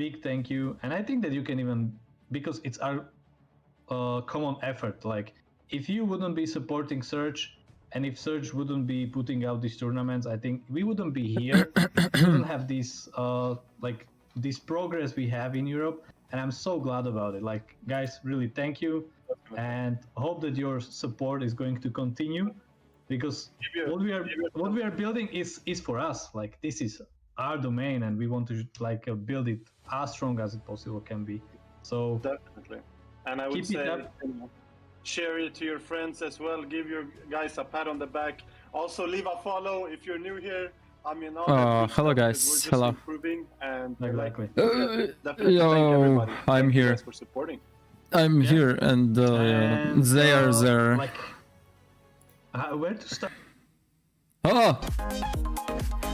big thank you. And I think that you can even, because it's our common effort. Like, if you wouldn't be supporting Surge, and if Surge wouldn't be putting out these tournaments, I think we wouldn't be here. We wouldn't have this this progress we have in Europe. And I'm so glad about it. Like, guys, really thank you, and hope that your support is going to continue, because what we are building is for us. Like, this is our domain, and we want to build it as strong as it possible can be. So definitely, and I would say, share it to your friends as well. Give your guys a pat on the back. Also, leave a follow if you're new here. I mean, hello guys. We're just hello. Improving, and exactly. Definitely thank everybody. I'm thank here. You guys for supporting. I'm here, and they are there. Like, where to start? Oh,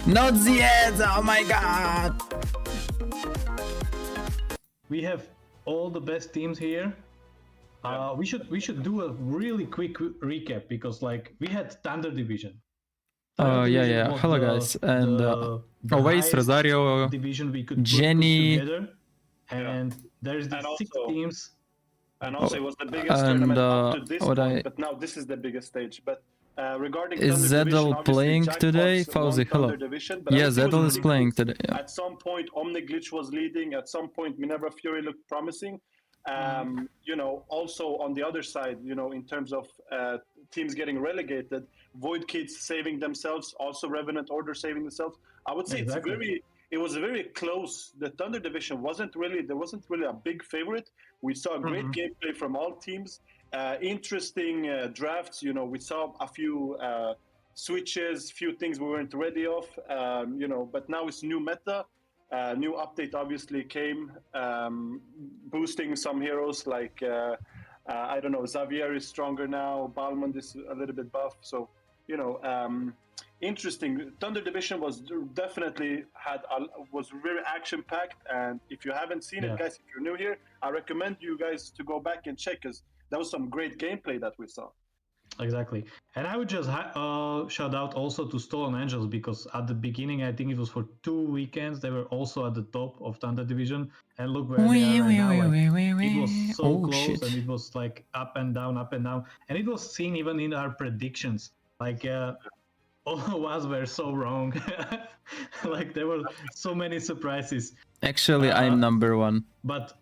not the ads! Oh my god! We have all the best teams here. We should do a really quick recap, because like we had Thunder Division. Yeah. Hello guys, and always Rosario, division we could Jenny, put together, and there's the 6 teams. And also, it was the biggest tournament up to this point, but now this is the biggest stage. But regarding is Zedel playing today? Fauzi, hello. Yeah, Zedel is playing today. Yeah. At some point, Omniglitch was leading. At some point, Minerva Fury looked promising. You know, also on the other side, you know, in terms of teams getting relegated, Void Kids saving themselves, also Revenant Order saving themselves. I would say it was very close. The Thunder Division there wasn't really a big favorite. We saw great gameplay from all teams, interesting drafts. You know, we saw a few switches, few things we weren't ready of. You know, but now it's new meta. New update obviously came, boosting some heroes like I don't know, Xavier is stronger now, Balmond is a little bit buff, so you know, interesting. Thunder Division was definitely was very action packed, and if you haven't seen it, guys, if you're new here, I recommend you guys to go back and check, because that was some great gameplay that we saw. Exactly. And I would just shout out also to Stolen Angels, because at the beginning, I think it was for 2 weekends, they were also at the top of Thunder Division. And look where they are right now. Like, it was so close, and it was like up and down. And it was seen even in our predictions. Like, all of us were so wrong. Like, there were so many surprises. Actually, I'm number 1. But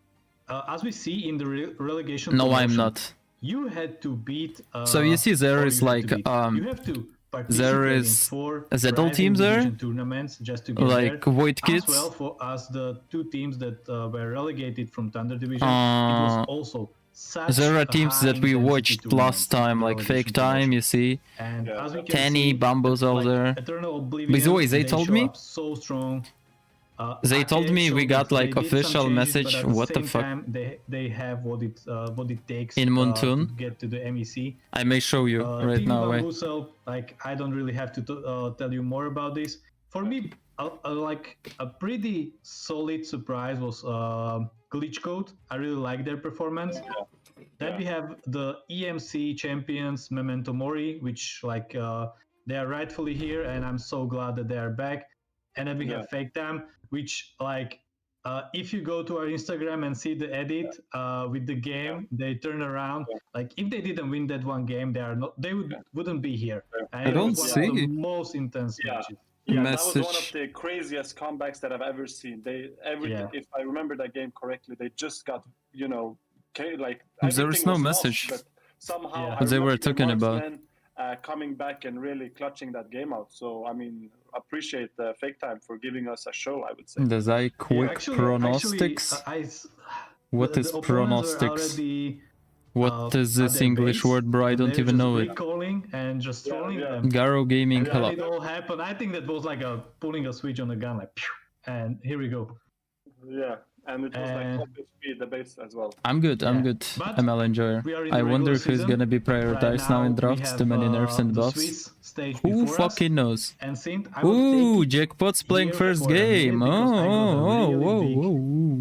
as we see in the relegation No, promotion, I'm not. You had to beat. So you see, there is like you have to there is a Zedel team there, tournaments just to get like there. Void Kids. As well, for us, the 2 teams that were relegated from Thunder Division, it was also such there are teams that we watched last time, like Fake Time, you see. And as we can Tanny, see, Bambo's all like, there. Eternal Oblivion, By the way, they told me. So strong. They told me we got like official message. What the fuck? They have what it takes in Moontoon to get to the MEC. I may show you right now. Like, I don't really have to tell you more about this. For me, like a pretty solid surprise was Glitch Code. I really like their performance. Then we have the EMC champions Memento Mori, which like they are rightfully here, and I'm so glad that they are back. And then we have Fake Time, which like if you go to our Instagram and see the edit with the game, they turn around. Like, if they didn't win that one game, they wouldn't be here. And I don't see one of the most intense matches. Yeah, that was one of the craziest comebacks that I've ever seen. If I remember that game correctly, they just got, you know, like there is no message. But somehow they were talking about coming back and really clutching that game out. So I mean, appreciate Fake Time for giving us a show, I would say. Dazai, quick pronostics. What is pronostics? What is this English word, bro? I don't even know it. Calling and just trolling them. Garo Gaming, hello. It all happened. I think that was like pulling a switch on a gun, like, pew, and here we go. Yeah, and it was like top speed, the base as well. I'm good. But ML enjoyer. I wonder who's gonna be prioritized now in drafts. Too many nerfs and buffs. Who fucking knows? Ooh, Jackpot's playing first game. Oh.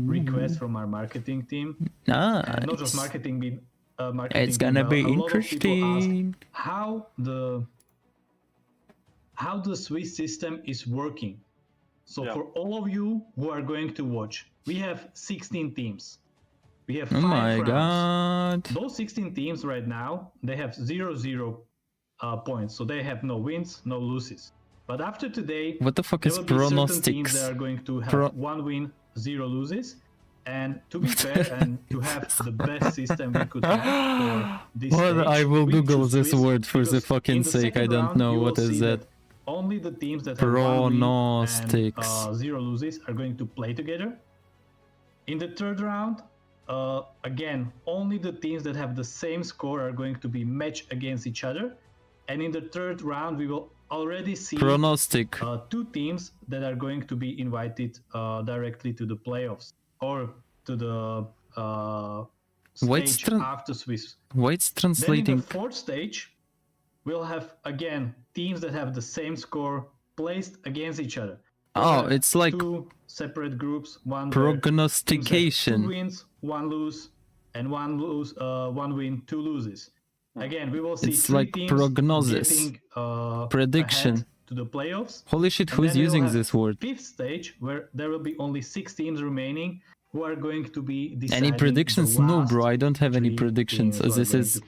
Request from our marketing team. Nice. Not just marketing. It's gonna be interesting. How the Swiss system is working. So for all of you who are going to watch, we have 16 teams. We have 5 Oh my rounds. god. Those 16 teams right now, they have 0-0 points. So they have no wins, no losses. But after today, What the fuck there is will be certain teams pronostics? that are going to have 1 win, 0 loses. And to be fair and to have the best system we could have for this stage, I will we Google choose this Swiss word for the because fucking in the sake. I second don't round, know you what will is see that. only the teams that have 1 win Pronostics. and 0 loses are going to play together. In the third round, again, only the teams that have the same score are going to be matched against each other. And in the third round, we will already see Pronostic. 2 teams that are going to be invited directly to the playoffs or to the stage after Swiss. Why it's translating? Then in the fourth stage, we'll have again teams that have the same score placed against each other. Oh, it's like 2 separate groups. One prognostication. 2 wins, 1 lose, and 1 win, 2 loses. Again, we will see it's 3 like teams prognosis. getting Prediction. to the playoffs. Holy shit, who's using this word? Fifth stage where there will be only 6 teams remaining who are going to be deciding. Any predictions? No, bro, I don't have any predictions. This is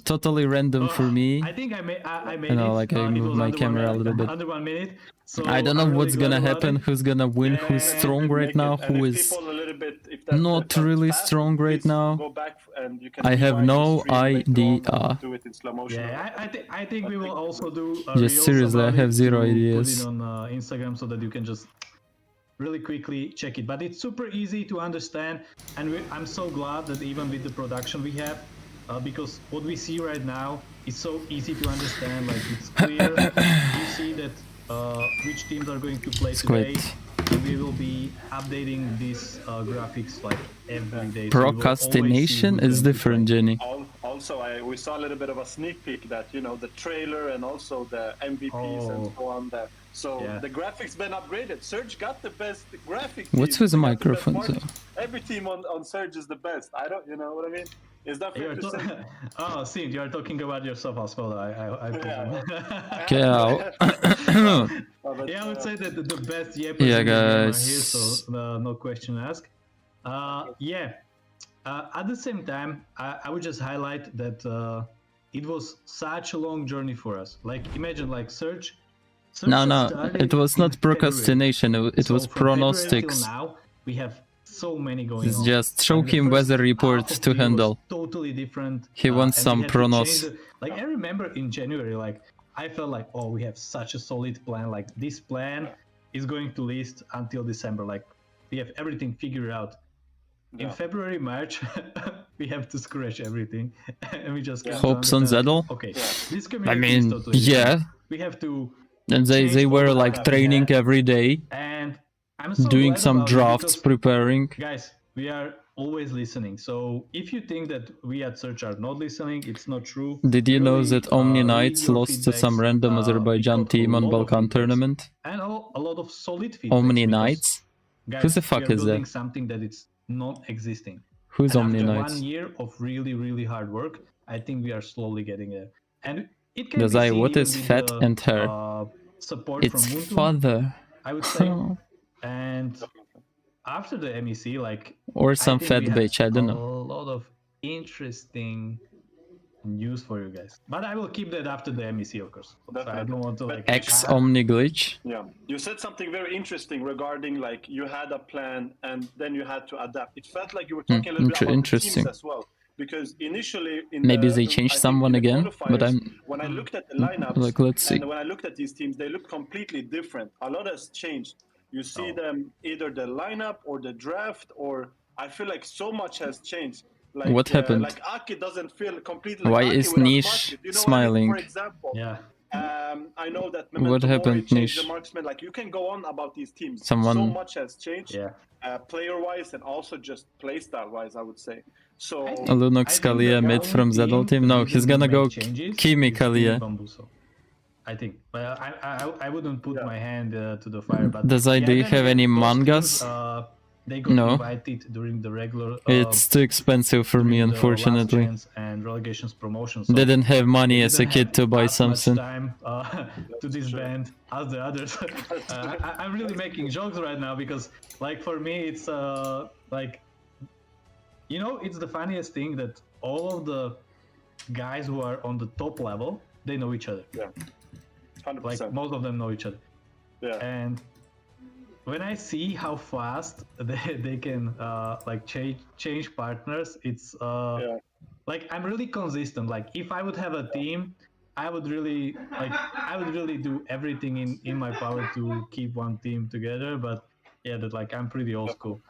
totally random for me. I think I made like I moved my camera a little bit. Under 1 minute. So I don't know what's gonna happen, who's gonna win, who's strong right now, who is not really strong right now. I have no idea. Yeah, I think we will also do just seriously, I have 0 ideas. Put it on Instagram so that you can just really quickly check it. But it's super easy to understand, and I'm so glad that even with the production we have, because what we see right now is so easy to understand. Like it's clear. You see that which teams are going to play today. And we will be updating these graphics like every day. Procrastination is different, Jenny. Also, we saw a little bit of a sneak peek that, you know, the trailer and also the MVPs and so on. The graphics been upgraded. Surge got the best graphics. What's with the microphone? Every team on Surge is the best. I don't, you know what I mean? Is that fair to say? Oh, see, you are talking about yourself as well. Okay. Yeah, I would say that the best guys. Here, so no question asked. At the same time, I would just highlight that it was such a long journey for us. Like, imagine, like, Surge. No, it was not procrastination. It was pronostics. Now we have so many going it's on. Just show him weather report to handle. Totally different. He wants some pronos. Like, I remember in January, like, I felt like, oh, we have such a solid plan. Like, this plan is going to last until December. Like, we have everything figured out. In February, March, we have to scratch everything, and we just hopes on Zeddle. Okay, this community is totally different. We have to. And they were like training every day, and I'm so doing some drafts, preparing. Guys, we are always listening. So if you think that we at Search are not listening, it's not true. Did you know that Omni Knights lost to some random Azerbaijan team on Balkan tournament? And a lot of solid feedback. Omni Knights? Guys, who the fuck is that? Something that it's not existing. Who's Omni Knights? 1 year of really hard work, I think we are slowly getting there. And it can Dazai, be what is fat and hair? Support it's from Ubuntu, father. I would say. And after the MEC, like, or some fat bitch, I don't know. A lot of interesting news for you guys, but I will keep that after the MEC, of course. So I don't want to like X Omni glitch. Yeah, you said something very interesting regarding like you had a plan and then you had to adapt. It felt like you were talking a little bit about the teams as well. Because initially, maybe they changed someone again, but when I looked at the lineups, like, let's see. And when I looked at these teams, they look completely different. A lot has changed. You see them either the lineup or the draft, or I feel like so much has changed. Like, what happened? Like Aki doesn't feel completely. Like why Aki is Niche smiling? For example, I know that. What happened, Niche? The marksman. Like you can go on about these teams. Someone... So much has changed. Player-wise and also just playstyle-wise, I would say. So Lunox Kalia mid from Zeddle team? No, he's gonna go Kimi Kalia. I think, but I wouldn't put my hand to the fire. But Dazai, do you have any mangas? they got invited during the regular. It's too expensive for me, unfortunately. And relegations promotion. So didn't have money as a kid to buy something. Time to disband as the others. I'm really making jokes right now because, like, for me, it's like, you know, it's the funniest thing that all of the guys who are on the top level, they know each other. Yeah, 100%. Like most of them know each other. Yeah. And when I see how fast they can like change partners, it's like I'm really consistent. Like if I would have a team, I would really do everything in my power to keep one team together. But yeah, that like I'm pretty old school.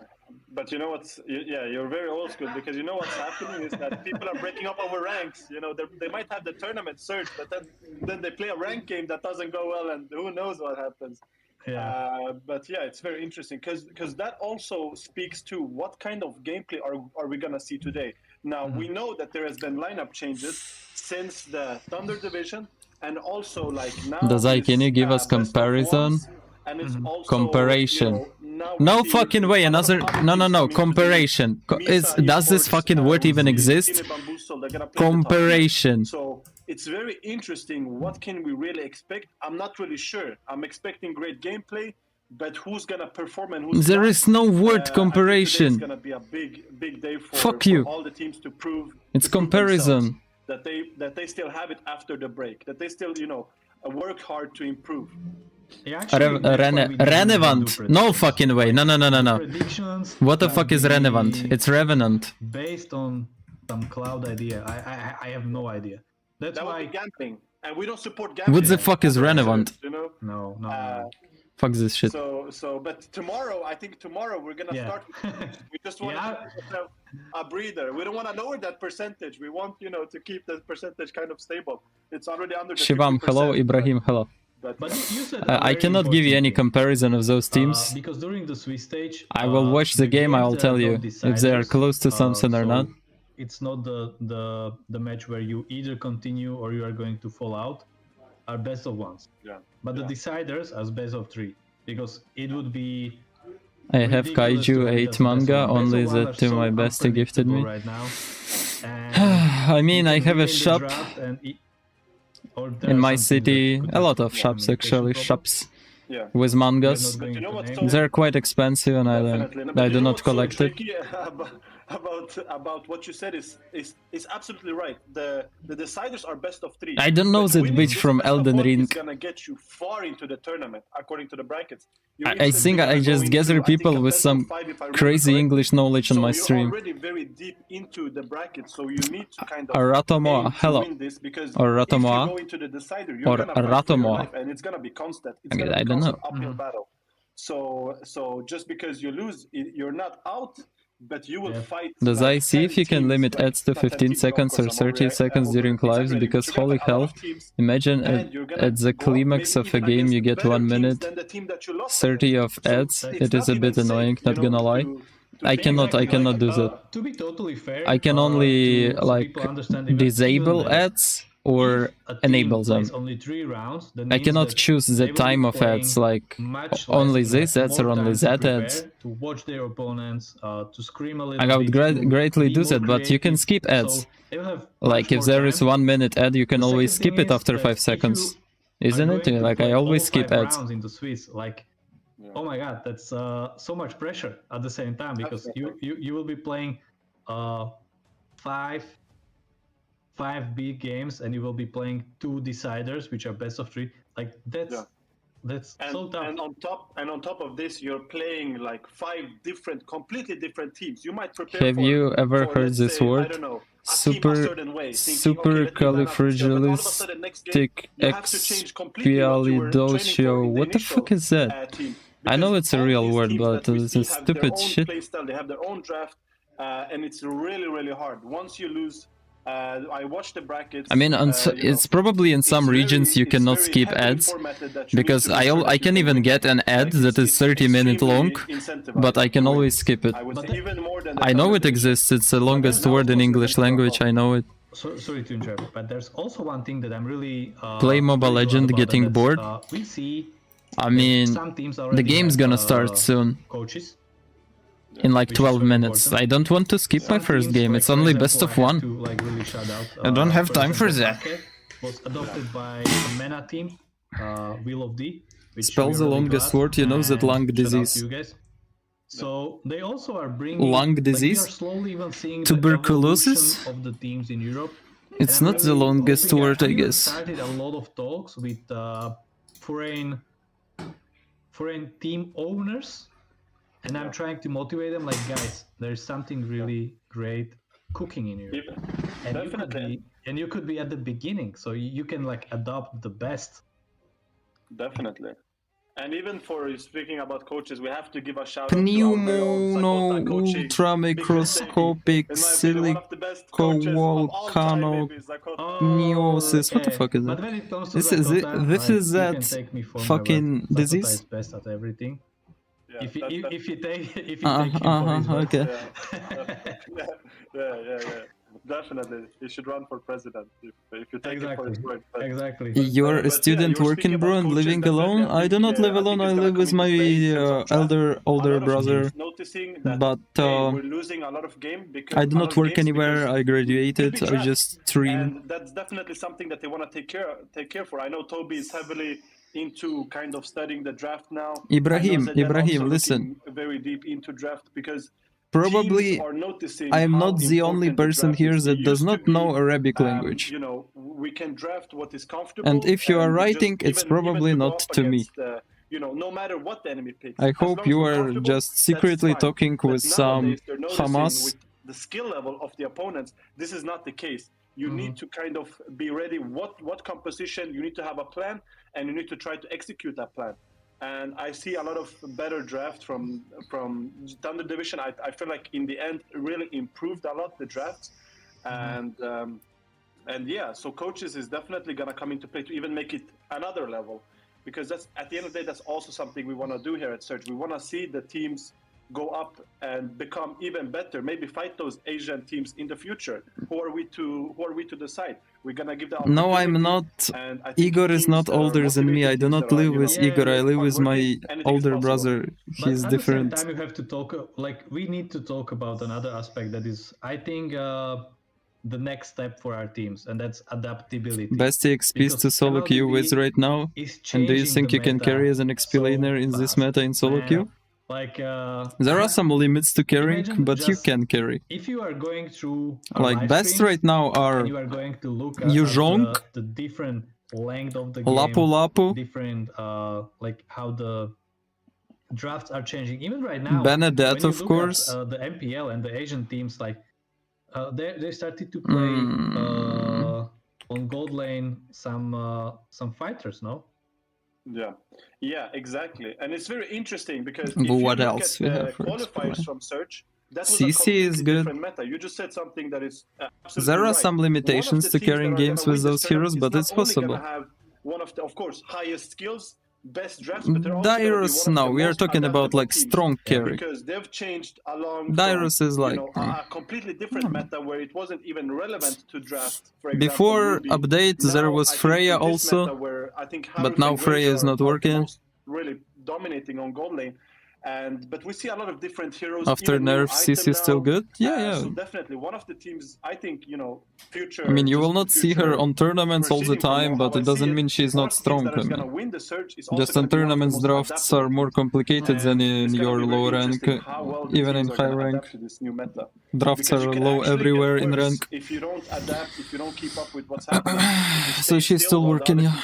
But you know what's, yeah, you're very old school because you know what's happening is that people are breaking up over ranks. You know, they might have the tournament surge, but then they play a rank game that doesn't go well, and who knows what happens. Yeah. But yeah, it's very interesting because that also speaks to what kind of gameplay are we gonna see today. Now we know that there has been lineup changes since the Thunder Division, and also like now. Dazai, can you give us comparison? And it's also, comparison. You know, no fucking way. Another no comparison. Does this fucking word even exist? Comparison. So it's very interesting. What can we really expect? I'm not really sure. I'm expecting great gameplay, but who's gonna perform and who's there not? is no word comparison. It's gonna be a big day for, Fuck you. All the teams to prove. It's comparison. That they still have it after the break. That they still, you know, work hard to improve. Relevant. No fucking way. No. What the fuck is relevant? It's Revenant. Based on some cloud idea. I have no idea. That's that why would be gambling, and we don't support gambling. What the fuck is relevant? You know? No. Fuck this shit. But tomorrow, I think tomorrow we're gonna start. We just want to have a breather. We don't want to lower that percentage. We want, you know, to keep the percentage kind of stable. It's already under the Shivam, 50%. hello. Ibrahim, hello. But you said I cannot give you any comparison of those teams. Because during the Swiss stage, I will watch the game. I will tell you if they are close to something or not. It's not the match where you either continue or you are going to fall out. Are best of ones. Yeah. But the deciders as best of 3, because it would be. I have Kaiju 8 manga, only that to my bestie gifted me. Right now. I mean, I have a shop in my city, a lot of shops actually, with mangas. They're quite expensive and I do not collect it. About what you said is absolutely right. The deciders are best of 3. I don't know that bitch from Elden Ring. It's gonna get you far into the tournament according to the brackets. I think I just gather people with some crazy English knowledge on my stream. You're already very deep into the brackets, so you need to kind of Ratomoa, hello. win this because or Ratomoa, if you go into the decider, you're gonna fight for your life, and it's gonna be constant. It's gonna be I don't know. Uphill battle. So just because you lose, you're not out. But you will fight. Dazai, see if you can limit ads to 15 seconds or 30 seconds during lives, because holy hell, imagine at the climax of a game you get 1 minute, 30 of ads, it is a bit annoying, not gonna lie. I cannot do that. To be totally fair, I can only like disable ads or enable them. Only 3 rounds, I cannot choose the time of ads, like only this ads or only that ads. To watch their opponents, to scream a little I would bit, greatly do that, but you can skip ads. Like if there is 1 minute ad, you can always skip it after 5 seconds. Isn't it? Like I always skip ads. Into Swiss, like, oh my god, that's so much pressure at the same time, because you will be playing 5 big games, and you will be playing 2 deciders, which are best of 3. Like that's so tough. And on top of this, you're playing like 5 completely different teams. You might prepare. Have you ever heard this word? I don't know. Supercalifragilisticexpialidocious. What the fuck is that? I know it's a real word, but it's a stupid shit. They have their own draft, and it's really, really hard. Once you lose. I watched the brackets. I mean, it's probably in some regions you cannot skip ads, because I can even get an ad that is 30 minutes long, but I can always skip it. I know it exists, it's the longest word in English language, I know it. Sorry to interrupt, but there's also one thing that I'm really... Play Mobile Legend, getting bored? We see I mean, the game's gonna start soon. Coaches. in like 12 minutes. I don't want to skip my first game. It's only best of one. I don't have time for that. Was adopted by a MENA team, Wheel of D. Spell the longest word, you know that lung disease. So they also are bringing lung disease, we are slowly even seeing tuberculosis the of the teams in Europe. It's not the longest word, I guess. Started a lot of talks with foreign team owners, and I'm trying to motivate them. Like, guys, there's something really great cooking in Europe, and you could be at the beginning, so you can like adopt the best. Definitely. And even for speaking about coaches, we have to give a shout out to our very own Sakota coaching. Ultramicroscopic silicovolcanoconiosis. What the fuck is that? This is that fucking disease? Best at everything. Yeah, if you take him okay. Yeah. Definitely, he should run for president if you take it for his word. Exactly. You're a student working, bro, and living alone? I do not live alone. I live with my older brother. But we're losing a lot of game because I do not work anywhere. I graduated. I just stream. And that's definitely something that they want to take care for. I know Toby is heavily into kind of studying the draft now. Ibrahim, listen. Very deep into draft because probably I am not the only person here that does not know Arabic language. You know, we can draft what is comfortable. And if you are writing, it's probably not to me. You know, no matter what the enemy picks. I hope you are just secretly talking with some Hamas. With the skill level of the opponents, this is not the case. You need to kind of be ready. What composition? You need to have a plan, and you need to try to execute that plan. And I see a lot of better draft from Thunder Division. I feel like in the end it really improved a lot the drafts, and yeah, so coaches is definitely gonna come into play to even make it another level, because that's at the end of the day that's also something we want to do here at Surge. We want to see the teams go up and become even better. Maybe fight those Asian teams in the future. Who are we to decide? We're gonna give the No, I'm not. Igor is not older than me. I do not live with Igor. I live with my older brother. He's different. But at the same time, you have to talk. Like, we need to talk about another aspect that is, I think, the next step for our teams, and that's adaptability. Best XPs to solo queue with right now. And do you think you can carry as an XP laner in this meta in solo queue? Like, there are some limits to carrying, but you can carry. If you are going through like best right now are you are going to look at the different length of the game, Lapu, different like how the drafts are changing. Even right now, Benedette, of course. At, the MPL and the Asian teams, like they started to play on gold lane some fighters, no? Yeah, exactly. And it's very interesting because if what you else look we at have qualifiers from Search, that was CC a is good. different meta. You just said something that is absolutely there are right. some limitations to carrying games with those heroes, but it's possible. Have one of the, of course, highest skills, best drafts, but they're also Dyrus, no, we are talking about like strong carry. Because they've changed along Dyrus is like a completely different meta where it wasn't even relevant to draft. For example, before Ruby. update there was Freya also, but now Freya is not working. Really dominating on gold lane. But we see a lot of different heroes. After nerf, CC is still good. Yeah. So definitely one of the teams. I think future. I mean, you will not see her on tournaments all the time, but it doesn't mean she's not strong. I mean, just on tournaments, drafts are more complicated than in your low rank. Even in high rank, drafts are low everywhere in rank. If you don't adapt, if you don't keep up with what's happening, so she's still working. Yeah.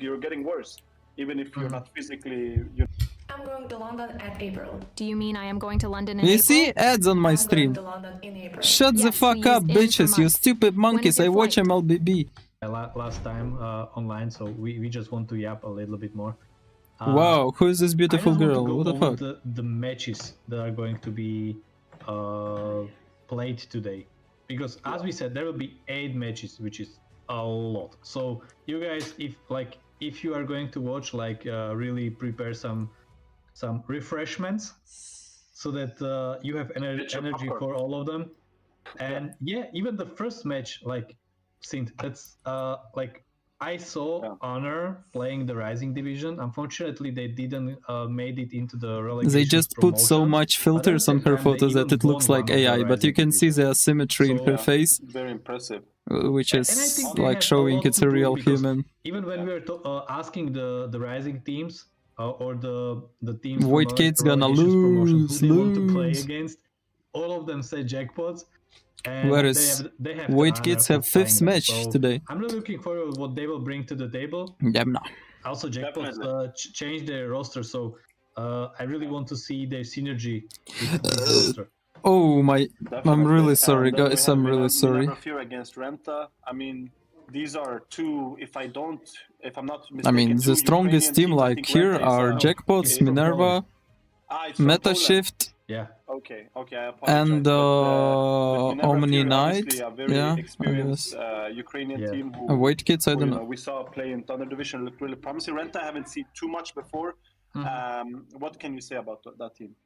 You're getting worse, even if you're not physically. I'm going to London at April. Do you mean I am going to London in April? You see ads on my stream. Shut the fuck up, bitches, you stupid monkeys. I watch mlbb. Last time online, so we just want to yap a little bit more. Wow, who is this beautiful girl? What the fuck? The matches that are going to be played today. Because as we said, there will be 8 matches, which is a lot. So you guys, if you are going to watch, really prepare some refreshments so that you have energy for all of them. And yeah, even the first match, Sint, that's I saw Honor playing the Rising division. Unfortunately, they didn't made it into the relegation. They just put so much filters on her photos that it looks like AI, but you can see the asymmetry in her face. Very impressive. Which is like showing it's a real human. Even when we were asking the Rising teams or the teams Void Kids gonna lose, who they want to play against, all of them said jackpots. And whereas they have Void Kids have 5th match today. I'm really looking forward to what they will bring to the table. Yeah, no. Also, jackpots changed their roster, so I really want to see their synergy with the roster. Oh my! Definitely. I'm really sorry, guys. I'm really sorry. Fear against Renta. I mean, these are two. If I'm not mistaken, I mean, the strongest team like here are Jackpots, Minerva, Meta Shift. Yeah. Okay. I apologize. And but Omni Knight. A very experienced Ukrainian team. Who, Void Kids, I don't know. We saw play in Thunder Division, looked really promising. Renta, I haven't seen too much before. What can you say about that team?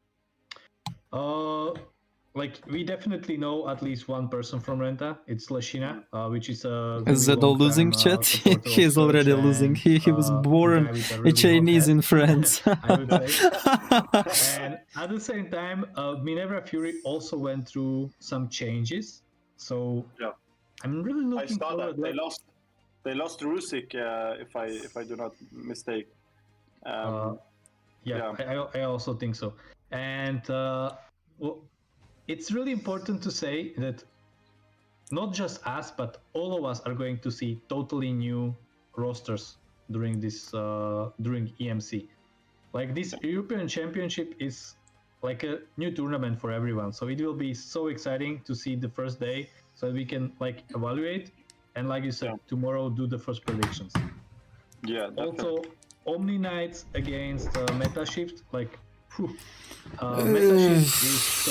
Like, we definitely know at least one person from Renta. It's Lashina, which is a... Is that a losing chat? He's already losing. He was born a Chinese in France. I would say. And at the same time, Minerva Fury also went through some changes. So I'm really looking forward. They lost Rusik, if I do not mistake. I also think so. And it's really important to say that not just us, but all of us are going to see totally new rosters during this during EMC. Like, this European Championship is like a new tournament for everyone, so it will be so exciting to see the first day, so we can like evaluate and, like you said, tomorrow do the first predictions. Yeah. Definitely. Also, Omni Knights against Meta Shift, like. Meta Shift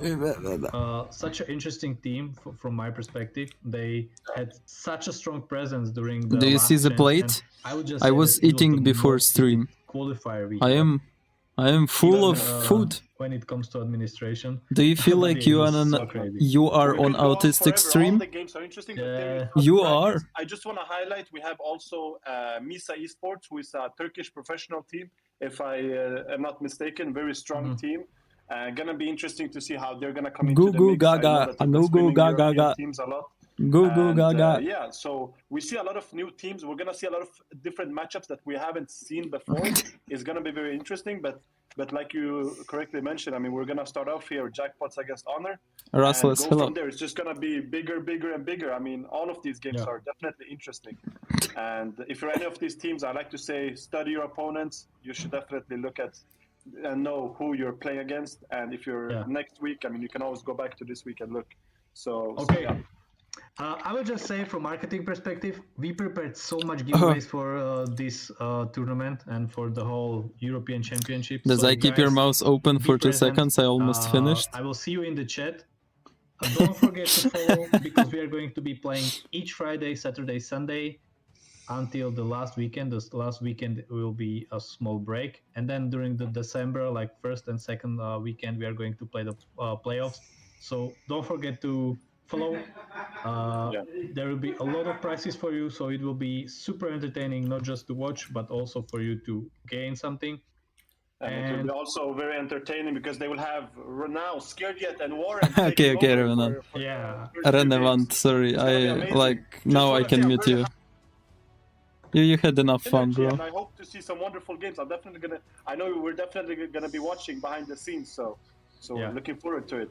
is such an interesting team from my perspective. They had such a strong presence during the Do you see the plate? I was eating before stream. Qualifier week. I am full of food. When it comes to administration. Do you feel like you are on autistic stream? The games are interesting, you are. I just want to highlight we have also Misa Esports, who is a Turkish professional team, if I am not mistaken, very strong team. Gonna be interesting to see how they're gonna come into the mix. Gaga. Gaga. Teams a lot. Go Gaga. Yeah, so we see a lot of new teams. We're gonna see a lot of different matchups that we haven't seen before. It's gonna be very interesting, but like you correctly mentioned, I mean, we're gonna start off here, Jackpots against Honor. Rassless, and go from there. It's just gonna be bigger and bigger. I mean, all of these games are definitely interesting. And if you're any of these teams, I like to say, study your opponents. You should definitely look at and know who you're playing against. And if you're next week, I mean, you can always go back to this week and look. So I would just say, from marketing perspective, we prepared so much giveaways for this tournament and for the whole European Championship. Dazai, keep your mouse open for 2 seconds. I almost finished. I will see you in the chat. Don't forget to follow, because we are going to be playing each Friday, Saturday, Sunday until the last weekend. The last weekend will be a small break, and then during the December, like first and second weekend, we are going to play the playoffs. So don't forget to follow. There will be a lot of prizes for you, so it will be super entertaining, not just to watch, but also for you to gain something. And it will be also very entertaining because they will have now Scared Yet and Warren. Okay, Rena. Relevant, sorry. Now I can mute you. You had enough fun, bro. And I hope to see some wonderful games. I know we're definitely gonna be watching behind the scenes, so looking forward to it.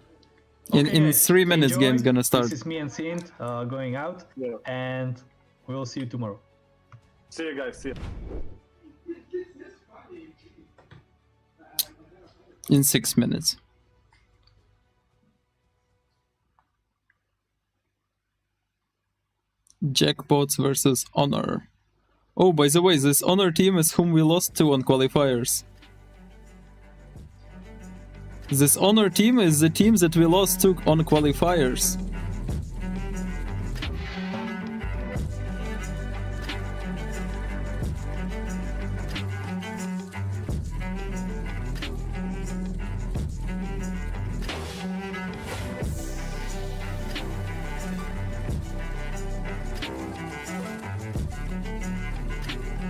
In 3 minutes, game's gonna start. This is me and Sint going out, and we will see you tomorrow. See you guys. See you. In 6 minutes. Jackpots versus Honor. Oh, by the way, this Honor team is whom we lost to on qualifiers. This Honor team is the team that we lost to on qualifiers.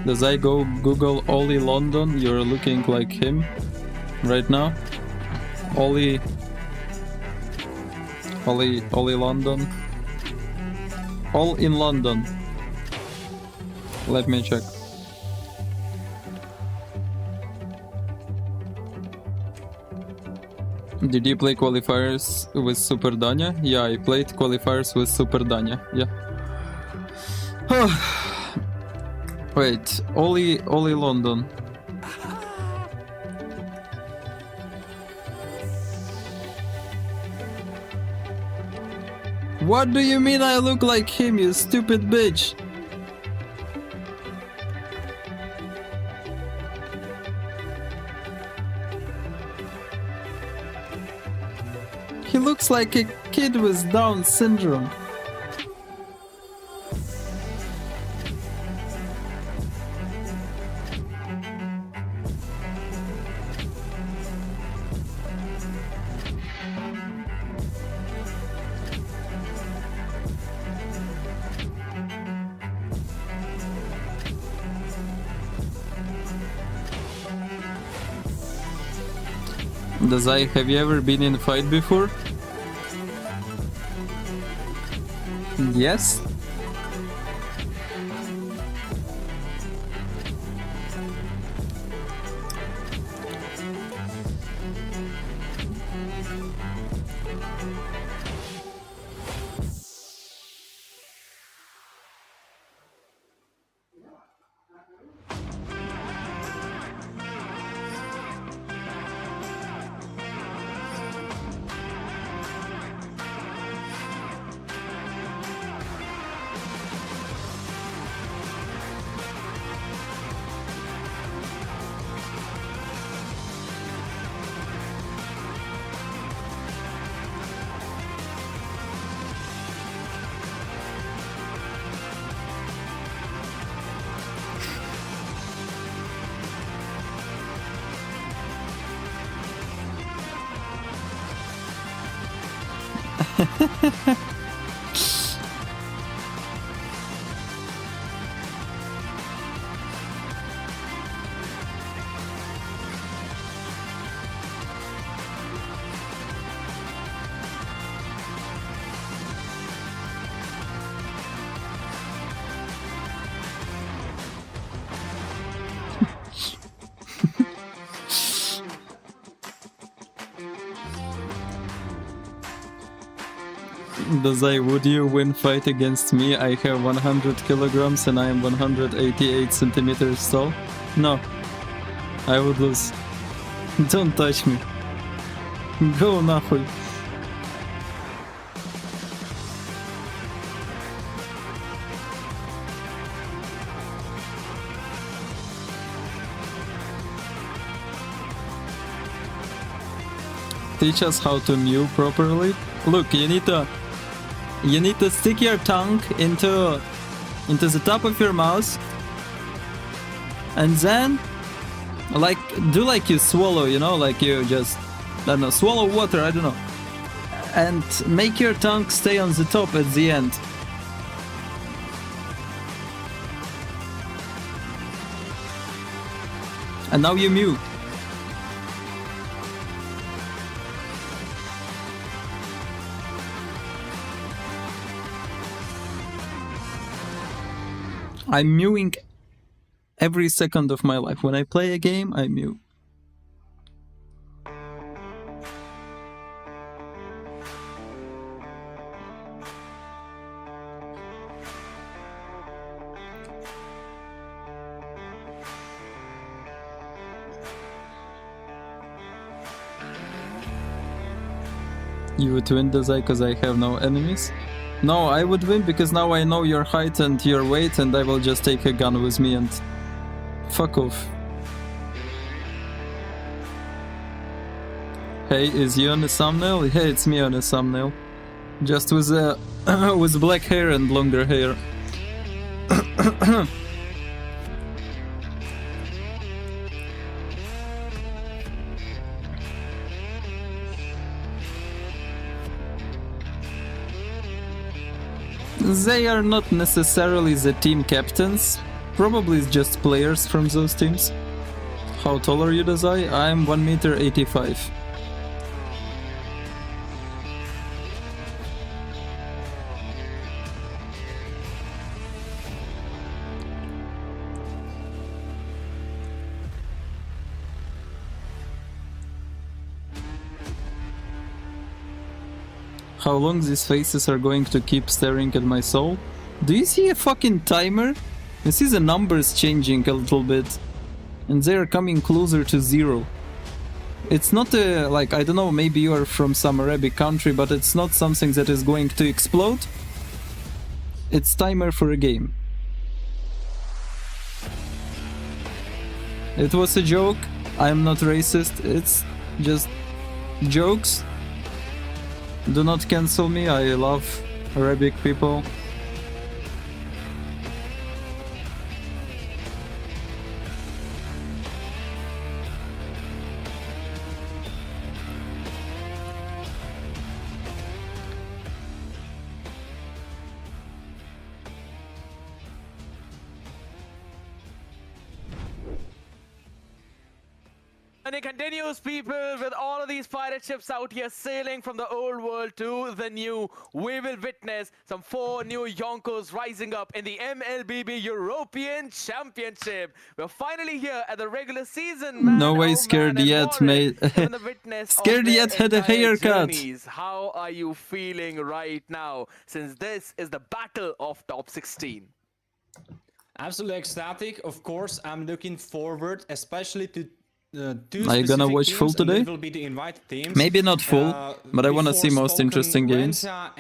Dazai, go Google Ollie London. You're looking like him right now. Ollie London. All in London. Let me check. Did you play qualifiers with Super Danya? Yeah, I played qualifiers with Super Danya. Yeah. Wait, Ollie London. What do you mean I look like him, you stupid bitch? He looks like a kid with Down syndrome. Dazai, have you ever been in a fight before? Yes. Dazai, would you win fight against me? I have 100 kilograms and I am 188 centimeters tall. No, I would lose. Don't touch me. Go нахуй. Teach us how to mew properly. Look, you need to stick your tongue into the top of your mouth, and then do like you swallow, you know, like you just, I don't know, swallow water, I don't know, and make your tongue stay on the top at the end. And now you mew. I'm mewing every second of my life. When I play a game, I mew. You would win, Dazai, because I have no enemies? No, I would win because now I know your height and your weight, and I will just take a gun with me and fuck off. Hey, is you on the thumbnail? Hey, it's me on the thumbnail. Just with with black hair and longer hair. They are not necessarily the team captains, Probably it's just players from those teams. How tall are you, Dazai? I'm 1.85 m. How long these faces are going to keep staring at my soul? Do you see a fucking timer? You see the numbers changing a little bit. And they are coming closer to 0. It's not a, like, I don't know, maybe you are from some Arabic country, but it's not something that is going to explode. It's timer for a game. It was a joke. I'm not racist. It's just jokes. Do not cancel me. I love Arabic people. And it continues, people, with all of these pirate ships out here sailing from the old world to the new. We will witness some 4 new Yonkos rising up in the MLBB European Championship. We're finally here at the regular season, man. No way, oh, scared man, yet, mate. Scared yet had a haircut. Journeys. How are you feeling right now, since this is the battle of top 16? Absolutely ecstatic. Of course, I'm looking forward, especially to are you gonna watch full today? Maybe not full, but I wanna see most interesting games. No,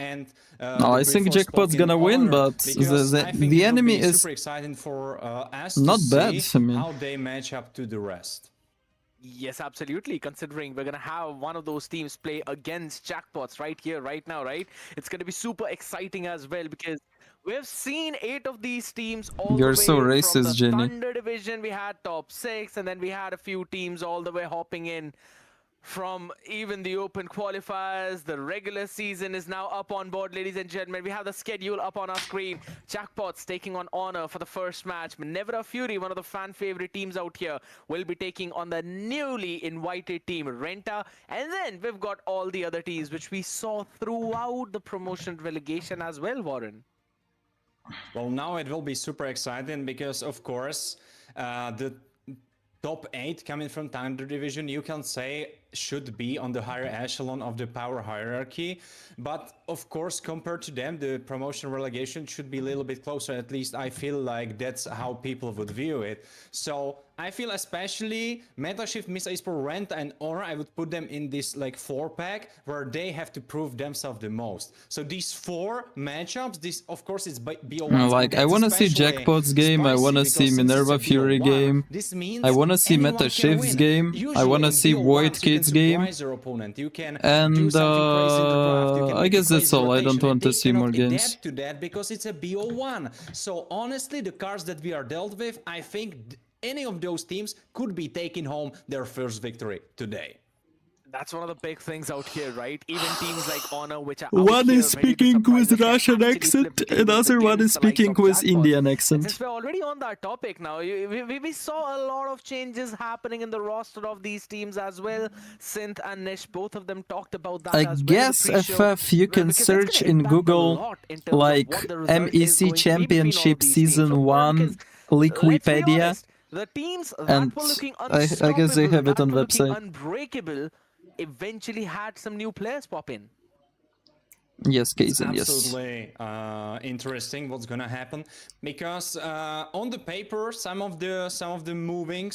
I think Jackpot's gonna win, but the enemy is not bad. I mean, how they match up to the rest. Yes, absolutely. Considering we're gonna have one of those teams play against Jackpots right here, right now, right? It's gonna be super exciting as well, because we've seen 8 of these teams all You're the way so from racist, the Jenny. Thunder division. We had top 6, and then we had a few teams all the way hopping in from even the open qualifiers. The regular season is now up on board, ladies and gentlemen. We have the schedule up on our screen. Jackpots taking on Honor for the first match. Minerva Fury, one of the fan favorite teams out here, will be taking on the newly invited team Renta. And then we've got all the other teams which we saw throughout the promotion relegation as well, Warren. Well, now it will be super exciting because, of course, the top 8 coming from Thunder Division, you can say, should be on the higher echelon of the power hierarchy. But, of course, compared to them, the promotion relegation should be a little bit closer. At least I feel like that's how people would view it. So I feel especially Metashift, Misa Esports, Renta, and Honor, I would put them in this like 4-pack where they have to prove themselves the most. So these 4 matchups, this of course is BO1. Like I want to see Jackpot's game, I want to see Minerva Fury game, I want to see Metashift's game, I want to see Void Kid's game, and I guess that's all. I don't want to see more games. To that because it's a BO1. So honestly, the cards that we are dealt with, I think any of those teams could be taking home their first victory today. That's one of the big things out here, right? Even teams like Honor, which are one is speaking with Russian accent, another one is speaking with Indian accent. Since we're already on that topic now, we saw a lot of changes happening in the roster of these teams as well. Synth and Nish, both of them talked about that. I as guess well FF, you can search in Google like MEC Championship Season 1 Liquipedia. The teams that and were looking I guess they have it on website. Unbreakable eventually had some new players pop in. Yes, Kaizen, yes. Absolutely interesting what's gonna happen because on the paper some of the moving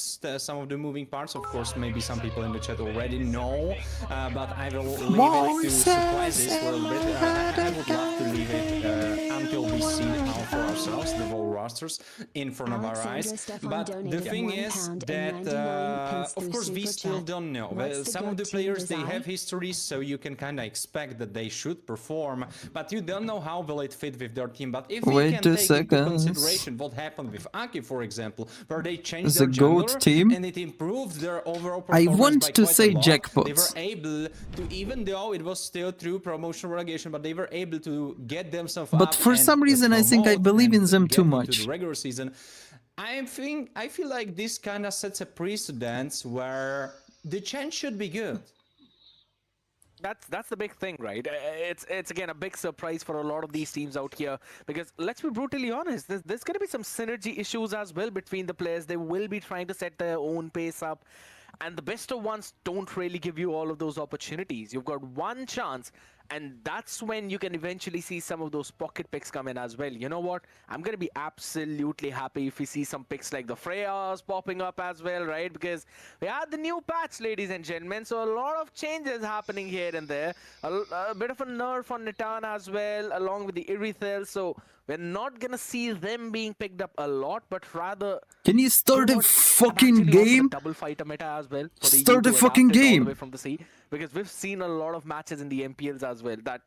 parts, of course, maybe some people in the chat already know, but I will leave it to surprises for a bit. I would love to leave it until we see how for ourselves the whole rosters in front of our eyes. But the thing is that of course we still don't know. Some of the players, they have histories, so you can kind of expect that they should perform, but you don't know how will it fit with their team. But if we can take into consideration what happened with Aki, for example, where they changed their jungler team and it improved their overall performance, I want to say Jackpots. They were able to, even though it was still through promotion relegation, but they were able to get themselves up. But for some reason, I think I believe in them too much. The regular season. I feel like this kind of sets a precedent where the chance should be good. That's the big thing, right? It's again a big surprise for a lot of these teams out here, because let's be brutally honest, there's going to be some synergy issues as well between the players. They will be trying to set their own pace up, and the best of ones don't really give you all of those opportunities. You've got one chance, and that's when you can eventually see some of those pocket picks come in as well. You know what? I'm going to be absolutely happy if we see some picks like the Freyas popping up as well, right? Because we had the new patch, ladies and gentlemen, so a lot of changes happening here and there. A bit of a nerf on Nitan as well, along with the Irithel, so we're not going to see them being picked up a lot, but rather... Can you start a fucking game? Double fighter meta as well. Start a fucking game. All the way from the sea, because we've seen a lot of matches in the MPLs as well that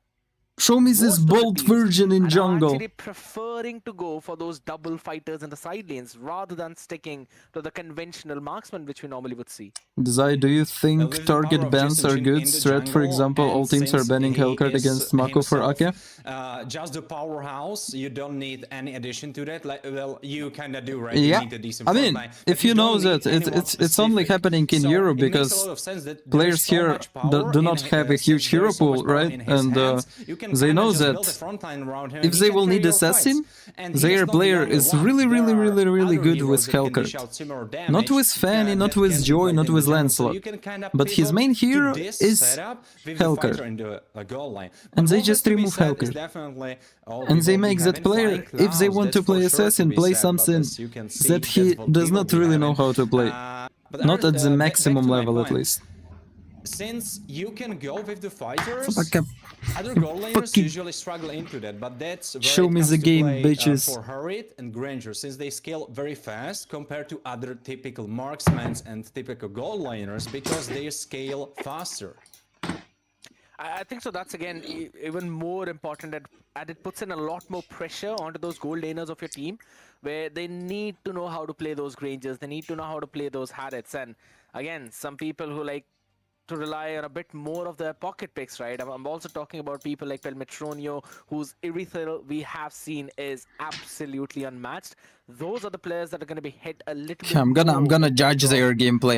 show me this bolt version in jungle. Actually preferring to go for those double fighters in the side lanes rather than sticking to the conventional marksman which we normally would see. Dazai, do you think target bans are good? Threat, for example, all teams are banning Hellcard against Mako for Ake? Just the powerhouse, you don't need any addition to that. Like, well, you kind of do, right? Yeah, you need a decent I mean, if you know that it's only happening in Europe because players here do not have a huge hero pool, right? And they know that if they will need assassin, their player is really good with Hellcard. Not with Fanny, not with Joy, not with Lancelot. But his main hero is Hellcard. And they just remove Hellcard. And they make that player, if they want to play assassin, play something that he does not really know how to play. Not at the maximum level, at least. Since you can go with the fighters, other goal laners usually struggle into that, but that's where show me the game, bitches. For Hurried and Granger, since they scale very fast compared to other typical marksmen and typical goal laners, because they scale faster. I think so. That's again even more important, and it puts in a lot more pressure onto those gold laners of your team, where they need to know how to play those Grangers, they need to know how to play those Harrods, and again, some people who like to rely on a bit more of their pocket picks, right? I'm also talking about people like Pelmetronio, whose Irithel we have seen is absolutely unmatched. Those are the players that are going to be hit a little bit. I'm gonna judge their gameplay.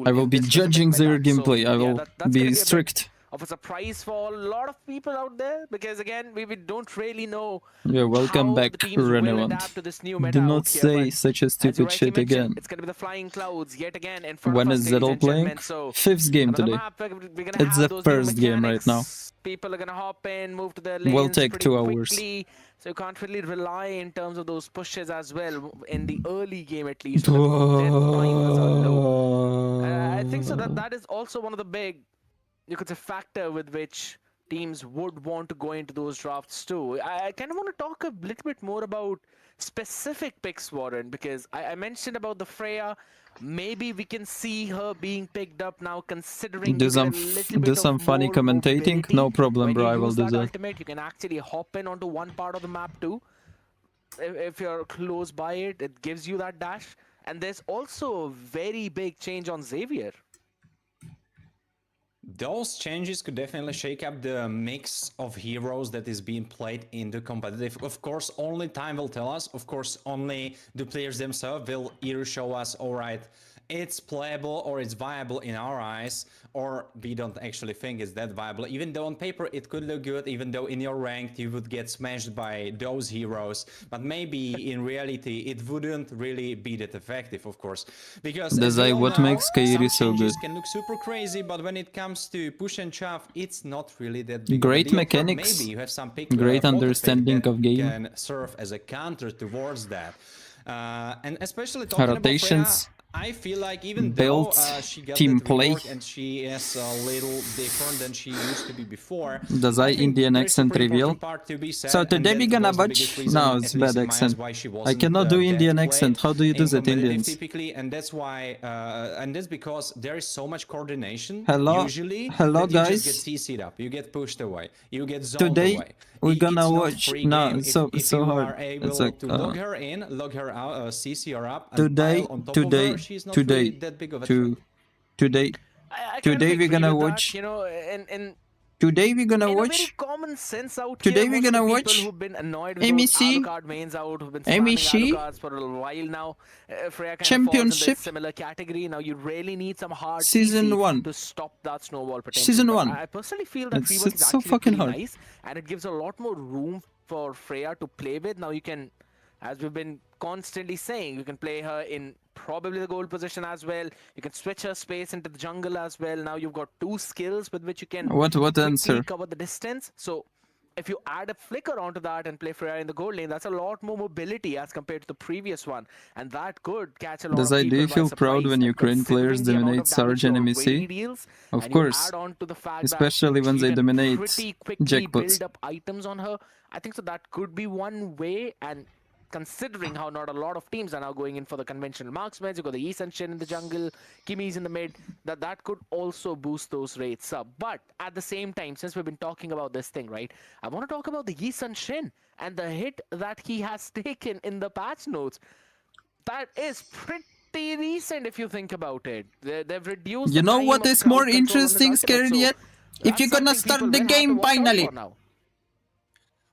I will be judging their gameplay. I will be strict. Of a surprise for a lot of people out there, because again we don't really know. Yeah, welcome back, Rena. Do not say such a stupid shit again. It's gonna be the flying clouds yet again in front when of is Zedel playing? So, 5th game today. It's the first game right now. People are gonna hop in, move to their lanes. Will take 2 hours. Quickly, so you can't really rely in terms of those pushes as well in the early game, at least. I think so that is also one of the big, you could say, factor with which teams would want to go into those drafts too. I kind of want to talk a little bit more about specific picks, Warren, because I mentioned about the Freya. Maybe we can see her being picked up now, considering do some funny commentating. No problem, bro. I will do that. Ultimate, you can actually hop in onto one part of the map too. If you're close by it, it gives you that dash. And there's also a very big change on Xavier. Those changes could definitely shake up the mix of heroes that is being played in the competitive. Of course, only time will tell us. Of course, only the players themselves will either show us, all right, it's playable or it's viable in our eyes, or we don't actually think it's that viable. Even though on paper it could look good, even though in your ranked you would get smashed by those heroes, but maybe in reality it wouldn't really be that effective, of course. Because Dazai, what makes Kairi so good? Can look super crazy, but when it comes to push and shove, it's not really that big. Great mechanics, maybe you have some great understanding of game, can serve as a counter towards that. And especially talking rotations. About Freya, I feel like even though she got team that play, and she is a little different than she used to be before. Dazai Indian accent reveal. So today we're gonna watch. No, it's bad accent. I cannot do Indian accent. How do you do that, Indians? Typically, and that's why, and that's because there is so much coordination. Hello, usually, hello guys. You just get CC'd up. You get pushed away. You get zoned today away. We're gonna watch. No, it's so hard. It's like to log her in, log her out, CC her up. Today today we're gonna watch. You know, and Today we're gonna in watch. A very common sense out Today here, we're most of gonna the watch people who've been annoyed with MEC, those Alucard mains out, who've been spamming MEC Alucards for a while now. Freya kind of falls in Championship this similar category. Now you really need some hard Season CC 1. to stop that snowball potential. Season But 1. I personally feel that rework is It's so actually fucking pretty hard. nice, and it gives a lot more room for Freya to play with. Now you can, as we've been constantly saying, you can play her in probably the goal position as well. You can switch her space into the jungle as well. Now you've got 2 skills with which you can What answer? quickly cover the distance. So if you add a flicker onto that and play Freya in the gold lane, that's a lot more mobility as compared to the previous one, and that could catch a lot of Dazai, people do you by feel proud surprise. when And Ukraine players considering the amount dominate of damage Sarge she and already MEC? deals, Of and you course. add on to the fact Especially that when she they can dominate pretty quickly jackpots. build up items on her, I think so that could be one way. And considering how not a lot of teams are now going in for the conventional marksmen, you got the Yi Sun Shin in the jungle, Kimmy's in the mid, that could also boost those rates up. But at the same time, since we've been talking about this thing, right, I want to talk about the Yi Sun Shin and the hit that he has taken in the patch notes. That is pretty recent if you think about it. They've reduced You the know time what of is crowd more control on his interesting, ultimate, Scared so yet? If that's you're gonna something people start the will have to game watch out finally. for now.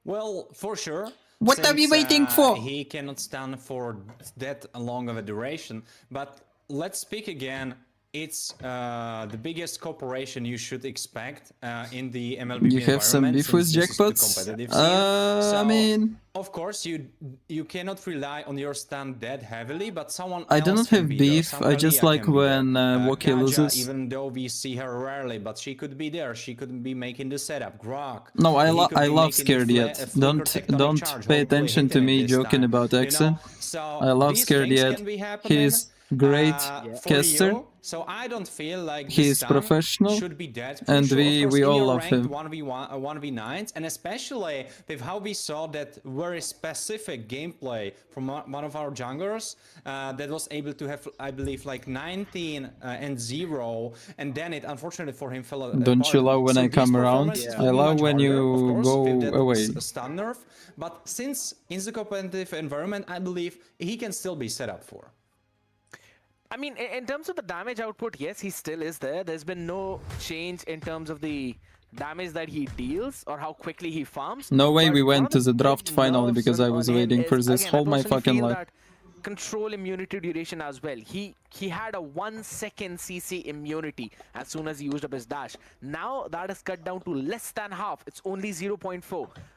Well, for sure. What are we since, waiting for? He cannot stand for that long of a duration. But let's speak again. It's the biggest corporation you should expect in the MLB You have some beef with jackpots? I mean, of course, you cannot rely on your stand that heavily, but someone I else do not can have be beef. there. I just like when Woki Kaja, loses. even though we see her rarely, but she could be there. She could be making the setup. Grok. No, I He could be love making Scared the yet. flicker tectonic Don't charge, pay hopefully attention to hitting it me this joking time, about you Exa. know? So I love these Scared things yet. can be happening, He's great for caster. you. So I don't feel like He's this stun professional, should be that and crucial. Of course, we in all your love him. ranked 1v9s, and especially with how we saw that very specific gameplay from one of our junglers that was able to have, I believe, like 19 and 0, and then it unfortunately for him fell apart. Don't you love when So I these come around? performances I will be love much when harder, you of course, go with that away. Stun nerf, but since in the competitive environment, I believe he can still be set up for. I mean, in terms of the damage output, yes, he still is there. There's been no change in terms of the damage that he deals or how quickly he farms. No way But we one went of to the the draft big finally nerfs because I on was him waiting for is, this again, whole I my personally fucking feel life. that control immunity duration as well. He had a 1 second CC immunity as soon as he used up his dash. Now that is cut down to less than half. It's only 0.4.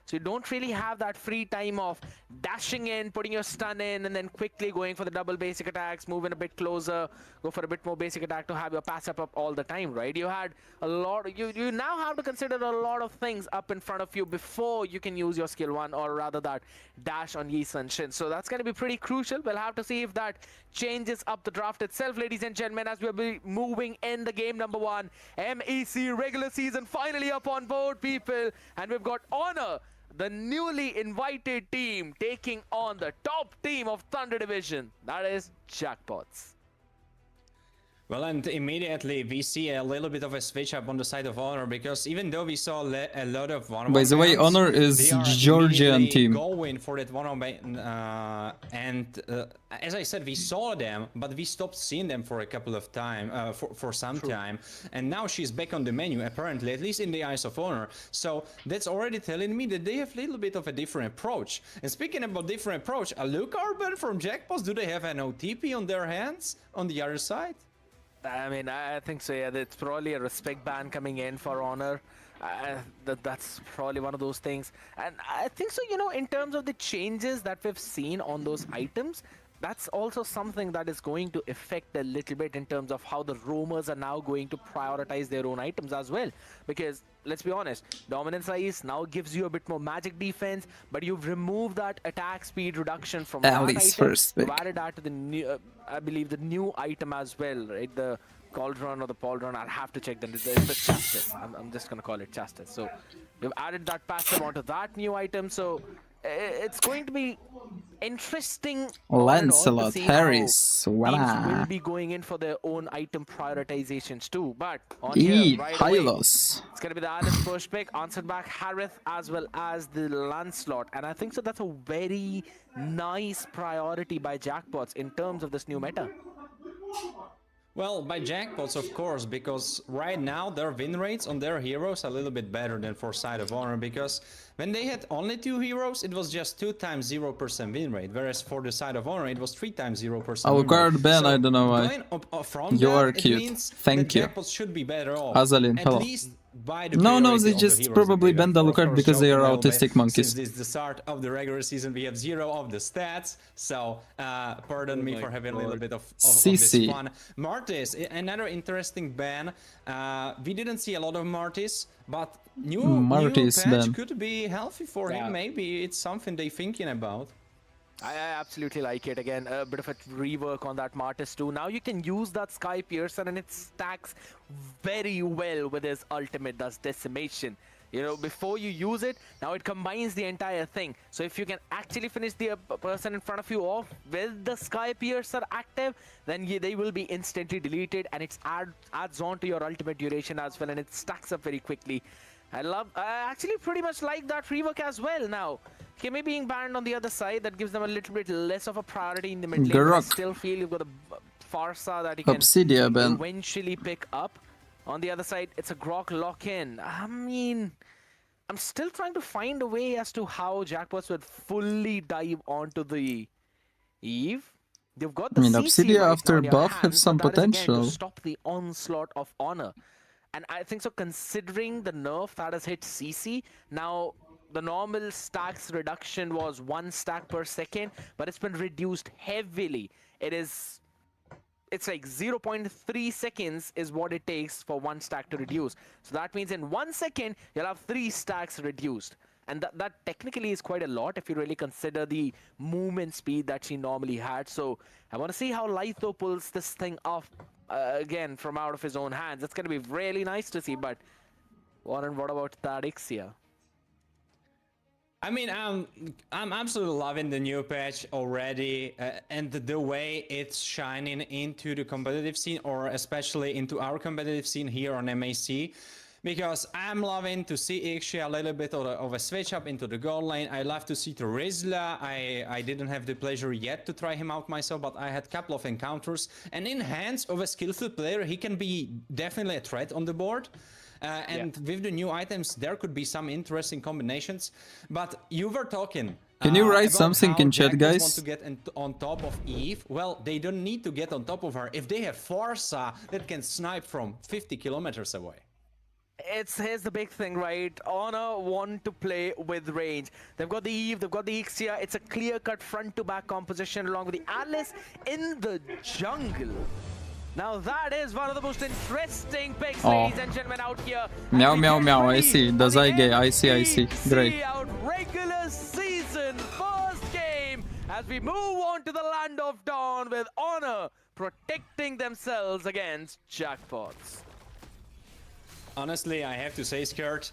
So you don't really have that free time of dashing in, putting your stun in, and then quickly going for the double basic attacks, moving a bit closer, go for a bit more basic attack to have your pass up all the time, right? You had a lot, you now have to consider a lot of things up in front of you before you can use your skill 1, or rather that dash on Yi Sun Shin. So that's going to be pretty crucial. We'll have to see if that changes up the draft itself, ladies and gentlemen, as we'll be moving in the game number 1. MEC regular season finally up on board, people, and we've got Honor, the newly invited team, taking on the top team of Thunder Division, that is Jackpots. Well, and immediately we see a little bit of a switch up on the side of Honor, because even though we saw a lot of one-on-one By the way, rounds, Honor is they are Georgian immediately team. going for that one-on-one, and as I said, we saw them, but we stopped seeing them for a couple of time, for some time, and now she's back on the menu, apparently, at least in the eyes of Honor. So that's already telling me that they have a little bit of a different approach. And speaking about different approach, a Lucar ban from Jackpots, do they have an OTP on their hands on the other side? I mean, I think so, yeah. It's probably a respect ban coming in for Honor. That's probably one of those things. And I think so, you know, in terms of the changes that we've seen on those items, that's also something that is going to affect a little bit in terms of how the roamers are now going to prioritize their own items as well. Because let's be honest, Dominance Ice now gives you a bit more magic defense, but you've removed that attack speed reduction from that item. First pick. You've added that to the new, I believe, the new item as well, right? The Cauldron or the Pauldron, I'll have to check that. It's the Chastise. I'm just going to call it Chastise. So you've added that passive onto that new item. So it's going to be interesting. Lancelot Harris, Teams will voila. be going in for their own item prioritizations too. But on E. here, right away, Hylos. it's going to be the Alice first pick, answered back Harith as well as the Lancelot. And I think so that's a very nice priority by Jackpots in terms of this new meta. Well, by jackpots, of course, because right now their win rates on their heroes are a little bit better than for Side of Honor, because when they had only 2 heroes, it was just 2 times 0% win rate, whereas for the Side of Honor, it was 3 times 0% win Alucard rate. Ben, So I don't know why. going up from You that, are it cute. means Thank the you. jackpots should be better off. Azalin, At hello. least by the No, priority they of the just heroes probably that we banned got. Of Alucard course, because they are joking a little bit, autistic monkeys. Since this is the start of the regular season, we have 0 of the stats, so pardon me for having a little bit of this fun. Martis, another interesting ban. We didn't see a lot of Martis, but new patch ban could be healthy for him. Maybe it's something they're thinking about. I absolutely like it. Again, a bit of a rework on that Martis too. Now you can use that Sky Piercer and it stacks very well with his ultimate, that's Decimation. You know, before you use it, now it combines the entire thing. So if you can actually finish the person in front of you off with the Sky Piercer active, then they will be instantly deleted, and it adds on to your ultimate duration as well, and it stacks up very quickly. I actually pretty much like that rework as well now. Okay, maybe being banned on the other side, that gives them a little bit less of a priority in the mid lane, but I still feel you've got a Farsa that you can eventually pick up. On the other side, it's a Grok lock-in. I mean, I'm still trying to find a way as to how Jackpots would fully dive onto the Eve. They've got the CC right after now buff hands, have some but that is, potential. again, to stop the onslaught of Honor. And I think so, considering the nerf that has hit CC, now the normal stacks reduction was 1 stack per second, but it's been reduced heavily. It's like 0.3 seconds is what it takes for 1 stack to reduce. So that means in 1 second, you'll have 3 stacks reduced. And that technically is quite a lot if you really consider the movement speed that she normally had. So I want to see how Litho pulls this thing off again from out of his own hands. It's going to be really nice to see, but Warren, what about that Ixia? I mean, I'm absolutely loving the new patch already, and the way it's shining into the competitive scene, or especially into our competitive scene here on MEC, because I'm loving to see Ixia a little bit of a switch up into the gold lane. I love to see Terizla. I didn't have the pleasure yet to try him out myself, but I had a couple of encounters, and in hands of a skillful player, he can be definitely a threat on the board. And with the new items, there could be some interesting combinations. But you were talking. Can you write something in chat, guys? Want to get on top of Eve? Well, they don't need to get on top of her if they have Farsa that can snipe from 50 kilometers away. Here's the big thing, right? Honor want to play with range. They've got the Eve, they've got the Ixia. It's a clear-cut front-to-back composition along with the Alice in the jungle. Now that is one of the most interesting picks, ladies and gentlemen, out here. Meow, meow, meow, I see. Dazai gay, I see. Great. Out regular season first game as we move on to the Land of Dawn with Honor protecting themselves against Jackpots. Honestly, I have to say, Skirt,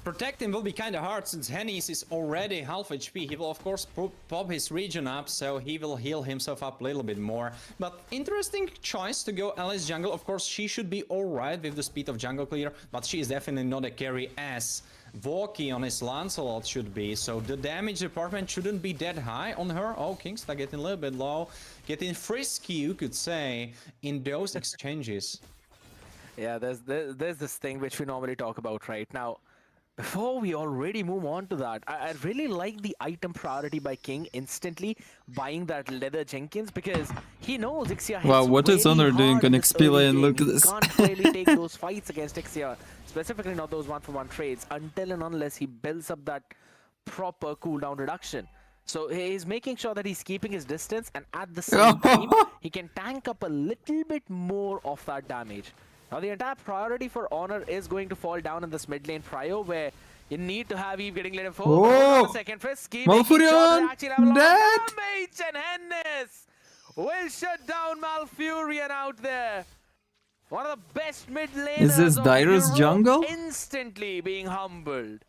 protecting will be kind of hard since Hennis is already half HP. He will, of course, pop his regen up, so he will heal himself up a little bit more. But interesting choice to go Alice jungle. Of course, she should be alright with the speed of jungle clear, but she is definitely not a carry as Voki on his Lancelot should be. So the damage department shouldn't be that high on her. Oh, Kingsta getting a little bit low. Getting frisky, you could say, in those exchanges. Yeah, there's this thing which we normally talk about right now. Before we already move on to that, I really like the item priority by King instantly buying that leather Jenkins, because he knows Ixia hits wow, what is Honor doing on XP lane? Look at this. He can't really take those fights against Ixia, specifically not those one-for-one trades, until and unless he builds up that proper cooldown reduction. So he's making sure that he's keeping his distance, and at the same time, he can tank up a little bit more of that damage. Now the entire priority for Honor is going to fall down in this mid lane prio, where you need to have Eve getting later forward. Oh! Second Frisky, Malfurion! dead! Damage, and Hennis will shut down Malfurion out there. One of the best mid laners Is this Dyrus jungle? Instantly being humbled.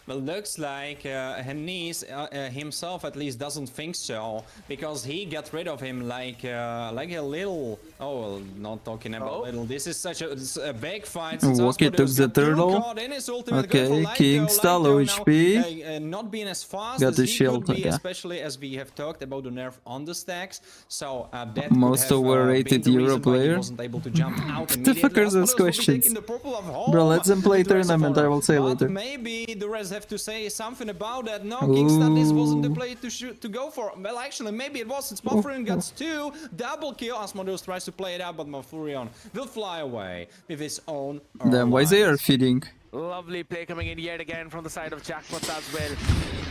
Well, looks like Hennis himself at least doesn't think so, because he got rid of him like a little. Oh, well, not talking about little. This is such a big fight. Woki took the turtle. Okay, Kingsta, low HP. Not being as fast got as the he shield, could be, okay. especially as we have talked about the nerf on the stacks. So that Most overrated Euro player. Wasn't able to jump out The fuck are those questions? Bro, let them play tournament, I will say later. Maybe the rest have to say something about that. No, Kingsta, this wasn't the play to go for. Well, actually, maybe it was. It's Malfurion gets 2. Double kill. Asmodeus tries to play it out, but Malfurion will fly away with his own. Then why they are feeding? Lovely play coming in yet again from the side of Jackpots as well.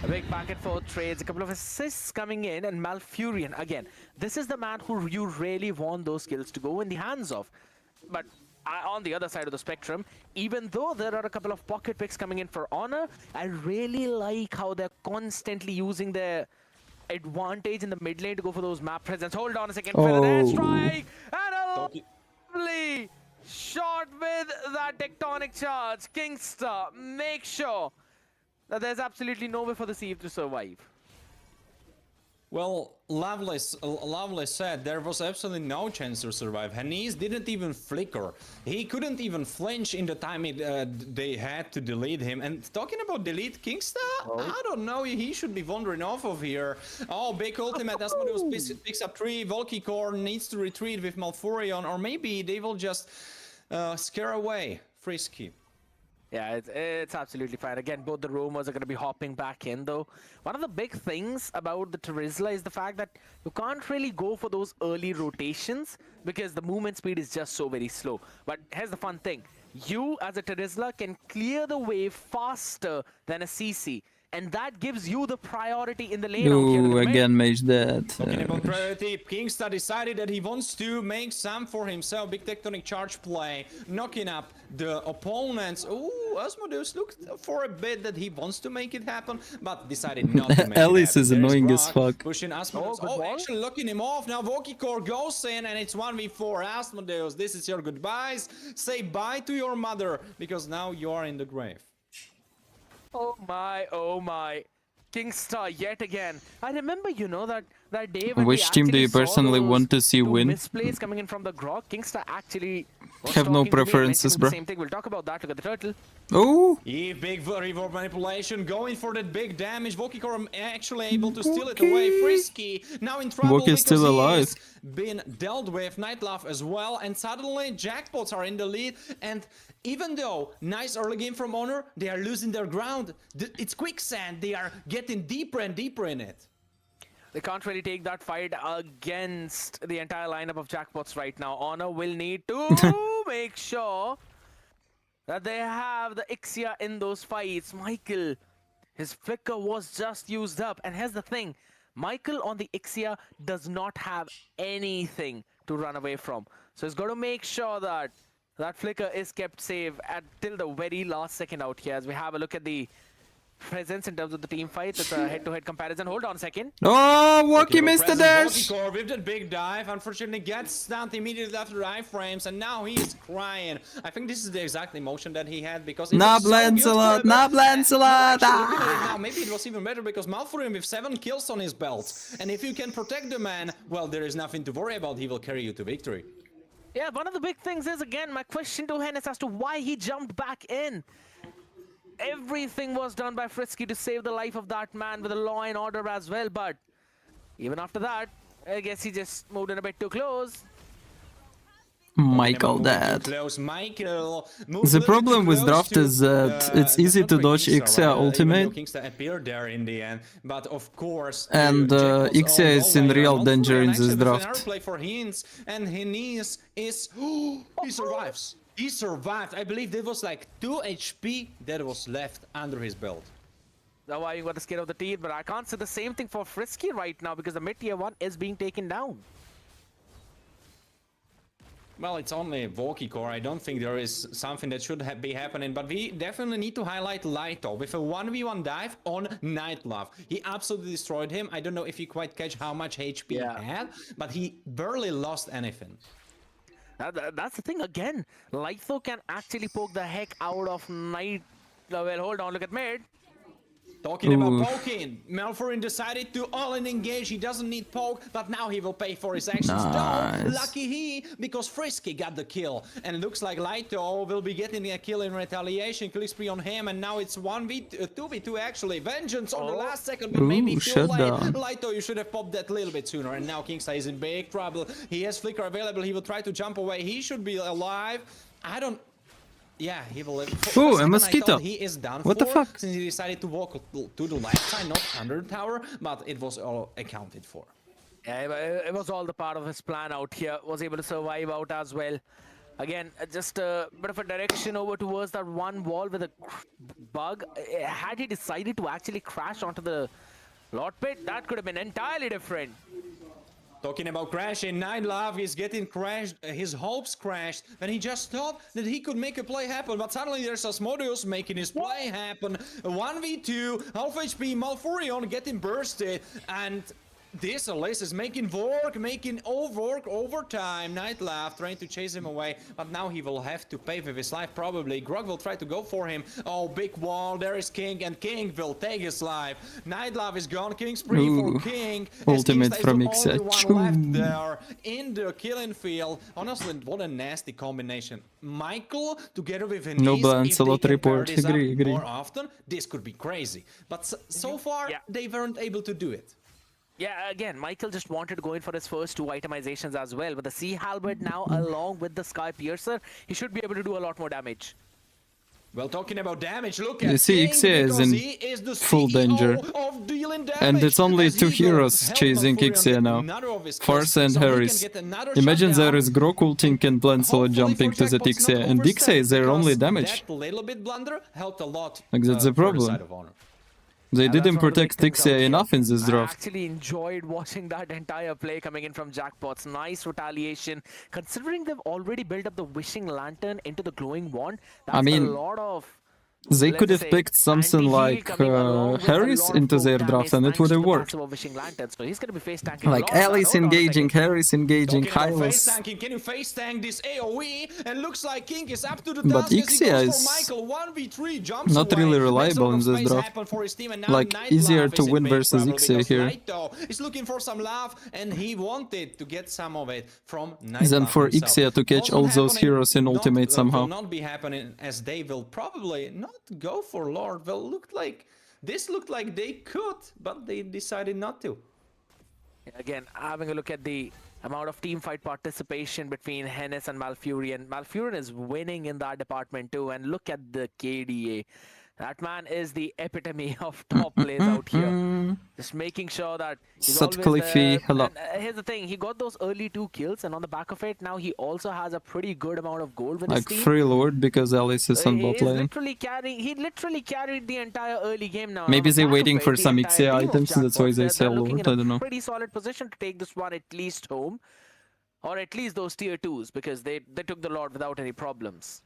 A big back and forth trades, a couple of assists coming in, and Malfurion, again, this is the man who you really want those skills to go in the hands of. But on the other side of the spectrum, even though there are a couple of pocket picks coming in for Honor, I really like how they're constantly using their advantage in the mid lane to go for those map presence. Hold on a second for the airstrike, and a lovely shot with that tectonic charge. Kingsta, make sure that there's absolutely no way for the Sieve to survive. Well, Lovely said there was absolutely no chance to survive. Hennis didn't even flicker. He couldn't even flinch in the time they had to delete him. And talking about delete Kingsta, I don't know, he should be wandering off of here. Oh, big ultimate, Asmodeus picks up 3, Volkicor needs to retreat with Malfurion, or maybe they will just scare away Frisky. Yeah, it's absolutely fine. Again, both the roamers are going to be hopping back in, though. One of the big things about the Terizla is the fact that you can't really go for those early rotations because the movement speed is just so very slow. But here's the fun thing. You, as a Terizla, can clear the way faster than a CC. And that gives you the priority in the lane. Ooh, again, mage that. Talking about priority, Kingsta decided that he wants to make some for himself. Big tectonic charge play, knocking up the opponents. Ooh, Asmodeus looked for a bit that he wants to make it happen, but decided not to make Alice it happen. is annoying as fuck. Pushing Asmodeus. Oh, actually locking him off. Now Volkicor goes in, and it's 1v4. Asmodeus, this is your goodbyes. Say bye to your mother, because now you are in the grave. Oh my. Kingsta yet again. I remember, you know, that day when which team do you personally want to see win? Misplays coming in from the Grok. Kingsta actually have no preferences, bro. Same thing. We'll talk about that. Look at the turtle. Oh! Big reverb manipulation, going for that big damage. Volkicor actually able to steal it away. Frisky now in trouble Voki is still alive. Been dealt with. Nightlaugh as well, and suddenly Jackpots are in the lead. And even though nice early game from Honor, they are losing their ground. It's quicksand. They are getting deeper and deeper in it. They can't really take that fight against the entire lineup of Jackpots right now. Honor will need to make sure that they have the Ixia in those fights. Michael, his flicker was just used up. And here's the thing. Michael on the Ixia does not have anything to run away from. So he's got to make sure that that flicker is kept safe till the very last second out here. As we have a look at the presence in terms of the team fight. It's a head-to-head comparison. Hold on a second. Oh, Woki missed the dash! Volkicor with that big dive, unfortunately gets stunned immediately after the iframes, and now he's crying. I think this is the exact emotion that he had, because Nab Lancelot! Nab Lancelot! Now, maybe it was even better because Malfurion with 7 kills on his belt. And if you can protect the man, well, there is nothing to worry about. He will carry you to victory. Yeah, one of the big things is, again, my question to Hennis as to why he jumped back in. Everything was done by Frisky to save the life of that man with a law and order as well, but even after that, I guess he just moved in a bit too close. Michael that. The problem with draft is that it's easy to dodge Ixia ultimate, appeared there in the end, but of course, and Ixia is in real danger in this draft. Play for Hins, and Hennis is he survives. He survived. I believe there was like 2 HP that was left under his belt. Now you got the skin of the teeth, but I can't say the same thing for Frisky right now because the mid tier 1 is being taken down. Well, it's only Volkicor. I don't think there is something that should be happening, but we definitely need to highlight Lighto with a 1v1 dive on Nightlaugh. He absolutely destroyed him. I don't know if you quite catch how much HP he had, but he barely lost anything. That's the thing again. Lighto can actually poke the heck out of Night. Well, hold on, look at mid. Talking about poking, Malforin decided to all-in engage. He doesn't need poke, but now he will pay for his actions. Nice. Though, lucky he, because Frisky got the kill. And it looks like Laito will be getting a kill in retaliation. Kill spree on him, and now it's 2v2 actually. Vengeance on the last second, but maybe too late. Laito, you should have popped that a little bit sooner. And now Kingsley is in big trouble. He has Flicker available. He will try to jump away. He should be alive. I don't... Yeah, he will live. Oh, a mosquito. He is done what the fuck? Since he decided to walk to the left side, not under the tower, but it was all accounted for. Yeah, it was all the part of his plan out here. Was able to survive out as well. Again, just a bit of a direction over towards that one wall with a bug. Had he decided to actually crash onto the Lord Pit, that could have been entirely different. Talking about crashing, Nightlife is getting crashed, his hopes crashed, and he just thought that he could make a play happen, but suddenly there's Asmodeus making his play happen. 1v2, half HP, Malfurion getting bursted, and this Alice is making overtime. Nightlife trying to chase him away, but now he will have to pay with his life probably. Grog will try to go for him. Oh, big wall, there is King, and King will take his life. Nightlife is gone, King spree for King. Ultimate from Ixa. Left there in the killing field. Honestly, what a nasty combination. Michael together with Denise, no balance, a lot report. Agree. More often, this could be crazy. But so far, they weren't able to do it. Yeah, again, Michael just wanted to go in for his first 2 itemizations as well. But the Sea Halberd now, along with the Sky Piercer, he should be able to do a lot more damage. Well, talking about damage, look at you see, Ixa is in full danger. And it's only 2 heroes chasing Ixa now. Farsa and Harris. Imagine there is Grok ulting and Lancelot jumping to the Ixa, and Ixa is their only damage. That little bit blunder helped a lot. Like, that's the problem. They didn't protect Ixa enough in this draft. I actually enjoyed watching that entire play coming in from Jackpots. Nice retaliation. Considering they've already built up the Wishing Lantern into the Glowing Wand, that's a lot of... They could have picked something like Harris into their draft and it would have worked. So he's going to be face tanking like Alice engaging, Harris engaging, Hylos. Can you face tank this AoE? And looks like King is up to the but Ixia is not really reliable in this draft. Like, easier to win versus Ixia here. He's looking for some love and he wanted to get some of it from then for Ixia to catch all those heroes in ultimate somehow. Will not be happening, as they will probably not go for Lord. Well, this looked like they could, but they decided not to. Again, having a look at the amount of team fight participation between Hennis and Malfurion. Malfurion is winning in that department too, and look at the KDA. That man is the epitome of top plays out here. Just making sure that he's always there. And here's the thing, he got those early 2 kills, and on the back of it, now he also has a pretty good amount of gold with his team. Like free Lord because Alice is on bot lane. He literally carried the entire early game now. Maybe they're waiting for some Ixia items, that's why they sell Lord, I don't know. Pretty solid position to take this one at least home. Or at least those tier 2s, because they took the Lord without any problems.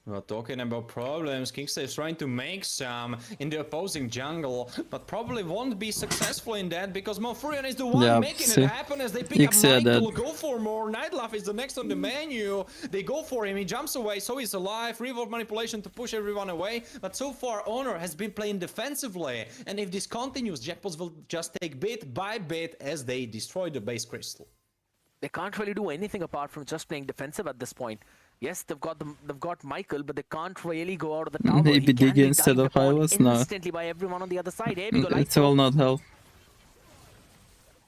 Well, talking about problems, Kingsley is trying to make some in the opposing jungle, but probably won't be successful in that because Malfurion is the one making it happen as they pick up Michael, go for more. Nightlife is the next on the menu. They go for him, he jumps away, so he's alive. Revolve manipulation to push everyone away, but so far Honor has been playing defensively, and if this continues, Jackpots will just take bit by bit as they destroy the base crystal. They can't really do anything apart from just playing defensive at this point. Yes, they've got Michael, but they can't really go out of the tower. Maybe dig instead of Hylos? No. Instantly by everyone on the other side. Here we go, it will not help.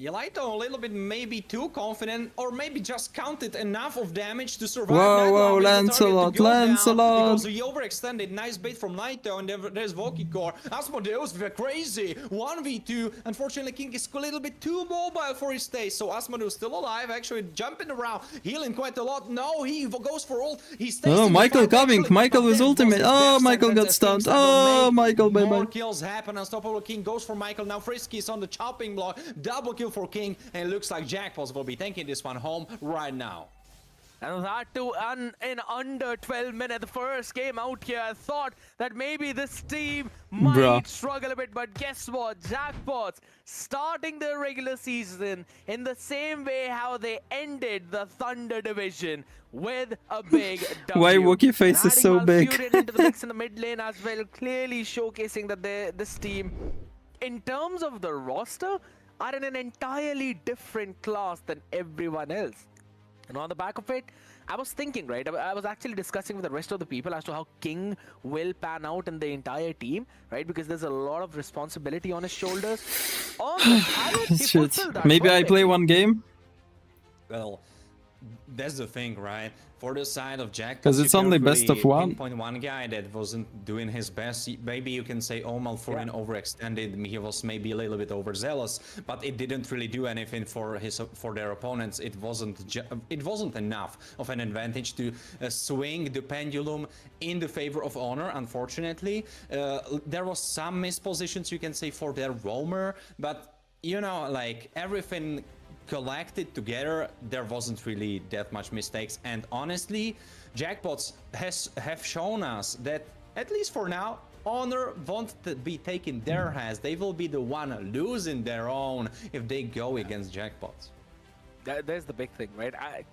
Yelaito a little bit maybe too confident, or maybe just counted enough of damage to survive. Whoa, Lancelot, Because he overextended. Nice bait from Naito, and there's Volkikor. Asmodeus, we're crazy. 1v2. Unfortunately, King is a little bit too mobile for his stage, so Asmodeus still alive, actually jumping around, healing quite a lot. No, he goes for ult. He stays. Oh, Michael coming. Michael with ultimate. Oh, Michael got stunned. Oh, Michael, bye-bye. More kills happen. Unstoppable King goes for Michael. Now Frisky is on the chopping block. Double kill for King, and it looks like Jackpots will be taking this one home right now. And that too in under 12 minutes. The first game out here, I thought that maybe this team might struggle a bit, but guess what? Jackpots starting their regular season in the same way how they ended the Thunder Division with a big W. Why Wookie face is so big? Malfurion into the mix in the mid lane as well, clearly showcasing that this team, in terms of the roster, are in an entirely different class than everyone else. And on the back of it, I was thinking, right, I was actually discussing with the rest of the people as to how King will pan out in the entire team, right, because there's a lot of responsibility on his shoulders. Shit. Maybe I play one game? Well, that's the thing, right? For the side of Jack, because it's only best of one. Pinpoint one guy that wasn't doing his best. Maybe you can say, oh, Malfurion overextended. He was maybe a little bit overzealous, but it didn't really do anything for their opponents. It wasn't enough of an advantage to swing the pendulum in the favor of Honor. Unfortunately, there was some missed positions, you can say, for their roamer, but you know, like everything collected together, there wasn't really that much mistakes. And honestly, Jackpots have shown us that, at least for now, Honor won't be taking their hands. They will be the one losing their own if they go against Jackpots. There's the big thing, right?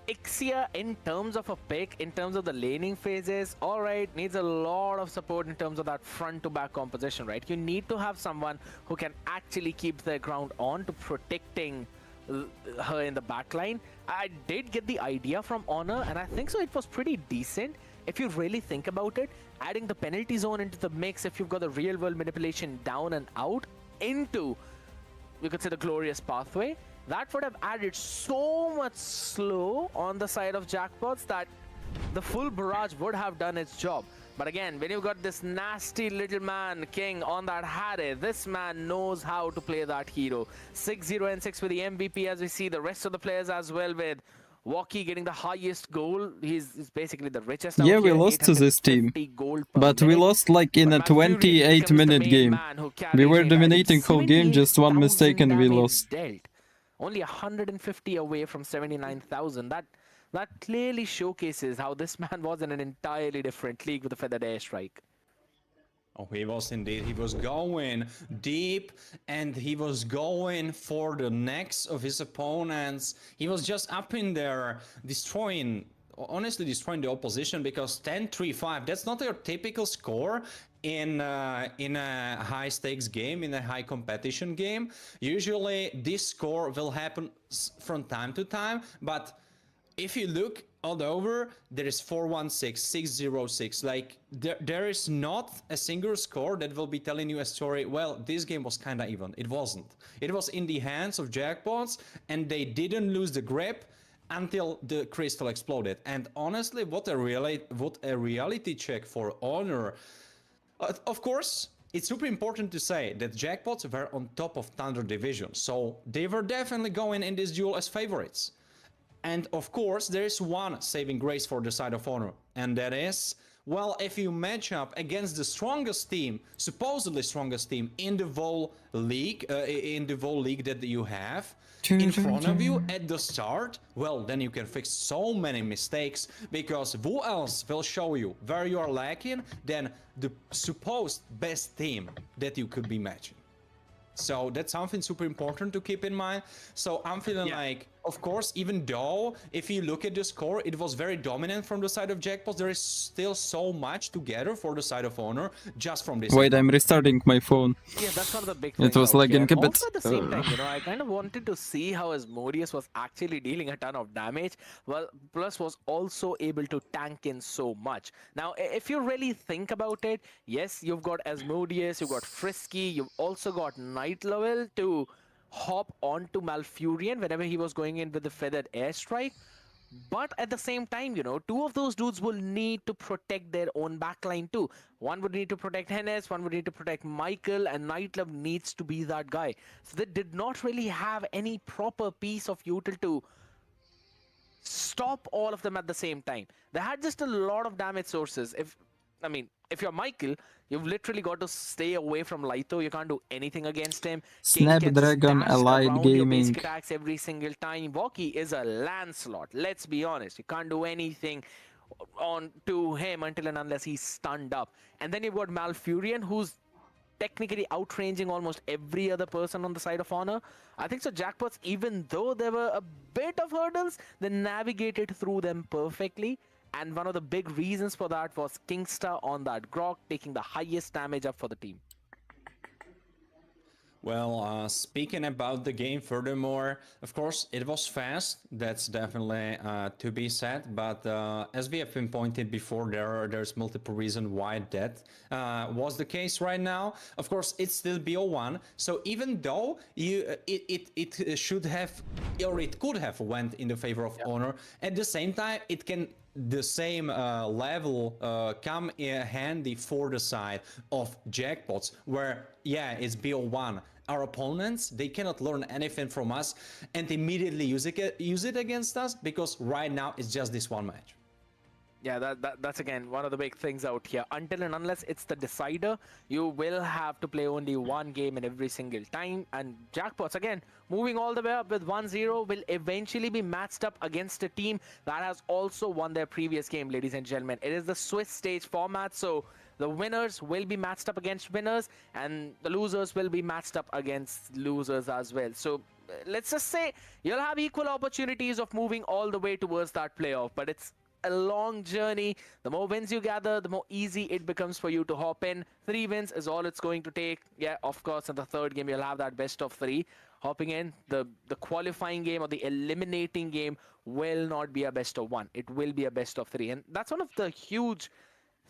Ixia, in terms of a pick, in terms of the laning phases, alright, needs a lot of support in terms of that front to back composition, right? You need to have someone who can actually keep their ground on to protecting her in the backline. I did get the idea from Honor, and I think so it was pretty decent. If you really think about it, adding the penalty zone into the mix, if you've got the real world manipulation down and out into, you could say, the glorious pathway, that would have added so much slow on the side of Jackpots that the full barrage would have done its job. But again, when you've got this nasty little man, King, on that Harry, this man knows how to play that hero. 6-0 and 6 with the MVP, as we see the rest of the players as well, with Waki getting the highest goal. He's basically the richest. Yeah, we lost to this team, but we lost like in a 28-minute game. We were dominating whole game, just one mistake and we lost. Only 150 away from 79,000. That clearly showcases how this man was in an entirely different league with the feathered airstrike. Oh, he was indeed. He was going deep and he was going for the necks of his opponents. He was just up in there honestly destroying the opposition, because 10-3-5, that's not your typical score in a high stakes game, in a high competition game. Usually this score will happen from time to time, but if you look all over, there is 4-1-6, 6-0-6. Like there is not a single score that will be telling you a story, well, this game was kind of even. It wasn't. It was in the hands of Jackpots, and they didn't lose the grip until the crystal exploded. And honestly, what a reality check for Honor. Of course, it's super important to say that Jackpots were on top of Thunder Division, so they were definitely going in this duel as favorites. And of course, there is one saving grace for the side of Honor, and that is, well, if you match up against the strongest team, supposedly strongest team in the whole league, that you have in front of you at the start, well, then you can fix so many mistakes, because who else will show you where you are lacking than the supposed best team that you could be matching? So that's something super important to keep in mind. So I'm feeling like, of course, even though if you look at the score, it was very dominant from the side of Jackpots, there is still so much to gather for the side of Honor just from this. Wait, I'm restarting my phone. Yeah, that's one of the big things. It was lagging a bit. Also at the same time, I kind of wanted to see how Asmodeus was actually dealing a ton of damage, well, plus was also able to tank in so much. Now, if you really think about it, yes, you've got Asmodeus, you've got Frisky, you've also got Night Level to hop onto Malfurion whenever he was going in with the feathered airstrike. But at the same time, two of those dudes will need to protect their own backline too. One would need to protect Hennes, one would need to protect Michael, and Nightlove needs to be that guy. So they did not really have any proper piece of util to stop all of them at the same time. They had just a lot of damage sources. I mean, if you're Michael, you've literally got to stay away from Lito. You can't do anything against him. King gets Snapdragon dashed Allied around your Gaming. basic attacks every single time. Walkie is a Lancelot. Let's be honest. You can't do anything on to him until and unless he's stunned up. And then you've got Malfurion, who's technically outranging almost every other person on the side of Honor. I think so Jackpots, even though there were a bit of hurdles, they navigated through them perfectly. And one of the big reasons for that was Kingsta on that Grok, taking the highest damage up for the team. Well, speaking about the game furthermore, of course, it was fast. That's definitely to be said. But as we have pinpointed before, there's multiple reasons why that was the case right now. Of course, it's still BO1. So even though it should have, or it could have went in the favor of Honor, at the same time, it can the same level come in handy for the side of Jackpots, where it's BO1. Our opponents, they cannot learn anything from us and immediately use it against us, because right now it's just this one match. Yeah, that's again one of the big things out here. Until and unless it's the decider, you will have to play only one game in every single time. And Jackpots, again, moving all the way up with 1-0, will eventually be matched up against a team that has also won their previous game, ladies and gentlemen. It is the Swiss stage format, so the winners will be matched up against winners, and the losers will be matched up against losers as well. So let's just say you'll have equal opportunities of moving all the way towards that playoff, but it's a long journey. The more wins you gather, the more easy it becomes for you to hop in. 3 wins is all it's going to take. Yeah, of course, in the third game, you'll have that best of 3. Hopping in, the qualifying game or the eliminating game will not be a best of 1. It will be a best of 3. And that's one of the huge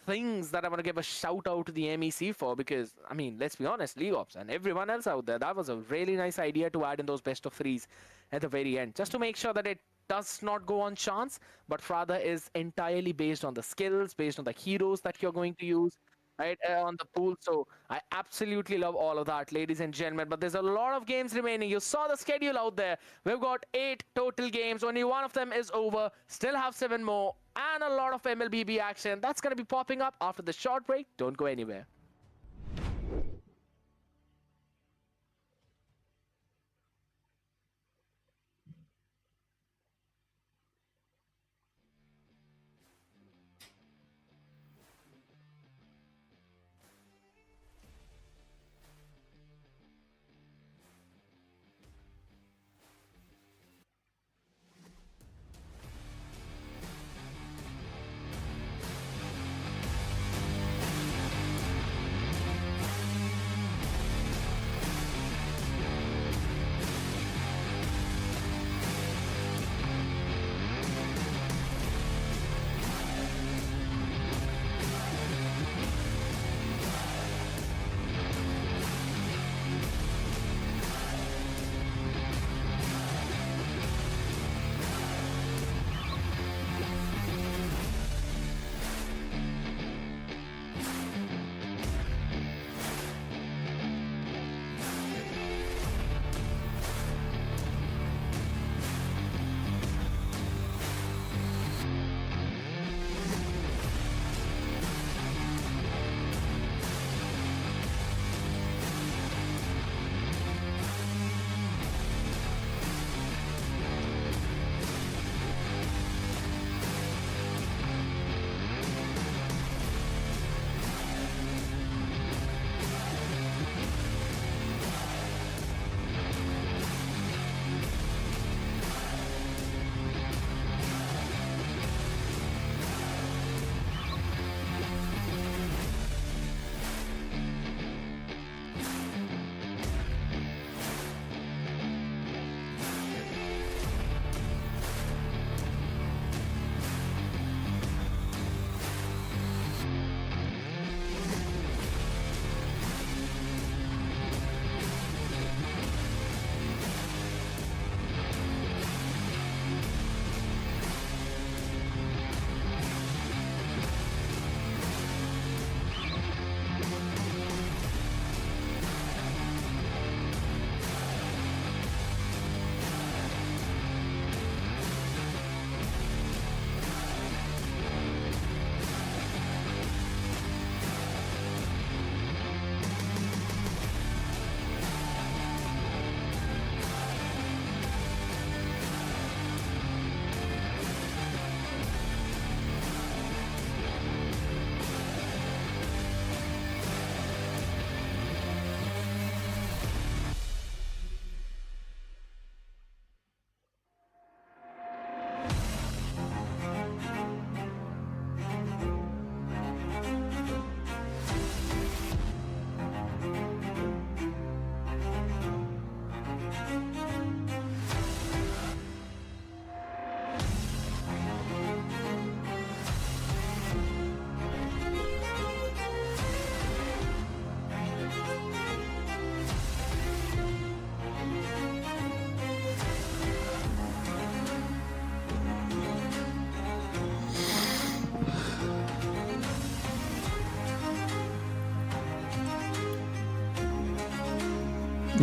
things that I want to give a shout out to the MEC for, because, I mean, let's be honest, League Ops and everyone else out there, that was a really nice idea to add in those best of 3s at the very end, just to make sure that it does not go on chance, but rather is entirely based on the skills, based on the heroes that you're going to use, right, on the pool. So I absolutely love all of that, ladies and gentlemen. But there's a lot of games remaining. You saw the schedule out there. We've got 8 total games. Only one of them is over. Still have 7 more, and a lot of mlbb action that's going to be popping up after the short break. Don't go anywhere.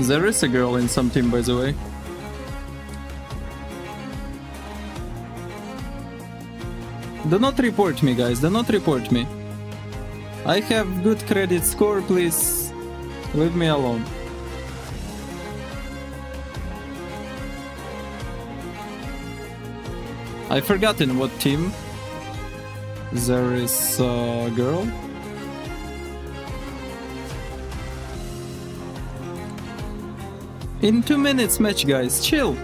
There is a girl in some team, by the way. Do not report me, guys. Do not report me. I have good credit score, please. Leave me alone. I've forgotten what team. There is a girl. In 2 minutes match, guys. Chill.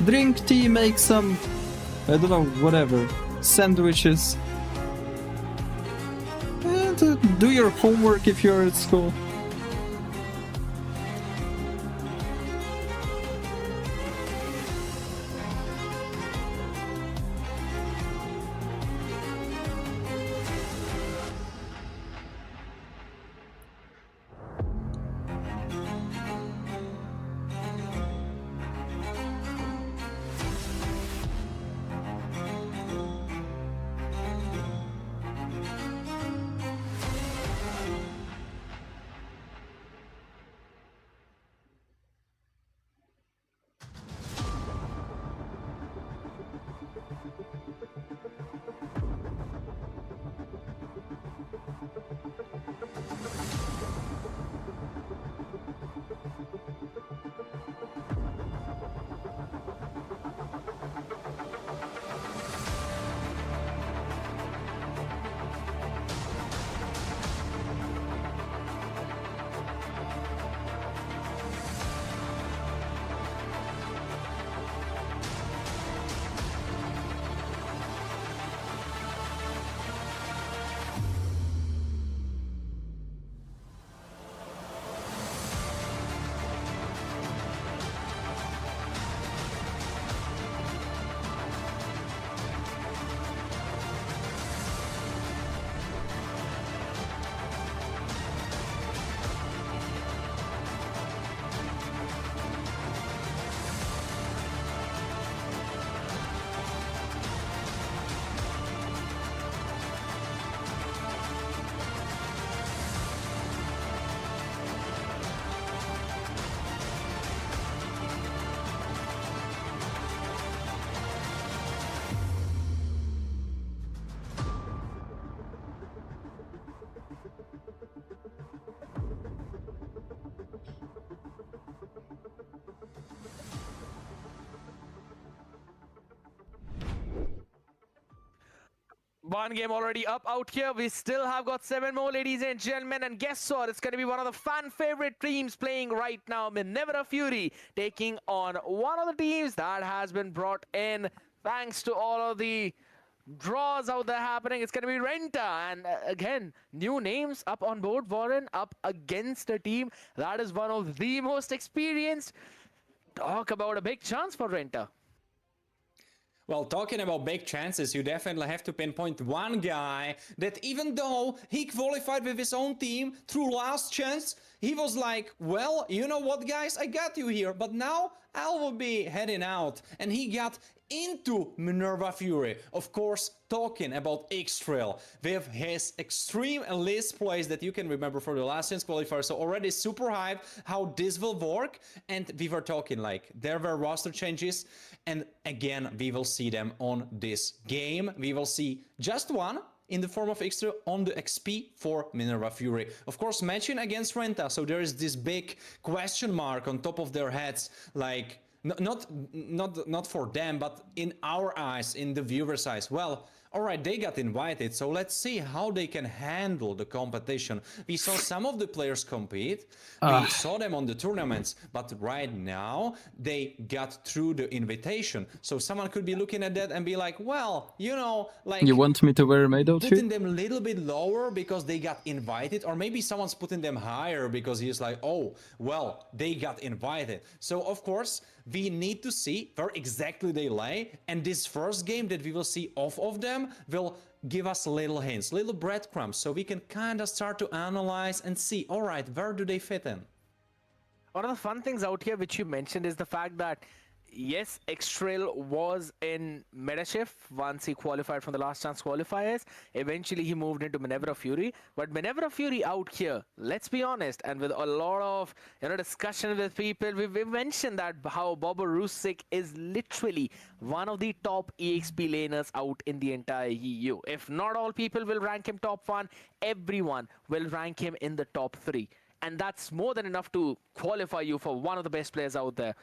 Drink tea, make some, I don't know, whatever. Sandwiches. And do your homework if you're at school. One game already up out here. We still have got 7 more, ladies and gentlemen. And guess what? It's going to be one of the fan favorite teams playing right now. Minerva Fury taking on one of the teams that has been brought in thanks to all of the draws out there happening. It's going to be Rena. And again, new names up on board. Warren up against a team that is one of the most experienced. Talk about a big chance for Rena. Well, talking about big chances, you definitely have to pinpoint one guy that even though he qualified with his own team through last chance, he was like, well, you know what, guys, I got you here, but now I will be heading out. And he got into Minerva Fury. Of course, talking about X-Trail with his extreme list plays that you can remember for the last chance qualifier. So already super hyped how this will work. And we were talking like there were roster changes. And again, we will see them on this game. We will see just one in the form of X-Trail on the XP for Minerva Fury. Of course, matching against Rena. So there is this big question mark on top of their heads. Like, not for them, but in our eyes, in the viewer's eyes. Well, all right, they got invited, so let's see how they can handle the competition. We saw some of the players compete, we saw them on the tournaments, but right now they got through the invitation. So someone could be looking at that and be like, well, you know, like... You want me to wear a maid outfit? Putting them a little bit lower because they got invited, or maybe someone's putting them higher because he's like, oh, well, they got invited. So, of course, we need to see where exactly they lay, and this first game that we will see off of them will give us little hints, little breadcrumbs, so we can kind of start to analyze and see, all right, where do they fit in? One of the fun things out here which you mentioned is the fact that yes, Xtrail was in Metashift once he qualified from the last chance qualifiers. Eventually, he moved into Manevra Fury. But Manevra Fury out here, let's be honest, and with a lot of discussion with people, we've mentioned that how Bobo Rusik is literally one of the top EXP laners out in the entire EU. If not all people will rank him top 1, everyone will rank him in the top 3. And that's more than enough to qualify you for one of the best players out there.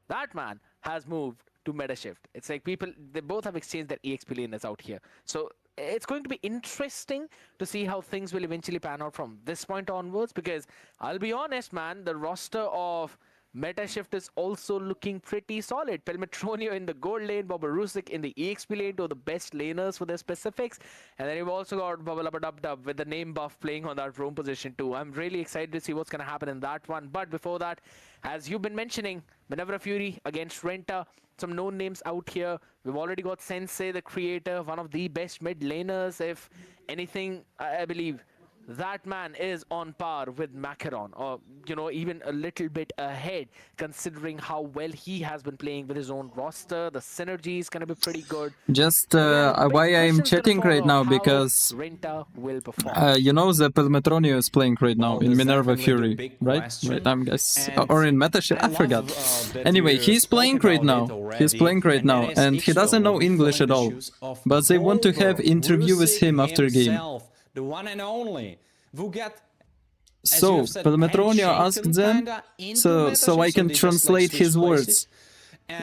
That man has moved to Metashift. It's like people, they both have exchanged their EXP laners out here. So it's going to be interesting to see how things will eventually pan out from this point onwards, because I'll be honest, man, the roster of Metashift is also looking pretty solid. Pelmetronio in the gold lane, Bobo Rusik in the EXP lane, two of the best laners for their specifics. And then you've also got Babalabadubdub with the name buff playing on that roam position too. I'm really excited to see what's going to happen in that one. But before that, as you've been mentioning, Manevra Fury against Renta, some known names out here. We've already got Sensei, the creator, one of the best mid laners. If anything, I believe that man is on par with Macaron, or even a little bit ahead, considering how well he has been playing with his own roster. The synergy is going to be pretty good. Just why I'm chatting right now, because Renta will perform. The Pelmetronio is playing right now in Minerva Fury, right? Right, I'm guess, or in Metashift, I forgot. Anyway, he's playing right now. He's playing right now, and he doesn't know English at all. But they want to have interview with him after game. The one and only. So, Pelmetronio asked them, so I can translate his words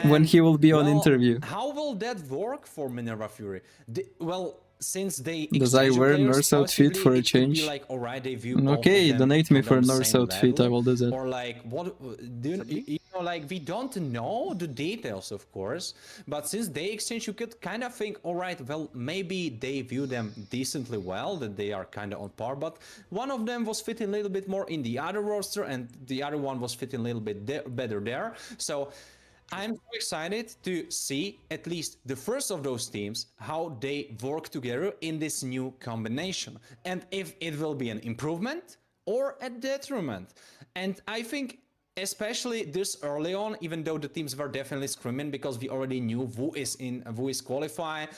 when he will be on interview. How will that work for Minerva Fury? Well, since they Dazai wear nurse outfit for a change? Like, all right, they view okay, donate me for nurse outfit, I will do that. Or like, what do like, we don't know the details, of course, but since they exchange, you could kind of think, all right, well, maybe they view them decently well, that they are kind of on par, but one of them was fitting a little bit more in the other roster, and the other one was fitting a little bit better there. So I'm so excited to see at least the first of those teams, how they work together in this new combination, and if it will be an improvement or a detriment. And I think especially this early on, even though the teams were definitely scrimming, because we already knew who is qualifying,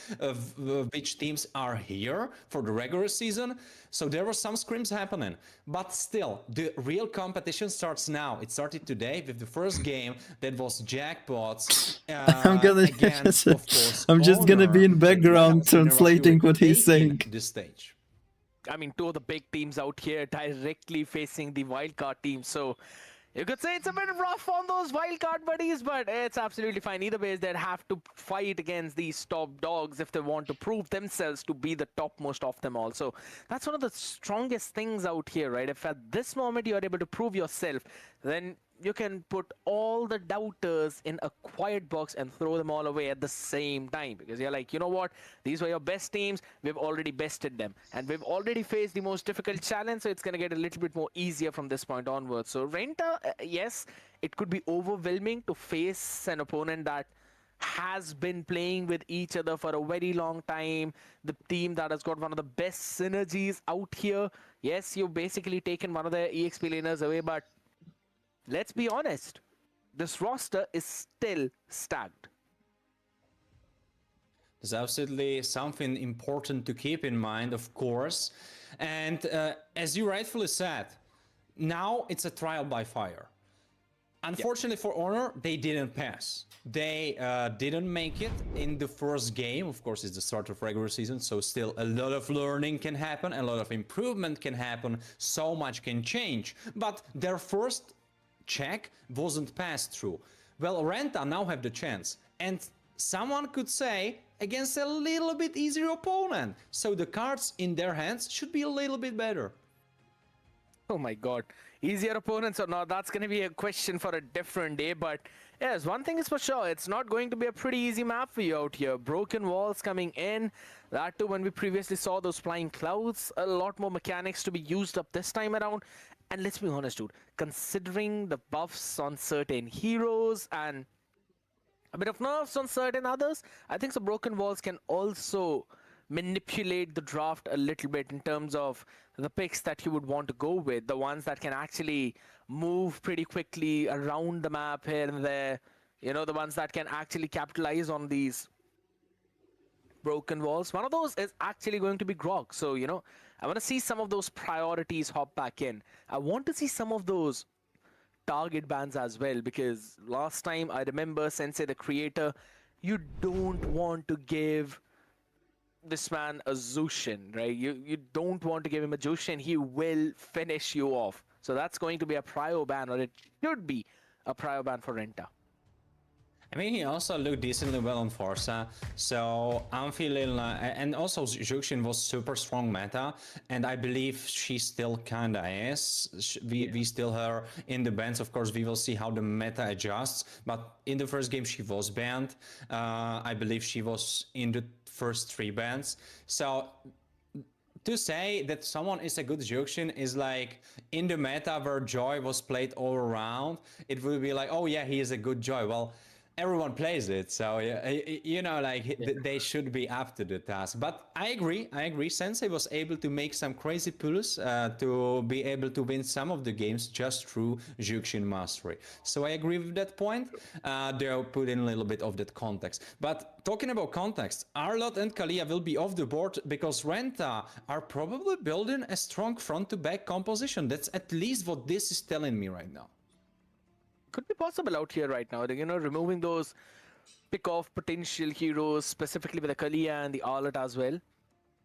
which teams are here for the regular season. So there were some scrims happening, but still the real competition starts now. It started today with the first game that was Jackpots. Against, of course, I'm just gonna be in background translating what he's saying. This stage. I mean, two of the big teams out here directly facing the wildcard team. So you could say it's a bit rough on those wildcard buddies, but it's absolutely fine. Either way, they'd have to fight against these top dogs if they want to prove themselves to be the topmost of them all. So that's one of the strongest things out here, right? If at this moment you're able to prove yourself, then you can put all the doubters in a quiet box and throw them all away at the same time, because you're like, you know what, these were your best teams, we've already bested them, and we've already faced the most difficult challenge, so it's going to get a little bit more easier from this point onwards. So Renta, yes, it could be overwhelming to face an opponent that has been playing with each other for a very long time, the team that has got one of the best synergies out here. Yes, you've basically taken one of the EXP laners away, but let's be honest, this roster is still stacked. There's absolutely something important to keep in mind, of course. And as you rightfully said, now it's a trial by fire. Unfortunately for Honor, they didn't pass. They didn't make it in the first game. Of course, it's the start of regular season, so still a lot of learning can happen, a lot of improvement can happen, so much can change. But their first check wasn't passed through. Well, Renta now have the chance, and someone could say against a little bit easier opponent, so the cards in their hands should be a little bit better. Oh my god, easier opponents or not, that's going to be a question for a different day. But yes, one thing is for sure, it's not going to be a pretty easy map for you out here. Broken walls coming in, that too when we previously saw those flying clouds, a lot more mechanics to be used up this time around. And let's be honest, dude, considering the buffs on certain heroes and a bit of nerfs on certain others, I think some broken walls can also manipulate the draft a little bit in terms of the picks that you would want to go with, the ones that can actually move pretty quickly around the map here and there. You know, the ones that can actually capitalize on these broken walls. One of those is actually going to be Grog. So, you know, I want to see some of those priorities hop back in. I want to see some of those target bans as well, because last time I remember Sensei, the creator, you don't want to give this man a Zushin, right? You don't want to give him a Zushin. He will finish you off. So that's going to be a prio ban, or it should be a prio ban for Renta. I mean, he also looked decently well on Forza, so I'm feeling and also Jushin was super strong meta, and I believe she still kinda is. We still her in the bans. Of course, we will see how the meta adjusts, but in the first game she was banned. I believe she was in the first 3 bans. So to say that someone is a good Jushin is like in the meta where Joy was played all around, it would be like, oh yeah, he is a good Joy. Well, everyone plays it, so you know, like they should be up to the task. But I agree. Sensei was able to make some crazy pulls to be able to win some of the games just through Jushin mastery. So I agree with that point. They'll put in a little bit of that context. But talking about context, Arlott and Kalia will be off the board because Renta are probably building a strong front-to-back composition. That's at least what this is telling me right now. Could be possible out here right now. You know, removing those pick-off potential heroes, specifically with the Kalia and the Arlott as well.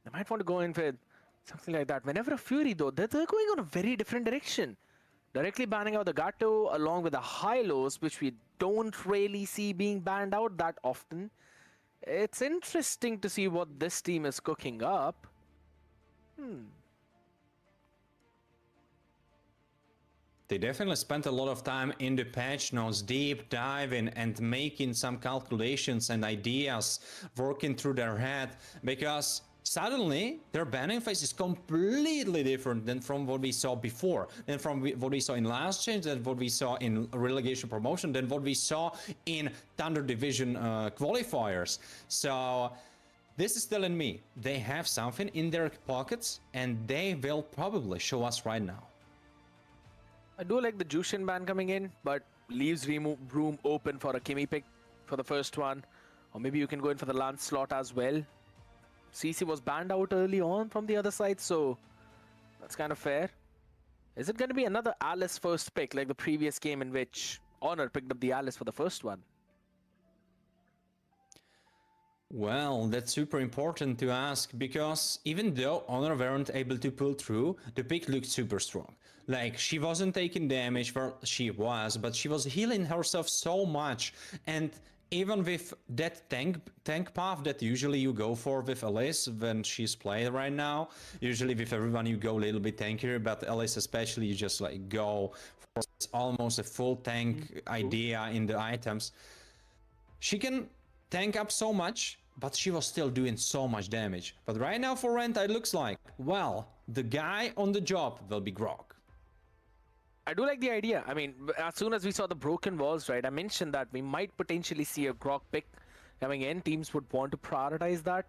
They might want to go in with something like that. Whenever a Fury, though, they're going on a very different direction. Directly banning out the Gato along with the Hylos, which we don't really see being banned out that often. It's interesting to see what this team is cooking up. They definitely spent a lot of time in the patch notes, deep diving and making some calculations and ideas working through their head, because suddenly their banning phase is completely different than from what we saw before, than from what we saw in last change, than what we saw in relegation promotion, than what we saw in Thunder Division qualifiers. So this is telling me they have something in their pockets and they will probably show us right now. I do like the Jushin ban coming in, but leaves room open for a Kimi pick for the first one. Or maybe you can go in for the Lancelot as well. CC was banned out early on from the other side, so that's kind of fair. Is it going to be another Alice first pick like the previous game in which Honor picked up the Alice for the first one? Well, that's super important to ask, because even though Honor weren't able to pull through, the pick looked super strong. Like, she wasn't taking damage, well, she was, but she was healing herself so much. And even with that tank path that usually you go for with Alice when she's played right now, usually with everyone you go a little bit tankier, but Alice especially, you just like go for almost a full tank idea in the items. She can tank up so much, but she was still doing so much damage. But right now for Renta, it looks like, well, the guy on the job will be Grog. I do like the idea. I mean, as soon as we saw the broken walls, right, I mentioned that we might potentially see a Grog pick coming in. Teams would want to prioritize that.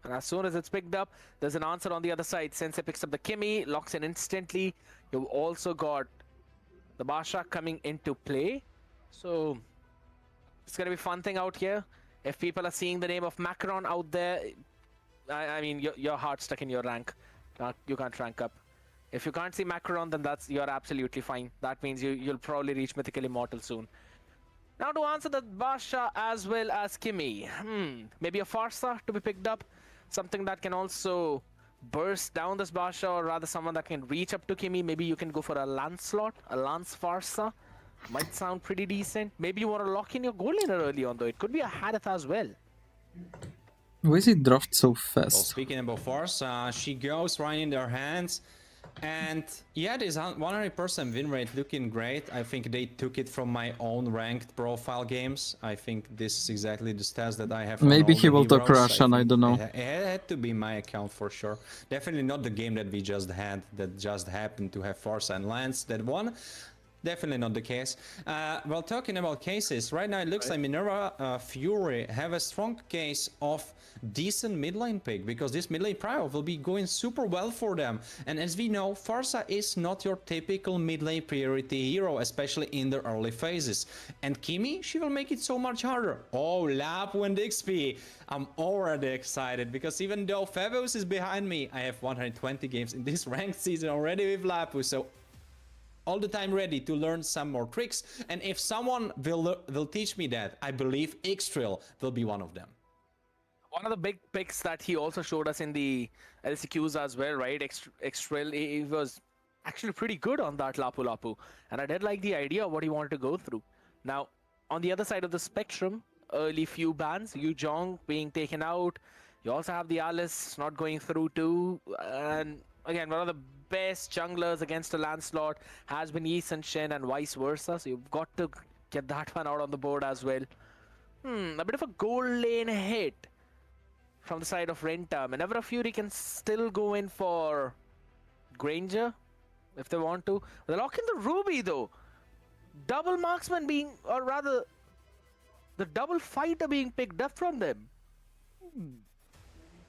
And as soon as it's picked up, there's an answer on the other side. Sensei picks up the Kimi, locks in instantly. You've also got the Basha coming into play. So it's going to be a fun thing out here. If people are seeing the name of Macron out there, I mean, your heart's stuck in your rank. You can't rank up. If you can't see Macron, then you're absolutely fine. That means you'll probably reach Mythical Immortal soon. Now to answer the Basha as well as Kimi. Maybe a Farsa to be picked up. Something that can also burst down this Basha, or rather someone that can reach up to Kimi. Maybe you can go for a Lancelot, a Lance Farsa. Might sound pretty decent. Maybe you want to lock in your goal laner early on, though. It could be a Hadith as well. Why is it draft so fast? Well, speaking about Farsa, she goes right in their hands. And yeah, this 100% win rate looking great. I think they took it from my own ranked profile games. I think this is exactly the stats that I have. Maybe he will talk Russian, I don't know. It had to be my account for sure. Definitely not the game that we just had, that just happened to have Farsa and Lance. That one, Definitely not the case. Well, talking about cases, right now it looks like Minerva Fury have a strong case of decent mid lane pick, because this mid lane prio will be going super well for them. And as we know, Farsa is not your typical mid lane priority hero, especially in the early phases. And Kimi, she will make it so much harder. Oh, Lapu and XP. I'm already excited, because even though Fabos is behind me, I have 120 games in this ranked season already with Lapu, so all the time ready to learn some more tricks. And if someone will teach me that, I believe Xtrill will be one of them. One of the big picks that he also showed us in the LCQs as well, right? Xtrill, he was actually pretty good on that Lapu Lapu. And I did like the idea of what he wanted to go through. Now, on the other side of the spectrum, early few bans, Yu Jong being taken out. You also have the Alice not going through too. And again, one of the best junglers against a Lancelot has been Yi Sun Shen and vice versa, so you've got to get that one out on the board as well. A bit of a gold lane hit from the side of Renta. Whenever a Fury can still go in for Granger if they want to. They lock in the Ruby though. Double marksman being, or rather the double fighter being picked up from them.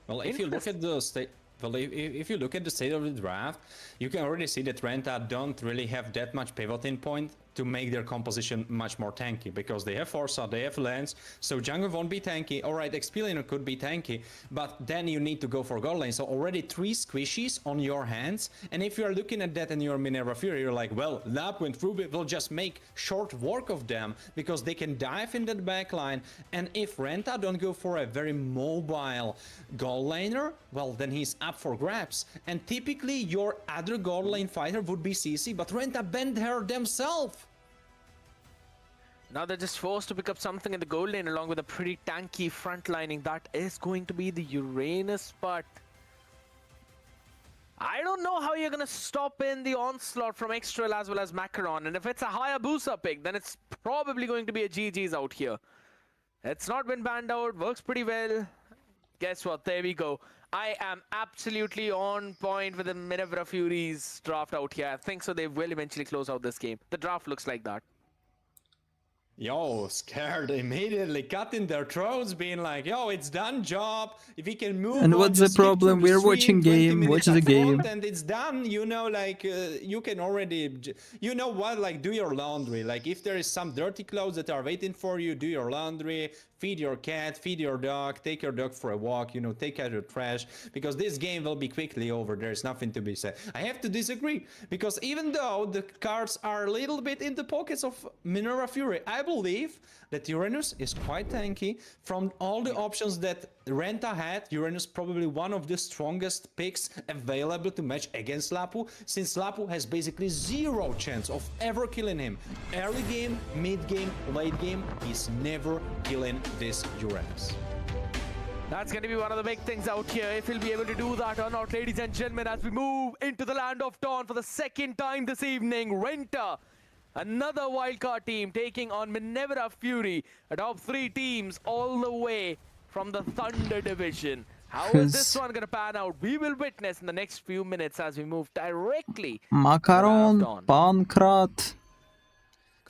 Well, if you look at the state, well, if you look at the state of the draft, you can already see that Renta don't really have that much pivoting point to make their composition much more tanky, because they have Forza, they have Lance, so jungle won't be tanky. Alright, XP laner could be tanky, but then you need to go for gold lane, so already 3 squishies on your hands. And if you're looking at that and you're Minerva Fury, you're like, well, Lapu and Ruby will just make short work of them, because they can dive in that backline. And if Renta don't go for a very mobile gold laner, well, then he's up for grabs. And typically your other gold lane fighter would be CC, but Renta banned her themselves. Now they're just forced to pick up something in the gold lane along with a pretty tanky front lining. That is going to be the Uranus, but I don't know how you're going to stop in the onslaught from Xtrill as well as Macaron. And if it's a Hayabusa pick, then it's probably going to be a GG's out here. It's not been banned out, works pretty well. Guess what? There we go. I am absolutely on point with the Minerva Furies draft out here. I think so they will eventually close out this game. The draft looks like that. Yo, scared, immediately cutting their throats, being like, yo, it's done job. If we can move and on, what's the problem? We're watching game. Watch the game. And it's done, you know, like, you can already, you know what, like, do your laundry. Like, if there is some dirty clothes that are waiting for you, do your laundry, feed your cat, feed your dog, take your dog for a walk, you know, take out your trash, because this game will be quickly over. There's nothing to be said. I have to disagree, because even though the cards are a little bit in the pockets of Minerva Fury, I believe that Uranus is quite tanky. From all the options that Renta had, Uranus probably one of the strongest picks available to match against Lapu, since Lapu has basically zero chance of ever killing him. Early game, mid game, late game, he's never killing this Uranus. That's going to be one of the big things out here, if he'll be able to do that or not, ladies and gentlemen, as we move into the land of Dawn for the second time this evening. Renta, another wildcard team taking on Minerva Fury, a top 3 teams all the way from the Thunder division. How is this one going to pan out? We will witness in the next few minutes as we move directly Macaron, Pankrat,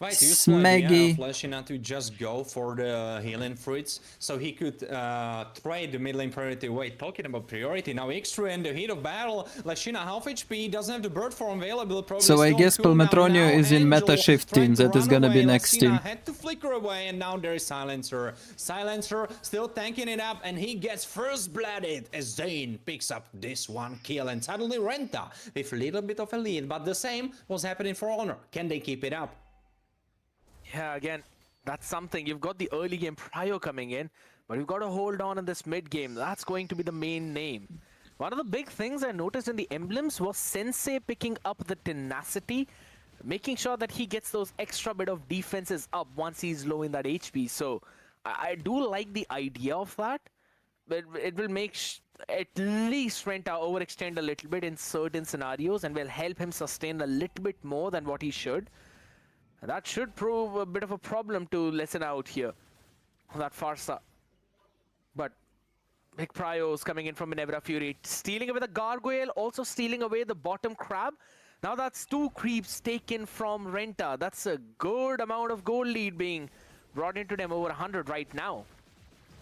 Quite useful idea of Leshina to just go for the healing fruits, so he could trade the mid lane priority away. Talking about priority, now Xtrill in the heat of battle. Leshina half HP, doesn't have the bird form available. Probably so I guess Palmetronio is in meta shifting. That is gonna be next team. Had to flicker away, and now there is Silencer. Silencer still tanking it up, and he gets first blooded as Zane picks up this one kill, and suddenly Renta with a little bit of a lead. But the same was happening for Honor. Can they keep it up? Yeah, again, that's something. You've got the early game prio coming in, but you've got to hold on in this mid game. That's going to be the main name. One of the big things I noticed in the emblems was Sensei picking up the tenacity, making sure that he gets those extra bit of defenses up once he's low in that HP. So I do like the idea of that, but it will make at least Renta overextend a little bit in certain scenarios and will help him sustain a little bit more than what he should. And that should prove a bit of a problem to lessen out here on that Farsa. But big prios coming in from Minerva Fury, stealing away the Gargoyle, also stealing away the bottom crab. Now that's 2 creeps taken from Renta. That's a good amount of gold lead being brought into them, over 100 right now.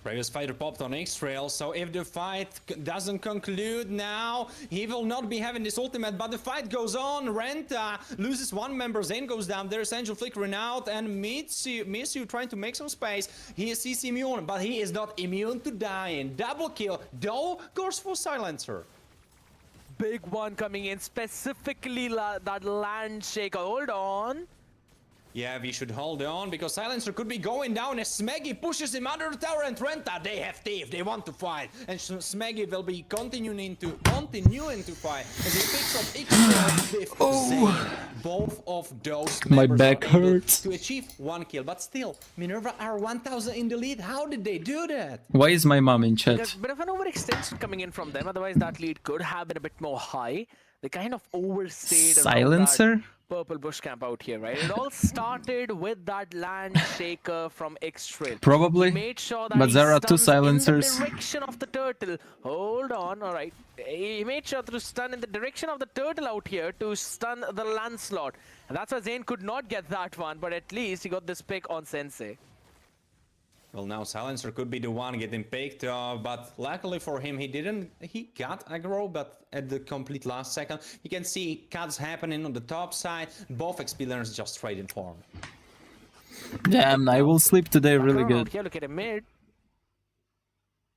Previous fighter popped on X-Trail, so if the fight doesn't conclude now, he will not be having this ultimate, but the fight goes on. Renta loses 1 member, Zane goes down, there's Angel flickering out, and Misu trying to make some space. He is CC immune, but he is not immune to dying. Double kill, though, goes for Silencer. Big one coming in, specifically that land shaker. Hold on. Yeah, we should hold on, because Silencer could be going down as Smeggy pushes him under the tower, and Renta, they have thief, they want to fight. And Smeggy will be continuing to fight as he picks up X-Trail with Zane. Both of those My members back are able hurts. to achieve 1 kill. But still, Minerva are 1000 in the lead. How did they do that? Why is my mom in chat? There's a bit of an overextension coming in from them, otherwise that lead could have been a bit more high. They kind of overstayed Silencer? purple bush camp out here, right? It all started with that land shaker from X-Trail. Probably, He made sure that but there are 2 stuns silencers. in the direction of the turtle. Hold on, all right. He made sure to stun in the direction of the turtle out here to stun the Lancelot. And that's why Zane could not get that one, but at least he got this pick on Sensei. Well, now Silencer could be the one getting picked up, but luckily for him, he got aggro, but at the complete last second, you can see cuts happening on the top side, both XP learners just trading form. Damn, I will sleep today really good. Here, look at him mid.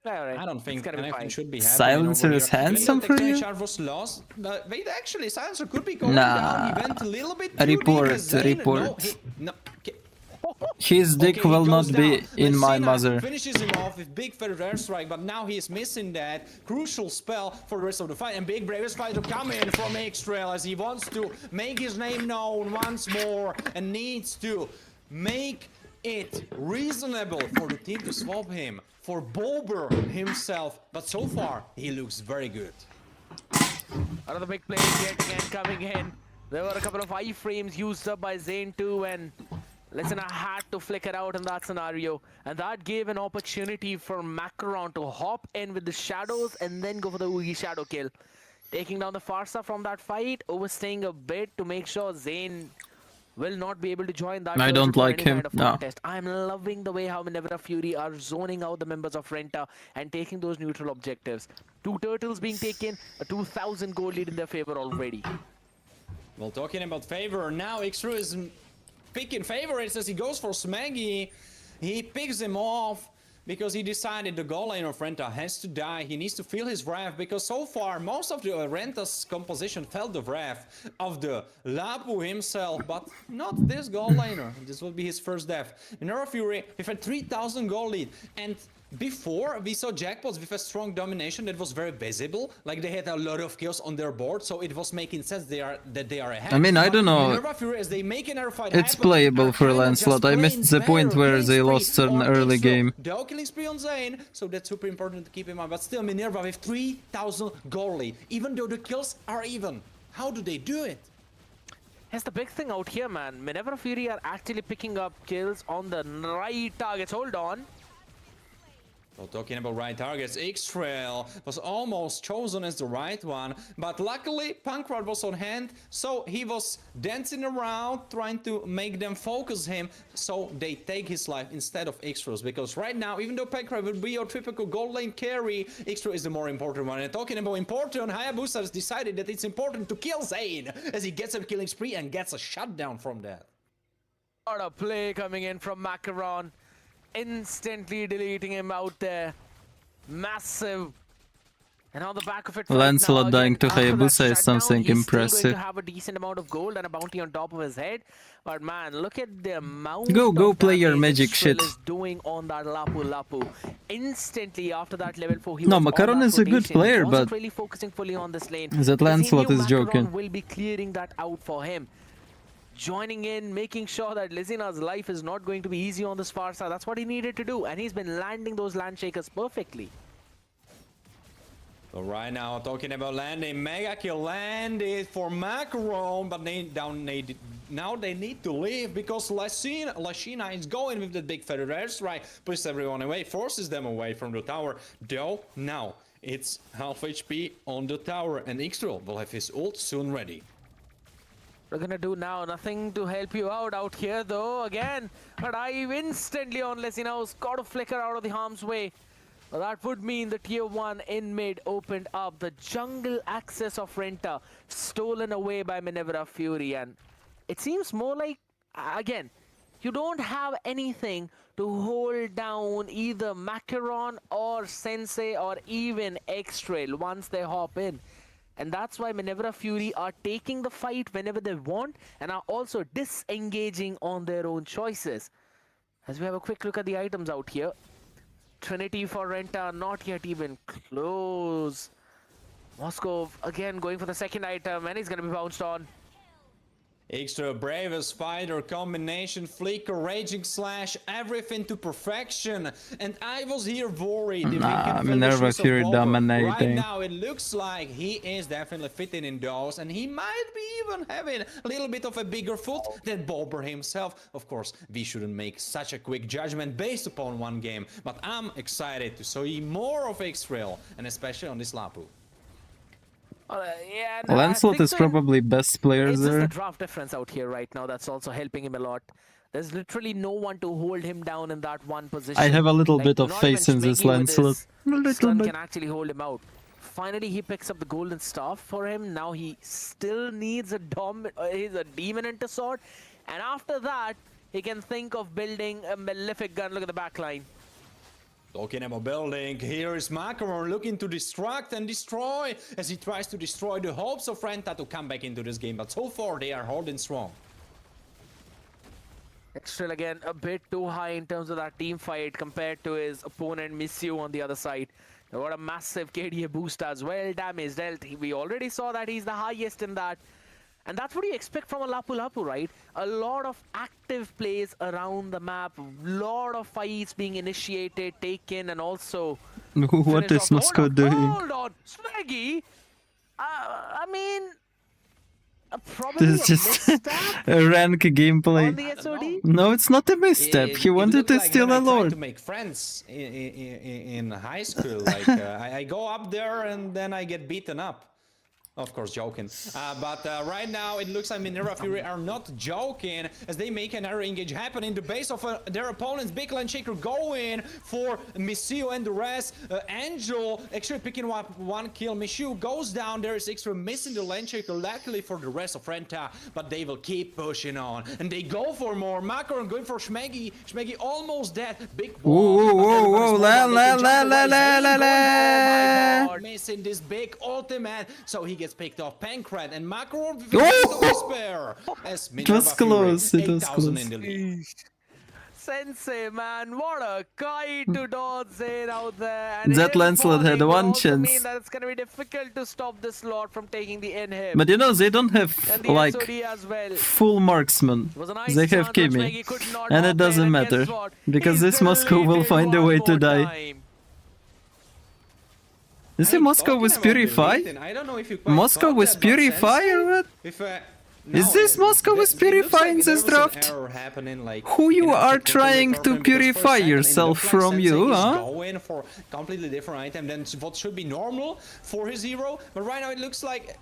I don't think anything should be happening. Silencer is handsome for you? Charge was lost, but wait, actually, Silencer could be going Nah. down. He went a little bit too Report, deep as Zane. report. No, His dick okay, will he not goes be down. in my Messina mother. Finishes him off with big feathered airstrike, but now he is missing that crucial spell for the rest of the fight. And Big Brave is trying to come in from X-Trail as he wants to make his name known once more and needs to make it reasonable for the team to swap him for Bober himself. But so far, he looks very good. Another big play yet again coming in. There were a couple of iframes used up by Zane too, and Listener had to flicker out in that scenario, and that gave an opportunity for Macaron to hop in with the shadows and then go for the Oogie shadow kill. Taking down the Farsa from that fight, overstaying a bit to make sure Zane will not be able to join that. I don't like him. Kind of no. contest. I'm loving the way how Minerva Fury are zoning out the members of Renta and taking those neutral objectives. 2 turtles being taken, a 2,000 gold lead in their favor already. Well, talking about favor, now X-Ru is picking favorites as he goes for Smeggy. He picks him off because he decided the goal lane of Renta has to die. He needs to feel his wrath, because so far most of the Renta's composition felt the wrath of the Lapu himself, but not this goal laner. This will be his first death. Minerva Fury with a 3,000 goal lead, and before we saw jackpots with a strong domination that was very visible, like they had a lot of kills on their board, so it was making sense that they are ahead. I mean, I don't know. Minerva Fury, as they make another fight It's happen, playable for are kinda Lancelot. just I missed playing the point better, where killing they spree lost an on early X-Ru. game. Though killing spree on Zane, so that's super important to keep in mind. But still, Minerva with 3,000 goal lead, even though the kills are even. How do they do it? Here's the big thing out here, man. Minerva Fury are actually picking up kills on the right targets. Hold on. Well, talking about right targets, X-Trail was almost chosen as the right one, but luckily Pankrat was on hand, so he was dancing around trying to make them focus him, so they take his life instead of X-Trail's, because right now, even though Pankrat would be your typical gold lane carry, X-Trail is the more important one. And talking about important, Hayabusa has decided that it's important to kill Zane as he gets a killing spree and gets a shutdown from that. What a play coming in from Macaron. Instantly deleting him out there. Massive. And on the back of it, Lancelot right now, dying again, to after that Hayabusa is shutdown, something he's impressive. still going to have a decent amount of gold and a bounty on top of his head. But man, look at the amount Go of play your damage magic X-Trail shit. is doing on that Lapu. Instantly after that level 4, he No, was on Macaron that is a good rotation. player, He wasn't but really focusing fully on this lane. that because he Lancelot knew is Macaron joking. will be clearing that out for him. Joining in, making sure that Lizina's life is not going to be easy on this far side. That's what he needed to do, and he's been landing those land shakers perfectly. So right now, talking about landing, mega kill landed for Macaron, but now they need to leave because Lashina is going with the big feather airstrike, pushes everyone away, forces them away from the tower. Though now it's half HP on the tower, and X-Trail will have his ult soon ready. We're gonna do now. Nothing to help you out here though. Again, a dive instantly on Lesina's got to flicker out of the harm's way. Well, that would mean the tier 1 in mid opened up. The jungle access of Renta stolen away by Minerva Fury, and it seems more like, again, you don't have anything to hold down either Macaron or Sensei or even X-Trail once they hop in. And that's why Minerva Fury are taking the fight whenever they want and are also disengaging on their own choices. As we have a quick look at the items out here. Trinity for Renta, not yet even close. Moscow again going for the second item, and he's going to be bounced on. Extra bravest fighter combination, flicker, raging slash, everything to perfection. And I was here worried if he can Minerva Fury dominating. Right now it looks like he is definitely fitting in those, and he might be even having a little bit of a bigger foot than Bobber himself. Of course, we shouldn't make such a quick judgment based upon one game, but I'm excited to see more of X-Rail, and especially on this Lapu. Yeah, no, Lancelot is probably best player it's there. It's the draft difference out here right now that's also helping him a lot. There's literally no one to hold him down in that one position. I have a little bit of faith in this Lancelot. A little bit. Can actually hold him out. Finally, he picks up the golden staff for him. Now he still needs a demon into sword, and after that, he can think of building a malefic gun. Look at the backline. Talking about building, here is Macaron looking to distract and destroy as he tries to destroy the hopes of Renta to come back into this game, but so far they are holding strong. Still again a bit too high in terms of that team fight compared to his opponent Misyu on the other side. They got a massive KDA boost as well, damage dealt. We already saw that he's the highest in that. And that's what you expect from a Lapu Lapu, right? A lot of active plays around the map, lot of fights being initiated, taken, and also... What is Moscow doing? Hold on, Swaggy! I mean... Probably This is just a rank gameplay. on the SOD? No, it's not a misstep. He wanted to steal a lord. To make friends in high school, like I go up there and then I get beaten up. Of course, joking. But right now, it looks like Minerva Fury are not joking as they make an error engage happen in the base of their opponent's big land shaker going for Misio and the rest. Angel actually picking up one kill. Misio goes down. There is extra missing the land shaker, luckily for the rest of Renta, but they will keep pushing on. And they go for more. Macaron going for Shmeggy. Shmeggy almost dead. Big wall. Whoa, la. Missing this big ultimate. So he gets picked off. Pancrat and Macaron Whisper. It was close. It was close. Sensei, man, what a guy to dodge in out there. And That Lancelot had one chance. mean that it's gonna be difficult to stop this Lord from taking the inhib. But you know, they don't have like well. full marksman. Nice They have Kimi. And it doesn't matter. Because this Moscow will find a way to die. You see Moscow with Purify? Moscow with Purify or what? Is this Moscow with Purify in this draft? Who you are trying to purify yourself from you, huh? Going for completely different item than what should be normal for his hero. But right now it looks like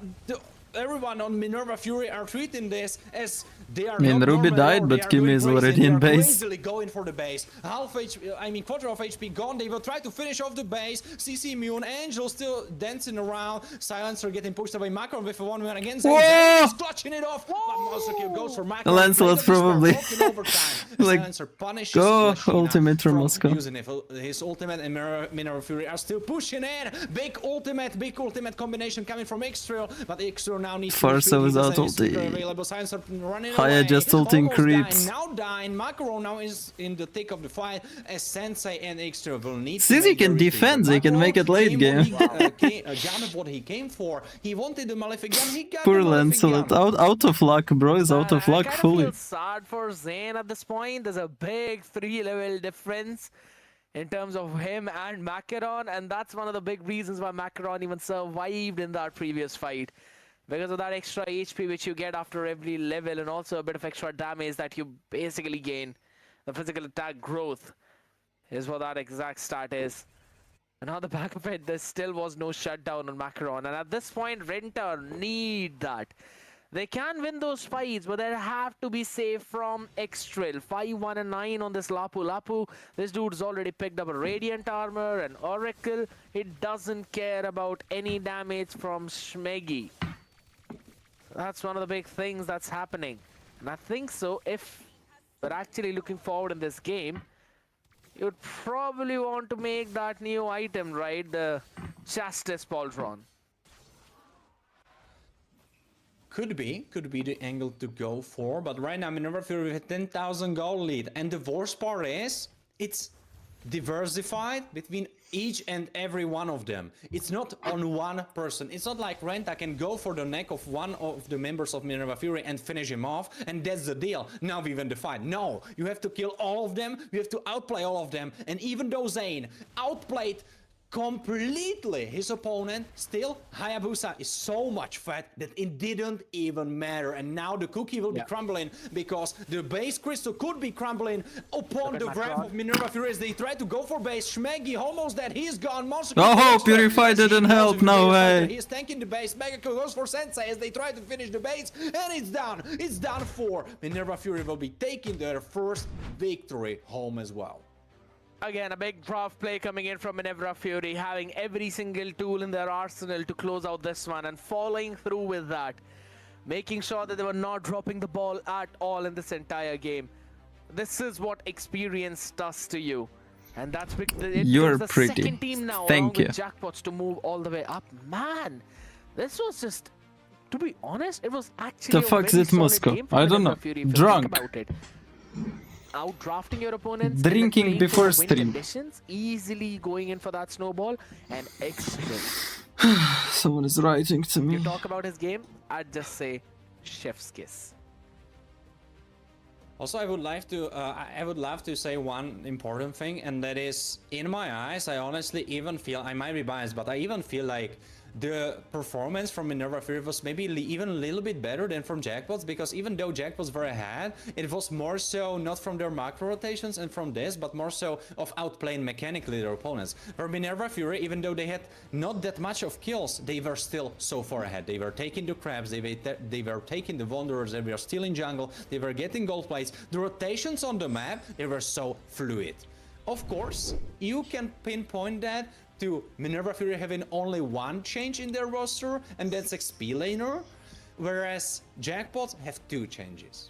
everyone on Minerva Fury are treating this as they are. I mean, Ruby died, but Kimi is already in base. Going for the base. Half HP, I mean, quarter of HP gone. They will try to finish off the base. CC Immune, Angel still dancing around. Silencer getting pushed away. Macaron with a 1-1 against. He's clutching it off. But Monster Kill goes for Macaron. Lancelot probably. Like, go ultimate from Moscow. Using his ultimate and Minerva Fury are still pushing in. Big ultimate combination coming from X-Trail, but X-Trail now needs Farsa without ulti. Haya just ulting creeps. Now dying. Macaron now is in the thick of the fight as Sensei and X-Trail will need. Since he can defend, they can make it late game. Gun what he came for. He wanted the Malefic gun. He got Poor the Lancelot, out of luck, bro. Is out of luck fully. I feel sad for Zane at this point. There's a big 3-level difference in terms of him and Macaron, and that's one of the big reasons why Macaron even survived in that previous fight. Because of that extra HP which you get after every level, and also a bit of extra damage that you basically gain. The physical attack growth is what that exact stat is. And on the back of it, there still was no shutdown on Macaron. And at this point, Renta need that. They can win those fights, but they have to be safe from Extrail. 5-1-9 on this Lapu Lapu. This dude's already picked up a Radiant Armor, an Oracle. He doesn't care about any damage from Shmegi. That's one of the big things that's happening. And I think so, if we're actually looking forward in this game, you'd probably want to make that new item, right? The Chastis Pauldron. Could be the angle to go for, but right now Minerva Fury with a 10,000 gold lead. And the worst part is, it's diversified between each and every one of them. It's not on one person. It's not like Renta can go for the neck of one of the members of Minerva Fury and finish him off, and that's the deal. Now we win the fight. No, you have to kill all of them, you have to outplay all of them, and even though Zane outplayed completely his opponent, still Hayabusa is so much fat that it didn't even matter. And now the cookie will be crumbling, because the base crystal could be crumbling upon the wrath of Minerva Fury as they try to go for base. Shmegi almost dead, he's gone. Monster Purify didn't help, no way. He's tanking the base. Mega goes for Sensei as they try to finish the base, and it's down. It's down 4. Minerva Fury will be taking their first victory home as well. Again, a big draft play coming in from Minerva Fury, having every single tool in their arsenal to close out this one and following through with that. Making sure that they were not dropping the ball at all in this entire game. This is what experience does to you. And that's You're the pretty. second team now Thank along you. with Jackpots to move all the way up. Man, this was just, to be honest, it was actually The fuck is it, Moscow? I don't know. Fury, if you Drunk. think about it. Out drafting your opponents, Drinking playing before for win stream. Conditions, easily going in for that snowball, and excellent. Someone is writing to me. You talk about his game, I'd just say chef's kiss. Also, I would love to say one important thing, and that is, in my eyes, I honestly even feel, I might be biased, but I even feel like the performance from Minerva Fury was maybe even a little bit better than from Jackpots, because even though Jackpots were ahead, it was more so not from their macro rotations and from this, but more so of outplaying mechanically their opponents. For Minerva Fury, even though they had not that much of kills, they were still so far ahead. They were taking the crabs, they were taking the wanderers, they were still in jungle, they were getting gold plates. The rotations on the map, they were so fluid. Of course, you can pinpoint that to Minerva Fury having only one change in their roster, and that's XP laner, whereas Jackpots have 2 changes.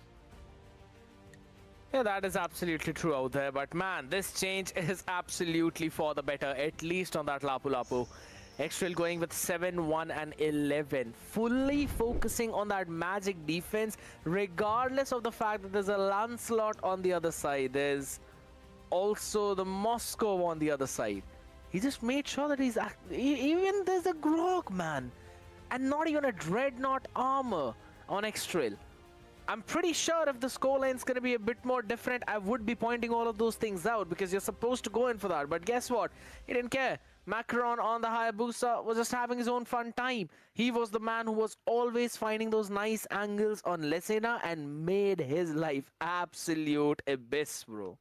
Yeah, that is absolutely true out there, but man, this change is absolutely for the better, at least on that Lapu Lapu. Extrail going with 7, 1 and 11, fully focusing on that magic defense, regardless of the fact that there's a Lancelot on the other side. There's also the Moscow on the other side. He just made sure that he's... Even there's a Grog, man. And not even a Dreadnought armor on Extrail. I'm pretty sure if the scoreline's going to be a bit more different, I would be pointing all of those things out, because you're supposed to go in for that. But guess what? He didn't care. Macron on the Hayabusa was just having his own fun time. He was the man who was always finding those nice angles on Lesena and made his life absolute abyss, bro.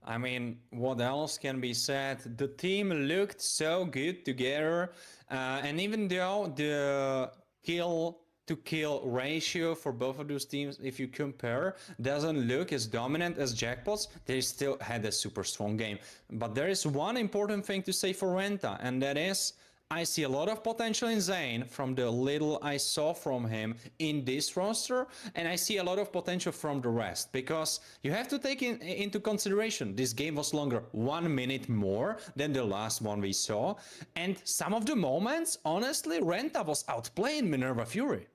I mean, what else can be said? The team looked so good together, and even though the kill-to-kill ratio for both of those teams, if you compare, doesn't look as dominant as Jackpots, they still had a super strong game. But there is one important thing to say for Renta, and that is, I see a lot of potential in Zane from the little I saw from him in this roster, and I see a lot of potential from the rest, because you have to take into consideration this game was longer 1 minute more than the last one we saw, and some of the moments, honestly, Renta was outplaying Minerva Fury.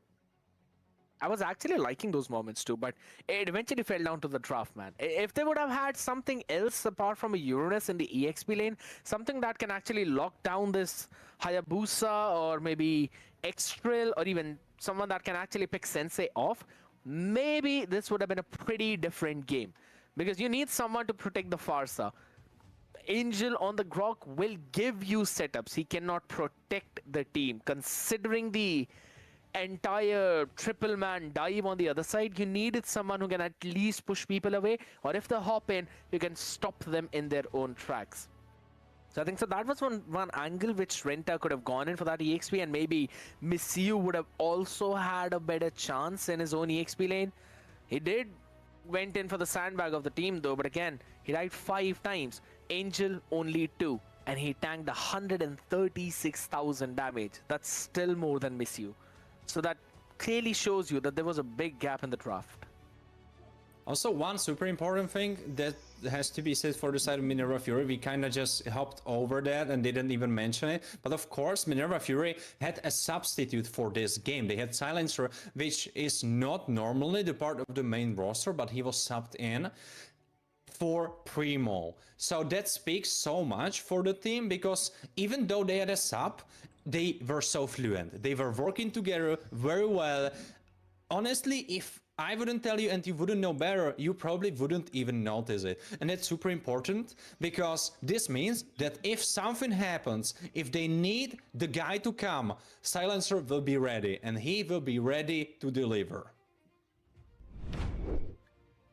I was actually liking those moments too, but it eventually fell down to the draft, man. If they would have had something else apart from a Uranus in the EXP lane, something that can actually lock down this Hayabusa or maybe Extrail, or even someone that can actually pick Sensei off, maybe this would have been a pretty different game. Because you need someone to protect the Farsa. Angel on the Grok will give you setups. He cannot protect the team. Considering the entire triple man dive on the other side, you needed someone who can at least push people away, or if they hop in, you can stop them in their own tracks. So I think so that was one angle which Renta could have gone in for that EXP, and maybe Misa would have also had a better chance in his own EXP lane. He went in for the sandbag of the team though, but again, he died 5 times. Angel only 2, and he tanked 136,000 damage. That's still more than Misa. So that clearly shows you that there was a big gap in the draft. Also, one super important thing that has to be said for the side of Minerva Fury, we kind of just hopped over that and didn't even mention it. But of course, Minerva Fury had a substitute for this game. They had Silencer, which is not normally the part of the main roster, but he was subbed in for Primo. So that speaks so much for the team, because even though they had a sub, they were so fluent. They were working together very well. Honestly, if I wouldn't tell you and you wouldn't know better, you probably wouldn't even notice it. And that's super important, because this means that if something happens, if they need the guy to come, Silencer will be ready, and he will be ready to deliver.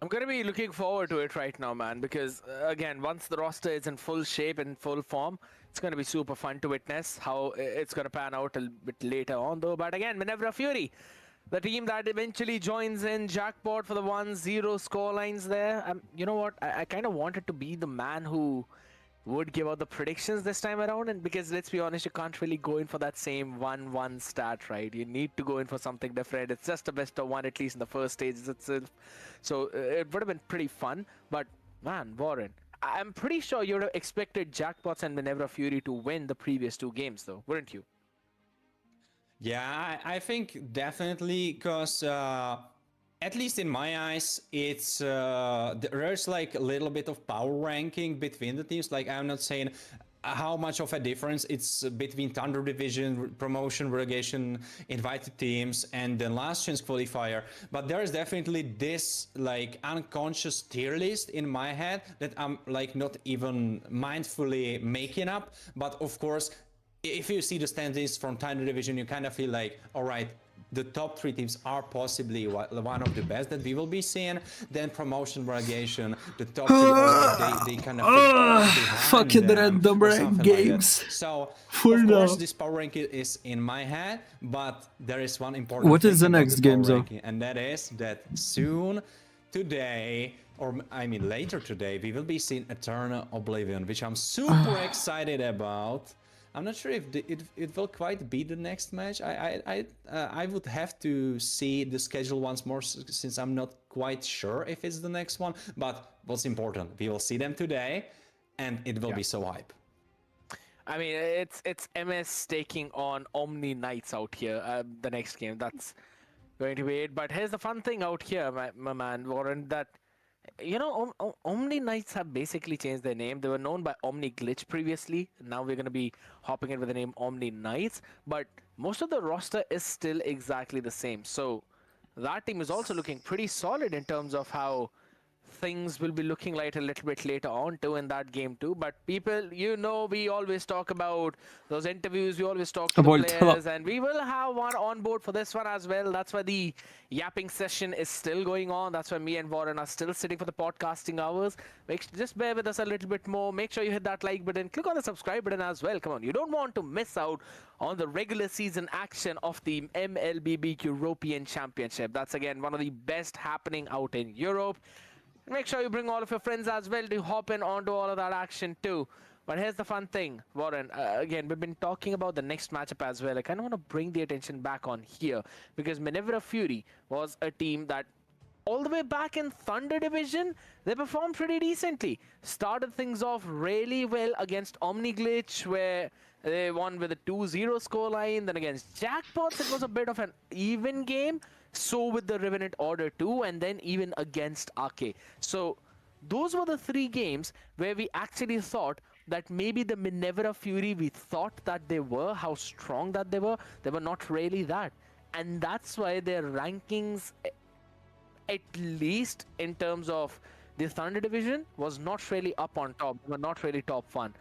I'm going to be looking forward to it right now, man, because again, once the roster is in full shape and full form, it's going to be super fun to witness how it's going to pan out a bit later on though. But again, Minerva Fury, the team that eventually joins in jackpot for the 1-0 scorelines there. You know what? I kind of wanted to be the man who would give out the predictions this time around, and because let's be honest, you can't really go in for that same 1-1 stat, right? You need to go in for something different. It's just a best of 1, at least in the first stages itself. So it would have been pretty fun. But man, Warren, I'm pretty sure you would have expected Jackpots and Minerva Fury to win the previous 2 games though, wouldn't you? Yeah, I think definitely, because at least in my eyes, it's there's like a little bit of power ranking between the teams. Like, I'm not saying how much of a difference it's between Thunder Division, promotion, relegation, invited teams, and the last chance qualifier, but there is definitely this like unconscious tier list in my head that I'm like not even mindfully making up. But of course, if you see the standings from Thunder Division, you kind of feel like, all right, the top 3 teams are possibly one of the best that we will be seeing. Then promotion, relegation, the top 3, they kind of fucking random rank games. Like so, for of course, now, this power ranking is in my head, but there is one important what is the thing about next game, though? and that is that soon today, or I mean later today, we will be seeing Eternal Oblivion, which I'm super excited about. I'm not sure if it will quite be the next match. I would have to see the schedule once more, since I'm not quite sure if it's the next one. But what's important, we will see them today, and it will be so hype. I mean, it's MS taking on Omni Knights out here. The next game, that's going to be it. But here's the fun thing out here, my man Warren, that you know, Omni Knights have basically changed their name. They were known by Omni Glitch previously. Now we're going to be hopping in with the name Omni Knights. But most of the roster is still exactly the same. So that team is also looking pretty solid in terms of how things will be looking like a little bit later on too in that game too. But people, you know, we always talk about those interviews, we always talk to the players, and we will have one on board for this one as well. That's why the yapping session is still going on. That's why me and Warren are still sitting for the podcasting hours. Just bear with us a little bit more. Make sure you hit that like button, click on the subscribe button as well. Come on, you don't want to miss out on the regular season action of the mlbb European Championship. That's again one of the best happening out in Europe. Make sure you bring all of your friends as well to hop in onto all of that action too. But here's the fun thing, Warren. Again, we've been talking about the next matchup as well. I kind of want to bring the attention back on here, because Minerva Fury was a team that all the way back in Thunder Division, they performed pretty decently. Started things off really well against Omni Glitch, where they won with a 2-0 scoreline. Then against Jackpots, it was a bit of an even game. So with the Revenant Order 2, and then even against Arke. So those were the 3 games where we actually thought that maybe the Minerva Fury we thought that they were, how strong that they were not really that. And that's why their rankings, at least in terms of the Thunder Division, was not really up on top, were not really top 1.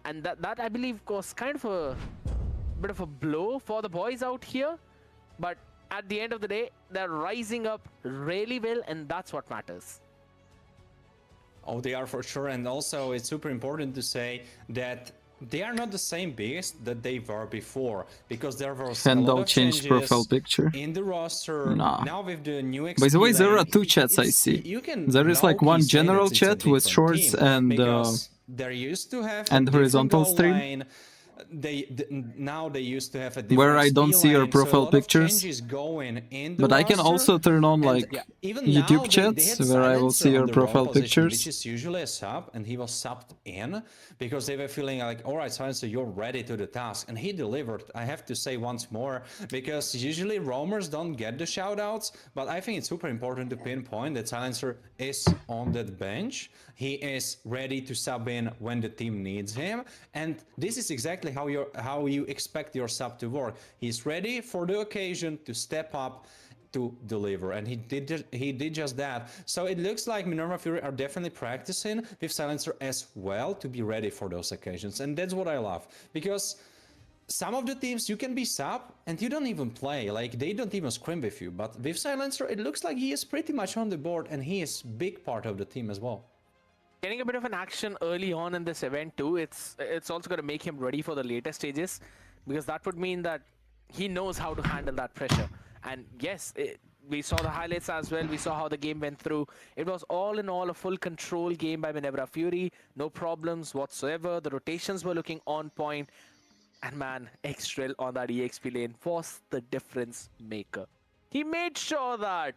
And that I believe was kind of a bit of a blow for the boys out here. But at the end of the day, they're rising up really well, and that's what matters. Oh, they are for sure. And also, it's super important to say that they are not the same beast that they were before, because there was a Handle lot of changed changes profile picture. in the roster. Nah. Now with the new XP By the way, there are lane, two chats I see. you can There is like low-key one say general that it's a chat with different shorts team, and because they used to have a different horizontal goal stream. line. Now they used to have a Where different I don't XP see your line, so a profile lot of pictures. changes going in the But I can roster. also turn on And, like yeah, even YouTube now, chats they had where I will Silencer see your on the role profile position, which pictures. is usually a sub, and he was subbed in because they were feeling like, all right, Silencer, you're ready to the task, and he delivered. I have to say once more, because usually roamers don't get the shoutouts, but I think it's super important to pinpoint that Silencer is on that bench. He is ready to sub in when the team needs him, and this is exactly how you expect your sub to work. He's ready for the occasion to step up to deliver, and he did just that. So it looks like Minerva Fury are definitely practicing with Silencer as well to be ready for those occasions, and that's what I love, because some of the teams you can be sub and you don't even play, like they don't even scrim with you, but with Silencer it looks like he is pretty much on the board, and he is big part of the team as well. Getting a bit of an action early on in this event too, it's also going to make him ready for the later stages, because that would mean that he knows how to handle that pressure. And yes, we saw the highlights as well. We saw how the game went through. It was all in all a full control game by Minerva Fury. No problems whatsoever. The rotations were looking on point. And man, Xtrill on that EXP lane was the difference maker. He made sure that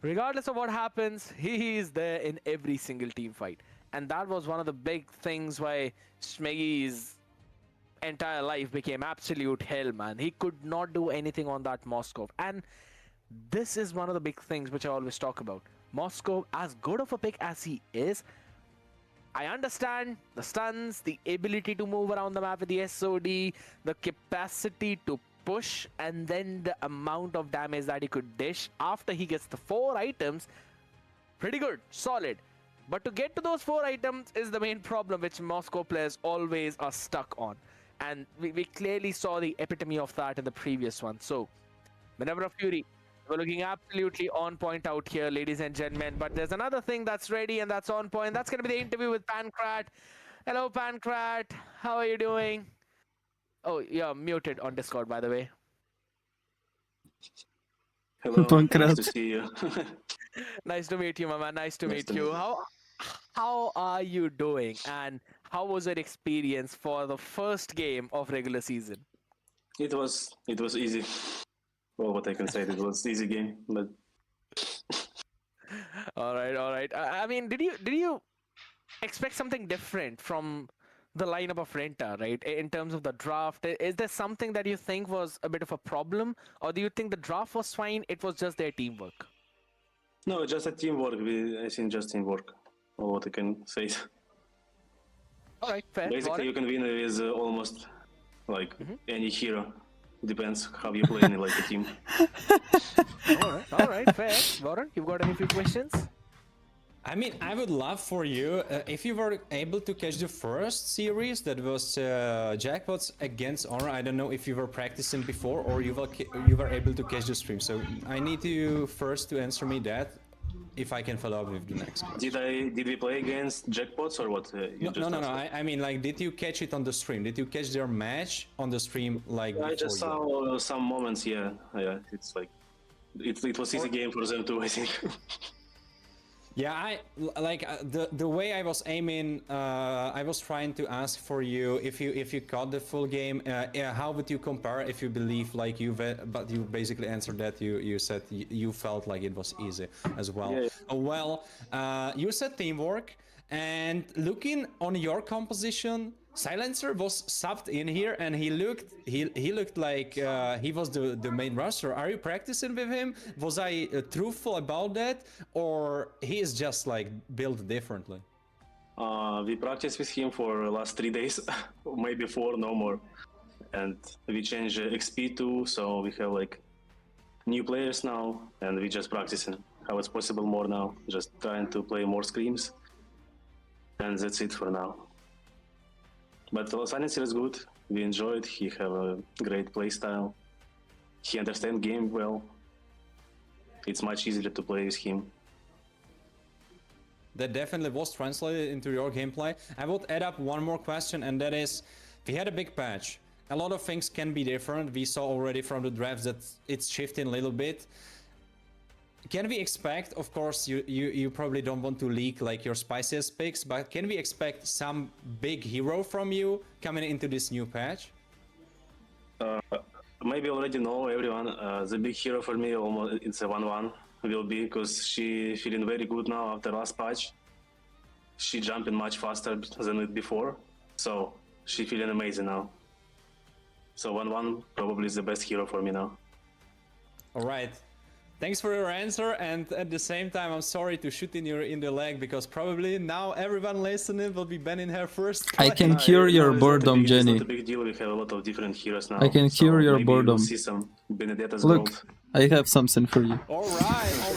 regardless of what happens, he is there in every single team fight. And that was one of the big things why Shmeggy's entire life became absolute hell, man. He could not do anything on that Moskov. And this is one of the big things which I always talk about. Moskov, as good of a pick as he is, I understand the stuns, the ability to move around the map with the SOD, the capacity to push, and then the amount of damage that he could dish after he gets the 4 items. Pretty good, solid. But to get to those 4 items is the main problem which Moscow players always are stuck on. And we clearly saw the epitome of that in the previous one. So, Minerva Fury, we're looking absolutely on point out here, ladies and gentlemen. But there's another thing that's ready and that's on point. That's going to be the interview with Pancrat. Hello, Pancrat. How are you doing? Oh, you're muted on Discord, by the way. Hello, nice to see you. Nice to meet you, my man. Nice to meet you. How are you doing? And how was your experience for the first game of regular season? It was easy. Well, what I can say, it was easy game, but. All right. I mean, did you expect something different from the lineup of Renta, right? In terms of the draft, is there something that you think was a bit of a problem, or do you think the draft was fine? It was just their teamwork. No, just a teamwork. I think just teamwork. Or what I can say. All right, fair. Basically, you can win with almost like any hero. Depends how you play in like a team. All right, fair. Warren, you've got any few questions? I mean, I would love for you if you were able to catch the first series that was Jackpots against Honor. I don't know if you were practicing before or you were able to catch the stream. So I need you first to answer me that, if I can follow up with the next question. Did we play against Jackpots or what? No. I mean, like, did you catch it on the stream? Did you catch their match on the stream? Like, I just saw some moments. Yeah. It's like it was easy game for them too, I think. Yeah, I like the way I was aiming. I was trying to ask for you if you caught the full game. How would you compare if you believe like but you basically answered that you said you felt like it was easy as well. Yeah. Well, you said teamwork, and looking on your composition, Silencer was subbed in here, and he looked like he was the main roster. Are you practicing with him? Was I truthful about that, or he is just like built differently? We practiced with him for the last 3 days, maybe 4, no more, and we changed XP too, so we have like new players now, and we just practicing how it's possible more now. Just trying to play more scrims, and that's it for now. But Silencer is good. We enjoy it. He have a great play style. He understands game well. It's much easier to play with him. That definitely was translated into your gameplay. I would add up one more question, and that is, we had a big patch. A lot of things can be different. We saw already from the drafts that it's shifting a little bit. Can we expect, of course, you probably don't want to leak like your spiciest picks, but can we expect some big hero from you coming into this new patch? Maybe already know everyone. The big hero for me, almost it's a 1-1 will be, because she feeling very good now after last patch. She jumping much faster than it before, so she feeling amazing now. So 1-1 probably is the best hero for me now. All right. Thanks for your answer, and at the same time, I'm sorry to shoot in the leg, because probably now everyone listening will be banning her first. I can cure your boredom, Jenny. It's not a big deal. We have a lot of different heroes now. I can cure your boredom. We'll see some Benedetta's Look, gold. I have something for you. All right. Oh,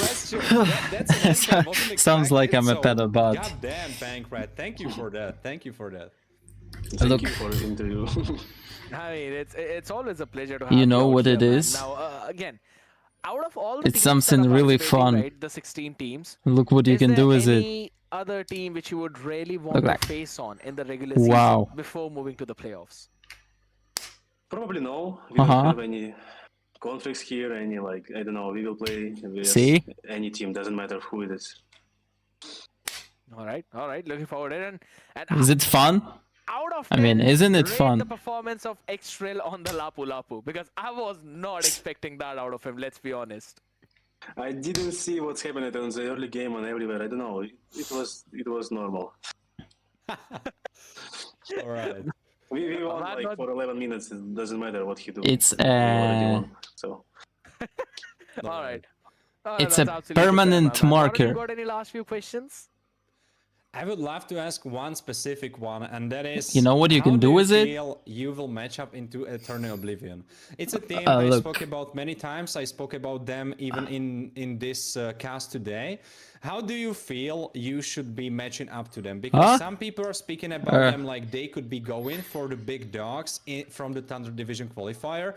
that's a question. That's an answer I wasn't Sounds like I'm a so, pedobot. Goddamn, Pankrat. Thank you for that. Thank you for that. Thank you for the interview. I mean, it's always a pleasure to have You know out what here, it man. is? Now, again, out of all the It's teams something that are really participating, fun. right, the 16 teams, Look what you can do with it. any other team which you would really want Look to like- face on in the regular Wow. season before moving to the playoffs? Probably no. We don't have any conflicts here. Any like, I don't know. We will play with See? any team. Doesn't matter who it is. All right. Looking forward to it. And Is it fun? out of I mean, 10, isn't it rate fun? the performance of Xtrill on the Lapu Lapu, because I was not expecting that out of him. Let's be honest. I didn't see what's happening on the early game and everywhere. I don't know. It was normal. All right. We won like for 11 minutes. It doesn't matter what he do. It's We already won, so. All right. It's that's a absolutely fair, permanent man. marker. Have you got any last few questions? I would love to ask one specific one, and that is, You know what you how can do with it? feel you will match up into Eternal Oblivion? It's a team I look. spoke about many times. I spoke about them even in this cast today. How do you feel you should be matching up to them? Because some people are speaking about them like they could be going for the big dogs from the Thunder Division qualifier.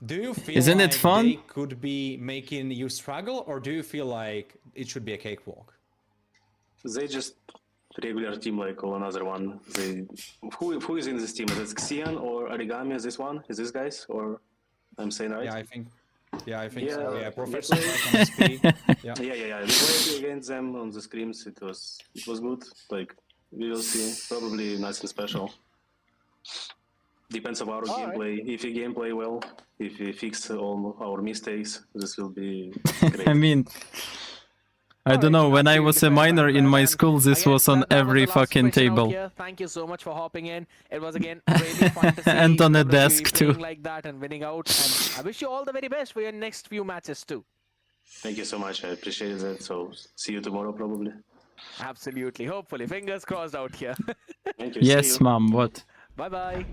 Do you feel Isn't like it fun? they could be making you struggle, or do you feel like it should be a cakewalk? They just regular team like all another one. Who is in this team? Is it Xian or Origami? Is this one? Is this guys? Or I'm saying right? Yeah, I think so. Yeah, Yeah, we Professor played- MSP. Yeah. Yeah. We played against them on the scrims. It was good. Like, we will see. Probably nothing special. Depends on our gameplay. If we gameplay well, if we fix all our mistakes, this will be great. I mean, I don't know, when I was a minor in my school, this was on every fucking table. Thank you so much for hopping in. It was again really fun to see And on a WWE desk too. playing like that and winning out. And I wish you all the very best for your next few matches too. Thank you so much. I appreciate that. So see you tomorrow probably. Absolutely. Hopefully. Fingers crossed out here. Thank you. See Yes, you. mom, what? Bye-bye.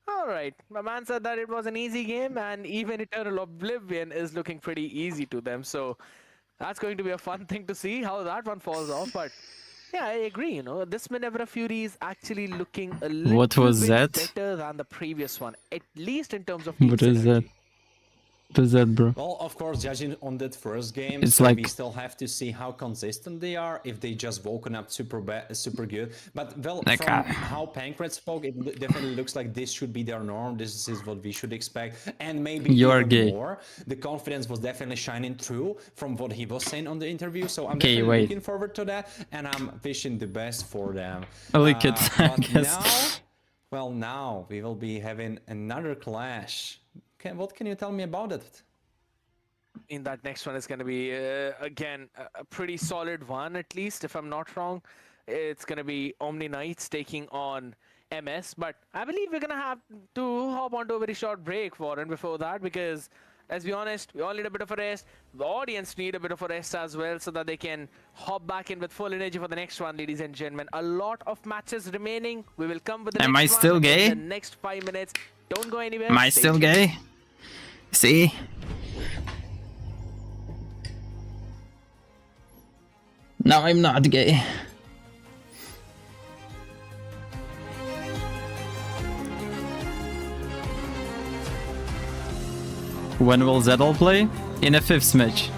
Alright, my man said that it was an easy game, and even Eternal Oblivion is looking pretty easy to them, so that's going to be a fun thing to see how that one falls off. But yeah, I agree, you know, this Minerva Fury is actually looking a little What was bit that? better than the previous one, at least in terms of What is that? What is that, bro? Well, of course, judging on that first game, It's so like- we still have to see how consistent they are, if they just woken up super good. But well, Like, from how Pankrat spoke, it definitely looks like this should be their norm. This is what we should expect, and maybe You're even gay. more. The confidence was definitely shining through from what he was saying on the interview. So I'm Okay, definitely wait. looking forward to that, and I'm wishing the best for them. Look at that, But yes. now we will be having another clash. What can you tell me about it? In that next one is going to be, again, a pretty solid one, at least, if I'm not wrong. It's going to be Omni Knights taking on MS, but I believe we're going to have to hop onto a very short break, Warren, before that, because, let's be honest, we all need a bit of a rest. The audience need a bit of a rest as well, so that they can hop back in with full energy for the next one, ladies and gentlemen. A lot of matches remaining. We will come with the Am next I still one gay? in the next 5 minutes. Don't go anywhere. Am I Stay still tuned. gay? See? No, I'm not gay. When will Zedal play? In a 5th match.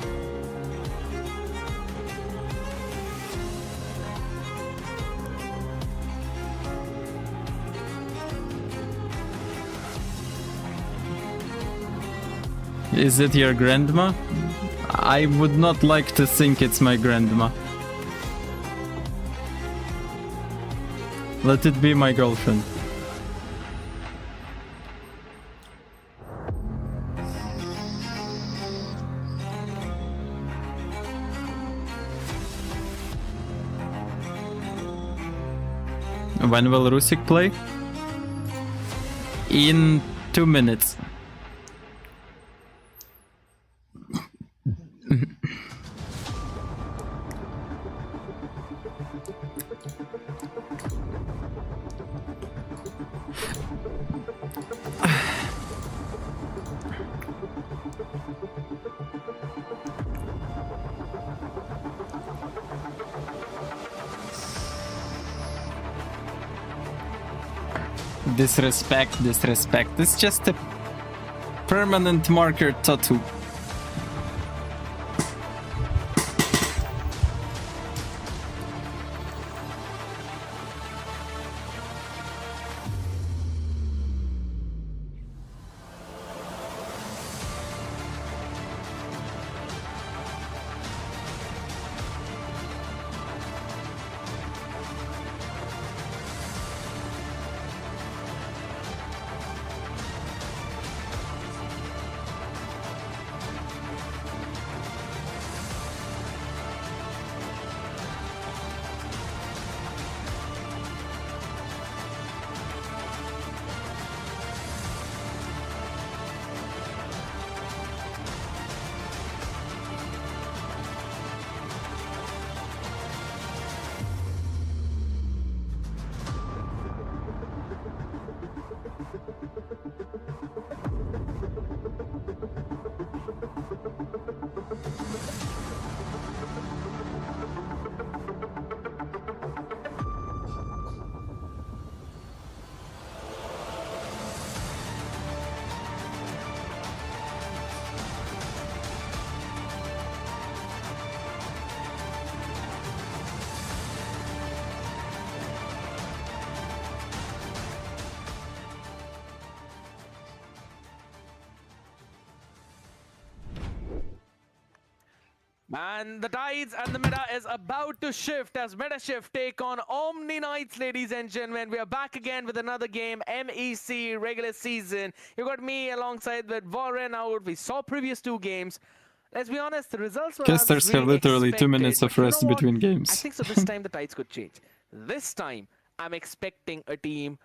Is it your grandma? I would not like to think it's my grandma. Let it be my girlfriend. When will Rusik play? In 2 minutes. Disrespect, disrespect. It's just a permanent marker tattoo. And the tides and the meta is about to shift as Meta Shift take on Omni Knights, ladies and gentlemen. We are back again with another game, MEC regular season. You got me alongside with Warren out. We saw previous 2 games. Let's be honest, the results were Casters as we have literally expected, 2 minutes of but rest you know what? between games. I think so this time the tides could change. This time, I'm expecting a team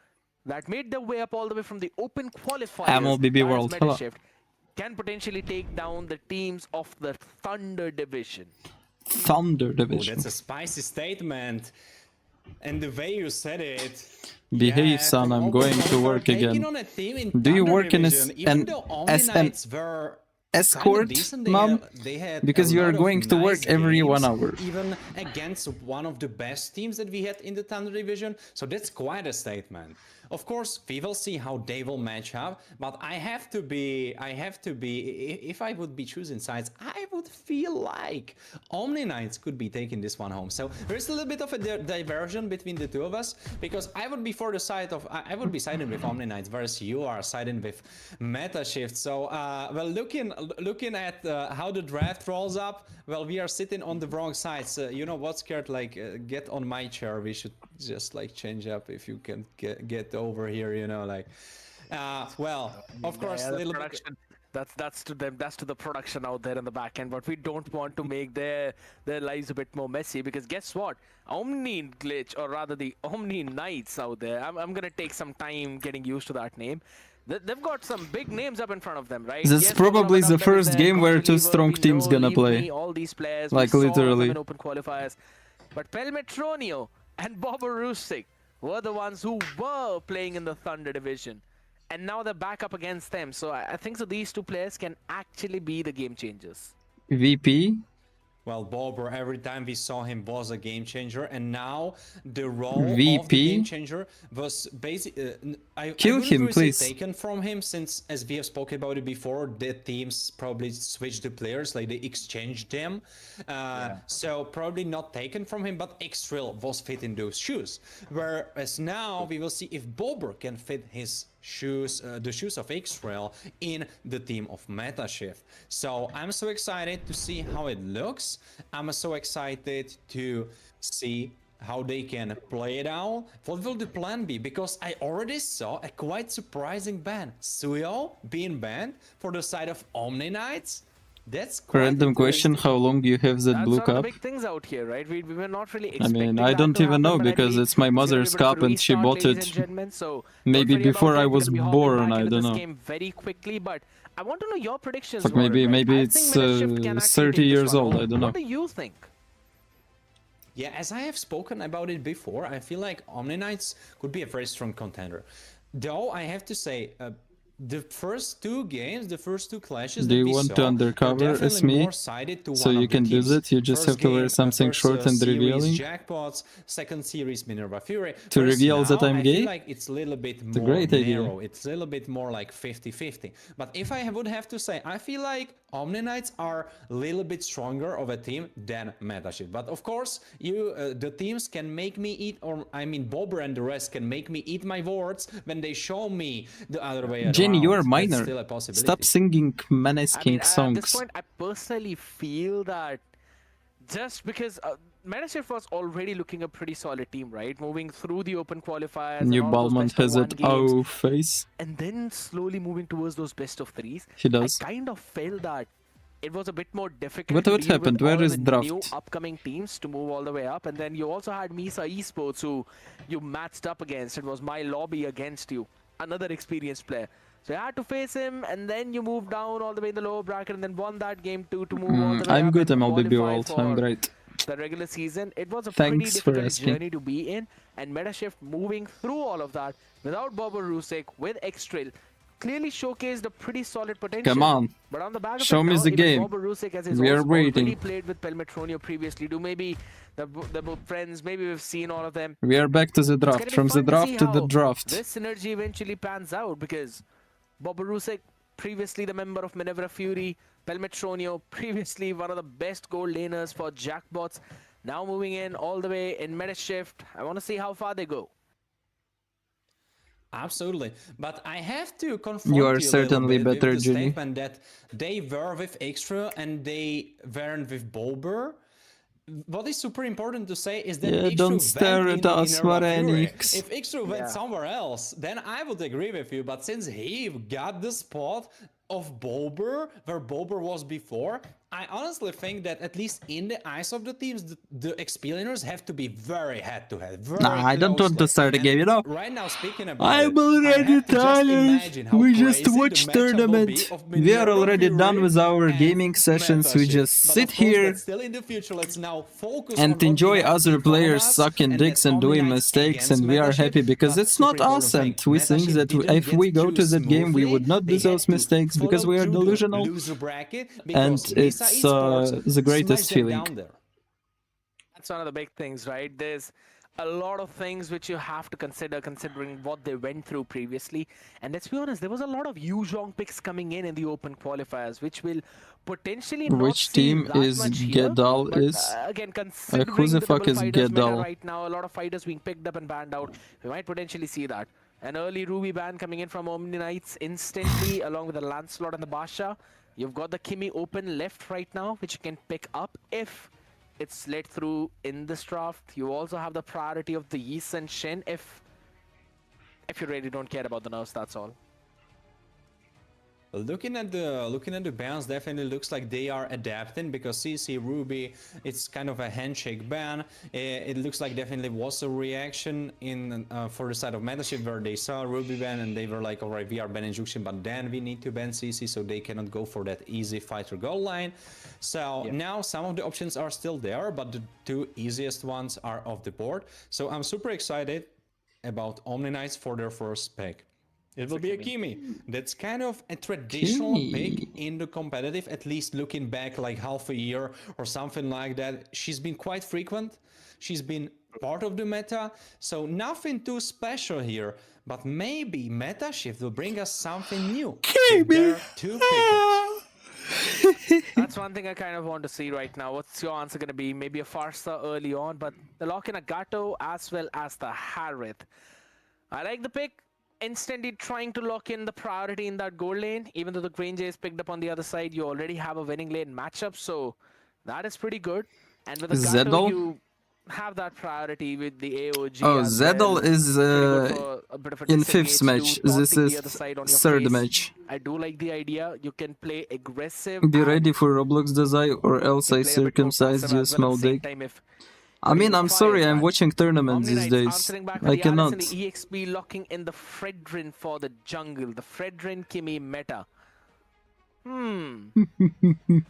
that made their way up all the way from the open qualifiers. mlbb World, Meta hello. Shift can potentially take down the teams of the Thunder Division. Thunder Oh, Division. that's a spicy statement. And the way you said it. Behave, son, I'm going to work again. Do you work in an escort, mom? Because you are going to work every 1 hour. Even against one of the best teams that we had in the Thunder Division. So that's quite a statement. Of course, we will see how they will match up, but I have to be, if I would be choosing sides, I would feel like Omni Knights could be taking this one home. So there's a little bit of a diversion between the 2 of us, because I would be for the side of, I would be siding with Omni Knights, whereas you are siding with Meta Shift. So, well, looking at how the draft rolls up, well, we are sitting on the wrong sides. You know what's scared? Like, get on my chair. We should just like change up if you can get over here. You know, like, well, of course, a little bit. That's to them. That's to the production out there in the back end. But we don't want to make their lives a bit more messy, because guess what? Omni Glitch, or rather the Omni Knights out there. I'm gonna take some time getting used to that name. They've got some big names up in front of them, right? This is probably the first game where 2 strong teams gonna play. All these players, like literally. in open qualifiers. But Pelmetronio and Boborusik were the ones who were playing in the Thunder Division. And now they're back up against them. So I think so these 2 players can actually be the game changers. VP? Well, Bobber, every time we saw him was a game changer, and now the role VP? of the game changer was basically Kill him, please. Taken from him, since, as we have spoken about it before, the teams probably switched the players, like they exchanged them. So probably not taken from him, but Xtrill was fit in those shoes. Whereas now we will see if Bobber can fit his shoes of X-Trail in the team of MetaShift. So I'm so excited to see how it looks. I'm so excited to see how they can play it out. What will the plan be? Because I already saw a quite surprising ban. Suyo being banned for the side of Omni Knights. That's quite Random question, how long you have that blue That's one of cup? the big things out here, right? We were not really I expecting mean, I that don't to even happen, know but I because believe it's my gonna be a mother's bit of a cup and she restart, bought ladies it and gentlemen, so maybe don't worry before about I it. We're was gonna be hopping born, back I into don't this know. game very quickly, but I want to know your predictions. Fuck, Warren, right? maybe I think it's Metashift can actually 30 take this years one old, home. I don't know. What do you think? Yeah, as I have spoken about it before, I feel like Omni Knights could be a very strong contender. Though I have to say, the first two games, the first two clashes Do that you we want saw, to undercover they're as definitely me? more sided to So one you of the can do teams. that, you just First have to wear game, something first, short and series revealing. Jackpots, second series Minerva Fury. To Whereas reveal now, that I'm I gay? feel like it's a little bit It's a more great idea. narrow. It's a little bit more like 50-50. But if I would have to say, I feel like Omni Knights are a little bit stronger of a team than Metashift. But of course, the teams can make me eat, or I mean, Bobber and the rest can make me eat my words when they show me the other way around. Jenny, you are That's minor. still a possibility. Stop singing menacing At this songs. point, I personally feel that just because Metashift was already looking a pretty solid team, right? Moving through the open qualifiers New and all those Balmont best of has one that games, ow face. and then slowly moving towards those best of threes. He does. I kind of felt that it was a bit more difficult What to deal happened? with Where all is the draft? new upcoming teams to move all the way up. And then you also had Misa Esports, who you matched up against. It was my lobby against you, another experienced player. So you had to face him, and then you moved down all the way in the lower bracket and then won that game too to move all the way I'm up good, and mlbb qualify world. for I'm great. the regular season. It was a Thanks pretty for difficult asking. journey to be in, and Metashift moving through all of that without Bobo Rusek with X-Trail clearly showcased a pretty solid potential. Come on. But on the back of Show it me now, the even game. Bobo Rusek, as he's We are already waiting. played with Pelmetronio previously, do maybe they're both friends, maybe we've seen all of them. We are back to the It's draft. gonna be From the fun to draft see to the how draft. this synergy eventually pans out, because Bobo Rusek, previously the member of Minerva Fury, Pelmetronio, previously one of the best gold laners for Jackbots, now moving in all the way in Metashift. I want to see how far they go. Absolutely, but I have to confront You are a little certainly bit better, with the Ginny. statement that they were with Extra and they weren't with Bulber. What is super important to say is that Yeah, Ixtru don't stare went at into us, Minerva Fury. Varenix. If Ixtru went somewhere else, then I would agree with you. But since he got the spot of Bulber, where Bulber was before, I honestly think that at least in the eyes of the teams, the explainers have to be very head-to-head. Nah, I don't want to start a game, you know? Right now, speaking about I'm it, I already have to just tired. imagine how We just crazy watched the matchup will be tournament. of We are Minerva already Fury done with our and gaming sessions. We Metashift. just But sit of course, here that's still in the future. Let's now focus on and what we enjoy have other in front of players us, sucking and dicks that and doing Omni Knights mistakes, against and we are Metashift. happy because But it's not super important us, thing, and we think Metashift that didn't if we get go through to that game, we smoothly. would not do They had those to mistakes because follow we are through the delusional. loser bracket And because Misa it's Esports the greatest smashed them feeling. down there. That's one of the big things, right? There's a lot of things which you have to consider, considering what they went through previously. And let's be honest, there was a lot of Yuzhong picks coming in the open qualifiers, which will potentially not Which see team that is much here. Gedal But, is? again, considering who the the fuck double is fighters meta Gedal? right now, a lot of fighters being picked up and banned out, we might potentially see that. An early Ruby ban coming in from Omni Knights instantly, along with the Lancelot and the Basha. You've got the Kimi open left right now, which you can pick up if it's led through in this draft. You also have the priority of the Yi and Shen if you really don't care about the nerfs, that's all. Looking at the bans, definitely looks like they are adapting, because CC Ruby, it's kind of a handshake ban. It looks like definitely was a reaction in for the side of Metashift, where they saw Ruby ban and they were like, alright, we are banning Juxian, but then we need to ban CC, so they cannot go for that easy fighter goal line. So now some of the options are still there, but the two easiest ones are off the board. So I'm super excited about Omni Knights for their first pick. It will be a Kimi. That's kind of a traditional pick in the competitive, at least looking back like half a year or something like that. She's been quite frequent. She's been part of the meta, so nothing too special here. But maybe Metashift will bring us something new. Kimi! Two pickers. That's one thing I kind of want to see right now. What's your answer going to be? Maybe a Farsa early on, but the lock in a Gato as well as the Harith. I like the pick. instantly trying to lock in the priority in that gold lane. Even though the Granger is picked up on the other side, you already have a winning lane matchup, so that is pretty good. And with the Gato, Zeddle? you have that priority with the AOG Oh, as Zeddle well. is A bit of a in disengage 5th match. to This taunting the is other side on your 3rd face. match. I do like the idea. You can play aggressive. Be and ready for Roblox Dazai or else I play a bit more circumcised passive you, as well at small the same dick. time if I mean, I'm sorry, I'm watching tournaments these Omni days. Knights answering back with I the Alice cannot. and the EXP locking in the Fredrin for the jungle. The Fredrin Kimi meta. Can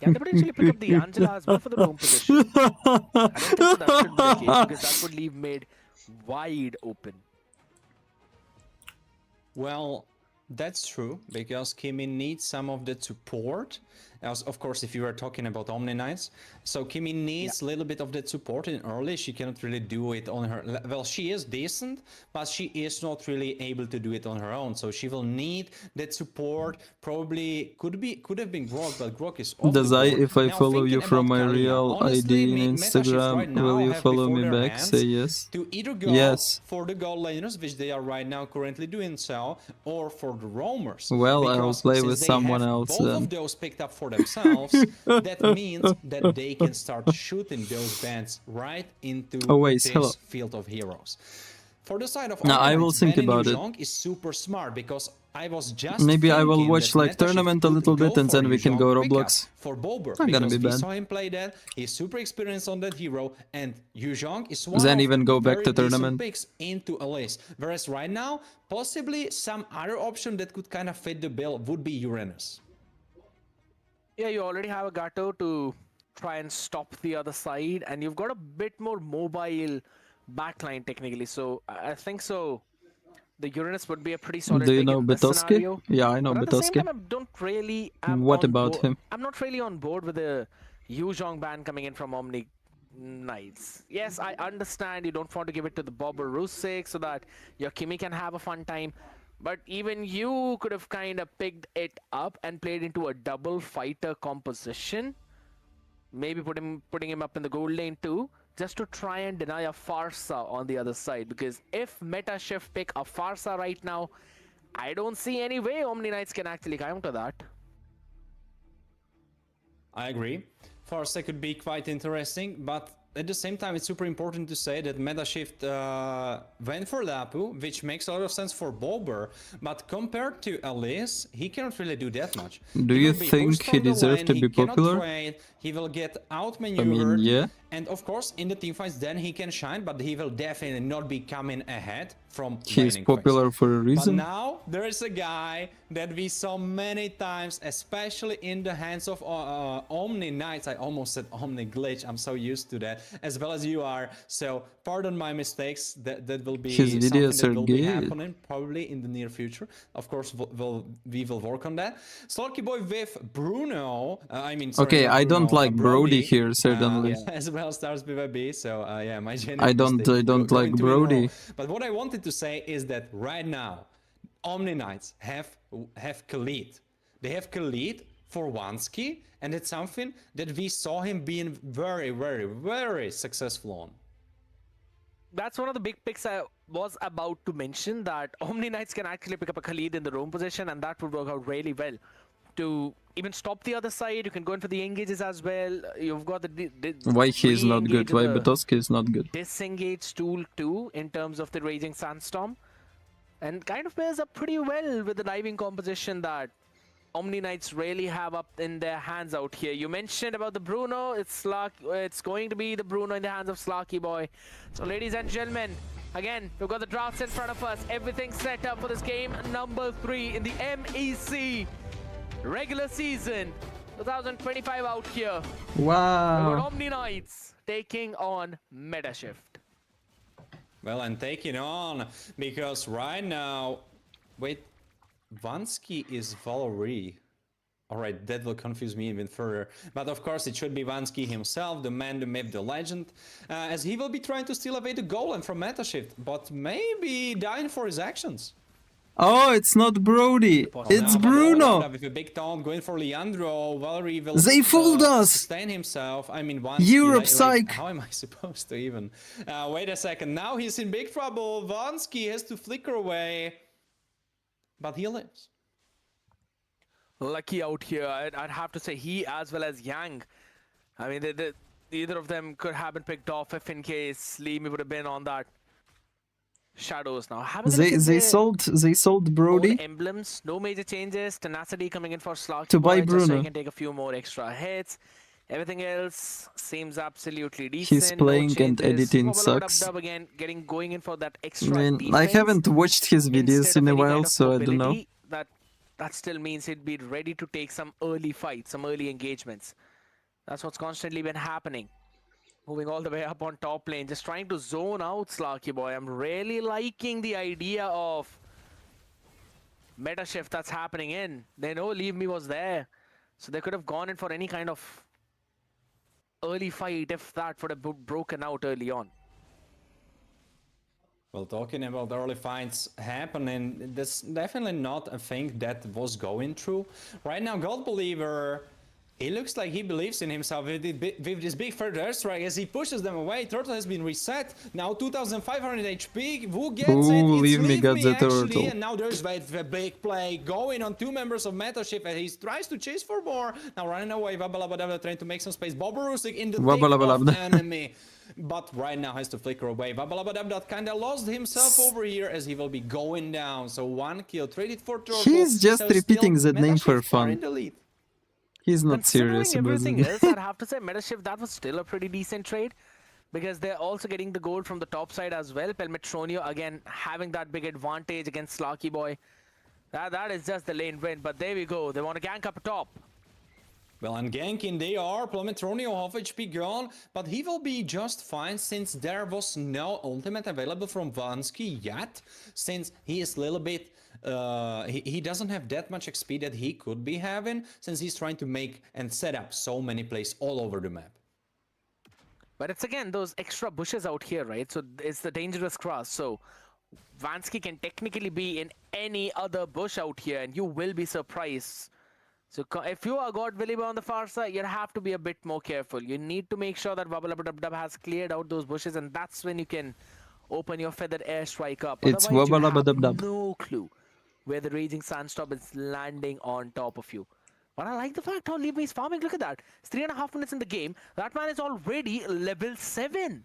they potentially pick up the Angela as well for the roam position? I don't think so that should be the case because that would leave mid wide open. Well, that's true, because Kimi needs some of the support. As, of course, if you are talking about Omni Knights. So Kimi needs a little bit of that support in early. She cannot really do it on her... Well, she is decent, but she is not really able to do it on her own. So she will need that support. Probably could have been Grok, but Grok is off Dazai, the board. if I Now, follow you thinking from about my Kalia, real honestly, ID in Instagram, right now will you have follow before me their back? hands Say yes. to either go Yes. for the gold laners, which they are right now currently doing so, or for the roamers. Well, I'll Because play since with they someone have else both then. of those picked up for themselves, that means that they can start shooting those bands right into this field of heroes. For the side of now, I will think banning about it. Yuzhong is super smart, because I was just Maybe I will thinking watch that like Metashift tournament a could little go bit and for then we can Yuzhong go pickup Roblox. for Bober, I'm gonna because be we bad. saw him play that. He's super experienced on that hero, and Yuzhong is one Then of even go back very to decent tournament. picks into a list. Whereas right now, possibly some other option that could kind of fit the bill would be Uranus. Yeah, you already have a Gato to try and stop the other side, and you've got a bit more mobile backline technically. So I think so. The Uranus would be a pretty solid Do you pick know in this Betoski? scenario. Yeah, I know But at the same Betoski. time, I don't really What about him? I'm not really on board with the Yuzhong ban coming in from Omni Knights. Yes, I understand you don't want to give it to the Bob or Rusik so that your Kimi can have a fun time. But even you could have kind of picked it up and played into a double fighter composition. Maybe putting him up in the gold lane too, just to try and deny a Farsa on the other side. Because if Meta Shift pick a Farsa right now, I don't see any way Omni Knights can actually counter that. I agree. Farsa could be quite interesting, but at the same time, it's super important to say that Metashift went for Lapu, which makes a lot of sense for Bober, but compared to Alice, he cannot really do that much. Do you think he deserved to be popular? Trade, he will get outmaneuvered. I mean, yeah. And of course, in the teamfights, then he can shine, but he will definitely not be coming ahead from He's laning popular phase. for a reason. But now, there is a guy that we saw many times, especially in the hands of Omni Knights. I almost said Omni Glitch, I'm so used to that, as well as you are. So, pardon my mistakes, that will be His videos something that will be good. happening probably in the near future. Of course, we will work on that. Slorky Boy with Bruno, okay, I don't like Brody here, certainly. as well stars BYB, so yeah, my I don't like Brody. But what I wanted to say is that right now, Omni Knights have Khalid. They have Khalid for Wansky, and it's something that we saw him being very, very, very successful on. That's one of the big picks I was about to mention, that Omni Knights can actually pick up a Khalid in the roam position, and that would work out really well. To even stop the other side, you can go in for the engages as well. You've got the why he is not good? Why Betoski is not good? Disengage tool too in terms of the Raging Sandstorm, and kind of pairs up pretty well with the diving composition that Omni Knights really have up in their hands out here. You mentioned about the Bruno. It's going to be the Bruno in the hands of Slarky Boy. So ladies and gentlemen, again, we've got the drafts in front of us. Everything set up for this game number 3 in the MEC regular season 2025 out here. Wow. We've got Omni Knights taking on Metashift. Well, and taking on, because right now, wait, Vansky is Valerie. Alright, that will confuse me even further. But of course, it should be Vansky himself, the man, the myth, the legend, as he will be trying to steal away the golem from Metashift, but maybe dying for his actions. Oh, it's not Brody. It's Bruno. With a big taunt going for Leandro, Valerie will they fooled us. sustain himself. I mean, Europe psych. How am I supposed to even? Wait a second. Now he's in big trouble. Vansky has to flicker away. but he lives. Lucky out here, I'd have to say he as well as Yang. I mean, either of them could have been picked off if in case Leamy would have been on that shadows now. They sold Brody emblems, no major changes. Tenacity coming in for Slarky to buy Boy, Bruno. just so he can take a few more extra hits. Everything else seems absolutely decent. He's playing and editing sucks. Again, going in for that extra defense. I haven't watched his videos in a while, so I don't know. That still means he'd be ready to take some early fights, some early engagements. That's what's constantly been happening. Moving all the way up on top lane, just trying to zone out Slarky Boy. I'm really liking the idea of meta shift that's happening in. They know Leave Me was there, so they could have gone in for any kind of early fight if that would have broken out early on. Well, talking about early fights happening, that's definitely not a thing that was going through. Right now, God Believer, he looks like he believes in himself with this big third airstrike as he pushes them away. Turtle has been reset. Now 2,500 HP. Who gets it? It's Leave Me got the actually. turtle. And now there's a big play going on two members of Metashift and he tries to chase for more. Now running away. Wabbalabadabda trying to make some space. Boborusik in the thick of enemy. But right now has to flicker away. Wabbalabadabda kind of lost himself over here as he will be going down. So 1 kill traded for Turtle. He's just repeating that name for fun. He's not serious about everything it. else, I'd have to say Metashift, that was still a pretty decent trade because they're also getting the gold from the top side as well. Pelmetronio again having that big advantage against Slarky Boy. That is just the lane win, but there we go. They want to gank up top. Well, and ganking they are. Pelmetronio half HP gone, but he will be just fine since there was no ultimate available from Vansky yet, since he is a little bit he doesn't have that much XP that he could be having, since he's trying to make and set up so many plays all over the map. But it's again those extra bushes out here, right? So it's the dangerous cross. So Vansky can technically be in any other bush out here and you will be surprised. So if you are God Willy on the far side, you have to be a bit more careful. You need to make sure that Wabbalabadabdab has cleared out those bushes and that's when you can open your feathered airstrike up. It's Wabbalabadabdab. No clue where the Raging Sandstorm is landing on top of you. But I like the fact how Leave Me is farming. Look at that. It's 3.5 minutes in the game. That man is already level 7.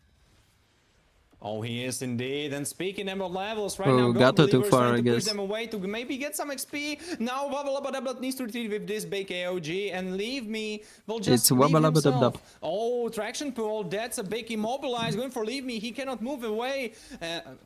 Oh, he is indeed. And speaking about levels, right now, got too far, I guess. Push them away to maybe get some XP. Now, Wabbalabadabda needs to retreat with this big AOG, and Leave Me will just leave himself. Oh, traction pull. That's a big immobilize. Going for Leave Me. He cannot move away.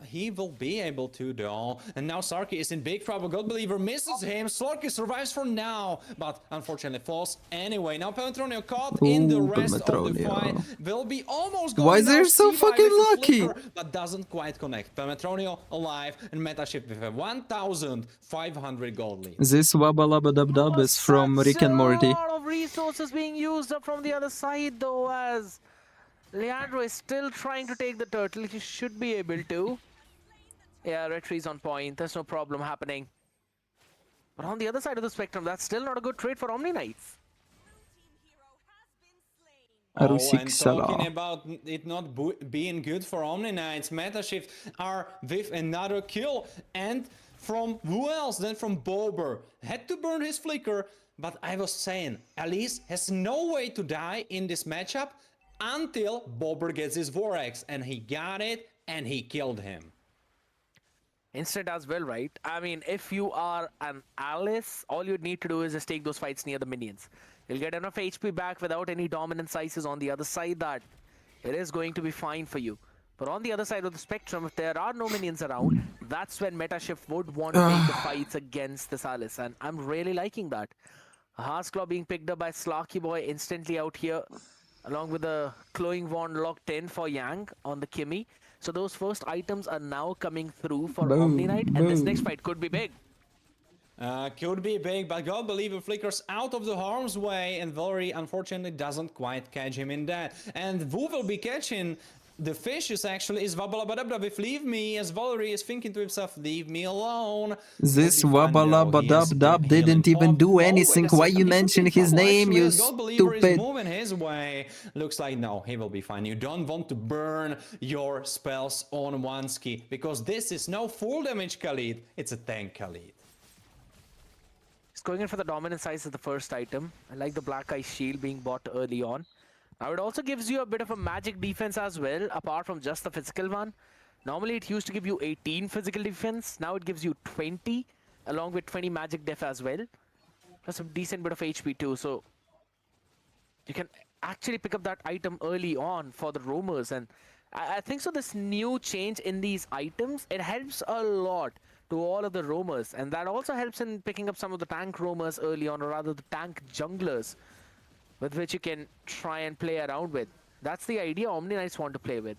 He will be able to, though. And now Sarky is in big trouble. God Believer misses him. Slorky survives for now, but unfortunately falls anyway. Now, Pelmetronio caught in the rest of the fight. Will be almost going. Why they're so fucking lucky? But doesn't quite connect. Pelmetronio alive and Metashift with a 1,500 gold lead. This Wabbalabadabdab is from Rick and Morty. A lot of resources being used up from the other side though, as Leandro is still trying to take the turtle. He should be able to. Yeah, retreat's on point. There's no problem happening. But on the other side of the spectrum, that's still not a good trade for Omni Knights. Oh, and talking about it not being good for Omni Knights, Metashift are with another kill. And from who else than from Bober? Had to burn his flicker, but I was saying, Elise has no way to die in this matchup until Bober gets his Vorax. And he got it, and he killed him. Instant as well, right? I mean, if you are an Alice, all you need to do is just take those fights near the minions. You'll get enough HP back without any dominant ices on the other side that it is going to be fine for you. But on the other side of the spectrum, if there are no minions around, that's when Metashift would want to take the fights against this Alice. And I'm really liking that. A Harsclaw being picked up by Slarky Boy instantly out here, along with the Glowing Wand locked in for Yang on the Kimmy. So those first items are now coming through for Omni Knight, and this next fight could be big. Could be big, but God Believer flickers out of the harm's way, and Valerie unfortunately doesn't quite catch him in that. And who will be catching the fishes actually is Wabbalabadabda with Leave Me, as Valerie is thinking to himself, leave me alone. This Wabbalabadabdab didn't even do anything. Why you mention his name, you stupid? Is moving his way. Looks like no, he will be fine. You don't want to burn your spells on Wansky, because this is no full damage Khalid, it's a tank Khalid. going in for the dominant size as the first item. I like the Black Eye Shield being bought early on. Now it also gives you a bit of a magic defense as well, apart from just the physical one. Normally it used to give you 18 physical defense. Now it gives you 20, along with 20 magic def as well. Plus a decent bit of HP too. So you can actually pick up that item early on for the roamers. And I think so this new change in these items, it helps a lot to all of the roamers. And that also helps in picking up some of the tank roamers early on, or rather the tank junglers, with which you can try and play around with. That's the idea Omni Knights want to play with.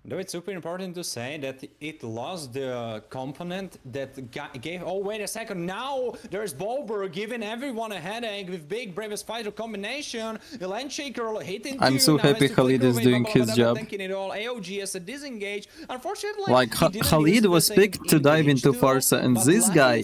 Though it's super important to say that it lost the component that gave... Oh, wait a second. Now there's Bober giving everyone a headache with big Bravest Fighter combination. The Landshaker hitting. I'm so happy Khalid is doing his job. AOG as a disengage. Unfortunately, like Khalid was picked to dive into Farsa, and this guy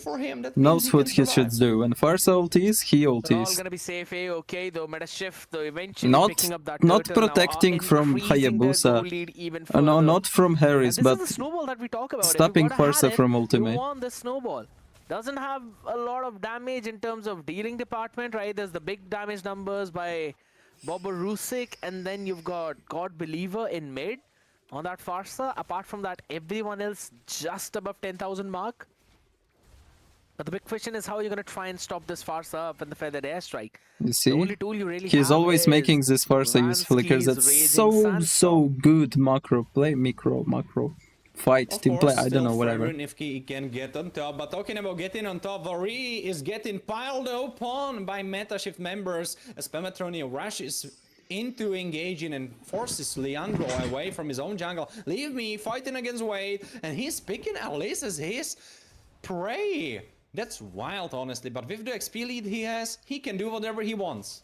knows what he should do. When Farsa ultis, he ultis. All gonna be safe, okay, though. Meta shift, though, eventually picking up that not protecting from Hayabusa. No, not from Harris, but stopping Farsa from ultimate. You want the snowball. Doesn't have a lot of damage in terms of dealing department, right? There's the big damage numbers by Bobo Rusik, and then you've got God Believer in mid on that Farsa. Apart from that, everyone else just above 10,000 mark. But the big question is how you're going to try and stop this Farsa up in the feathered airstrike. You see, the only tool you really he's always making this Farsa useful because that's so good macro play, macro fight, team play, I don't know, whatever. If he can get on top, but talking about getting on top, Vari is getting piled upon by Metashift members as Pemetronia rushes into engaging and forces Leandro away from his own jungle. Leave me fighting against Wade, and he's picking Alice as his prey. That's wild, honestly, but with the XP lead he has, he can do whatever he wants.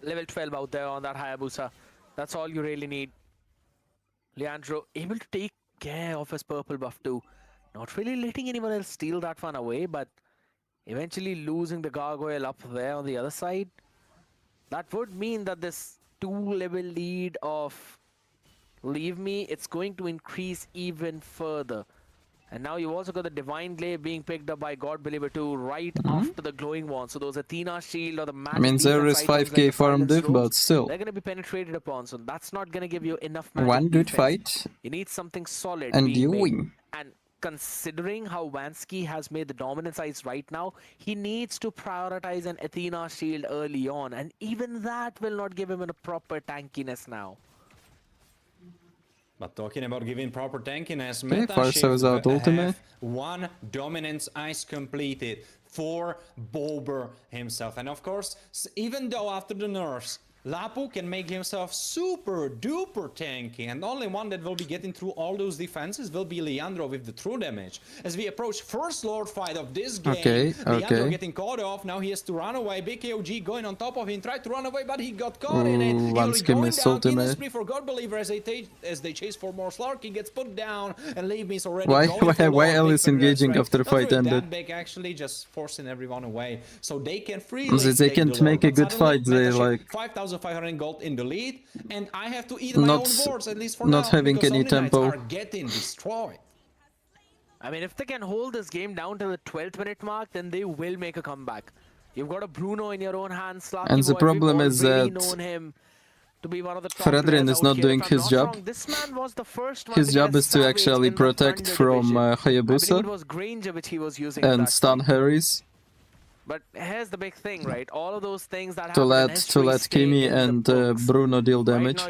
Level 12 out there on that Hayabusa. That's all you really need. Leandro able to take care of his purple buff too. Not really letting anyone else steal that one away, but eventually losing the gargoyle up there on the other side. That would mean that this 2-level lead of Leave Me, it's going to increase even further. And now you've also got the Divine Glaive being picked up by God Believer 2 right after the Glowing Wand. So those Athena Shield or the Magic, I mean, there is 5k farm diff, but still. They're going to be penetrated upon, so that's not going to give you enough magic one good defense. fight. You need something solid. And you win. And considering how Vansky has made the dominant size right now, he needs to prioritize an Athena Shield early on. And even that will not give him a proper tankiness now. But talking about giving proper tankiness, Metashift ultimate. One dominance ice completed for Bober himself. And of course, even though after the nerfs, Lapu can make himself super duper tanky, and only one that will be getting through all those defenses will be Leandro with the true damage. As we approach first Lord fight of this game, Leandro getting caught off, now he has to run away. Big KOG going on top of him, tried to run away, but he got caught in it. He's going down in the spree for God Believer as they chase for more Slark. He gets put down, and Leave Me is already why Alice engaging after fight ended? Big actually just forcing everyone away, so they can freely they can't make a good fight. They like 5,500 gold in the lead, and I have to eat my own boards at least for now. Not having any tempo. Are getting destroyed. I mean, if they can hold this game down to the 12th minute mark, then they will make a comeback. You've got a Bruno in your own hands. And the problem is that Fredrin is not doing his job. His job is to actually protect from Hayabusa and stun Harris. But here's the big thing, right? All of those things that to let Kimi and Bruno deal damage.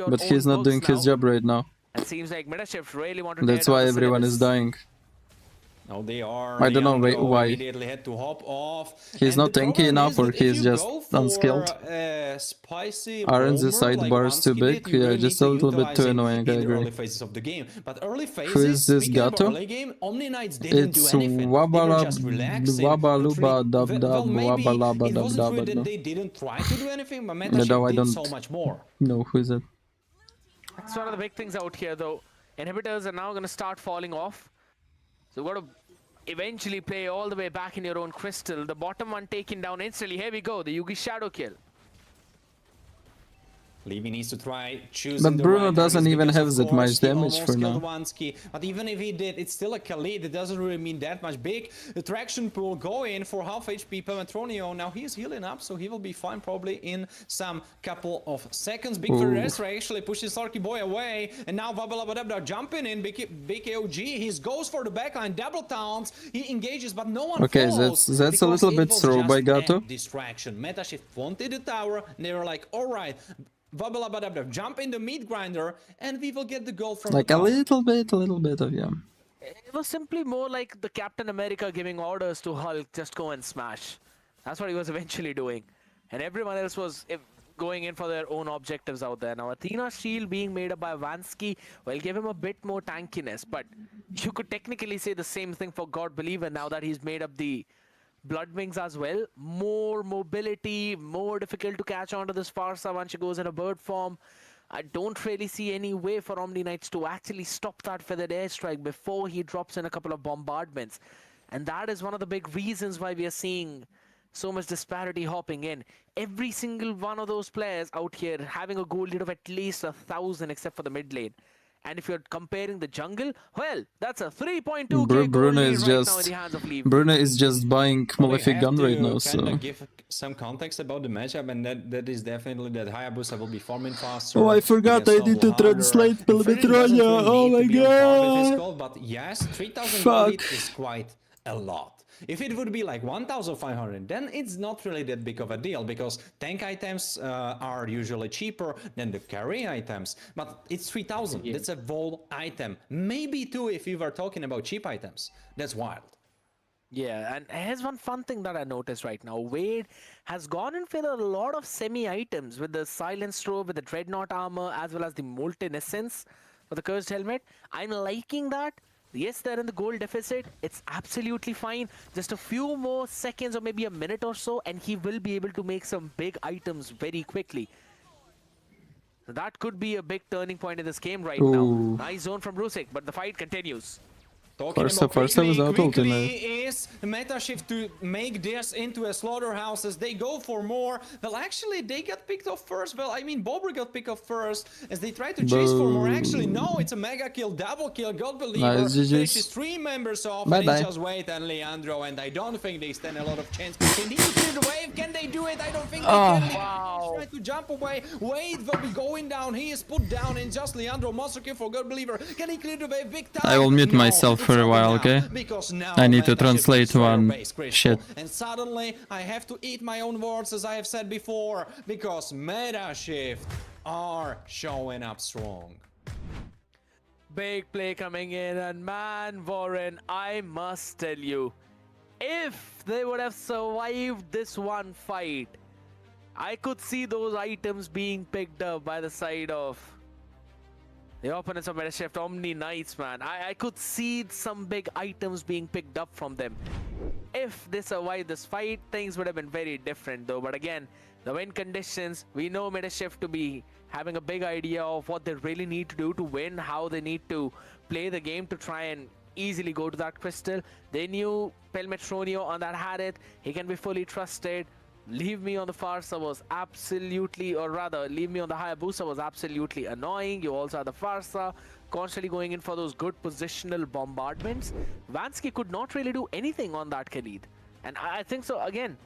But he's not doing his job right now. It seems like Metashift really want to. That's why everyone is dying. No, they are. I don't know why. Immediately had to hop off. He's not tanky enough, or he's just unskilled. Aren't the sidebars too big? Yeah, just a little bit too annoying, I agree. Who is this Gato? It's Wabaluba Dub Dub Wabalaba Dub Dub. They didn't try to do anything, but I don't so much more. No, who is it? That's one of the big things out here, though. Inhibitors are now going to start falling off. So you've got to eventually play all the way back in your own crystal. The bottom one taken down instantly. Here we go, the Yugi Shadow kill. Levy needs to try choosing But the Bruno right doesn't targets even because, have of that course, much he damage almost for killed now. Wansky, but even if he did, it's still a Khalid. It doesn't really mean that much. Big attraction pool going for half HP Pelmetronio. Now he's healing up, so he will be fine probably in some couple of seconds. Big Ferres actually pushes Sarky Boy away, and now Vabalabadabda jumping in. Big AOG, he goes for the backline, double taunts, he engages, but no one follows. That's a little bit slow by Gato. Distraction. Metashift wanted the tower, and they were like, alright, jump in the meat grinder, and we will get the goal from like the a tower. little bit of yeah. It was simply more like the Captain America giving orders to Hulk, just go and smash. That's what he was eventually doing. And everyone else was going in for their own objectives out there. Now, Athena's shield being made up by Vansky will give him a bit more tankiness, but you could technically say the same thing for God Believer now that he's made up the Blood Wings as well. More mobility, more difficult to catch onto this Farsa once she goes in a bird form. I don't really see any way for Omni Knights to actually stop that feathered airstrike before he drops in a couple of bombardments. And that is one of the big reasons why we are seeing so much disparity hopping in. Every single one of those players out here having a gold lead of at least 1,000 except for the mid lane. And if you're comparing the jungle, well, that's a 3.2k gold lead right now in the hands of Leaf. Bruno is just buying Malefic gun right now, so... give some context about the matchup, and that is definitely that Hayabusa will be farming faster. Oh, I forgot I need to translate Pelmetronia, oh my god! But yes, 3,000 gold lead is quite a lot. If it would be like 1,500, then it's not really that big of a deal, because tank items are usually cheaper than the carry items. But it's 3,000. Yeah. That's a whole item. Maybe two if you were talking about cheap items. That's wild. Yeah, and here's one fun thing that I noticed right now. Wade has gone in for a lot of semi-items with the Silence Strobe, with the Dreadnought armor, as well as the Molten Essence for the Cursed Helmet. I'm liking that. Yes, they're in the gold deficit. It's absolutely fine. Just a few more seconds or maybe a minute or so, and he will be able to make some big items very quickly. So that could be a big turning point in this game right now. Nice zone from Rusik, but the fight continues. Talking about quickly is meta shift to make this into a slaughterhouses. They go for more. Well, actually, they got picked off first. Well, I mean, Bobber got picked off first as they try to chase for more. Actually, no, it's a mega kill, double kill. God Believer finishes 3 members off, and it's just Wade and Leandro, and I don't think they stand a lot of chance. Can they clear the wave? Can they do it? I don't think they can. Wow. Try to jump away. Wade will be going down. He is put down, and just Leandro monster kill for God Believer. Can he clear the wave? Big time. I will mute myself for a while, okay? I need to translate one shit. And suddenly I have to eat my own words, as I have said before, because meta shift are showing up strong. Big play coming in, and man, Warren, I must tell you, if they would have survived this one fight, I could see those items being picked up by the side of the opponents of Meta Shift, Omni Knights, man. I could see some big items being picked up from them. If they survived this fight, things would have been very different though. But again, the win conditions, we know Meta Shift to be having a big idea of what they really need to do to win, how they need to play the game to try and easily go to that crystal. They knew Pelmetronio on that had it. He can be fully trusted. Leave me on the Farsa was absolutely, or rather, leave me on the Hayabusa was absolutely annoying. You also had the Farsa constantly going in for those good positional bombardments. Vansky could not really do anything on that Khalid. And I think so, again,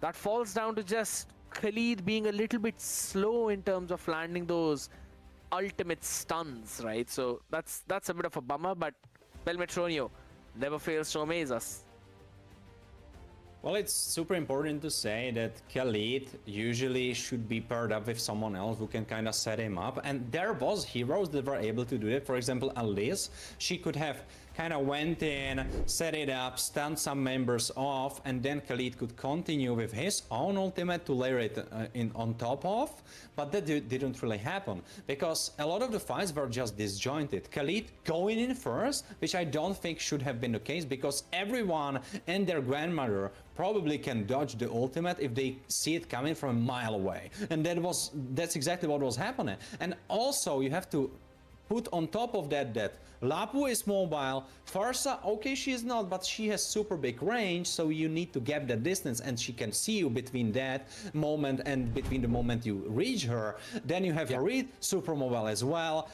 that falls down to just Khalid being a little bit slow in terms of landing those ultimate stuns, right? So that's a bit of a bummer, but Pelmetronio never fails to amaze us. Well, it's super important to say that Khalid usually should be paired up with someone else who can kind of set him up. And there was heroes that were able to do it. For example, Alice, she could have kind of went in, set it up, stunned some members off, and then Khalid could continue with his own ultimate to layer it on top of. But that didn't really happen, because a lot of the fights were just disjointed. Khalid going in first, which I don't think should have been the case, because everyone and their grandmother probably can dodge the ultimate if they see it coming from a mile away. And that's exactly what was happening. And also you have to put on top of that Lapu is mobile, Farsa, okay, she is not, but she has super big range, so you need to gap the distance and she can see you between that moment and between the moment you reach her. Then you have Harid, super mobile as well.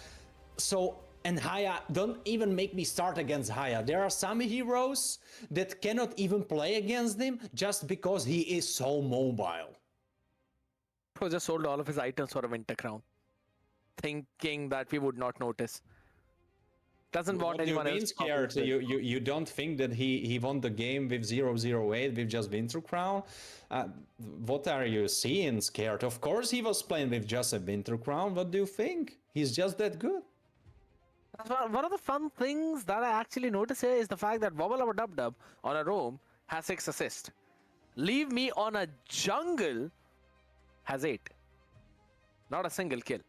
So, and Haya, don't even make me start against Haya. There are some heroes that cannot even play against him just because he is so mobile. He just sold all of his items for a Winter Crown, thinking that we would not notice. Doesn't want anyone else. Scared? You don't think that he won the game with 008 with just Winter Crown? What are you seeing, Scared? Of course he was playing with just a Winter Crown. What do you think? He's just that good. One of the fun things that I actually notice here is the fact that Wobble Dub Dub on a roam has 6 assists. Leave Me on a jungle has 8. Not a single kill.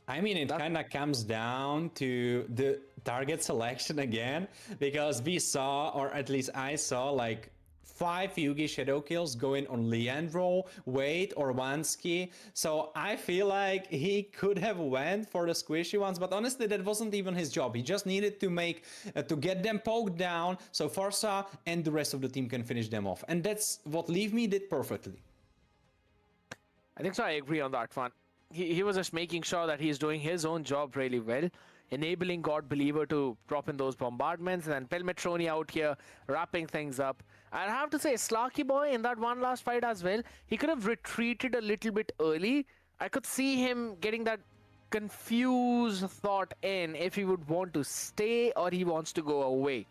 I mean, it kind of comes down to the target selection again, because we saw, or at least I saw, like 5 Yugi shadow kills going on Leandro, Wade, or Wansky. So I feel like he could have went for the squishy ones, but honestly, that wasn't even his job. He just needed to make to get them poked down so Farsa and the rest of the team can finish them off, and that's what Leave Me did perfectly. I think so. I agree on that one. He was just making sure that he's doing his own job really well, enabling God Believer to drop in those bombardments, and then Pelmetroni out here wrapping things up. I have to say, Slarky Boy in that one last fight as well, he could have retreated a little bit early. I could see him getting that confused thought in if he would want to stay or he wants to go away.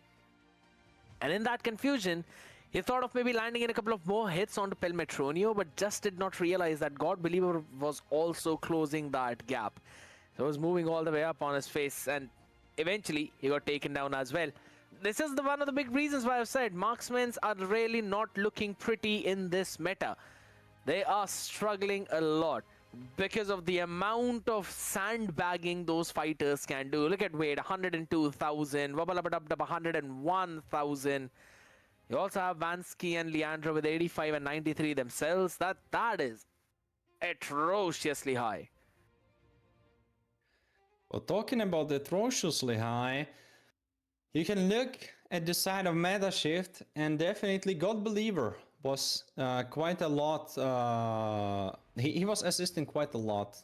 And in that confusion, he thought of maybe landing in a couple of more hits onto Pelmetronio, but just did not realize that God Believer was also closing that gap. So he was moving all the way up on his face, and eventually he got taken down as well. This is one of the big reasons why I've said marksmen are really not looking pretty in this meta. They are struggling a lot because of the amount of sandbagging those fighters can do. Look at Wade, 102,000, Wabbalabadabdab, 101,000. You also have Vansky and Leandro with 85 and 93 themselves. That is atrociously high. Well, talking about atrociously high, you can look at the side of meta shift, and definitely God Believer was quite a lot. He was assisting quite a lot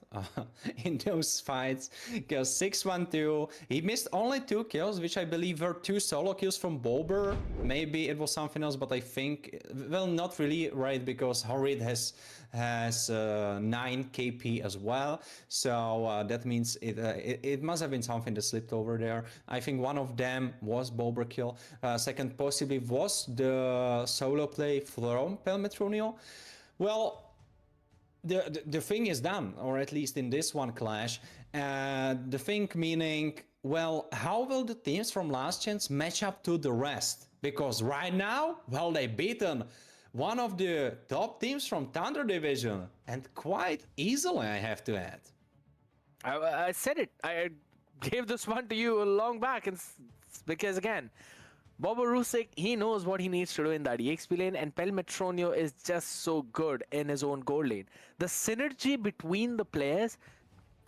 in those fights, because 612, he missed only 2 kills, which I believe were 2 solo kills from Bober. Maybe it was something else, but I think, well, not really, right, because Harid has 9 KP as well, so that means it must have been something that slipped over there. I think one of them was Bober kill, second possibly was the solo play from Pelmetronio. Well, the thing is done, or at least in this one clash. The thing meaning, well, how will the teams from Last Chance match up to the rest? Because right now, well, they've beaten one of the top teams from Thunder Division, and quite easily, I have to add. I said it. I gave this one to you long back, and because again, Bobo Rusik, he knows what he needs to do in that EXP lane, and Pelmetronio is just so good in his own gold lane. The synergy between the players,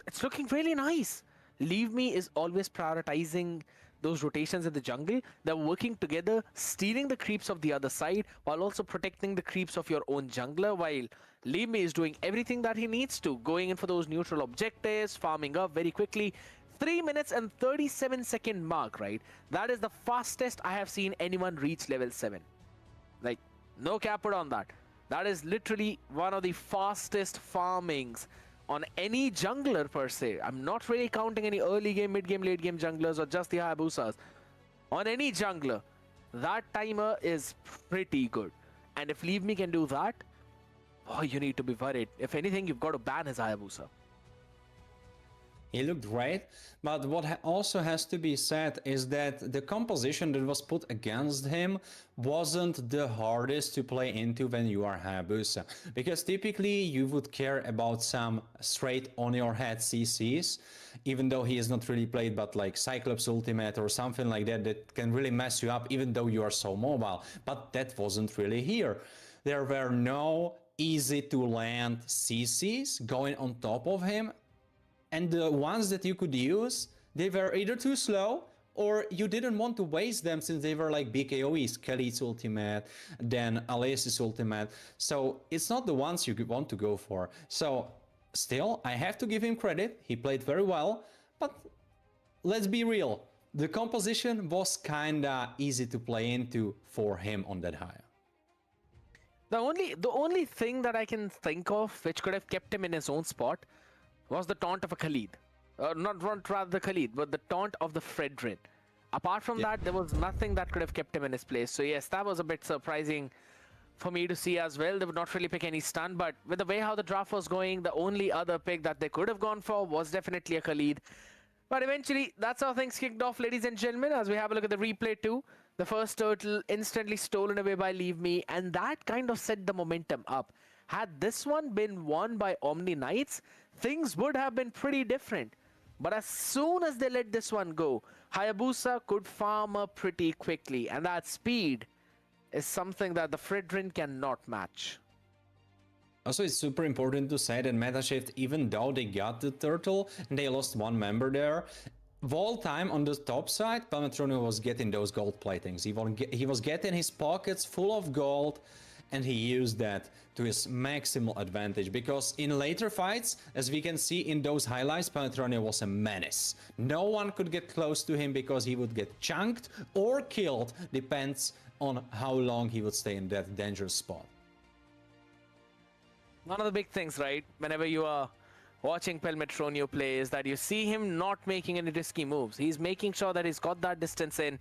it's looking really nice. Leave Me is always prioritizing those rotations in the jungle. They're working together, stealing the creeps of the other side, while also protecting the creeps of your own jungler, while Leave Me is doing everything that he needs to, going in for those neutral objectives, farming up very quickly. 3 minutes and 37-second mark, right? That is the fastest I have seen anyone reach level 7. Like, no cap on that. That is literally one of the fastest farmings on any jungler per se. I'm not really counting any early game, mid game, late game junglers or just the Hayabusas. On any jungler, that timer is pretty good. And if Leave Me can do that, oh, you need to be worried. If anything, you've got to ban his Hayabusa. He looked great, but what also has to be said is that the composition that was put against him wasn't the hardest to play into when you are Hayabusa, because typically you would care about some straight on your head CCs, even though he is not really played, but like Cyclops Ultimate or something like that that can really mess you up even though you are so mobile, but that wasn't really here. There were no easy to land CCs going on top of him. and the ones that you could use, they were either too slow or you didn't want to waste them since they were like BKOEs, Khalid's ultimate, then Alice's ultimate. So it's not the ones you want to go for. So still, I have to give him credit. He played very well, but let's be real. The composition was kinda easy to play into for him on that high. The only thing that I can think of which could have kept him in his own spot was the taunt of a Khalid. Not rather the Khalid, but the taunt of the Fredrin. Apart from that, there was nothing that could have kept him in his place. So yes, that was a bit surprising for me to see as well. They would not really pick any stun, but with the way how the draft was going, the only other pick that they could have gone for was definitely a Khalid. But eventually, that's how things kicked off, ladies and gentlemen, as we have a look at the replay too. The first turtle instantly stolen away by Leave Me, and that kind of set the momentum up. Had this one been won by Omni Knights, things would have been pretty different. But as soon as they let this one go, Hayabusa could farm up pretty quickly, and that speed is something that the Fredrin cannot match. Also, it's super important to say that Metashift, even though they got the turtle and they lost one member there, all time on the top side, Palmetronio was getting those gold platings. He was getting his pockets full of gold, and he used that to his maximal advantage, because in later fights, as we can see in those highlights, Palmetronio was a menace. No one could get close to him because he would get chunked or killed, depends on how long he would stay in that dangerous spot. One of the big things, right, whenever you are watching Palmetronio play is that you see him not making any risky moves. He's making sure that he's got that distance in,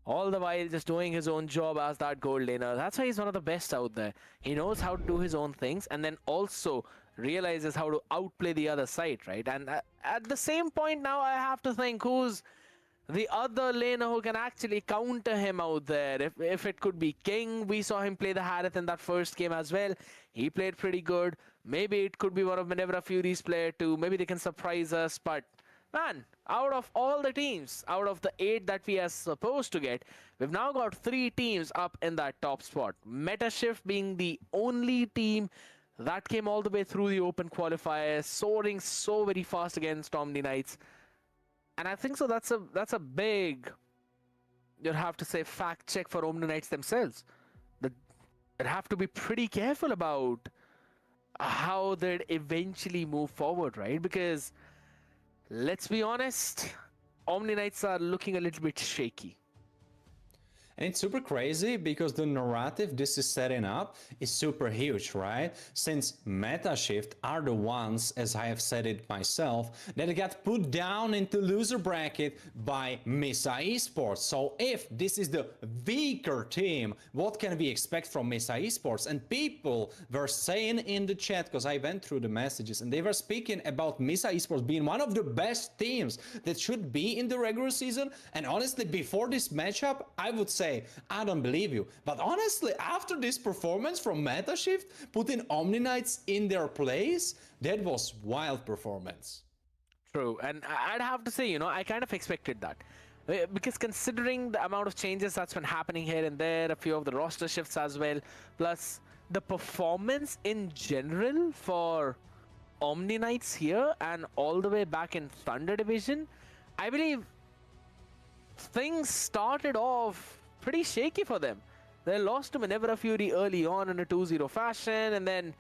all the while just doing his own job as that gold laner. That's why he's one of the best out there. He knows how to do his own things and then also realizes how to outplay the other side, right? And at the same point now, I have to think who's the other laner who can actually counter him out there. If it could be King, we saw him play the Harith in that first game as well. He played pretty good. Maybe it could be one of Minerva Fury's player too. Maybe they can surprise us, but man, out of all the teams, out of the 8 that we are supposed to get, we've now got 3 teams up in that top spot. Metashift being the only team that came all the way through the open qualifiers, soaring so very fast against Omni Knights. And I think so that's a big, you'll have to say, fact check for Omni Knights themselves. They'd have to be pretty careful about how they'd eventually move forward, right? Because let's be honest, Omni Knights are looking a little bit shaky. And it's super crazy because the narrative this is setting up is super huge, right? Since Metashift are the ones, as I have said it myself, that got put down into loser bracket by Misa Esports. So if this is the weaker team, what can we expect from Misa Esports? And people were saying in the chat, because I went through the messages, and they were speaking about Misa Esports being one of the best teams that should be in the regular season. And honestly, before this matchup, I would say, I don't believe you. But honestly, after this performance from Metashift, putting Omni Knights in their place, that was wild performance. True, and I'd have to say, I kind of expected that. Because considering the amount of changes that's been happening here and there, a few of the roster shifts as well, plus the performance in general for Omni Knights here and all the way back in Thunder Division, I believe things started off pretty shaky for them. They lost to Minerva Fury early on in a 2-0 fashion, and then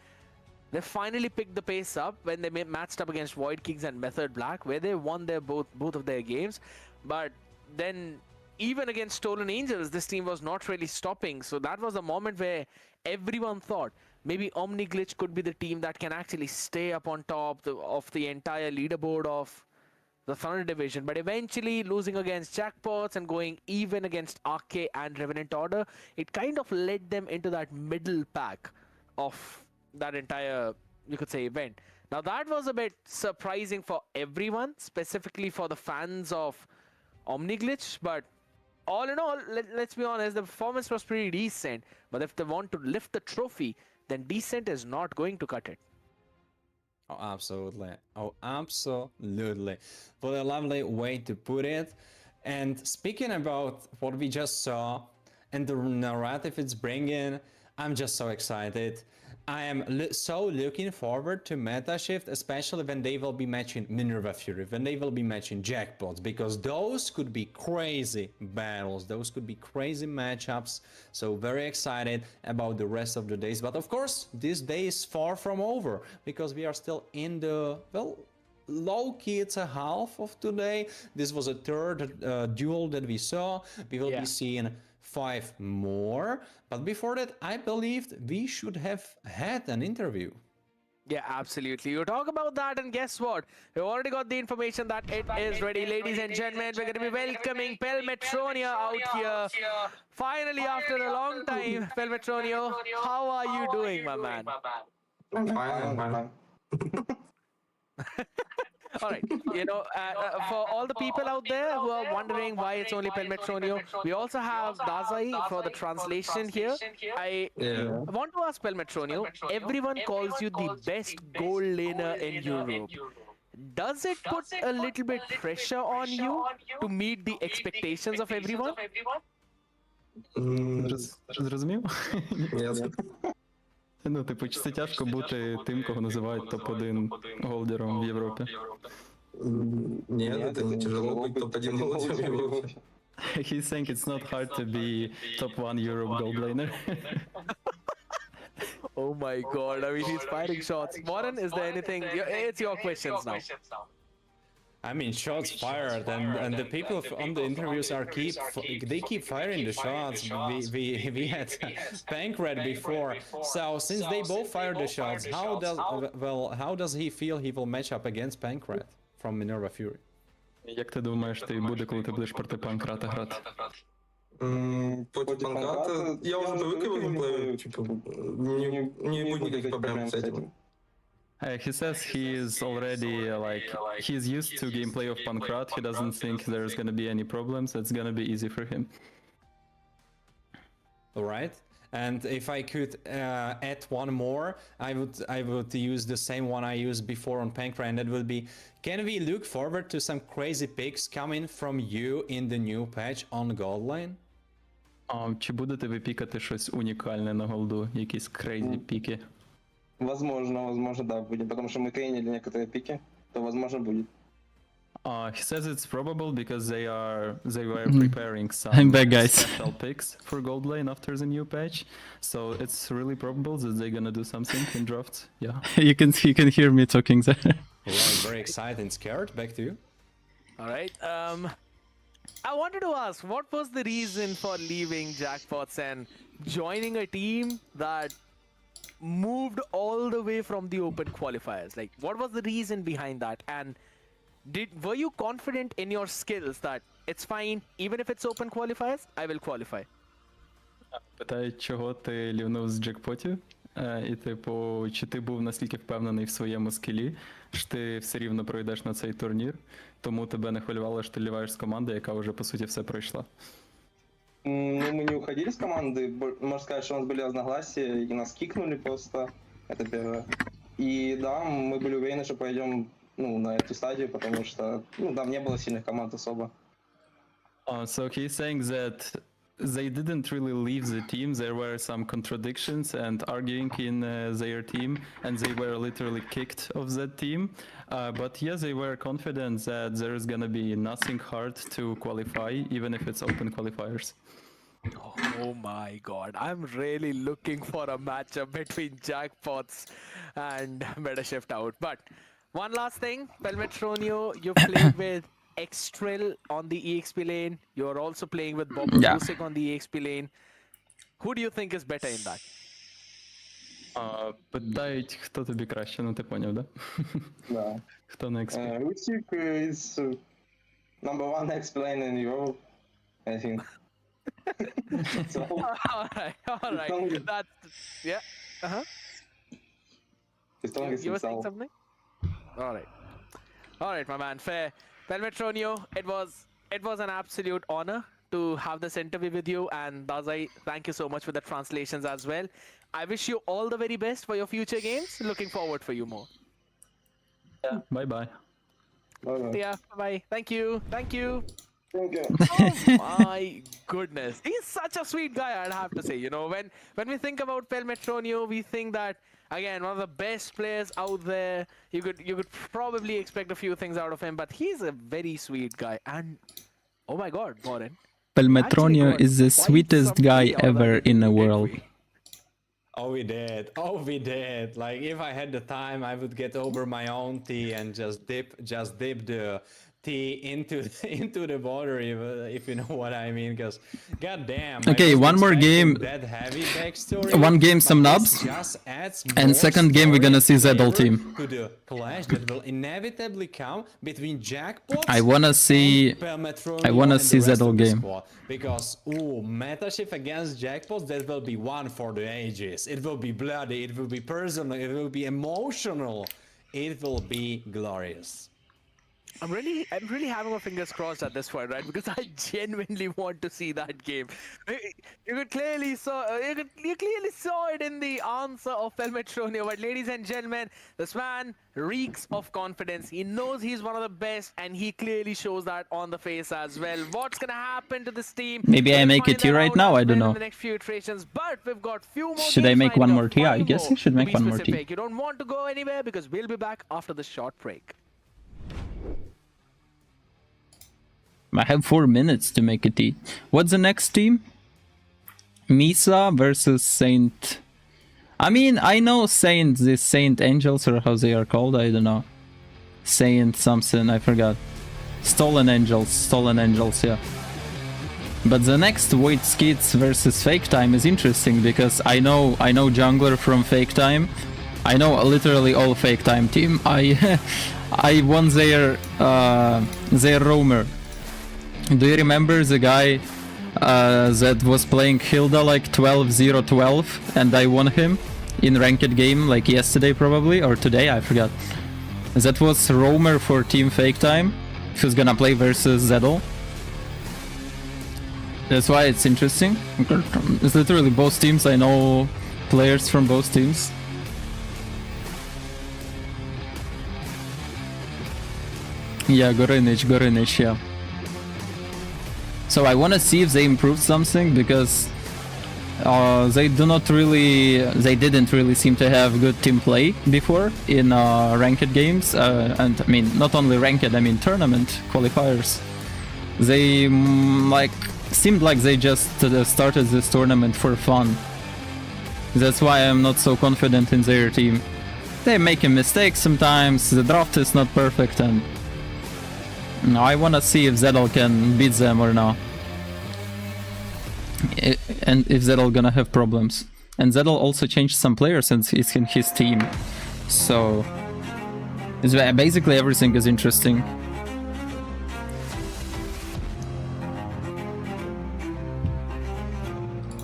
they finally picked the pace up when they matched up against Void Kings and Method Black, where they won both of their games. But then even against Stolen Angels, this team was not really stopping. So that was a moment where everyone thought maybe Omni Glitch could be the team that can actually stay up on top of the entire leaderboard of the Thunder Division, but eventually losing against Jackpots and going even against RK and Revenant Order, it kind of led them into that middle pack of that entire, you could say, event. Now that was a bit surprising for everyone, specifically for the fans of Omni Glitch, but all in all, let's be honest, the performance was pretty decent, but if they want to lift the trophy, then decent is not going to cut it. Oh, absolutely. Oh, absolutely. What a lovely way to put it. And speaking about what we just saw and the narrative it's bringing, I'm just so excited. I am so looking forward to meta shift, especially when they will be matching Minerva Fury, when they will be matching Jackpots, because those could be crazy battles, those could be crazy matchups. So very excited about the rest of the days. But of course, this day is far from over, because we are still in the, well, low-key it's a half of today. This was a third duel that we saw. We will be seeing 5 more, but before that I believed we should have had an interview. Yeah, absolutely. You talk about that, and guess what? We already got the information that it is ready. Ladies and gentlemen, we're going to be welcoming Pelmetronia out here. Finally, after a long time, Pelmetronio, how are you doing, my man? I'm fine. All right, you know, for all the people out there who are wondering why it's only Pelmetronio, we also have Dazai for the translation here. I want to ask Pelmetronio, everyone calls you the best gold laner in Europe. Does it put a little bit pressure on you to meet the expectations of everyone? Зрозумів? Ну, типу, чи це тяжко бути тим, кого називають топ-1 голдером в Європі? Нет, это не тяжело быть топ-1 голдером в Европе. He's saying it's not hard to be top-1 Europe gold laner. Oh my god, I mean, he's firing shots. Warren, is there anything? It's your questions now. I mean, shots fired, and the people on the interviews are keep firing the shots. We had Pankrat before, so since they both fired the shots, how does he feel he will match up against Pankrat from Minerva Fury? Як ти думаєш, ти буде, коли ти будеш проти Панкрата грати? Против Панкрата я уже привык к его геймплею, типа, не будет никаких проблем с этим. He says he is already, like, he's used to gameplay of Pankrat. He doesn't think there's gonna be any problems. It's gonna be easy for him. All right. And if I could add one more, I would use the same one I used before on Pankrat, and that would be, can we look forward to some crazy picks coming from you in the new patch on gold lane? Чи будете ви пікати щось унікальне на голду? Якісь crazy піки? Возможно, да, будет, потому что мы тренили некоторые пики, то возможно будет. He says it's probable because they were preparing some I'm back, guys. special picks for gold lane after the new patch, so it's really probable that they're gonna do something in drafts. Yeah. You can hear me talking there. Well, very excited and scared. Back to you. All right. I wanted to ask, what was the reason for leaving Jackpots and joining a team that moved all the way from the open qualifiers? Like, what was the reason behind that? And were you confident in your skills that it's fine, even if it's open qualifiers, I will qualify? Питають, чого ти лівнув з джекпотів? І типу, чи ти був настільки впевнений в своєму скілі, що ти все рівно пройдеш на цей турнір, тому тебе не хвилювало, що ти ліваєш з команди, яка вже по суті все пройшла? Ну, мы не уходили с команды, можно сказать, что у нас были разногласия, и нас кикнули просто, это первое. И да, мы были уверены, что пойдем на эту стадию, потому что там не было сильных команд особо. So he's saying that they didn't really leave the team, there were some contradictions and arguing in their team, and they were literally kicked off that team. But yes, they were confident that there is gonna be nothing hard to qualify, even if it's open qualifiers. Oh my god, I'm really looking for a matchup between Jackpots and Meta Shift out. But one last thing, Pelmetronio, you played with Extril on the EXP lane. You're also playing with Bob Music on the EXP lane. Who do you think is better in that? Питають, хто тобі краще, ну ти поняв, да? Да. Хто на EXP? Music is number one EXP lane in Europe, I think. So, all right. That's, yeah. You were saying something? All right, my man. Fair. Pelmetronio, it was an absolute honor to have this interview with you, and Dazai, thank you so much for the translations as well. I wish you all the very best for your future games. Looking forward for you more. Yeah, bye-bye. bye. Yeah, bye. Thank you. Thank you. Oh my goodness. He's such a sweet guy, I'd have to say. You know, when we think about Pelmetronio, we think that, again, one of the best players out there. You could probably expect a few things out of him, but he's a very sweet guy. And oh my god, Morin. Pelmetronio is the sweetest guy ever in the world. Oh, we did. Oh, we did. Like, if I had the time, I would get over my own tea and just dip the tea into the water, if you know what I mean. Because, goddamn. Okay, one more game. That heavy backstory, one game, some nubs. And second game, we're gonna see Zedel team. To the clash that will inevitably come between Jackpots. I wanna see Zedel game. Because, ooh, meta shift against Jackpots, that will be one for the ages. It will be bloody, it will be personal, it will be emotional. It will be glorious. I'm really having my fingers crossed at this point, right? Because I genuinely want to see that game. You clearly saw it in the answer of Pelmetronio. But ladies and gentlemen, this man reeks of confidence. He knows he's one of the best, and he clearly shows that on the face as well. What's gonna happen to this team? Maybe I make a T right now. I don't know. In the next few iterations, but we've got few more. Should I make one more T? I guess I should make one more T. You don't want to go anywhere because we'll be back after this short break. I have 4 minutes to make a T. What's the next team? Misa versus Saint. I mean, I know the Saint Angels, or how they are called, I don't know. Saint something, I forgot. Stolen Angels, yeah. But the next Void Skids versus Fake Time is interesting because I know Jungler from Fake Time. I know literally all Fake Time team. I won their roamer. Do you remember the guy that was playing Hilda like 12-0-12 and I won him in ranked game like yesterday probably, or today, I forgot. That was roamer for Team Fake Time, who's gonna play versus Zedel. That's why it's interesting. It's literally both teams, I know players from both teams. Yeah, Gorinich, yeah. So I want to see if they improved something, because they didn't really seem to have good team play before in ranked games, and I mean not only ranked, I mean tournament qualifiers. They seemed like they just started this tournament for fun. That's why I'm not so confident in their team. They're making mistakes sometimes, the draft is not perfect, and no, I wanna see if Zedel can beat them or not. And if Zedel gonna have problems. And Zedel also changed some players in his team. So basically everything is interesting.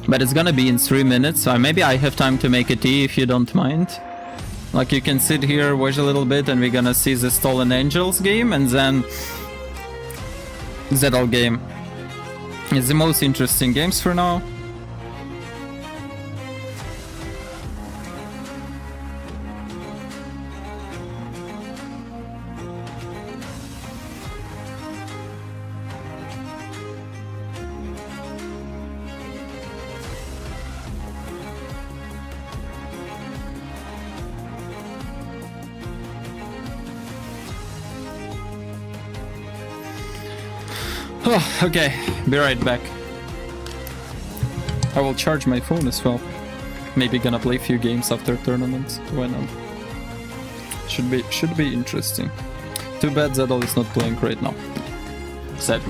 But it's gonna be in 3 minutes, so maybe I have time to make a tea if you don't mind. Like, you can sit here, watch a little bit, and we're gonna see the Stolen Angels game, and then Zedel game. It's the most interesting games for now. Oh, okay, be right back. I will charge my phone as well. Maybe gonna play a few games after tournaments. Why not? Should be interesting. Too bad Zedel is not playing right now. Sad.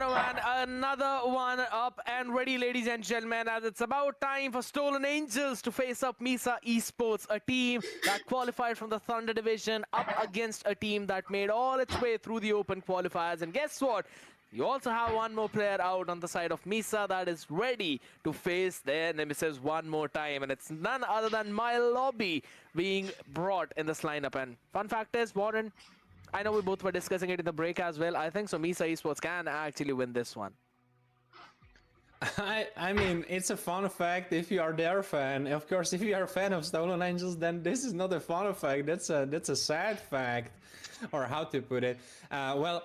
no, man. Another one up and ready, ladies and gentlemen, as it's about time for Stolen Angels to face up Misa Esports, a team that qualified from the Thunder Division up against a team that made all its way through the open qualifiers. And guess what? You also have one more player out on the side of Misa that is ready to face their nemesis one more time. And it's none other than mlbb being brought in this lineup. And fun fact is, Warren, I know we both were discussing it in the break as well. I think so Misa Esports can actually win this one. I mean, it's a fun fact if you are their fan. Of course, if you are a fan of Stolen Angels, then this is not a fun fact. That's a sad fact, or how to put it. Well,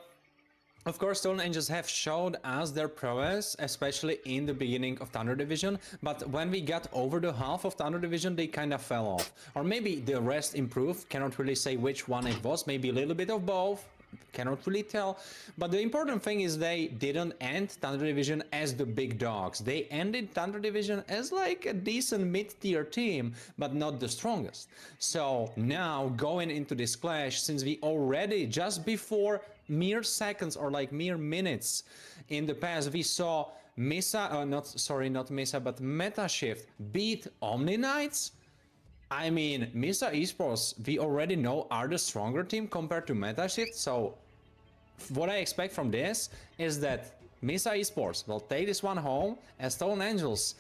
of course, Stolen Angels have showed us their prowess, especially in the beginning of Thunder Division, but when we got over the half of Thunder Division, they kind of fell off. Or maybe the rest improved, cannot really say which one it was, maybe a little bit of both, cannot really tell. But the important thing is they didn't end Thunder Division as the big dogs. They ended Thunder Division as like a decent mid-tier team, but not the strongest. So now going into this clash, since we already just before mere seconds or like mere minutes in the past we saw Misa, not Misa, but Metashift beat Omni Knights. I mean, Misa Esports, we already know, are the stronger team compared to Metashift. So what I expect from this is that Misa Esports will take this one home, and Stolen Angels,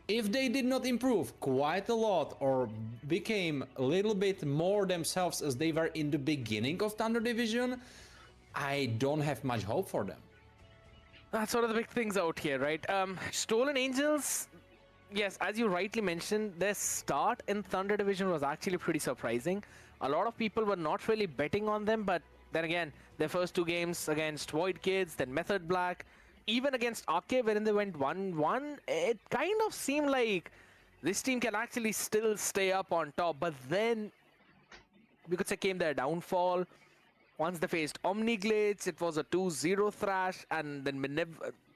if they did not improve quite a lot or became a little bit more themselves as they were in the beginning of Thunder Division, I don't have much hope for them. That's one of the big things out here, right? Stolen Angels, yes, as you rightly mentioned, their start in Thunder Division was actually pretty surprising. A lot of people were not really betting on them, but then again, their first two games against Void Kids, then Method Black, even against Arcade, wherein they went 1-1, it kind of seemed like this team can actually still stay up on top, but then we could say came their downfall. Once they faced Omni Glitch, it was a 2-0 thrash, and then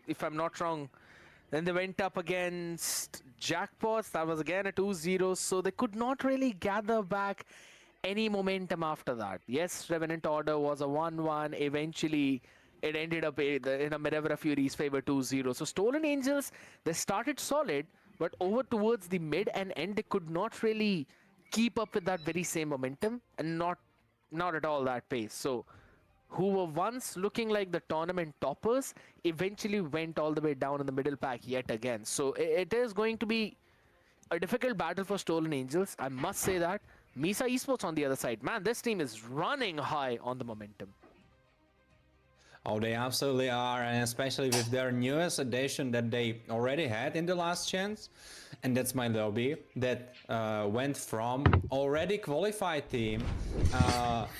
if I'm not wrong, then they went up against Jackpots, that was again a 2-0, so they could not really gather back any momentum after that. Yes, Revenant Order was a 1-1, eventually it ended up in a Minerva Fury's favor 2-0. So Stolen Angels, they started solid, but over towards the mid and end, they could not really keep up with that very same momentum, and not at all that pace. So who were once looking like the tournament toppers eventually went all the way down in the middle pack yet again. So it is going to be a difficult battle for Stolen Angels, I must say that. Misa Esports on the other side, man, this team is running high on the momentum. Oh, they absolutely are, and especially with their newest addition that they already had in the last chance, and that's mlbb, that went from already qualified team,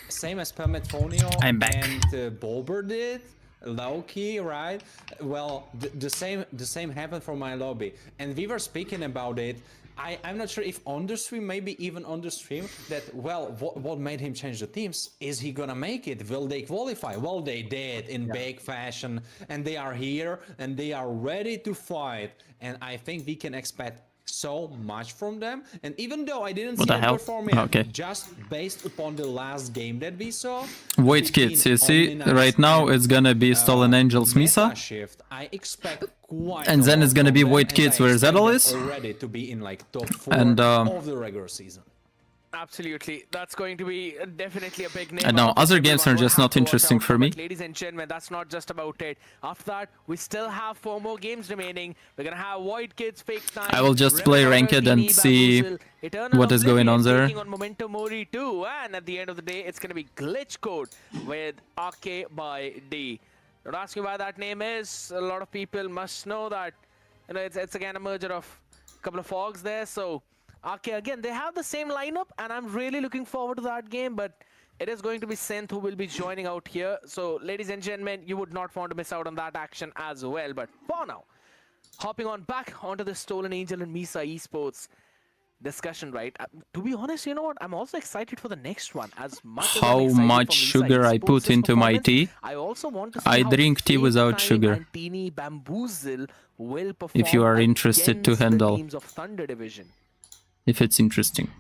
same as Permetonio and Bulber did, low-key, right? Well, the same happened for mlbb, and we were speaking about it. I'm not sure if on the stream, maybe even on the stream, that, well, what made him change the teams? Is he gonna make it? Will they qualify? Well, they did in big fashion, and they are here, and they are ready to fight, and I think we can expect so much from them. And even though I didn't see them perform yet, just based upon the last game that we saw, Void Kids, you see, right now it's gonna be Stolen Angels Misa, I expect quite and then it's gonna be Void Kids where Zettel is, already to be in like top 4 and of the regular season. Absolutely, that's going to be definitely a big name. And now other games are just not interesting for me. Ladies and gentlemen, that's not just about it. After that, we still have 4 more games remaining. We're gonna have Void Kids, Fake Time. I will just play Ranked and see what is going on there. On Momentum Mori too, and at the end of the day, it's gonna be Glitch Code with RK by D. Don't ask me why that name is. A lot of people must know that, you know, it's again a merger of a couple of fogs there. So okay, again, they have the same lineup, and I'm really looking forward to that game, but it is going to be Synth who will be joining out here. So, ladies and gentlemen, you would not want to miss out on that action as well. But for now, hopping on back onto the Stolen Angel and Misa Esports discussion, right? To be honest, you know what? I'm also excited for the next one. As much how as much sugar I put into my tea? I also want to see I how drink tea without sugar. Will if you are interested to handle. Teams of Thunder Division. If it's interesting.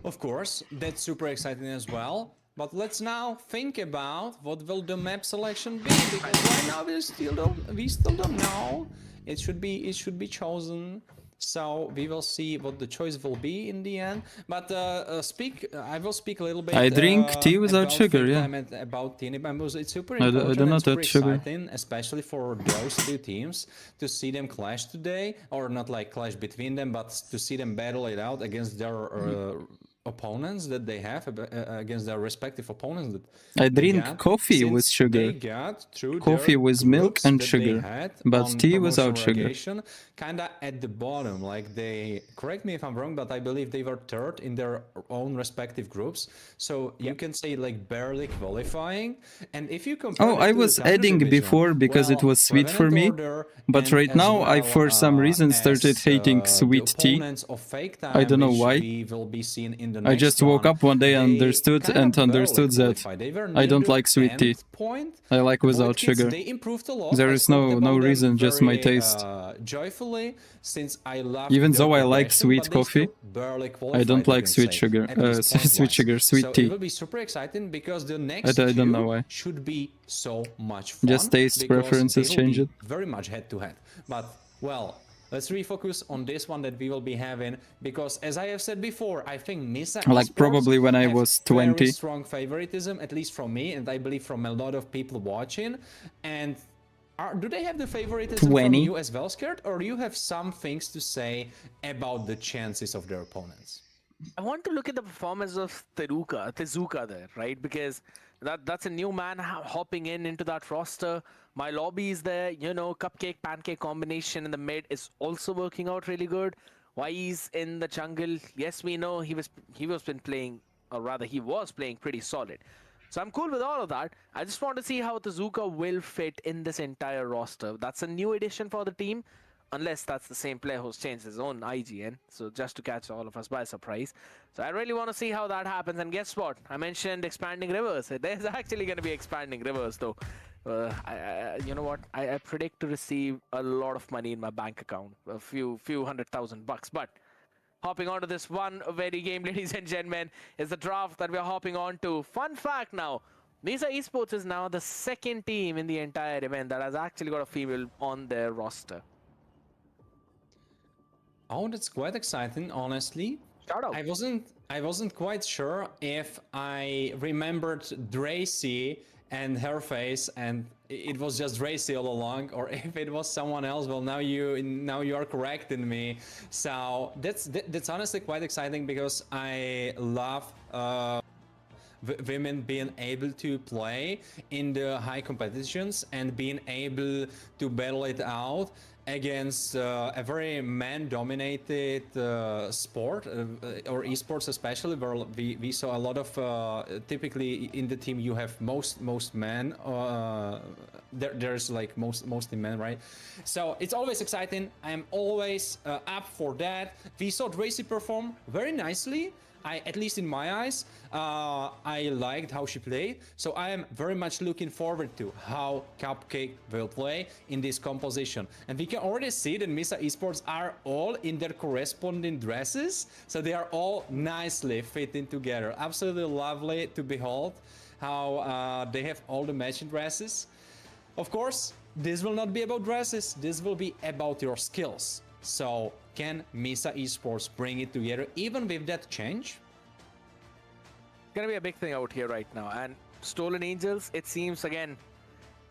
Of course, that's super exciting as well. But let's now think about what will the map selection be, because right now we still don't know. It should be chosen. So we will see what the choice will be in the end. But I will speak a little bit. I drink tea without sugar, yeah. About team members. It's super I important do and not super add sugar. exciting, especially for those two teams, to see them clash today, or not like clash between them, but to see them battle it out against their opponents that they have, against their respective opponents that I drink coffee with sugar. They got through Coffee with milk and sugar, but tea without sugar. Kinda at the bottom, like they, correct me if I'm wrong, but I believe they were third in their own respective groups. So you can say like barely qualifying. And if you compare, I was adding before because it was sweet for me, but right now I for some reason started hating sweet tea. I don't know why. I just woke up one day and understood that I don't like sweet tea. I like without sugar. There is no reason, just my taste. Joyfully, since I love even though I like sweet coffee, I don't like sweet sugar. Sweet tea. It will be super exciting because the next I don't know why. Should be so much fun. Just taste preferences change it. Very much head to head. But well, let's refocus on this one that we will be having, because as I have said before, I think Misa like probably when I was 20. Very strong favoritism, at least from me, and I believe from a lot of people watching. And do they have the favoritism from you as well, Scared, or do you have some things to say about the chances of their opponents? I want to look at the performance of Tezuka there, right? Because that's a new man hopping into that roster. My lobby is there, you know, cupcake pancake combination in the mid is also working out really good. Why he's in the jungle? Yes, we know he was playing pretty solid. So I'm cool with all of that. I just want to see how Tezuka will fit in this entire roster. That's a new addition for the team, unless that's the same player who's changed his own IGN. So just to catch all of us by surprise. So I really want to see how that happens. And guess what? I mentioned expanding rivers. There's actually going to be expanding rivers though. You know what? I predict to receive a lot of money in my bank account, a few $100,000. But hopping onto this one very game, ladies and gentlemen, is the draft that we're hopping on to. Fun fact now, Misa Esports is now the second team in the entire event that has actually got a female on their roster. Oh, that's quite exciting, honestly. Shout out. I wasn't quite sure if I remembered Dracy and her face, and it was just Dracy all along, or if it was someone else. Well, now you are correcting me. So that's honestly quite exciting, because I love women being able to play in the high competitions and being able to battle it out against a very man-dominated sport, or esports especially, where we saw a lot of typically in the team you have most men. There's like mostly men, right? So it's always exciting. I'm always up for that. We saw Tracy perform very nicely. At least in my eyes, I liked how she played. So I am very much looking forward to how Cupcake will play in this composition. And we can already see that Misa Esports are all in their corresponding dresses. So they are all nicely fitting together. Absolutely lovely to behold how they have all the matching dresses. Of course, this will not be about dresses. This will be about your skills. So can Misa Esports bring it together even with that change? It's gonna be a big thing out here right now. And Stolen Angels, it seems again,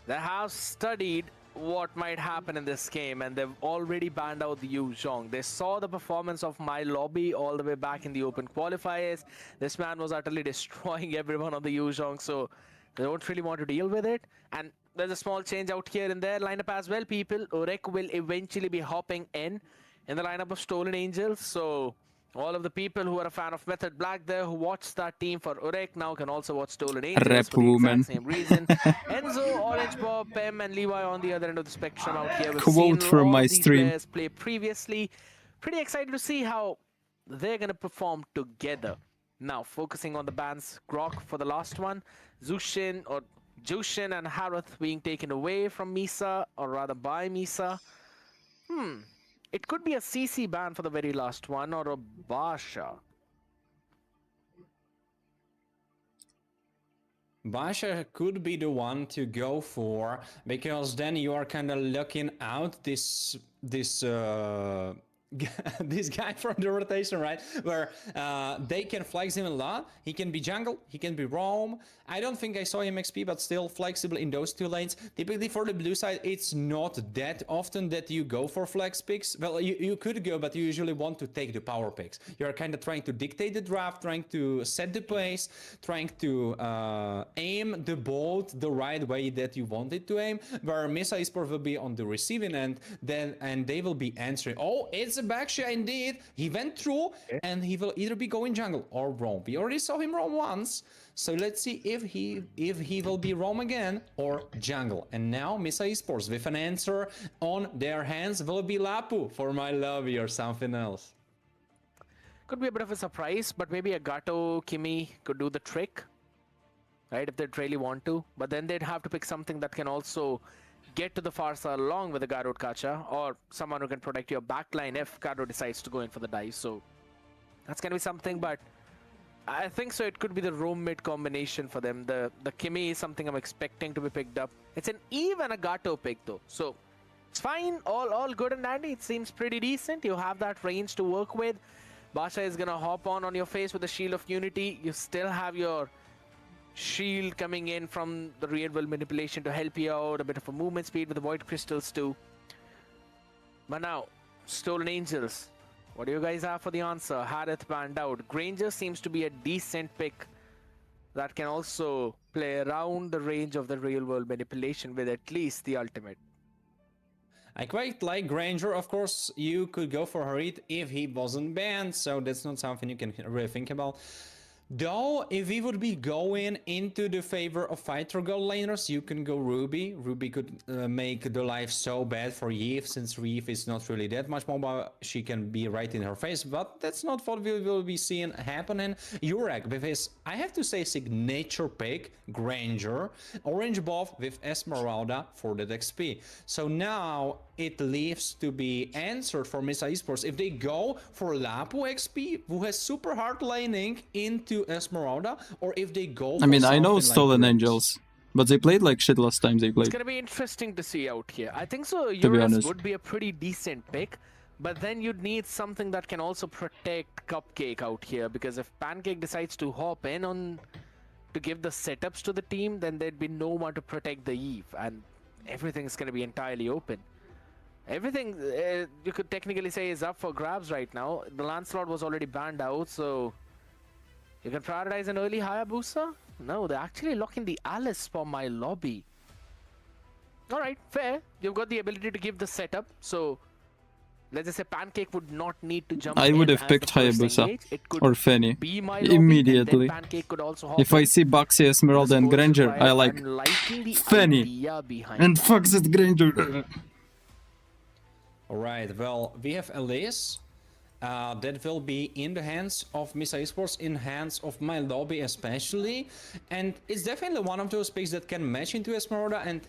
they have studied what might happen in this game, and they've already banned out the Yu Zhong. They saw the performance of my lobby all the way back in the open qualifiers. This man was utterly destroying everyone on the Yu Zhong, so they don't really want to deal with it. And there's a small change out here in their lineup as well, people. Urek will eventually be hopping in the lineup of Stolen Angels. So all of the people who are a fan of Method Black there, who watched that team for Urek, now can also watch Stolen Angels Rep for the woman. exact same reason. Enzo, Orange Bob, Pem, and Levi on the other end of the spectrum out here. We've Quote seen from all my these stream. players play previously. Pretty excited to see how they're going to perform together. Now, focusing on the bans, Grok for the last one. Jushin and Harath being taken away from Misa, or rather by Misa. It could be a CC ban for the very last one, or a Basha. Basha could be the one to go for, because then you are kind of looking out this this guy from the rotation, right? Where they can flex him a lot. He can be jungle, he can be roam. I don't think I saw him XP, but still flexible in those two lanes. Typically for the blue side, it's not that often that you go for flex picks. Well, you could go, but you usually want to take the power picks. You're kind of trying to dictate the draft, trying to set the pace, trying to aim the bolt the right way that you want it to aim, where Misa Esports will be on the receiving end, and they will be answering. Oh, it's a backshot indeed. He went through, and he will either be going jungle or roam. We already saw him roam once, so let's see if he will be roam again or jungle. And now Misa Esports with an answer on their hands. Will it be Lapu for my lobby or something else? Could be a bit of a surprise, but maybe a Gato Kimi could do the trick, right, if they'd really want to. But then they'd have to pick something that can also get to the Farsa along with the Garrod Kacha, or someone who can protect your backline if Garrod decides to go in for the dive. So that's going to be something, but I think so it could be the roam mid combination for them. The Kimi is something I'm expecting to be picked up. It's an Eve and a Gato pick though, so it's fine, all good and dandy. It seems pretty decent. You have that range to work with. Basha is gonna hop on your face with the Shield of Unity. You still have your shield coming in from the real world manipulation to help you out, a bit of a movement speed with the Void Crystals too. But now, Stolen Angels, what do you guys have for the answer? Harith banned out. Granger seems to be a decent pick that can also play around the range of the real world manipulation with at least the ultimate. I quite like Granger. Of course, you could go for Harith if he wasn't banned, so that's not something you can really think about. Though, if we would be going into the favor of fighter gold laners, you can go Ruby. Ruby could make the life so bad for Yves, since Yves is not really that much mobile. She can be right in her face, but that's not what we will be seeing happening. Urek with his, I have to say, signature pick, Granger. Orange buff with Esmeralda for that XP. So now it leaves to be answered for Misa Esports if they go for Lapu XP, who has super hard laning, into Esmeralda, or if they go for, I mean, I know Stolen Angels, but they played like shit last time they played. It's gonna be interesting to see out here. I think so Eurus would be a pretty decent pick, but then you'd need something that can also protect Cupcake out here, because if Pancake decides to hop in on to give the setups to the team, then there'd be no one to protect the Eve, and everything's gonna be entirely open. Everything you could technically say is up for grabs right now. The Lancelot was already banned out, so you can prioritize an early Hayabusa? No, they're actually locking the Alice for my lobby. Alright, fair. You've got the ability to give the setup, so let's just say Pancake would not need to jump in. I would have picked Hayabusa or Fanny immediately. If I see Baxi, Esmeralda and Granger, I like Fanny and fuck that Granger. Alright, well, we have Elise. That will be in the hands of Misa Esports, in hands of my lobby especially. And it's definitely one of those picks that can match into Esmeralda and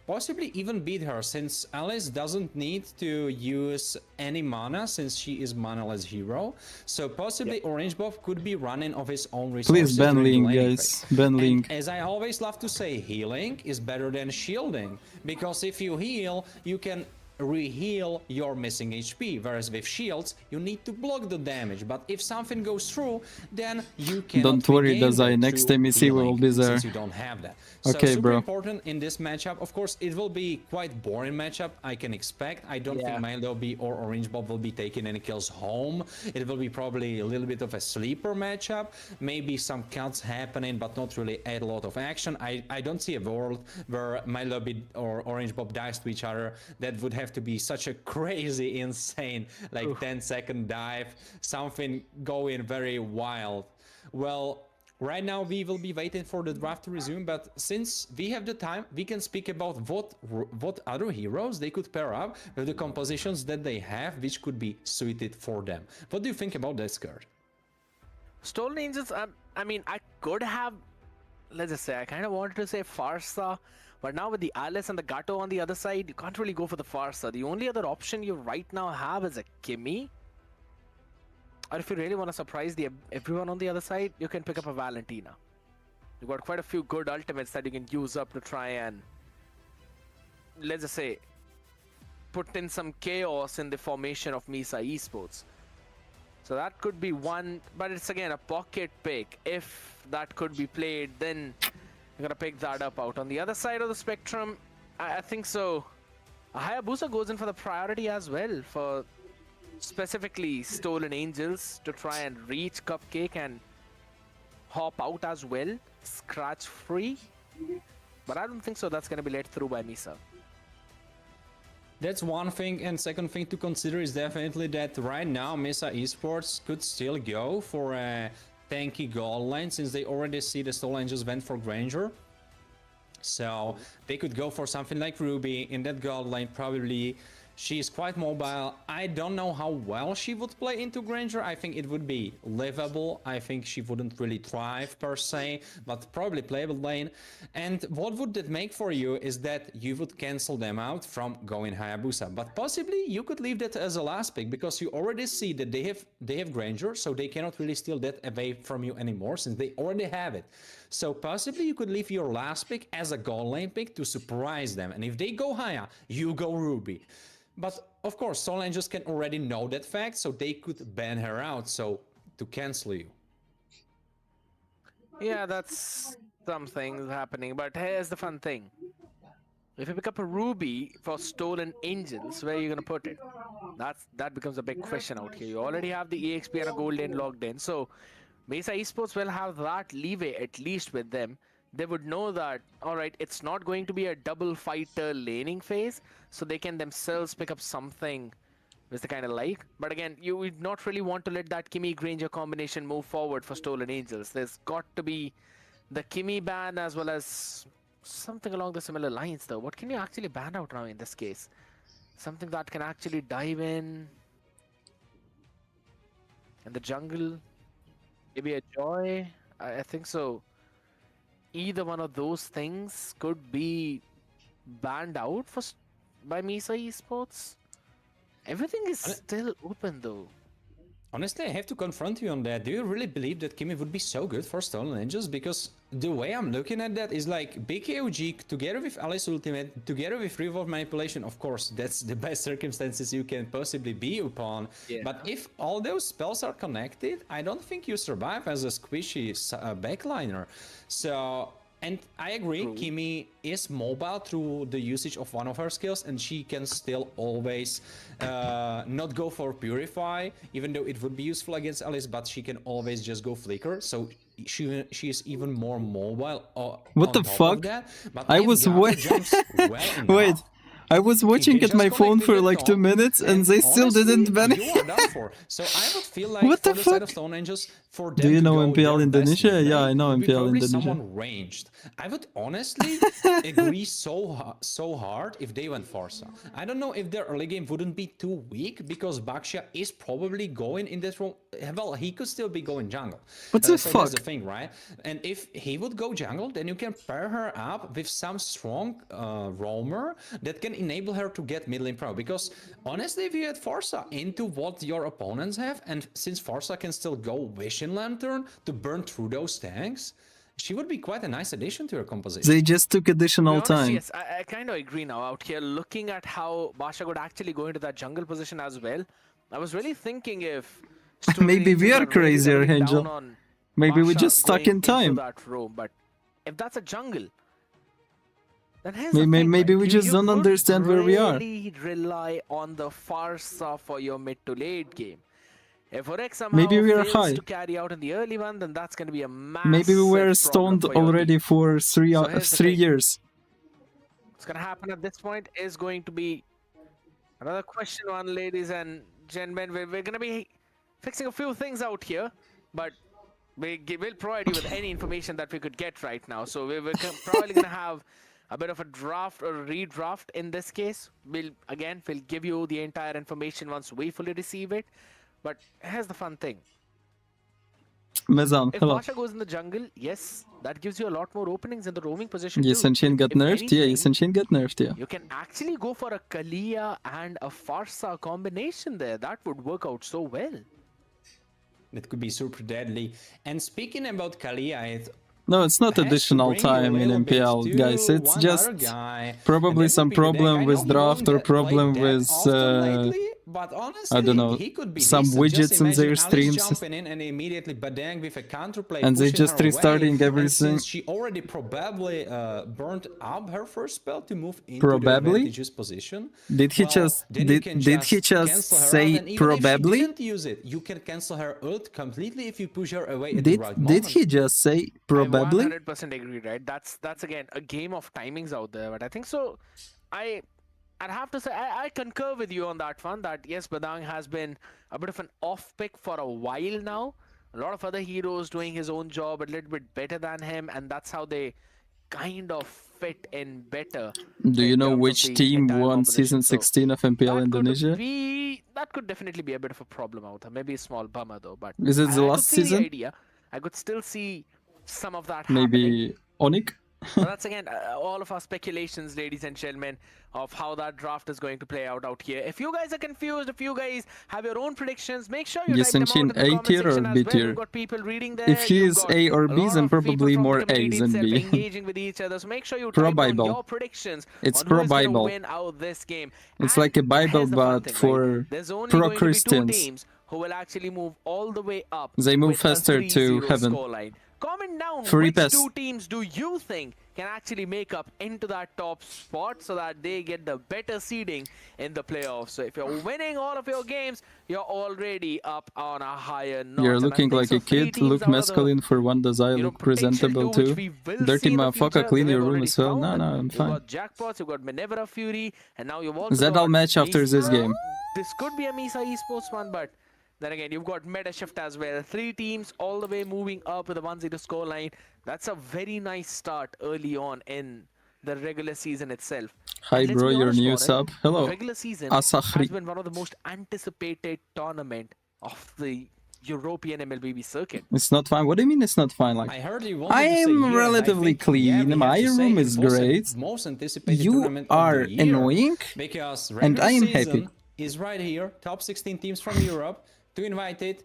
possibly even beat her, since Alice doesn't need to use any mana, since she is manaless hero. So possibly Orange buff could be running of his own resources. Please ban Link, guys. Ban Link. As I always love to say, healing is better than shielding, because if you heal, you can re-heal your missing HP, whereas with shields you need to block the damage, but if something goes through, then you can. Don't worry, Dazai, next time you see we will be there. Since you don't have that. Okay, so super bro. important in this matchup. Of course, it will be quite boring matchup, I can expect. I don't think my lobby or Orange Bob will be taking any kills home. It will be probably a little bit of a sleeper matchup, maybe some cuts happening, but not really a lot of action. I don't see a world where my lobby or Orange Bob dives to each other. That would have to be such a crazy, insane, like 10-second dive, something going very wild. Well, right now we will be waiting for the draft to resume, but since we have the time, we can speak about what other heroes they could pair up with the compositions that they have, which could be suited for them. What do you think about this card? Stolen Angels, I mean, I could have, let's just say, I kind of wanted to say Farsa, but now with the Alice and the Gato on the other side, you can't really go for the Farsa. The only other option you right now have is a Kimi. Or if you really want to surprise everyone on the other side, you can pick up a Valentina. You've got quite a few good ultimates that you can use up to try and, let's just say, put in some chaos in the formation of Misa Esports. So that could be one, but it's again a pocket pick. If that could be played, then you're gonna pick that up out. On the other side of the spectrum, I think so. Hayabusa goes in for the priority as well, for specifically Stolen Angels to try and reach Cupcake and hop out as well, scratch free. But I don't think so that's gonna be let through by Misa. That's one thing, and second thing to consider is definitely that right now Misa Esports could still go for a tanky gold lane, since they already see the Stolen Angels went for Granger. So they could go for something like Ruby in that gold lane. Probably she is quite mobile. I don't know how well she would play into Granger. I think it would be livable. I think she wouldn't really thrive per se, but probably playable lane. And what would that make for you is that you would cancel them out from going Hayabusa. But possibly you could leave that as a last pick, because you already see that they have Granger, so they cannot really steal that away from you anymore, since they already have it. So possibly you could leave your last pick as a gold lane pick to surprise them. And if they go Haya, you go Ruby. But of course, Stolen Angels can already know that fact, so they could ban her out, so to cancel you. Yeah, that's something happening, but here's the fun thing. If you pick up a Ruby for Stolen Angels, where are you gonna put it? That becomes a big question out here. You already have the EXP and a gold lane logged in, so Misa Esports will have that leeway at least with them. They would know that, alright, it's not going to be a double fighter laning phase, so they can themselves pick up something which they kind of like. But again, you would not really want to let that Kimmy Granger combination move forward for Stolen Angels. There's got to be the Kimmy ban as well as something along the similar lines though. What can you actually ban out now in this case? Something that can actually dive in the jungle. Maybe a Joy. I think so. Either one of those things could be banned out by Misa Esports. Everything is still open though. Honestly, I have to confront you on that. Do you really believe that Kimmy would be so good for Stolen Angels? Because the way I'm looking at that is like big AOG together with Alice Ultimate, together with Revolve Manipulation. Of course, that's the best circumstances you can possibly be upon. Yeah. But if all those spells are connected, I don't think you survive as a squishy backliner. So... And I agree, Kimmy is mobile through the usage of one of her skills, and she can still always not go for Purify, even though it would be useful against Alice, but she can always just go Flicker, so she is even more mobile. What the fuck? I was wait. I was watching at my phone for like 2 minutes and they still didn't ban it. So I would feel like what the for the fuck? side of Stone Angels, for them do you know to MPL Indonesia? Yeah, I know MPL Indonesia. Someone ranged. I would honestly agree so hard if they went Forza. I don't know if their early game wouldn't be too weak, because Baxia is probably going in this role. Well, he could still be going jungle. What the so fuck? That's the thing, right? And if he would go jungle, then you can pair her up with some strong roamer that can enable her to get mid lane pro. Because honestly, if you add Forza into what your opponents have, and since Forza can still go Vision Lantern to burn through those tanks, she would be quite a nice addition to your composition. They just took additional time. Yes, I kind of agree now out here. Looking at how Basha could actually go into that jungle position as well, I was really thinking if maybe we are crazier, Angel. Maybe we just stuck in time. That row, but if that's a jungle, then maybe we just don't understand where we are. Really rely on the Farsa for your mid to late game. If Orek somehow maybe we are fails high to carry out in the early one, then that's going to be a massive maybe we were stoned already for 3 years. What's going to happen at this point is going to be another question one, ladies and gentlemen. We're going to be fixing a few things out here, but we'll provide you with any information that we could get right now. So we're probably going to have a bit of a draft or redraft in this case. We'll give you the entire information once we fully receive it. But here's the fun thing. Mezan, if hello. Basha goes in the jungle, yes, that gives you a lot more openings in the roaming position Yes, too. Senshin got nerfed. Yeah, Senshin got nerfed. Yeah. You can actually go for a Kalia and a Farsa combination there. That would work out so well. That could be super deadly. And speaking about Kalia, No, it's not additional time in MPL, guys. It's just probably some problem with draft or problem with but honestly, I don't know, he could be some decent. widgets Just in their imagine Alice streams. jumping in and immediately Badang with a counterplay, And they pushing just her restarting away. everything. And since she already probably burnt up her first spell to move into the Probably? advantageous position, Did he just did he just say probably? If you didn't use it, you can cancel her ult completely if you push her away at the Did right moment. he just say probably? I 100% agree, right? That's again a game of timings out there, but I think so. I'd have to say I concur with you on that one. That yes, Badang has been a bit of an off pick for a while now. A lot of other heroes doing his own job a little bit better than him, and that's how they kind of fit in better. Do you know which team won season 16 of MPL Indonesia? That could definitely be a bit of a problem out there. Maybe a small bummer though, but is it the last season? The idea. I could still see some of that maybe happening. Onyx? So that's again all of our speculations, ladies and gentlemen, of how that draft is going to play out here. If you guys are confused, if you guys have your own predictions, make sure you type them out in the comment section as well. We've got people reading there. If he is A or B, then probably more A's than B. Engaging with each other. So make sure you type down your predictions it's on who's going to pro-Bible. win out this game. It's like a Bible, but for pro-Christians. Who will actually move all the way up. They move faster to heaven. Scoreline. Comment down Free which pass. two teams do you think can actually make up into that top spot so that they get the better seeding in the playoffs. So if you're winning all of your games, you're already up on a higher notch. You're looking like a kid, look masculine for one, Dazai, look presentable too. Dirty motherfucker, clean your room as well. No, I'm fine. You've got Jackpots, you've got Manevra Fury, and now you've also Zedal match after this game. This could be a Misa Esports one, but then again, you've got meta shift as well. 3 teams all the way moving up with a 1-0 scoreline. That's a very nice start early on in the regular season itself. Hi bro, your new sub. Hello. Regular season has been one of the most anticipated tournament of the European MLBB circuit. It's not fine. What do you mean it's not fine? Like, I am relatively clean. My room is great. You are annoying, and I am happy. Is right here. Top 16 teams from Europe. To invite it,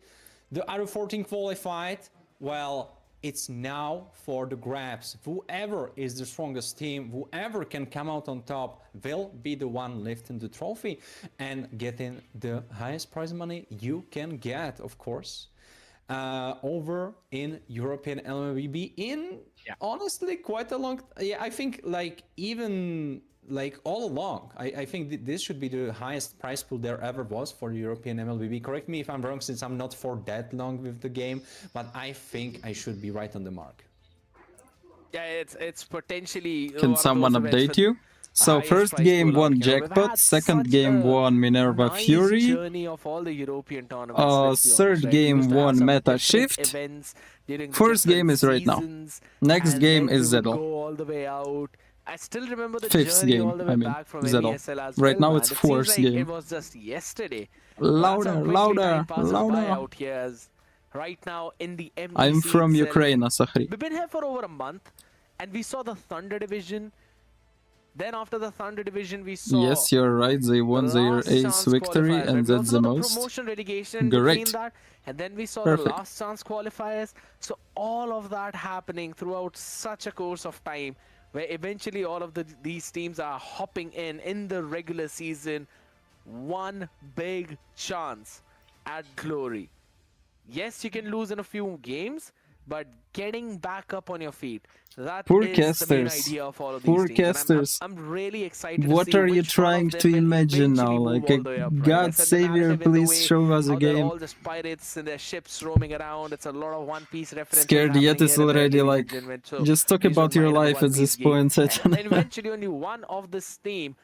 the other 14 qualified. Well, it's now for the grabs. Whoever is the strongest team, whoever can come out on top, will be the one lifting the trophy and getting the highest prize money you can get, of course, over in European LMBB in honestly quite a long. Yeah, I think like even. Like all along, I think this should be the highest prize pool there ever was for the European MLBB. Correct me if I'm wrong, since I'm not for that long with the game, but I think I should be right on the mark. Yeah, it's potentially. Can someone update you? So first game won Jackpot, second game won Minerva Fury, third game won Meta Shift, first game is right now, next game is Zedal. I still remember the fifth journey game, all the way back from Zedal. MESL as Right well, now it's fourth game. It was just yesterday. Louder, louder, louder. Out here as right now in the MDC I'm from itself. Ukraine, Asahri. We've been here for over a month, and we saw the Thunder Division. Then after the Thunder Division, we saw. Yes, you're right. They won their ace victory, and that's the most. Promotion relegation Great. That, and then we saw Perfect. the last chance qualifiers. So all of that happening throughout such a course of time, where eventually all of these teams are hopping in the regular season. One big chance at glory. Yes, you can lose in a few games, but getting back up on your feet, that is the main idea of all of these teams. I'm really excited What to see are you which trying to imagine now? Like, God Savior, please show us a game. All the pirates and their ships roaming around. It's a lot of One Piece references. Scared yet is already like, just talk about your life at this point. And eventually only one of this team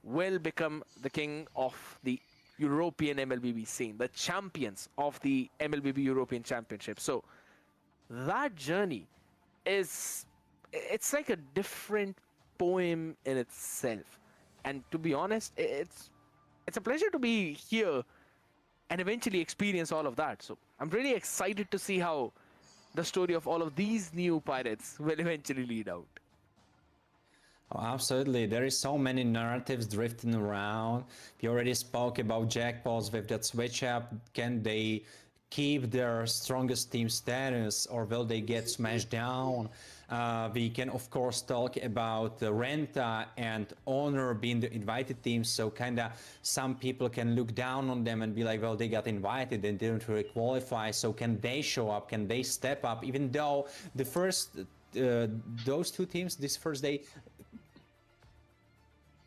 will become the king of the European MLBB scene, the champions of the MLBB European Championship. So that journey it's like a different poem in itself, and to be honest, it's a pleasure to be here and eventually experience all of that. So I'm really excited to see how the story of all of these new pirates will eventually lead out. Oh, absolutely. There is so many narratives drifting around. We already spoke about Jackpots with that switch up. Can they keep their strongest team status, or will they get smashed down? We can of course talk about Renta and Honor being the invited teams, so kinda some people can look down on them and be like, well, they got invited and didn't really qualify, so can they show up, can they step up, even though the first those two teams this first day,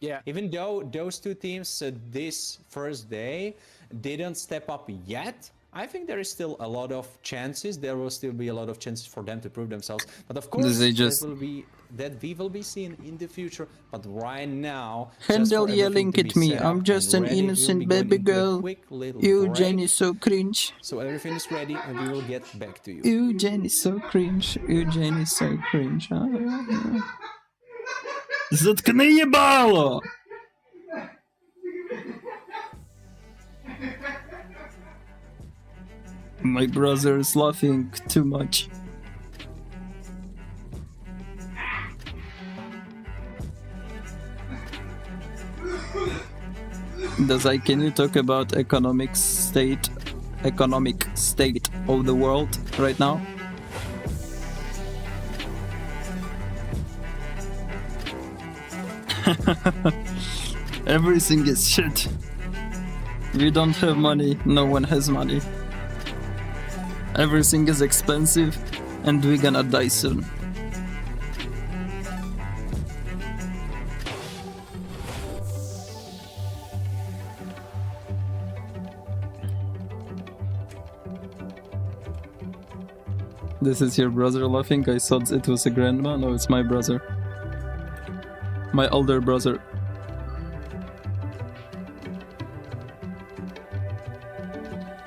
yeah, even though those two teams this first day didn't step up yet, I think there is still a lot of chances. There will still be a lot of chances for them to prove themselves. But of course, that we will be seeing in the future. But right now, Handel yelling at me. I'm just an innocent baby girl. Eugene is so cringe. So everything is ready, and we will get back to you. Eugene is so cringe. Eugene is so cringe. Заткни ебало! My brother is laughing too much. Dazai, can you talk about economic state of the world right now? Everything is shit. We don't have money, no one has money. Everything is expensive, and we're gonna die soon. This is your brother laughing? I thought it was a grandma. No, it's my brother. My older brother.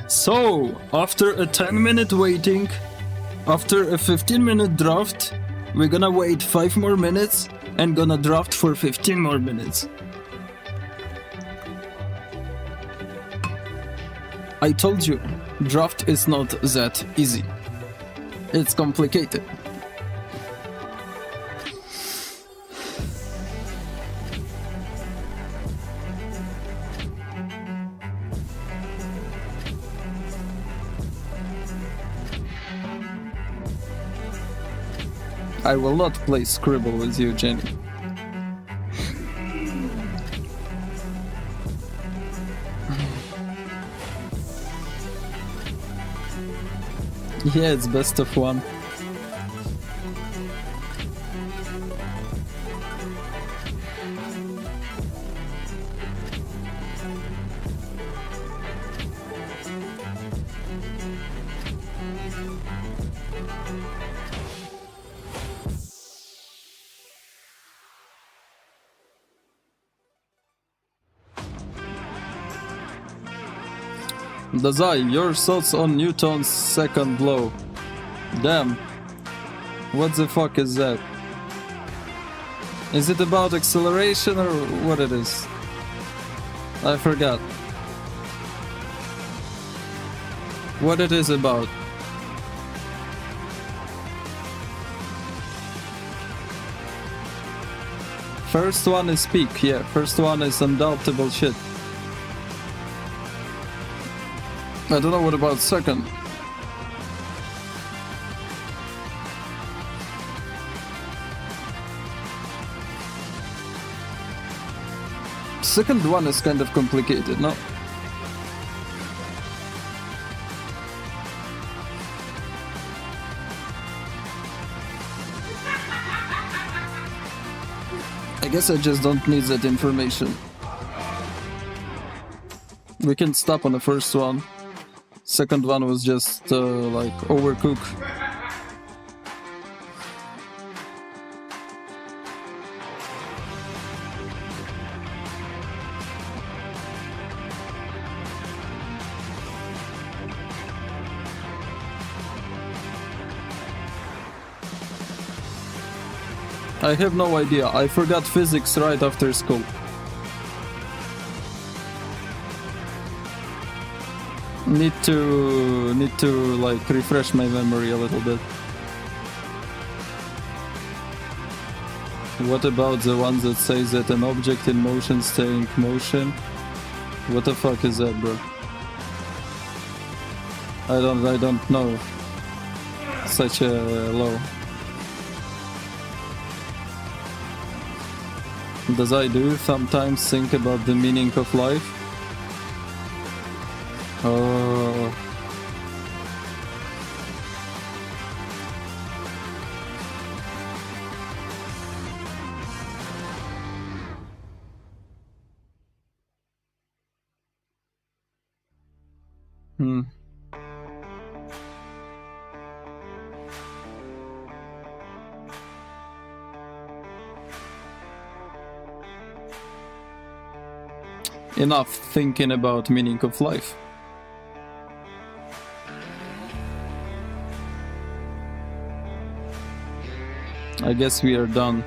So, after a 10-minute waiting, after a 15-minute draft, we're gonna wait 5 more minutes and gonna draft for 15 more minutes. I told you, draft is not that easy. It's complicated. I will not play Scribble with you, Jenny. Yeah, it's best of one. Dazai, your thoughts on Newton's second law? Damn. What the fuck is that? Is it about acceleration or what it is? I forgot. What it is about? First one is peak, yeah. First one is undoubtable shit. I don't know what about second. Second one is kind of complicated, no? I guess I just don't need that information. We can stop on the first one. Second one was just like overcook. I have no idea. I forgot physics right after school. Need to like refresh my memory a little bit. What about the one that says that an object in motion staying motion? What the fuck is that, bro? I don't know such a low. Dazai, do you sometimes think about the meaning of life? Oh. Enough thinking about meaning of life. I guess we are done.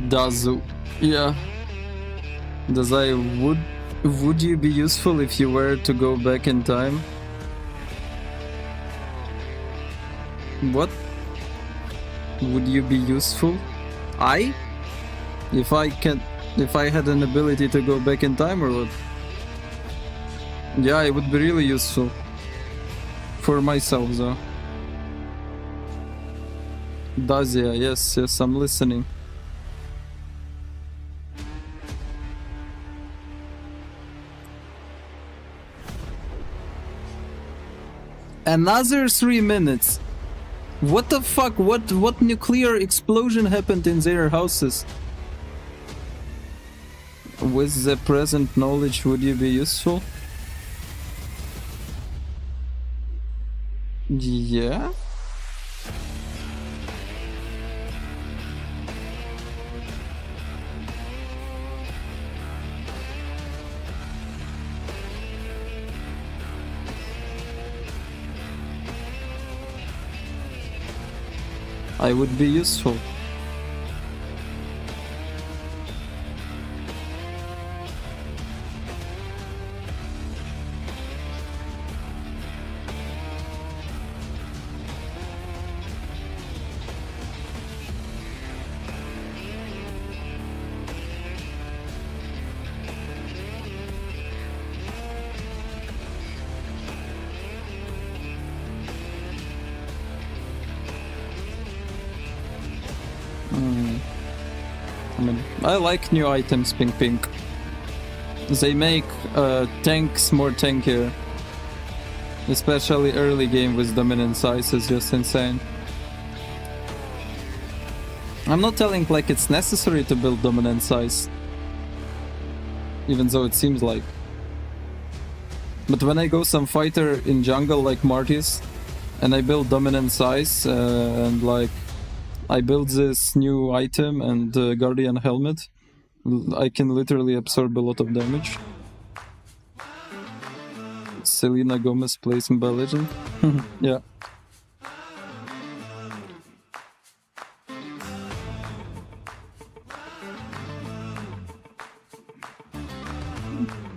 Dazu, yeah. Dazai, would you be useful if you were to go back in time? What? Would you be useful? If I had an ability to go back in time or what? Yeah, it would be really useful. For myself though. Dazia, yes, I'm listening. Another 3 minutes. What the fuck? What nuclear explosion happened in their houses? With the present knowledge, would you be useful? Yeah? I would be useful. I like new items, pink. They make tanks more tankier. Especially early game with dominant size is just insane. I'm not telling like it's necessary to build dominant size. Even though it seems like. But when I go some fighter in jungle like Marty's and I build dominant size and like I build this new item and Guardian helmet, I can literally absorb a lot of damage. Selena Gomez plays Mobile Legend. Yeah.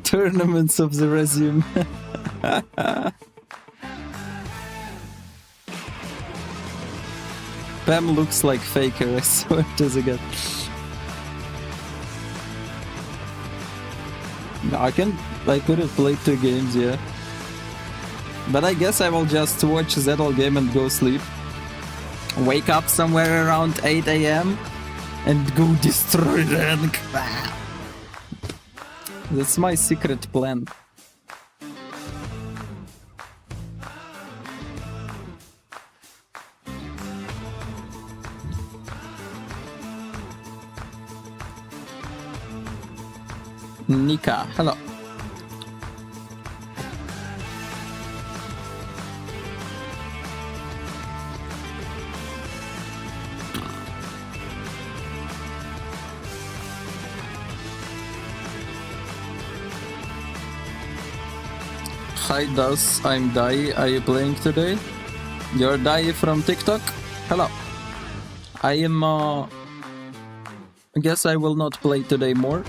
Tournaments of the resume. Pam looks like Faker, I swear to the god. I could have played 2 games, yeah. But I guess I will just watch that whole game and go sleep. Wake up somewhere around 8 AM and go destroy rank. That's my secret plan. Nika, hello. Hi Daz, I'm Dai. Are you playing today? You're Dai from TikTok? Hello. I am I guess I will not play today more.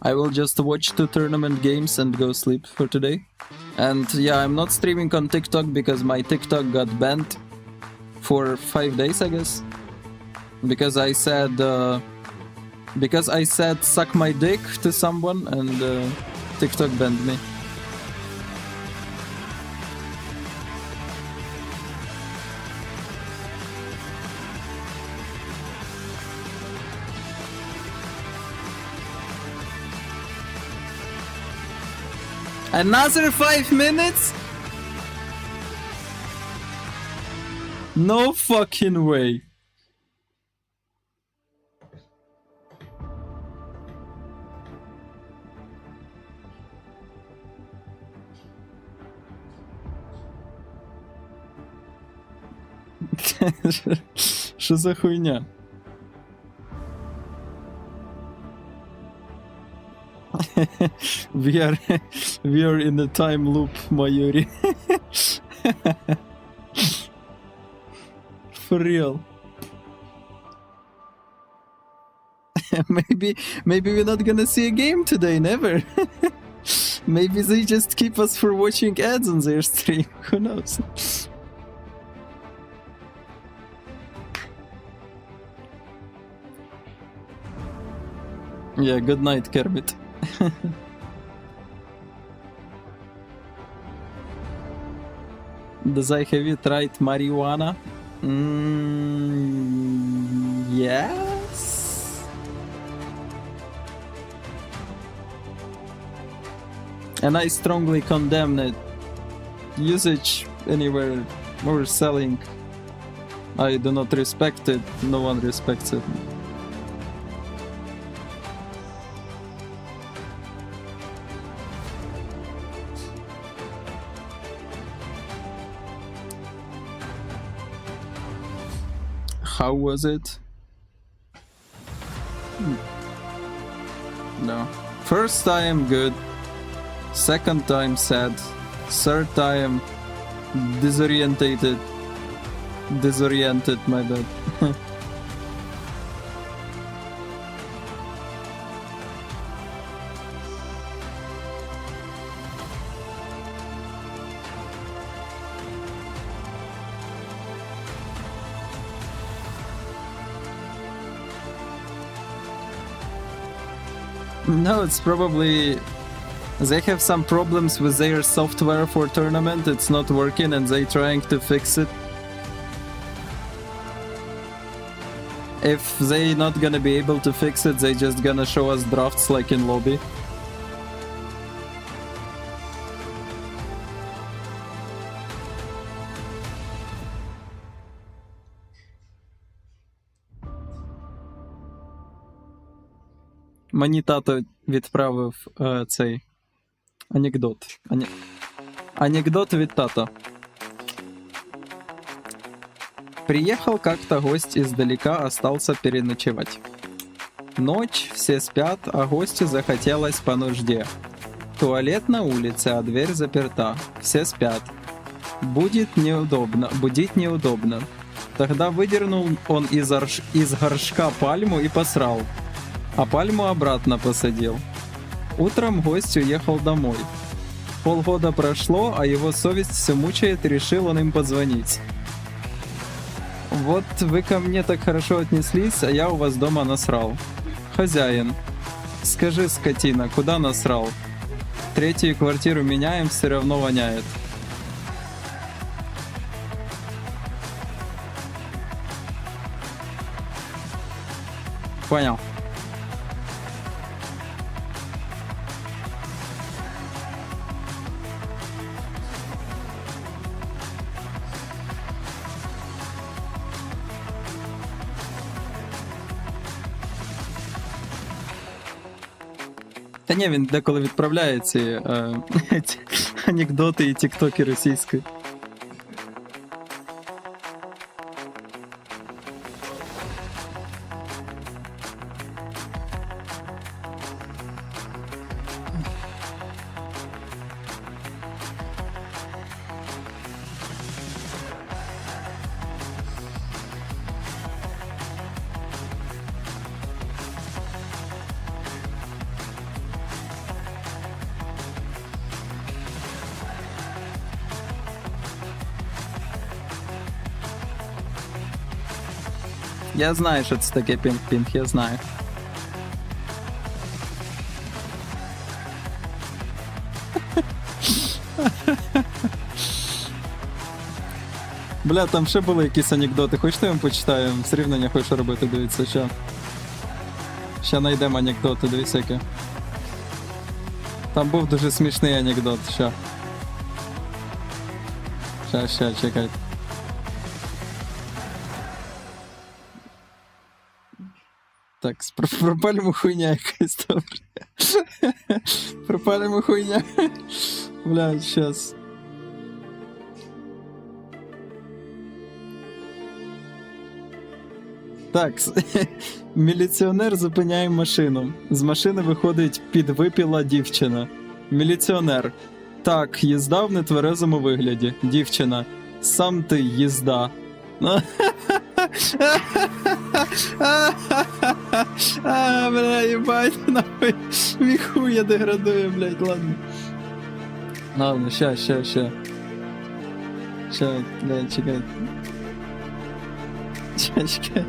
I will just watch 2 tournament games and go sleep for today. And yeah, I'm not streaming on TikTok because my TikTok got banned for 5 days, I guess. Because I said suck my dick to someone and TikTok banned me. Another 5 minutes? No fucking way. Что за хуйня? we are in a time loop, Mayuri. For real. maybe we're not gonna see a game today, never. Maybe they just keep us for watching ads on their stream, who knows. Yeah, good night, Kermit. Dazai, have you tried marijuana? Yes. And I strongly condemn it. Usage anywhere or selling. I do not respect it. No one respects it. How was it? No. First time good. Second time sad. Third time disoriented, my bad. No, it's probably they have some problems with their software for tournament. It's not working and they trying to fix it. If they not gonna be able to fix it, they just gonna show us drafts like in lobby. Мені тато відправив цей анекдот. Анекдот від тата. Приехал как-то гость издалека, остался переночевать. Ночь, все спят, а гостю захотелось по нужде. Туалет на улице, а дверь заперта. Все спят. Будить неудобно. Тогда выдернул он из горшка пальму и посрал. А пальму обратно посадил. Утром гость уехал домой. Полгода прошло, а его совесть все мучает, и решил он им позвонить. Вот вы ко мне так хорошо отнеслись, а я у вас дома насрал. Хозяин, скажи, скотина, куда насрал? Третью квартиру меняем, все равно воняет. Понял. Та ні, він деколи відправляє ці анекдоти і тіктоки російською. Я знаю, що це таке пінг-пінг, я знаю. Бля, там ще були якісь анекдоти. Хочете, я вам почитаю? Все рівно не хочу робити, дивіться, що. Ще знайдемо анекдоти, дивіться які. Там був дуже смішний анекдот, що. Ща, чекайте. Так, пропалимо хуйня якась, добре. Пропалимо хуйня. Бля, щас. Так, міліціонер зупиняє машину. З машини виходить підвипіла дівчина. Міліціонер. Так, їзда в нетверезому вигляді. Дівчина. Сам ти їзда. Бля, ебать, нахуй. Мій хуя деградує, блядь, ладно. Ладно, ща. Ща, блядь, чекай. Чекай.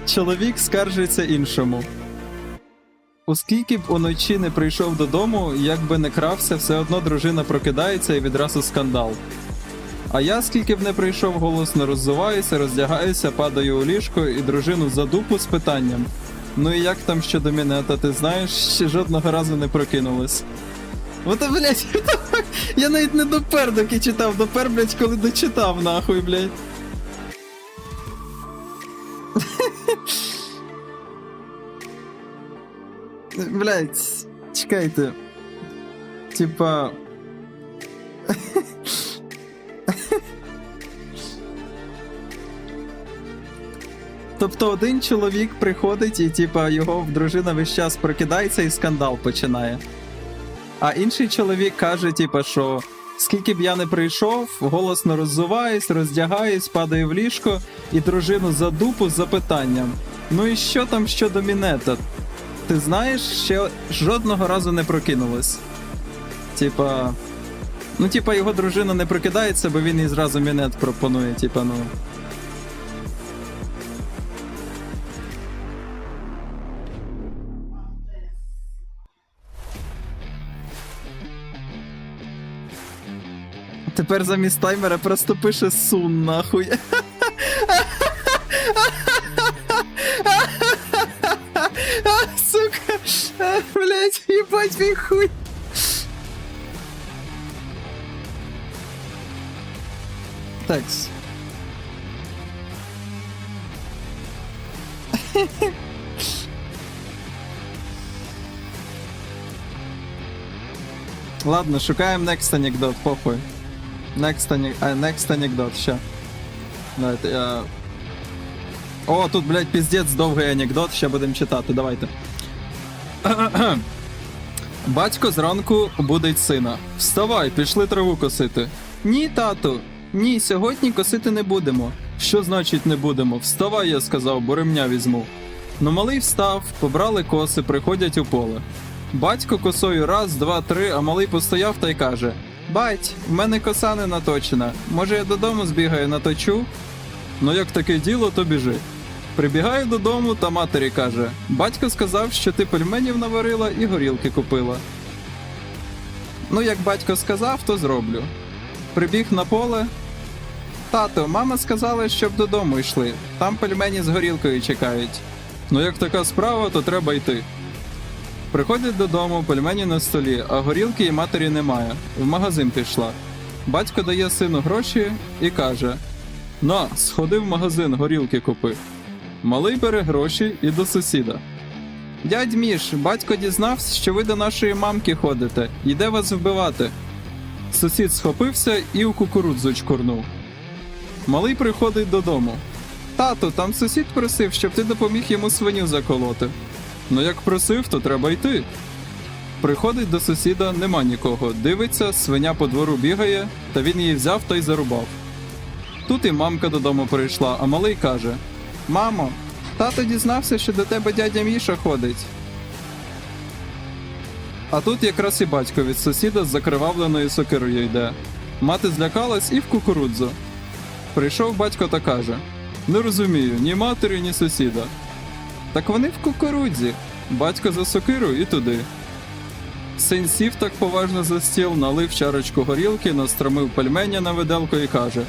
Чоловік скаржиться іншому. Оскільки б уночі не прийшов додому, як би не крався, все одно дружина прокидається і відразу скандал. А я, скільки б не прийшов, голосно роззуваюся, роздягаюся, падаю у ліжко і дружину за дупу з питанням. Ну і як там щодо мінета, ти знаєш, ще жодного разу не прокинулась. Ото, блядь, я навіть не допер, доки читав, допер, блядь, коли дочитав, нахуй, блядь. Блядь, чекайте. Типа... Тобто один чоловік приходить і, типа, його дружина весь час прокидається і скандал починає. А інший чоловік каже, типа, що скільки б я не прийшов, голосно роззуваюсь, роздягаюсь, падаю в ліжко і дружину за дупу з запитанням. Ну і що там щодо мінета? Ти знаєш, ще жодного разу не прокинулась. Типа... Ну, типа, його дружина не прокидається, бо він їй зразу мінет пропонує, типа, ну... Тепер замість таймера просто пише сун, нахуй. Сука. Блять, ебать мій хуй. Такс. Ладно, шукаємо next анекдот, похуй. Next анекдот, ща. Давайте, я... О, тут, блядь, пиздец довгий анекдот, ще будемо читати, давайте. Батько зранку будить сина. Вставай, пішли траву косити. Ні, тату, ні, сьогодні косити не будемо. Що значить не будемо? Вставай, я сказав, бо ремня візьму. Ну малий встав, побрали коси, приходять у поле. Батько косою раз, два, три, а малий постояв та й каже: «Бать, в мене коса не наточена, може я додому збігаю наточу?» Ну як таке діло, то біжи. Прибігаю додому та матері каже: «Батько сказав, що ти пельменів наварила і горілки купила». Ну як батько сказав, то зроблю. Прибіг на поле. «Тато, мама сказала, щоб додому йшли, там пельмені з горілкою чекають». Ну як така справа, то треба йти. Приходять додому, пельмені на столі, а горілки і матері немає. В магазин пішла. Батько дає сину гроші і каже: «На, сходи в магазин, горілки купи». Малий бере гроші і до сусіда. «Дядь Міш, батько дізнався, що ви до нашої мамки ходите, йде вас вбивати». Сусід схопився і у кукурудзу чкурнув. Малий приходить додому. «Тату, там сусід просив, щоб ти допоміг йому свиню заколоти». Ну як просив, то треба йти. Приходить до сусіда, нема нікого. Дивиться, свиня по двору бігає, та він її взяв та й зарубав. Тут і мамка додому прийшла, а малий каже: «Мамо, тато дізнався, що до тебе дядя Міша ходить». А тут якраз і батько від сусіда з закривавленою сокирою йде. Мати злякалась і в кукурудзу. Прийшов батько та каже: не розумію, ні матері, ні сусіда. Так вони в кукурудзі. Батько за сокиру і туди. Син сів так поважно за стіл, налив чарочку горілки, настромив пельменя на виделку і каже: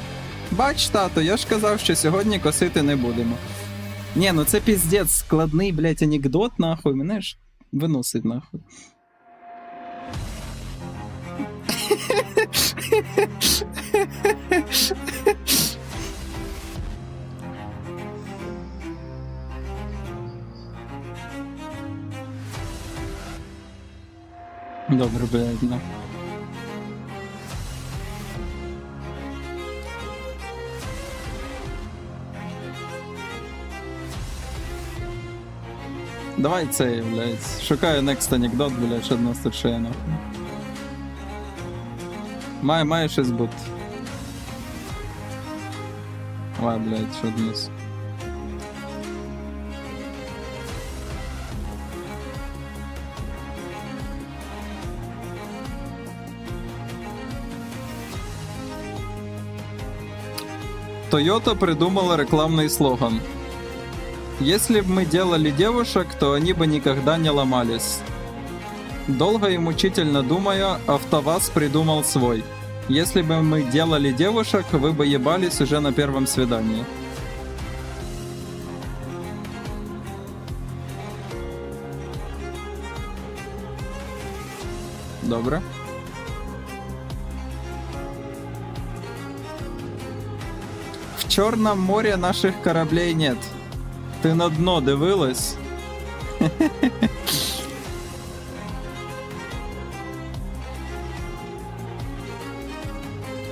бач, тато, я ж казав, що сьогодні косити не будемо. Ні, ну це піздець, складний, блядь, анекдот, нахуй, мене ж виносить, нахуй. Добре, блядь, ну. Давай цей, блядь. Шукаю next анекдот, блядь, що в нас тут ще є, нахуй. Має щось бути. Ой, блядь, що в нас? Toyota придумала рекламный слоган. Если бы мы делали девушек, то они бы никогда не ломались. Долго и мучительно думая, АвтоВАЗ придумал свой. Если бы мы делали девушек, вы бы ебались уже на первом свидании. Добре. В Чорном море наших кораблей нет. Ти на дно дивилась?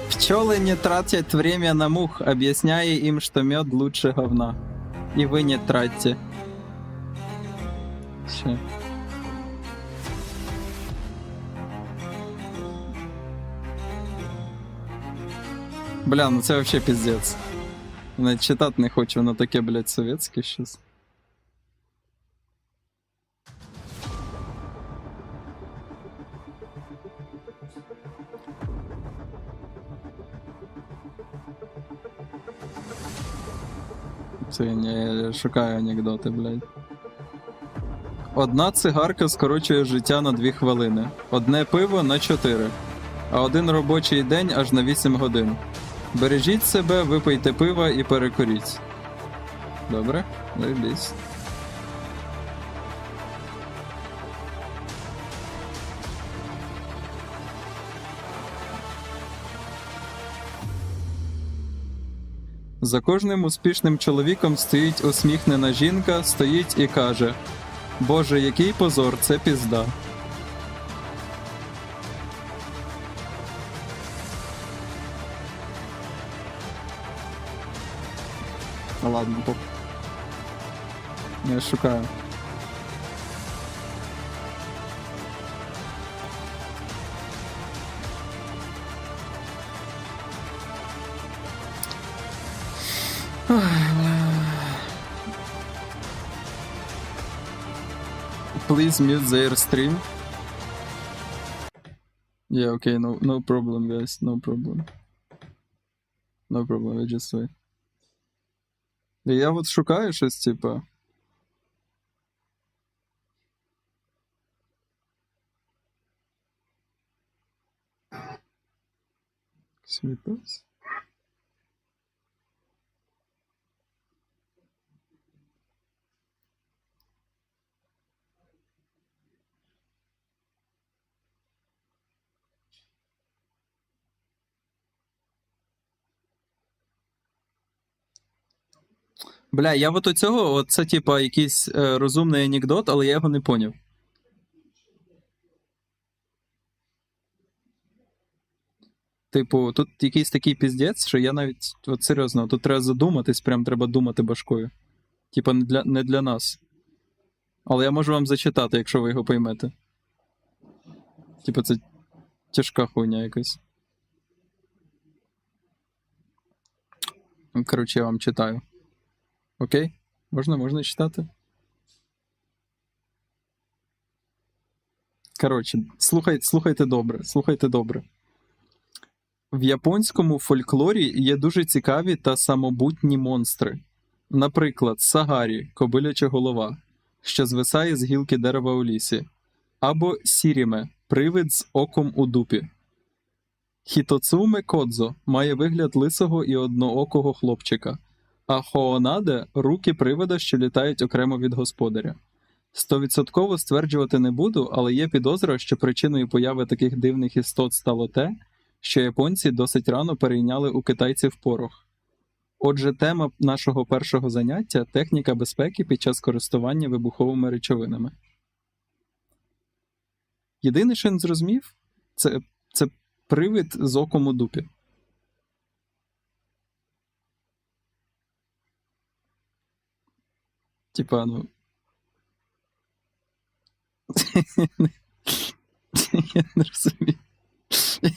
Пчелы не тратят время на мух, объясняя им, что мед лучше говна. И вы не тратьте. Все. Бля, ну це вообще пиздец. Навіть читати не хочу, воно таке, блядь, совєтське щось. Це я шукаю анекдоти, блядь. Одна цигарка скорочує життя на 2 хвилини. Одне пиво на 4. А один робочий день аж на 8 годин. Бережіть себе, випийте пива і перекуріть. Добре? Заєбісь. За кожним успішним чоловіком стоїть усміхнена жінка, стоїть і каже: Боже, який позор, це пізда. Ладно, поп. Я шукаю. Please mute their stream. Yeah, okay, no problem, guys, no problem. No problem, I just wait. Я от шукаю щось, типа. Світос. Бля, я от у цього, це типа якийсь розумний анекдот, але я його не поняв. Типу, тут якийсь такий піздець, що я навіть, от серйозно, тут треба задуматись, прям треба думати башкою. Типа не для нас. Але я можу вам зачитати, якщо ви його поймете. Типа це тяжка хуйня якась. Коротше, я вам читаю. Окей? Можна читати? Коротше, слухайте добре. В японському фольклорі є дуже цікаві та самобутні монстри. Наприклад, Сагарі, кобиляча голова, що звисає з гілки дерева у лісі. Або Сіріме, привид з оком у дупі. Хітоцуме Кодзо має вигляд лисого і одноокого хлопчика, а Хоонаде – руки привида, що літають окремо від господаря. 100% стверджувати не буду, але є підозра, що причиною появи таких дивних істот стало те, що японці досить рано перейняли у китайців порох. Отже, тема нашого першого заняття – техніка безпеки під час користування вибуховими речовинами. Єдине, що я не зрозумів, це привид з оком у дупі. Типа, ну... Я не розумію.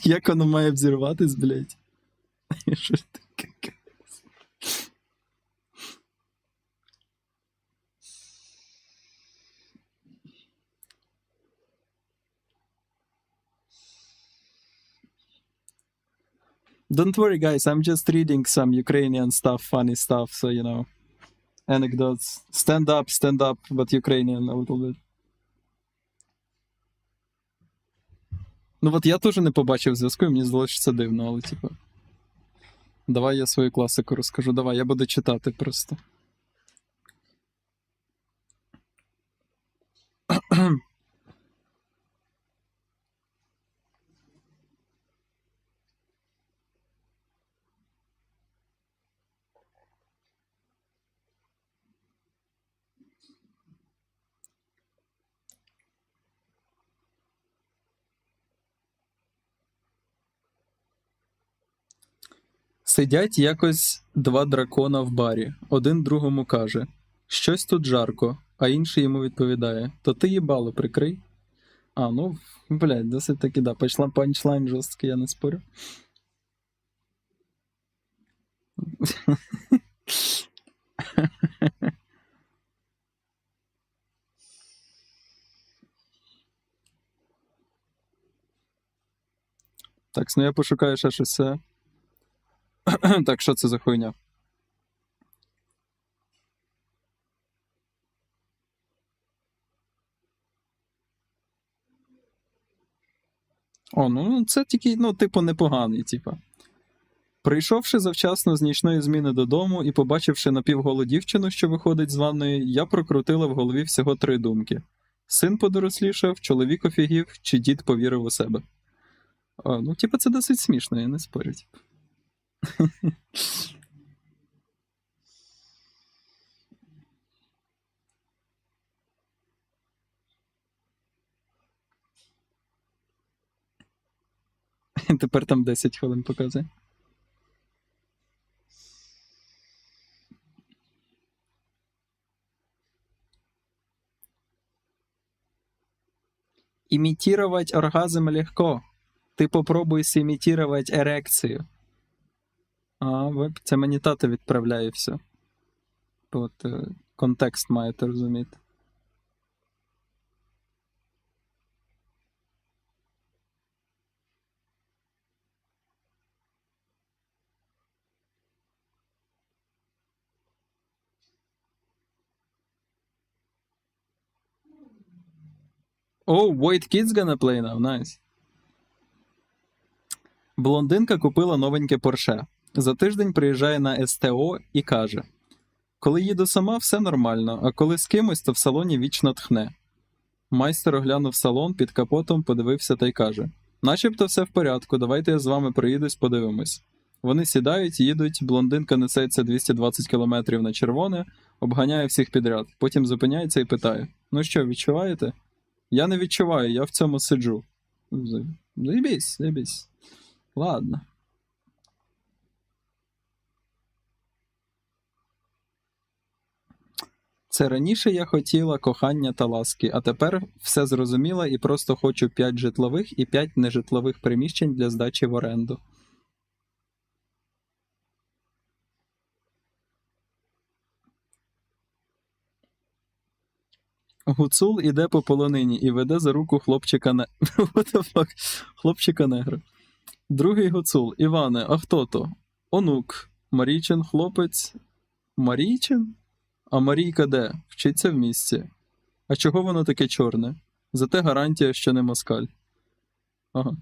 Як воно має взірватись, блядь? Що ж таке? Don't worry, guys, I'm just reading some Ukrainian stuff, funny stuff, so, you know, anecdotes. Stand up, but Ukrainian a little bit. Ну от я теж не побачив зв'язку, і мені здалося, що це дивно, але типу. Давай я свою класику розкажу, давай, я буду читати просто. Сидять якось два дракона в барі. Один другому каже: «Щось тут жарко», а інший йому відповідає: «То ти їбало прикрий». А, ну, блядь, досить таки, да, почла панчлайн жорсткий, я не спорю. Так, ну я пошукаю ще щось. Так, що це за хуйня? О, ну це тільки, ну, типу, непоганий, типу. Прийшовши завчасно з нічної зміни додому і побачивши напівголу дівчину, що виходить з ванної, я прокрутила в голові всього 3 думки. Син подорослішав, чоловік офігів, чи дід повірив у себе. О, ну, типу, це досить смішно, я не спорю, типу. Тепер там 10 хвилин показує. Имитировать оргазм легко. Ти попробуй сімітірувати ерекцію. А, це мені тато відправляє все. От, контекст маєте розуміти. Oh, Void Kid's gonna play now, nice. Блондинка купила новеньке Порше. За тиждень приїжджає на СТО і каже: «Коли їду сама, все нормально, а коли з кимось, то в салоні вічно тхне». Майстер оглянув салон під капотом, подивився та й каже: «Начебто все в порядку, давайте я з вами приїдусь, подивимось». Вони сідають, їдуть, блондинка несеться 220 км на червоне, обганяє всіх підряд, потім зупиняється і питає: «Ну що, відчуваєте?» «Я не відчуваю, я в цьому сиджу». Заєбісь, заєбісь. Ладно. Це раніше я хотіла кохання та ласки, а тепер все зрозуміла і просто хочу 5 житлових і 5 нежитлових приміщень для здачі в оренду. Гуцул іде по полонині і веде за руку хлопчика-негра. Другий Гуцул. Іване, а хто то? Онук. Марійчин хлопець. Марійчин? А Марійка де? Вчиться в місті. А чого воно таке чорне? Зате гарантія, що не москаль. Ага.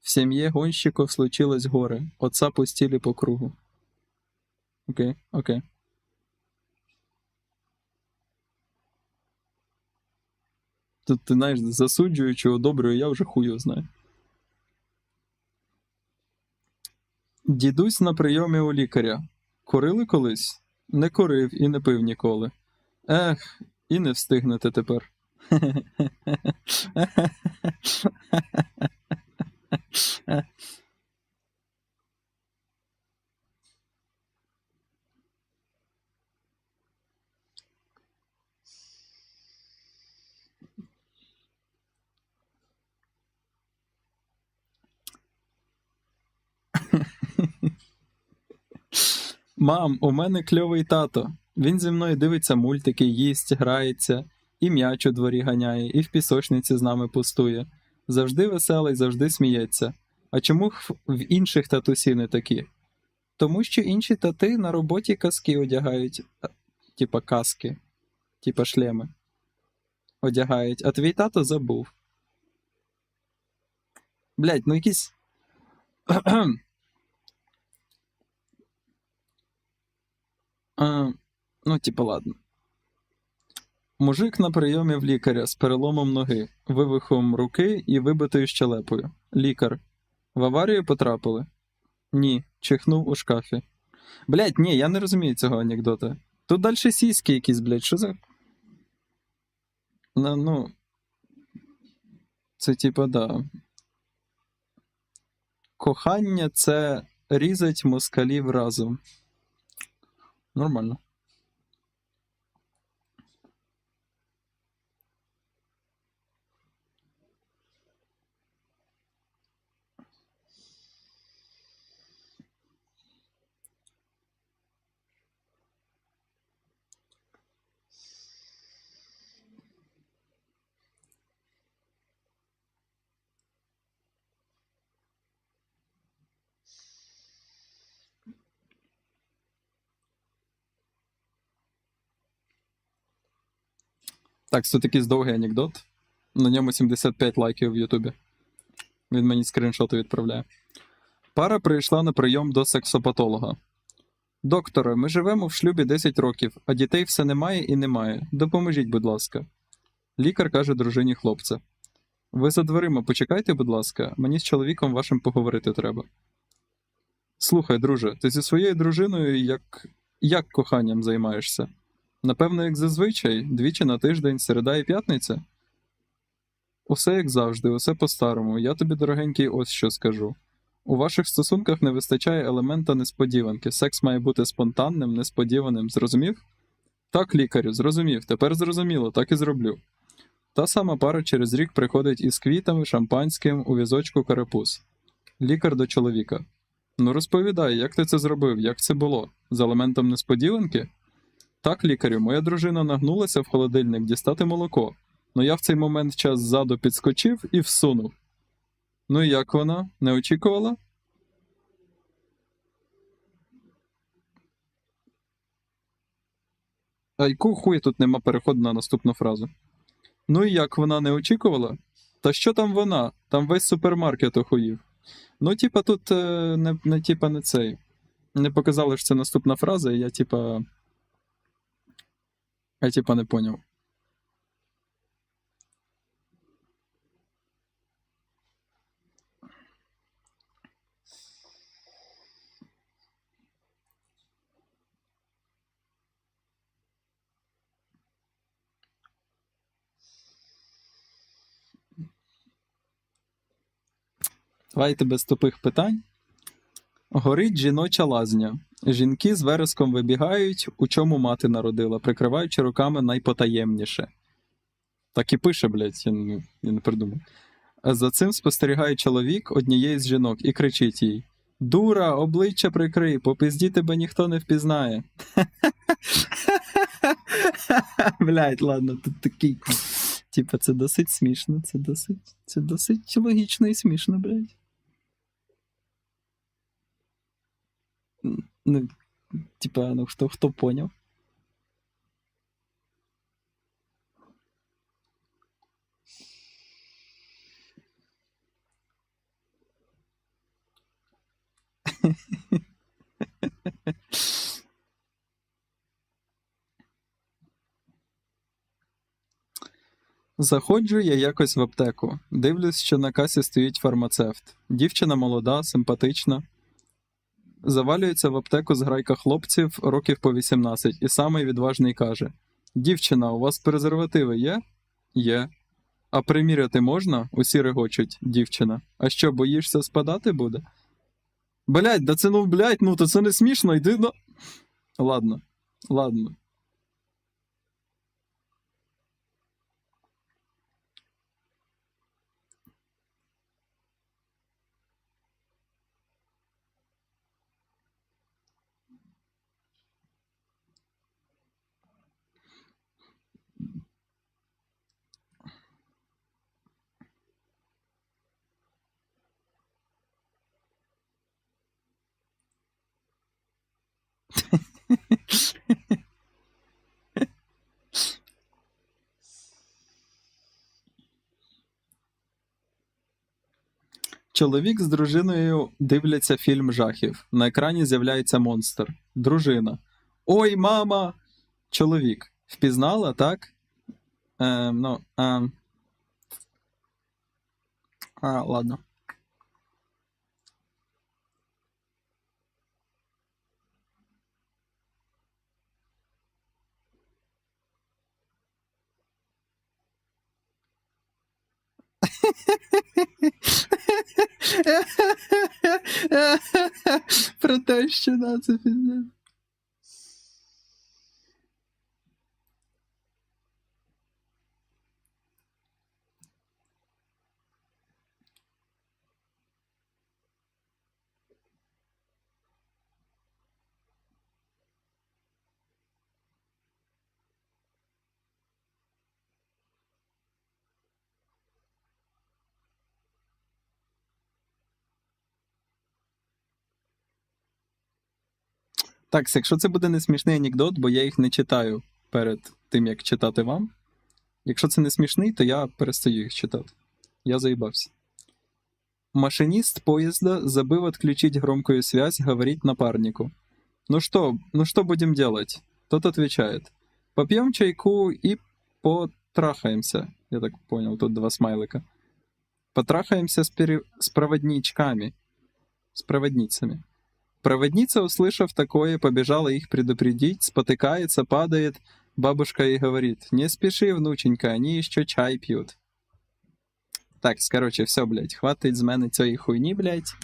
В сім'ї гонщиков случилось горе. Отца пустили по кругу. Окей, окей. Тут, ти знаєш, засуджуючи, одобрюю, я вже хую знаю. Дідусь на прийомі у лікаря. Курили колись? Не курив і не пив ніколи. Ех, і не встигнете тепер. Мам, у мене кльовий тато. Він зі мною дивиться мультики, їсть, грається, і м'яч у дворі ганяє, і в пісочниці з нами пустує. Завжди веселий, завжди сміється. А чому в інших татусів не такі? Тому що інші тати на роботі каски одягають. Типа каски. Типа шлеми. Одягають. А твій тато забув. Блять, ну якісь... Ну, типа, ладно. Мужик на прийомі в лікаря з переломом ноги, вивихом руки і вибитою щелепою. Лікар. В аварію потрапили? Ні. Чихнув у шкафі. Блять, ні, я не розумію цього анекдота. Тут далі сіськи якісь, блять, що за... Ну... Це типа, да. Кохання — це різать москалів разом. Нормально. Так, це такий довгий анекдот. На ньому 75 лайків в Ютубі. Він мені скріншоти відправляє. Пара прийшла на прийом до сексопатолога. Докторе, ми живемо в шлюбі 10 років, а дітей все немає і немає. Допоможіть, будь ласка. Лікар каже дружині хлопця. Ви за дверима почекайте, будь ласка, мені з чоловіком вашим поговорити треба. Слухай, друже, ти зі своєю дружиною як коханням займаєшся? Напевно, як зазвичай, двічі на тиждень, середа і п'ятниця? Усе як завжди, усе по-старому. Я тобі, дорогенький, ось що скажу. У ваших стосунках не вистачає елемента несподіванки. Секс має бути спонтанним, несподіваним. Зрозумів? Так, лікарю, зрозумів. Тепер зрозуміло, так і зроблю. Та сама пара через рік приходить із квітами, шампанським, у візочку карапуз. Лікар до чоловіка. Ну розповідай, як ти це зробив, як це було? З елементом несподіванки? Так, лікарю, моя дружина нагнулася в холодильник дістати молоко, но я в цей момент час ззаду підскочив і всунув. Ну і як вона? Не очікувала? А яку хуй тут нема переходу на наступну фразу? Ну і як вона не очікувала? Та що там вона? Там весь супермаркет охуїв. Ну, типа, тут не цей. Не показали, що це наступна фраза, і я не поняв. Давайте без тупих питань. Горить жіноча лазня. Жінки з вереском вибігають, у чому мати народила, прикриваючи руками найпотаємніше. Так і пише, блядь, я не придумав. За цим спостерігає чоловік однієї з жінок і кричить їй: «Дура, обличчя прикрий, по пизді тебе ніхто не впізнає». Блядь, ладно, тут такий... Типа, це досить смішно, це досить логічно і смішно, блядь. Ну, типа, ну хто поняв? Заходжу я якось в аптеку. Дивлюсь, що на касі стоїть фармацевт. Дівчина молода, симпатична. Завалюється в аптеку зграйка хлопців років по 18, і самий відважний каже: «Дівчина, у вас презервативи є?» «Є». «А приміряти можна?» Усі регочуть. Дівчина. «А що, боїшся, спадати буде?» Блядь, да це ну то це не смішно, йди на... Ладно. Чоловік з дружиною дивляться фільм жахів. На екрані з'являється монстр. Дружина. «Ой, мама!» Чоловік. Впізнала, так? Ладно. Про те, що на це пізне. Так, якщо це буде не смішний анекдот, бо я їх не читаю перед тим, як читати вам. Якщо це не смішний, то я перестаю їх читати. Я заїбався. Машинист поезда забыл отключить громкую связь, говорит напарнику. Ну что будем делать? Тот отвечает. Попьем чайку и потрахаемся. Я так понял, тут 2 смайлика. Потрахаемся с проводничками. С проводницами. Проводница, услышав такое, побежала их предупредить, спотыкается, падает. Бабушка ей говорит: «Не спеши, внученька, они еще чай пьют». Так, короче, все, блядь, хватить з мене цієї хуйні, блядь.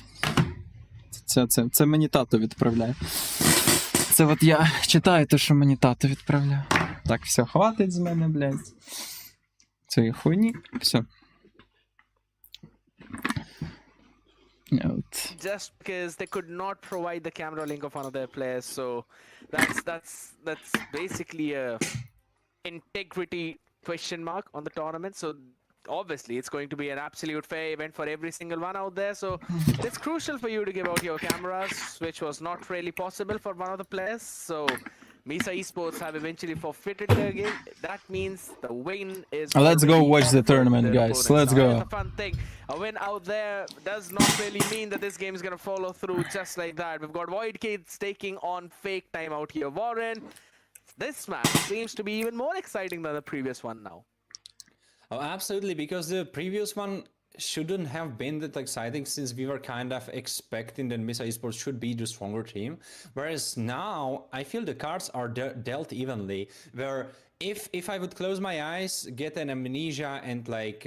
Це мені тато відправляє. Це от я читаю те, що мені тато відправляє. Так, все, хватить з мене, блядь. Цієї хуйні, все. Just because they could not provide the camera link of one of their players, so that's basically a integrity question mark on the tournament. So obviously it's going to be an absolute fair event for every single one out there. So it's crucial for you to give out your cameras, which was not really possible for one of the players. So Misa Esports have eventually forfeited their game. That means the win is... Let's go watch the tournament, guys. Let's go. It's a fun thing. A win out there does not really mean that this game is going to follow through just like that. We've got Void Kids taking on fake time out here. Warren, this match seems to be even more exciting than the previous one now. Oh, absolutely, because the previous one shouldn't have been that exciting, since we were kind of expecting that Misa Esports should be the stronger team. Whereas now, I feel the cards are dealt evenly, where if I would close my eyes, get an amnesia, and like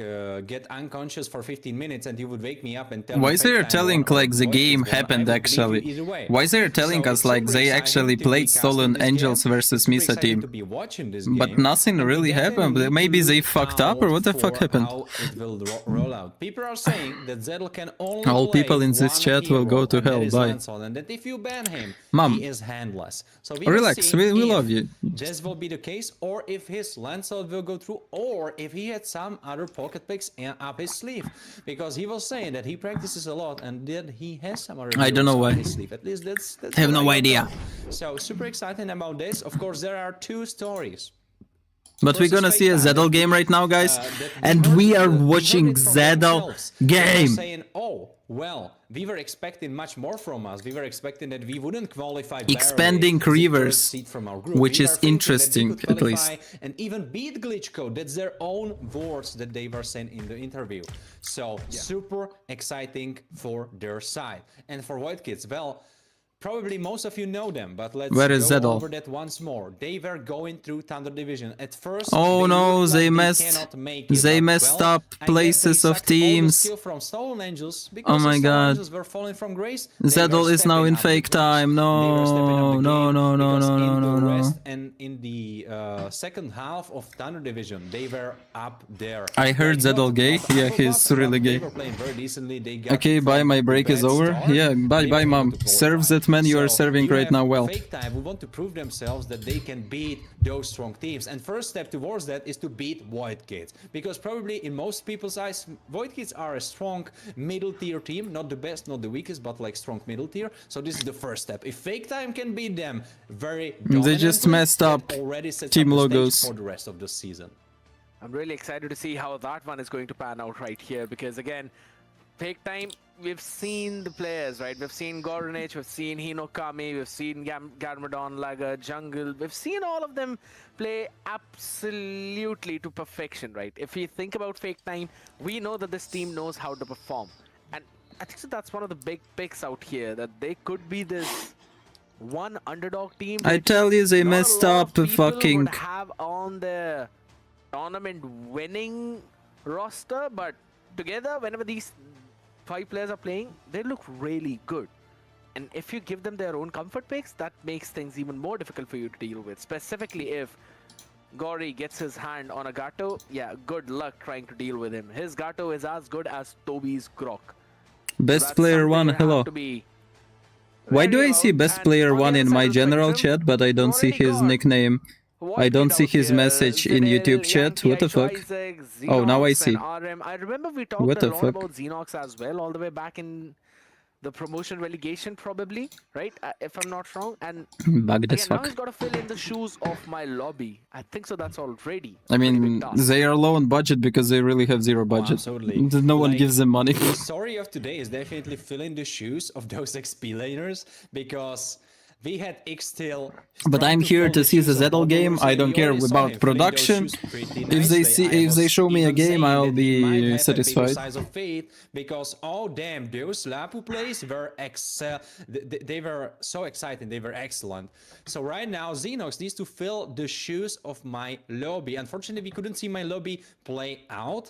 get unconscious for 15 minutes, and you would wake me up and tell me... Why is there telling like the game happened actually? Why is there telling us like they actually played Stolen Angels versus Misa team? But nothing really happened. Maybe they fucked up, or what the fuck happened? How it will roll out. People are saying that Zedel can only All people in this chat will go to hell. Bye. And that if you ban him, Mom, he is handless. So we relax. will see We if love you. this will be the case, or or if his Lancelot will go through, or if he had some other pocket picks up his sleeve, because he was saying that he practices a lot and that he has some other I don't know up why. his sleeve. At least that's I have what no got idea. told. So super exciting about this. Of course, there are two stories. But we're gonna see a Zedel game right now, guys, and we are watching Zedel game. Saying, oh, well, we were expecting much more from us. We were expecting that we wouldn't qualify expanding rivers, which is interesting at least. And even beat Glitch Code. That's their own words that they were saying in the interview. So super exciting for their side. And for White Kids, well, probably most of you know them, but let's go over that once more. They were going through Thunder Division. At first, oh no, they messed up places of teams. Oh my god. Zedel is now in fake time. No, no, no, no, no, no, no, no. And in the second half of Thunder Division, they were up there. I heard Zedel gay. Yeah, he's really gay. Okay, bye, my break is over. Yeah, bye, mom. Serve that man you are serving right now well. Fake time who want to prove themselves that they can beat those strong teams, and first step towards that is to beat Void Kids, because probably in most people's eyes Void Kids are a strong middle tier team, not the best, not the weakest, but like strong middle tier. So this is the first step. If Fake Time can beat them very they just messed up team logos for the rest of the season. I'm really excited to see how that one is going to pan out right here, because again, Fake Time, we've seen the players, right? We've seen Goranich, we've seen Hinokami, we've seen Garmadon, Laga, Jungle. We've seen all of them play absolutely to perfection, right? If you think about Fake Time, we know that this team knows how to perform. And I think so that's one of the big picks out here, that they could be this one underdog team. I tell you, they messed up fucking... would have on their tournament winning roster, but together, whenever these 5 players are playing, they look really good. And if you give them their own comfort picks, that makes things even more difficult for you to deal with. Specifically if Gory gets his hand on a Gato, yeah, good luck trying to deal with him. His Gato is as good as Toby's Grok. Best player 1, hello. Why do I see best player 1 in my general chat, but I don't see his nickname? I don't see his message in YouTube chat. What the fuck? Oh, now I see. I remember we talked a lot about Xenox as well, all the way back in the promotion relegation, probably, right? If I'm not wrong. And again, now he's got to fill in the shoes of my lobby. I think so. That's already. I mean, they are low on budget because they really have zero budget. Absolutely. No one gives them money. The story of today is definitely filling the shoes of those XP laners, because we had Xtail. But I'm here to see the Zedel game. I don't care about production. If they show me a game, I'll be satisfied. Because oh damn, those Lapu plays were they were so exciting. They were excellent. So right now, Xenox needs to fill the shoes of my lobby. Unfortunately, we couldn't see my lobby play out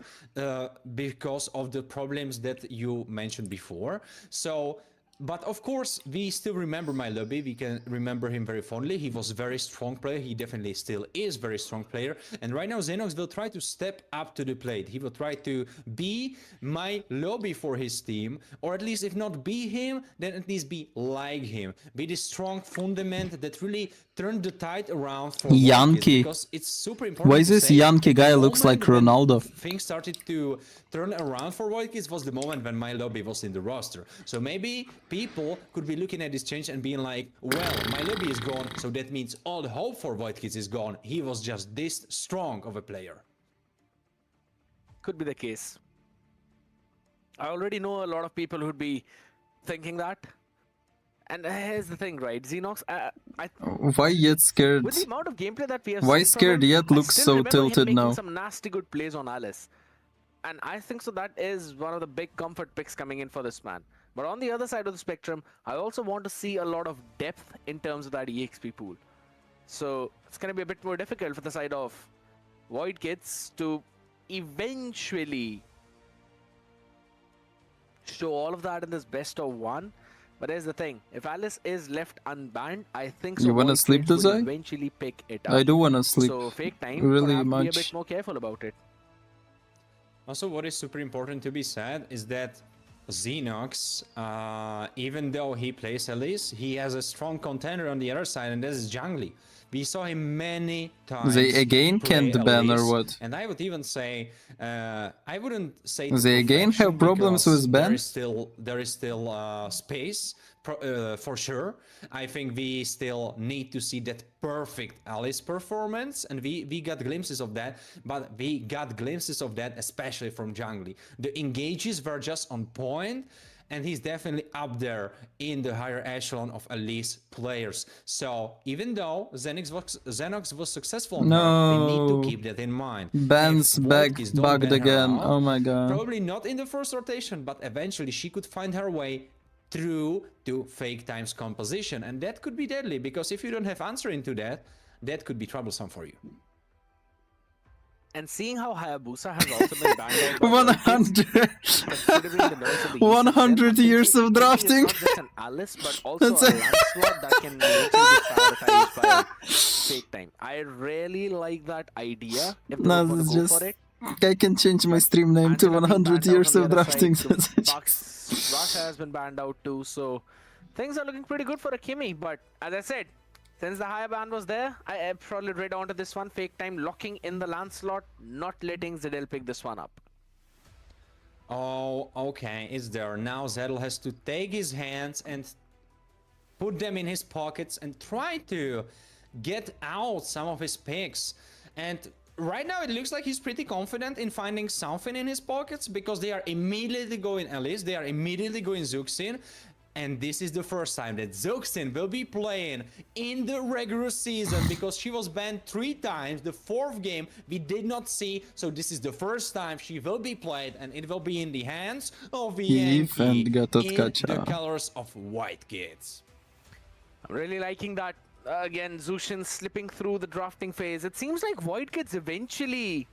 because of the problems that you mentioned before. So. But of course, we still remember my lobby. We can remember him very fondly. He was a very strong player. He definitely still is a very strong player. And right now, Xenox will try to step up to the plate. He will try to be my lobby for his team. Or at least, if not be him, then at least be like him. Be the strong fundament that really turned the tide around for Yankee. Because it's super important. Why is this Yankee guy looks like Ronaldo? Things started to turn around for Void Kids was the moment when my lobby was in the roster. So maybe people could be looking at this change and being like, well, my lobby is gone, so that means all the hope for Void Kids is gone. He was just this strong of a player. Could be the case. I already know a lot of people who'd be thinking that. And here's the thing, right? Xenox, why yet scared? With the amount of gameplay that we have Why seen scared him, yet looks so tilted now? Some nasty good plays on Alice. And I think so that is one of the big comfort picks coming in for this man. But on the other side of the spectrum, I also want to see a lot of depth in terms of that EXP pool. So it's going to be a bit more difficult for the side of Void Kids to eventually show all of that in this best of 1. But here's the thing, if Alice is left unbanned, I think so. You wanna sleep, Dazai? Eventually pick it up. I do wanna sleep. So Fake Time really much. Be a bit more careful about it. Also, what is super important to be said is that Xenox, even though he plays Elise, he has a strong contender on the other side, and that is Jungly. We saw him many times. They again play can't ban or Elise, what? and I would even say, I wouldn't say They again have problems with ban? There is still space for sure. I think we still need to see that perfect Alice performance, and we got glimpses of that, but we got glimpses of that especially from Jungly. The engages were just on point, and he's definitely up there in the higher echelon of Elise players. So even though Xenox was successful on her, we need to keep that in mind. Bans bugged again. Out, oh my god. Probably not in the first rotation, but eventually she could find her way through to fake times composition, and that could be deadly, because if you don't have answer into that, that could be troublesome for you. And seeing how Hayabusa has also been banned out 100 100 years of drafting. Not just an Alice, but also a Lancelot that can literally be prioritized by fake time. I really like that idea. If they want to go for it. I can change my stream name to 100 years of drafting. Rasha has been banned out too, so things are looking pretty good for Akimi. But as I said, since the higher ban was there, I probably read onto this one. Fake time locking in the Lancelot, not letting Zedel pick this one up. Oh, okay, it's there. Now Zedel has to take his hands and put them in his pockets and try to get out some of his picks. And right now it looks like he's pretty confident in finding something in his pockets, because they are immediately going Elise, they are immediately going Zuxin. And this is the first time that Zuxin will be playing in the regular season, because she was banned 3 times. The 4th game we did not see, so this is the first time she will be played, and it will be in the hands of Yankee in the colors of White Kids. I'm really liking that. Again, Zushin slipping through the drafting phase. It seems like White Kids eventually,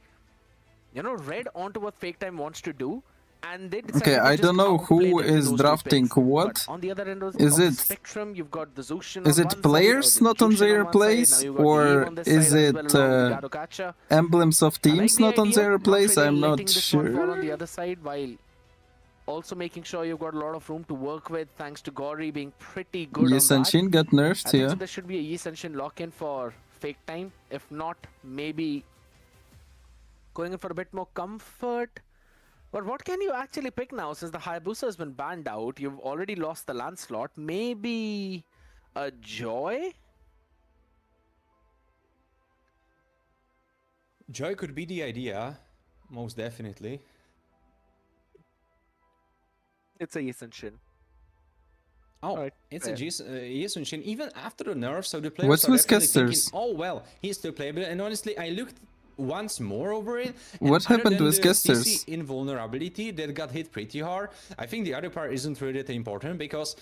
read onto what Fake Time wants to do. And they okay, I don't know who is drafting what. On the other end of is it spectrum, you've got the Zushin is it players not on their place, or is it emblems of teams not on their place? I'm not sure. On the other side, while also making sure you've got a lot of room to work with, thanks to Gori being pretty good. Yisanshin got nerfed here. So there should be a Yisanshin lock-in for Fake Time. If not, maybe going in for a bit more comfort. But what can you actually pick now, since the Hayabusa has been banned out? You've already lost the Lancelot. Maybe a Joy? Joy could be the idea, most definitely. It's a Yisanshin. Oh, right. It's a Yisanshin. Even after the nerf, so the players What's are with definitely casters? thinking, oh well, he's still playable. And honestly, I looked once more over it. What happened with casters? CC invulnerability that got hit pretty hard. I think the other part isn't really that important, because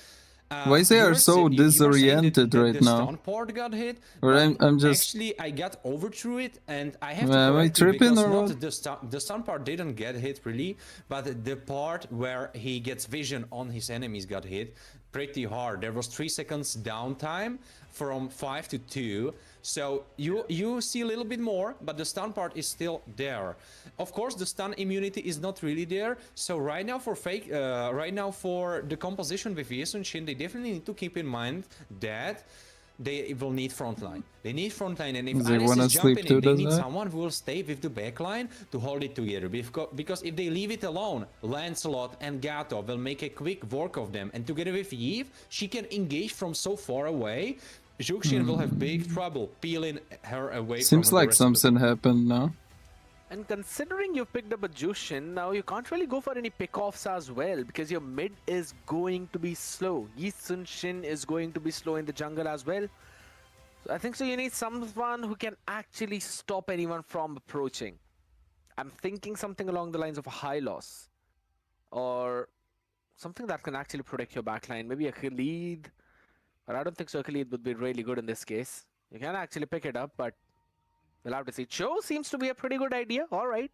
why they are so disoriented right now? The stun part got hit. Or I'm just actually, I got over through it, and I have to am I correct it, tripping because or not the stun part didn't get hit really, but the part where he gets vision on his enemies got hit pretty hard. There was 3 seconds downtime from 5 to 2. So you see a little bit more, but the stun part is still there. Of course, the stun immunity is not really there. So right now for the composition with Yisanshin, they definitely need to keep in mind that they will need frontline. They need frontline, and if Alice is jumping in, they need someone who will stay with the backline to hold it together. Because if they leave it alone, Lancelot and Gato will make a quick work of them, and together with Eve, she can engage from so far away. Zuxin will have big trouble peeling her away. Seems like something happened now. And considering you've picked up a Jushin, now you can't really go for any pickoffs as well, because your mid is going to be slow. Yisanshin is going to be slow in the jungle as well. So I think so you need someone who can actually stop anyone from approaching. I'm thinking something along the lines of a high loss, or something that can actually protect your backline. Maybe a Khalid. But I don't think so Khalid would be really good in this case. You can actually pick it up, but we'll have to see. Cho seems to be a pretty good idea. All right.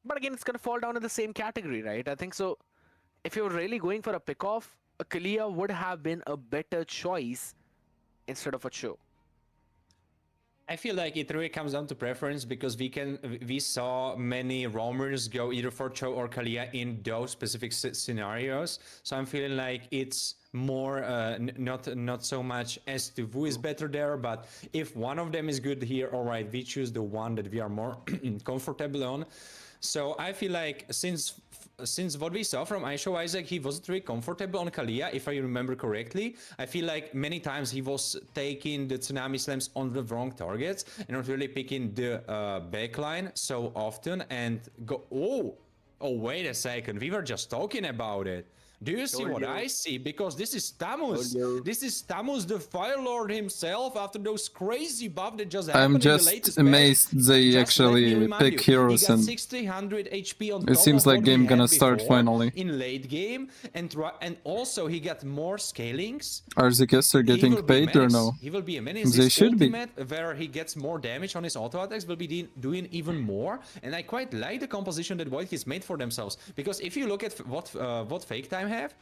But again, it's going to fall down in the same category, right? I think so. If you're really going for a pickoff, a Kalia would have been a better choice instead of a Cho. I feel like it really comes down to preference because we saw many roamers go either for Cho or Kalia in those specific scenarios. So I'm feeling like it's more not so much as to who is better there, but if one of them is good here, all right, we choose the one that we are more comfortable on. So I feel like since what we saw from Aisho Isaac, he wasn't really comfortable on Kalia, if I remember correctly. I feel like many times he was taking the Tsunami Slams on the wrong targets and not really picking the backline so often and go, oh, wait a second, we were just talking about it. Do you see what I see? Because this is Tamus. This is Tamus, the Fire Lord himself, after those crazy buff that just happened in the latest I'm just amazed they actually pick heroes, and 600 HP on it top seems of like what game he gonna had start before finally. in late game, and also he got more scalings. Are the guests are getting paid or no? He will be a menace. They His should be. ultimate, where he gets more damage on his auto attacks, will be doing even more. And I quite like the composition that Void Kids made for themselves, because if you look at what Fake Time have,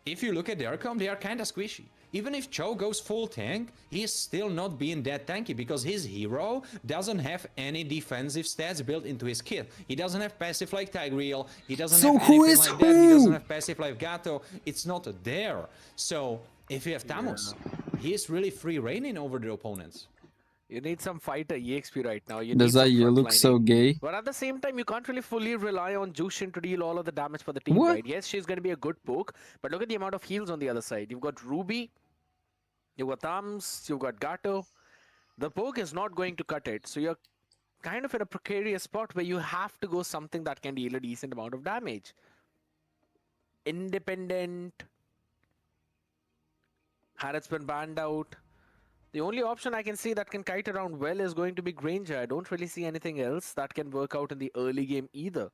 if you look at their comp, they are kind of squishy. Even if Cho goes full tank, he is still not being that tanky because his hero doesn't have any defensive stats built into his kit. He doesn't have passive like Tigreal, he doesn't have anything like that, he doesn't have passive like Gato, it's not there. So if you have Tamus, he is really free reigning over the opponents. You need some fighter EXP right now. Dazai, you look so gay. But at the same time, you can't really fully rely on Jushin to deal all of the damage for the team, What? right? Yes, she's going to be a good poke, but look at the amount of heals on the other side. You've got Ruby, you've got Thams, you've got Gato. The poke is not going to cut it, so you're kind of in a precarious spot where you have to go something that can deal a decent amount of damage. Independent. Harriet's been banned out. The only option I can see that can kite around well is going to be Granger. I don't really see anything else that can work out in the early game either.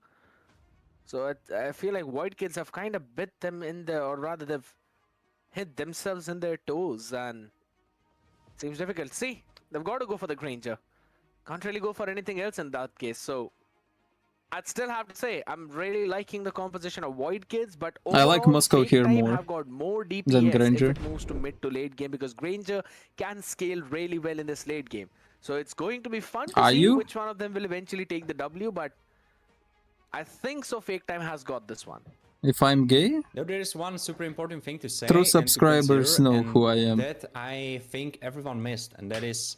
So I feel like Void Kids have kind of bit them in there, or rather they've hit themselves in their toes, and it seems difficult. See, they've got to go for the Granger. Can't really go for anything else in that case. So I'd still have to say I'm really liking the composition of Void Kids, but overall, I like Moscow Fake here Time more have got more than DPS Granger. if it moves to mid to late game, because Granger can scale really well in this late game. So it's going to be fun to see which one of them will eventually take the W, but I think so Fake Time has got this one. If I'm gay? Now, there is one super important thing to say. True subscribers know who I am. That I think everyone missed, and that is,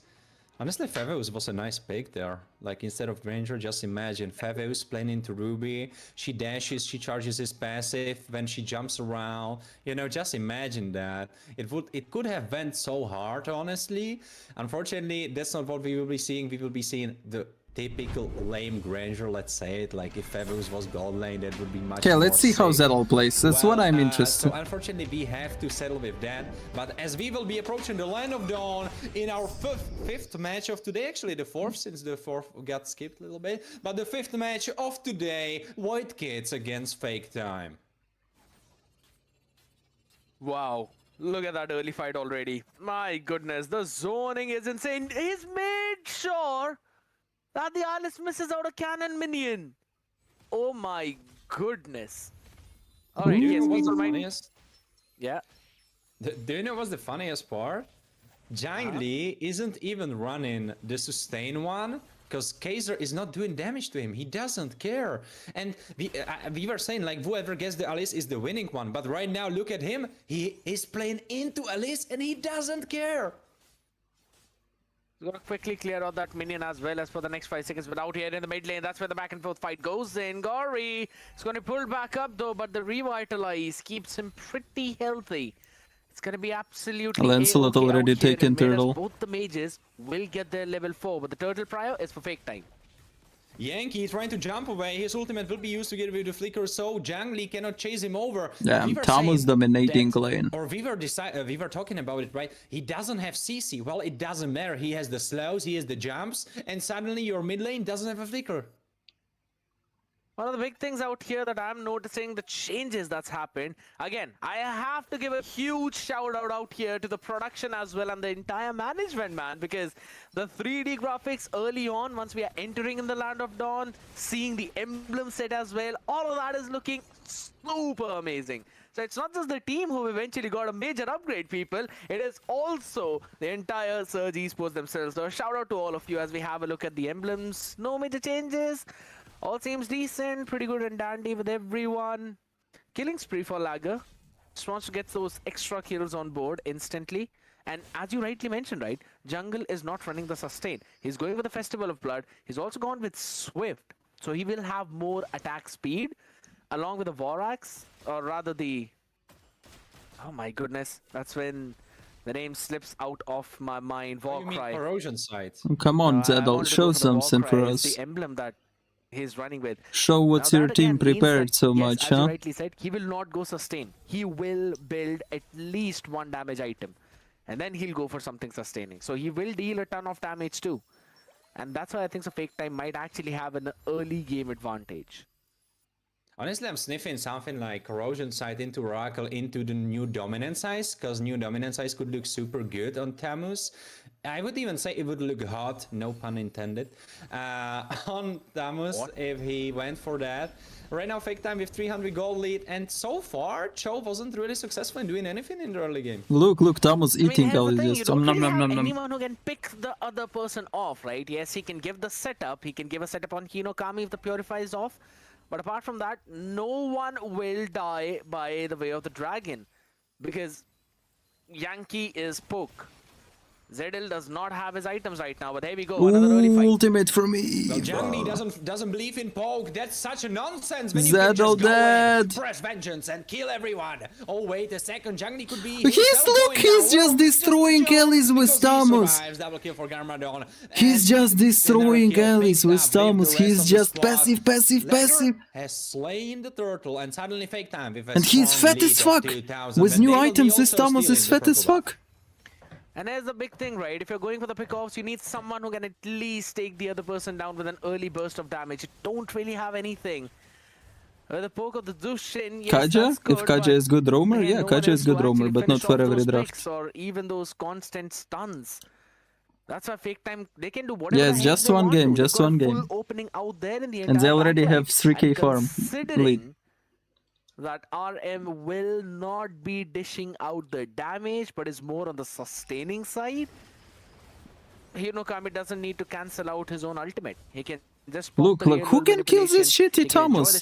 honestly, Faveus was a nice pick there. Like, instead of Granger, just imagine Faveus playing into Ruby. She dashes, she charges his passive when she jumps around. You know, just imagine that. It could have went so hard, honestly. Unfortunately, that's not what we will be seeing. We will be seeing the typical lame Granger, let's say it. Like, if Faveus was gold lane, that would be much more let's see how that all plays. That's what I'm interested. So unfortunately, we have to settle with that. But as we will be approaching the Land of Dawn in our fifth match of today, actually the fourth, since the fourth got skipped a little bit, but the fifth match of today, Void Kids against Fake Time. Wow, look at that early fight already. My goodness, the zoning is insane. He's made sure that the Alice misses out a cannon minion. Oh my goodness. Alright, yes, what's the people might... funniest? Yeah. Do you know what's the funniest part? Zhang Li isn't even running the sustain one, because Kaiser is not doing damage to him. He doesn't care. And we were saying, like, whoever gets the Alice is the winning one. But right now, look at him. He is playing into Alice and he doesn't care. He's gonna quickly clear out that minion as well as for the next 5 seconds. But out here in the mid lane, that's where the back and forth fight goes in. Gori is gonna pull back up though, but the revitalize keeps him pretty healthy. It's gonna be absolutely Lancelot already taken turtle. Both the mages will get their level 4, but the turtle prior is for Fake Time. Yankee trying to jump away. His ultimate will be used to get rid of the flicker, so Zhang Li cannot chase him over. Yeah, Thomas dominating lane. Or we were talking about it, right? He doesn't have CC. Well, it doesn't matter. He has the slows, he has the jumps, and suddenly your mid lane doesn't have a flicker. One of the big things out here that I'm noticing, the changes that's happened. Again, I have to give a huge shout out here to the production as well and the entire management, man, because the 3D graphics early on, once we are entering in the Land of Dawn, seeing the emblem set as well, all of that is looking super amazing. So it's not just the team who eventually got a major upgrade, people. It is also the entire Surge Esports themselves. So a shout out to all of you as we have a look at the emblems. No major changes. All seems decent, pretty good and dandy with everyone. Killing spree for Lager. Just wants to get those extra kills on board instantly. And as you rightly mentioned, right, Jungle is not running the sustain. He's going with the Festival of Blood. He's also gone with Swift. So he will have more attack speed along with the War Axe, or rather the... Oh my goodness, that's when the name slips out of my mind. War Cry. Corrosion sight. Come on, Zadol, show something for us. The emblem that he's running with. Show what's your team prepared so much, as huh? you rightly said, he will not go sustain. He will build at least one damage item. And then he'll go for something sustaining. So he will deal a ton of damage too. And that's why I think so Fake Time might actually have an early game advantage. Honestly, I'm sniffing something like Corrosion Sight into Oracle into the new Dominant Size, because new Dominant Size could look super good on Tamus. I would even say it would look hot, no pun intended, on Tamus if he went for that. Right now, Fake Time with 300 gold lead, and so far, Cho wasn't really successful in doing anything in the early game. Look, Tamus eating all this. just You don't really have anyone who can pick the other person off, right? Yes, he can give the setup. He can give a setup on Hinokami if the Purify is off. But apart from that, no one will die by the way of the dragon. Because Yankee is poke. Zedel does not have his items right now, but there we go, another early fight. Ultimate for me. Well, Jangli doesn't believe in poke. That's such a nonsense. When Zedel you can just dead. go in, press vengeance and kill everyone. Oh wait a second, Jangli could be. He's just destroying Ellis with Tamus. He's just destroying Ellis with Tamus. He's just passive. Has slain the turtle and suddenly Fake Time. With And he's fat as fuck. With new items, this Tamus is fat as fuck. And there's the big thing, right? If you're going for the pickoffs, you need someone who can at least take the other person down with an early burst of damage. You don't really have anything. With the poke of the Zushin, yes, Kaja? good, If Kaja is good roamer, yeah, Kaja is good roamer, but not for every draft. Or even those constant stuns. That's why Fake Time, they can do whatever. Yeah, it's just one game, just one game. Opening out there in the And they already have 3k farm lead. That RM will not be dishing out the damage, but is more on the sustaining side. Hinokami doesn't need to cancel out his own ultimate. He can just look, who can kill this shitty Tamus?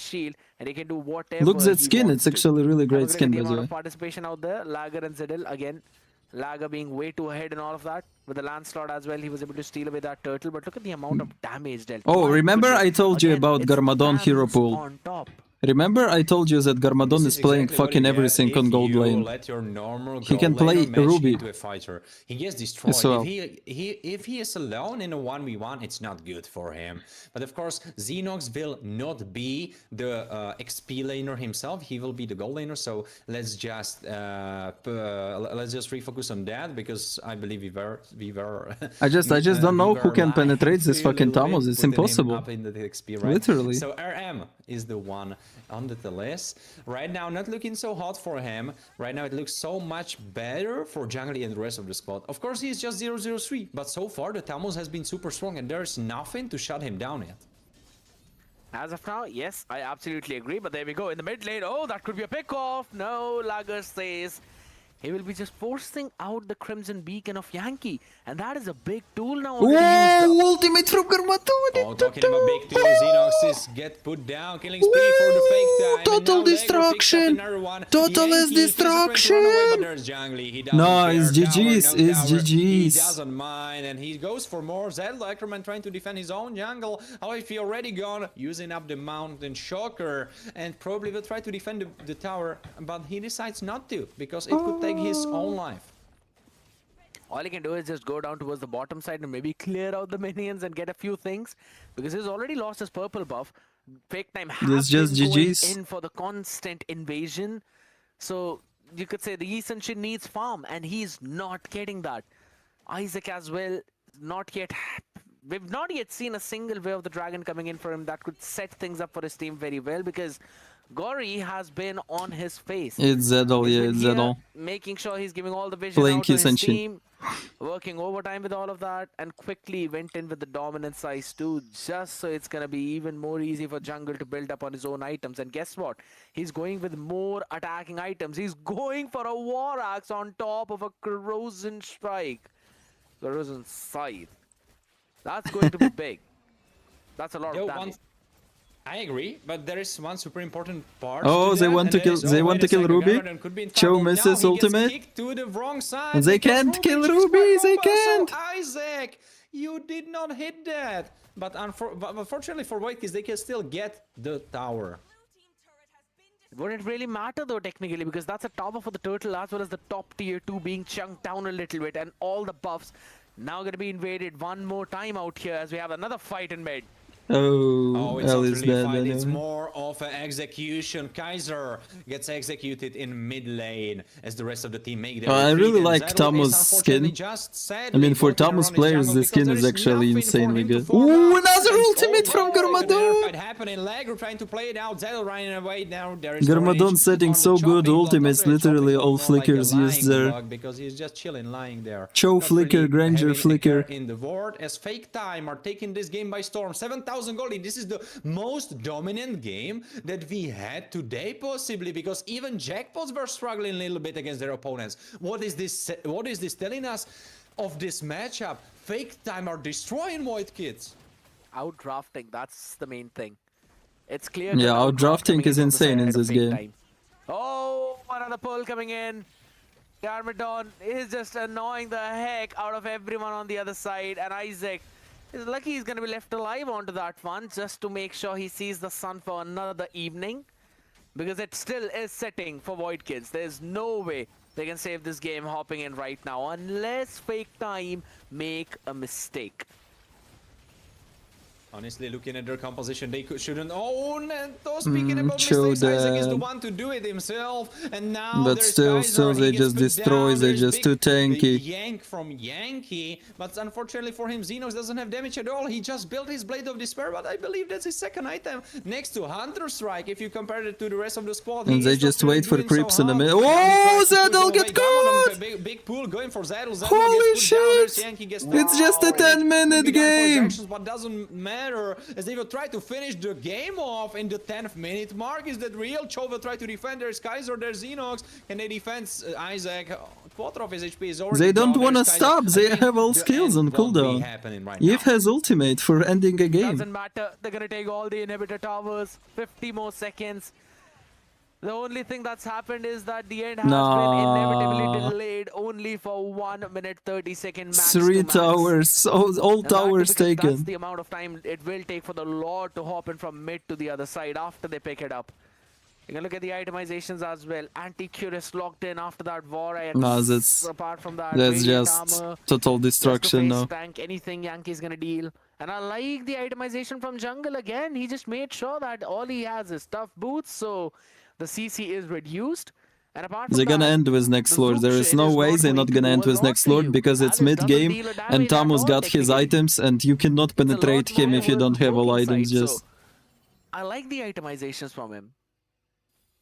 And he can do whatever. Look that skin, it's actually a really great skin, by the way. Participation out there, Lager and Zedel again. Lager being way too ahead in all of that. With the Lancelot as well, he was able to steal away that turtle. But look at the amount of damage dealt. Oh, remember I told you about Garmadon hero pool? On top. Remember I told you that Garmadon is playing fucking everything on gold lane. He can play Ruby. He gets destroyed. Well. If he is alone in a 1v1, it's not good for him. But of course, Xenox will not be the XP laner himself. He will be the gold laner. So let's just refocus on that, because I believe we were. I just don't know who can penetrate this fucking Tamus. It's impossible. XP, right? Literally. So RM is the one on the list right now, not looking so hot for him. Right now it looks so much better for Jangli and the rest of the squad. Of course he's just 0-0-3, but so far the Tamus has been super strong and there's nothing to shut him down yet. As of now, yes, I absolutely agree, but there we go in the mid lane. Oh, that could be a pick off. No, Lager says he will be just forcing out the Crimson Beacon of Yankee, and that is a big tool now. Oh, ultimate from Garmadon! Oh, talking about big tool, Xenox is get put down, killing spree for the Fake Time. Total destruction! Total is destruction! No, it's GG's, it's GG's. He doesn't mind, and he goes for more. Zelda Ackerman trying to defend his own jungle. However, he already gone, using up the Mountain Shocker, and probably will try to defend the tower, but he decides not to, because it could take his own life. All he can do is just go down towards the bottom side and maybe clear out the minions and get a few things, because he's already lost his purple buff. Fake Time has been going in for the constant invasion, so you could say the Eastern Shin needs farm, and he's not getting that. Isaac as well, not yet. We've not yet seen a single way of the dragon coming in for him that could set things up for his team very well, because Gory has been on his face. It's Zedal, yeah, it's Zedal. Making sure he's giving all the vision Playing out to his Kisanshin. team. Working overtime with all of that, and quickly went in with the dominant size too, just so it's gonna be even more easy for Jungle to build up on his own items. And guess what? He's going with more attacking items. He's going for a War Axe on top of a Corrosion Strike. Corrosion Scythe. That's going to be big. That's a lot of damage. I agree, but there is one super important part. Oh, they want to kill. They want to kill Ruby. Cho misses ultimate, and they can't kill Ruby. They can't. Isaac, you did not hit that. But unfortunately for White Kids, they can still get the tower. Wouldn't really matter though technically, because that's a tower for the turtle as well as the top tier 2 being chunked down a little bit, and all the buffs now going to be invaded one more time out here as we have another fight in mid. Oh, it's L not is really dead. fight. It's more of an execution. Kaiser gets executed in mid lane as the rest of the team make their I really like Zedal Tamu's skin. I mean, for Tamu's players, the skin is actually insanely good. Ooh, another ultimate from Garmadon! Happening. Legro trying to play it out. Zedal running away now. Garmadon setting so good ultimates, literally all flickers used there. Because he's just chilling, lying there. Cho flicker, Granger flicker. In the ward as Fake Time are taking this game by storm. 7,000 gold. This is the most dominant game that we had today, possibly, because even Jackpots were struggling a little bit against their opponents. What is this telling us of this matchup? Fake Time are destroying Void Kids. Outdrafting, that's the main thing. It's clear. Yeah, outdrafting is insane in this game. Time. Oh, another pull coming in. Garmadon is just annoying the heck out of everyone on the other side, and Isaac is lucky he's going to be left alive onto that one, just to make sure he sees the sun for another evening, because it still is setting for Void Kids. There's no way they can save this game hopping in right now unless Fake Time make a mistake. Honestly, looking at their composition, they shouldn't own. And speaking about mistakes, Isaac is the one to do it himself. And now but still, they just destroy. They're just too tanky. Yank from Yankee, but unfortunately for him, Xenox doesn't have damage at all. He just built his Blade of Despair, but I believe that's his second item next to Hunter Strike. If you compare it to the rest of the squad, and they just wait for creeps in the middle. Oh, Zedal get caught! Big pull going for Zedal. Holy shit! It's just a 10-minute game. But doesn't matter. As they will try to finish the game off in the 10th minute mark. Is that real? Cho will try to defend. There's Kaiser, there's Xenox. Can they defend Isaac? Quarter of his HP is already They don't down. want to stop. They have all skills on cooldown. Eve has ultimate for ending a game. Doesn't matter. They're going to take all the inhibitor towers. 50 more seconds. The only thing that's happened is that the end has been inevitably delayed only for 1 minute 30-second max. 3 towers, all towers taken. That's the amount of time it will take for the Lord to hop in from mid to the other side after they pick it up. You can look at the itemizations as well. Anti-Curious locked in after that War Axe. No, that's, apart from that, that's just armor, total destruction now. Tank, anything Yankee's gonna deal. And I like the itemization from Jungle again. He just made sure that all he has is tough boots, so the CC is reduced. And apart from they're gonna end with next Lord. There is no way they're not gonna end with next Lord, because it's mid-game and Tamu's got his items and you cannot penetrate him if you don't have all items. Just I like the itemizations from him.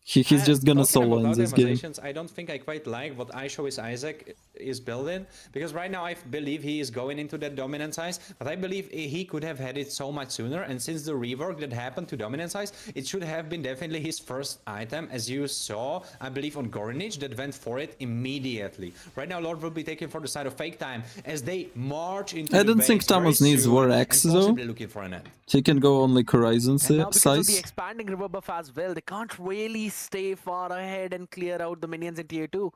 He's just gonna solo in this game. I don't think I quite like what Isaac is building, because right now I believe he is going into that dominant size, but I believe he could have had it so much sooner, and since the rework that happened to dominant size, it should have been definitely his first item, as you saw, I believe, on Gorinich, that went for it immediately. Right now Lord will be taken for the side of Fake Time as they march into I don't think Tamus needs War Axe though. Looking for an end. He can go only Horizon size. Because of the expanding river buff as well, they can't really stay far ahead and clear out the minions in tier 2.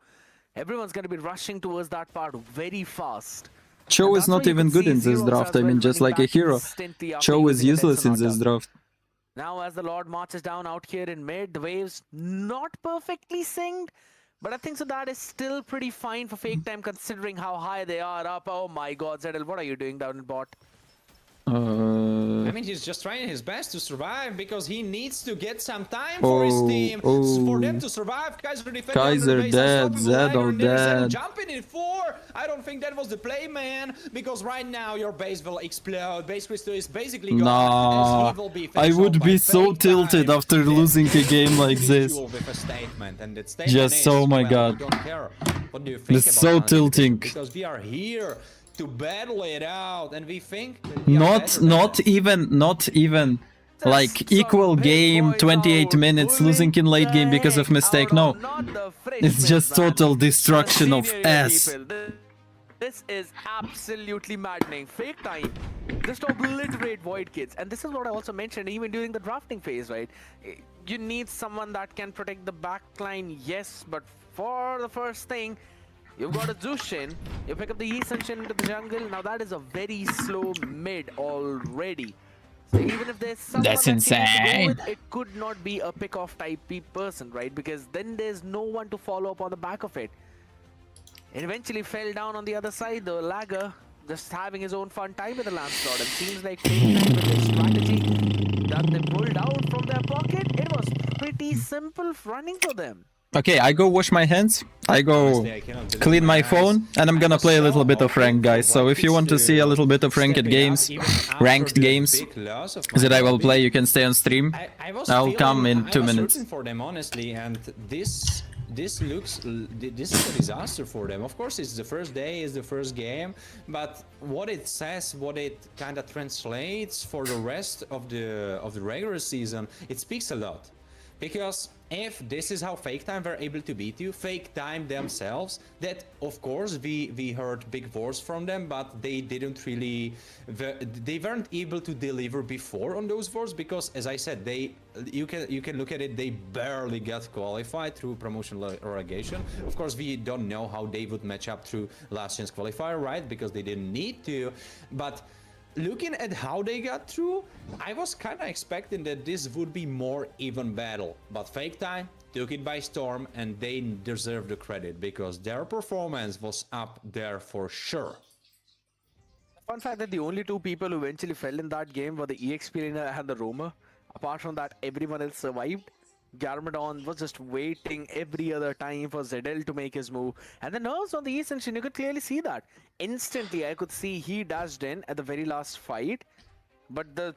Everyone's going to be rushing towards that part very fast. Cho is not even good in this draft. I mean, just like a hero. Cho is useless in this draft. Now as the Lord marches down out here in mid, the waves not perfectly synced, but I think so that is still pretty fine for Fake Time considering how high they are up. Oh my god, Zedal, what are you doing down in bot? I mean, he's just trying his best to survive because he needs to get some time for his team, for them to survive. Kaiser defending Kaiser dead, Zedel dead. Jumping in 4. I don't think that was the play, man, because right now your base will explode. Base Crystal is basically gone. Nah, I would be so tilted after losing a game like this. Just, oh my god. What do you think it's so tilting. Because we are here to battle it out, and we think not even like equal game, 28 minutes, losing in late game because of mistake. No, it's just total destruction of S. This is absolutely maddening. Fake time, just obliterate Void Kids. And this is what I also mentioned even during the drafting phase, right? You need someone that can protect the backline, yes, but for the first thing, you've got a Zushin, you pick up the Yi Sunshin into the jungle. Now that is a very slow mid already. So even if there's someone that's to insane. go with, it could not be a pick-off type person, right? Because then there's no one to follow up on the back of it. It eventually fell down on the other side, the Lagger, just having his own fun time with the Lancelot. And seems like Fake Time with their strategy that they pulled out from their pocket, it was pretty simple running for them. Okay, I go wash my hands, I go clean my phone, and I'm gonna play a little bit of ranked, guys. So if you want to see a little bit of ranked games that I will play, you can stay on stream. I'll come in 2 minutes. I was rooting for them, honestly, and this is a disaster for them. Of course, it's the first day, it's the first game, but what it says, what it kind of translates for the rest of the regular season, it speaks a lot. Because if this is how Fake Time were able to beat you, Fake Time themselves, that of course we heard big words from them, but they didn't really, they weren't able to deliver before on those words, because as I said, you can look at it, they barely got qualified through promotion relegation. Of course, we don't know how they would match up through last chance qualifier, right? Because they didn't need to, but looking at how they got through, I was kind of expecting that this would be more even battle. But Fake Time took it by storm, and they deserve the credit because their performance was up there for sure. Fun fact that the only two people who eventually fell in that game were the EXP Rena and the Roamer. Apart from that, everyone else survived. Garmadon was just waiting every other time for Zedel to make his move. And the nerves on the Yi Sunshin, you could clearly see that. Instantly, I could see he dashed in at the very last fight. But the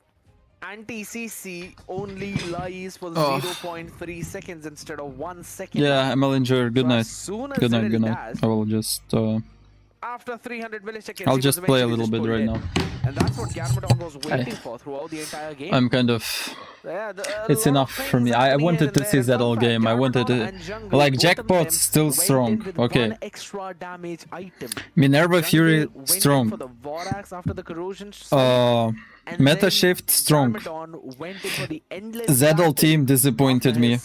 anti-CC only lies for 0.3 seconds instead of 1 second. Yeah, ML Injure, good night. Good night, good night. Dashed, I will just... after 300 milliseconds, I'll just play a little bit right now. And that's what Garmadon was waiting for throughout the entire game. I'm kind of... it's enough for me. I wanted to see that all game. I wanted to... Like, Jackpot's still strong. Okay. Minerva Fury strong. Meta Shift strong. Zedel team disappointed me.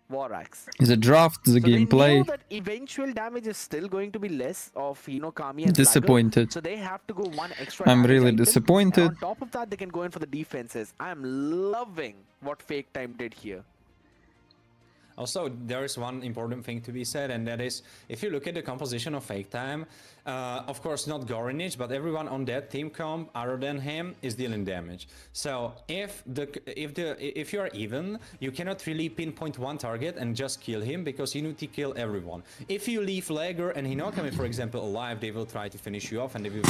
The draft, the gameplay. That eventual damage is still going to be less of Kami and disappointed. Lagger, so they have to go one extra. I'm really disappointed. And on top of that, they can go in for the defenses. I'm loving what Fake Time did here. Also, there is one important thing to be said, and that is, if you look at the composition of Fake Time, of course not Gorinich, but everyone on that team comp other than him is dealing damage. So if you are even, you cannot really pinpoint one target and just kill him, because you need to kill everyone. If you leave Lager and Hinokami, for example, alive, they will try to finish you off and they will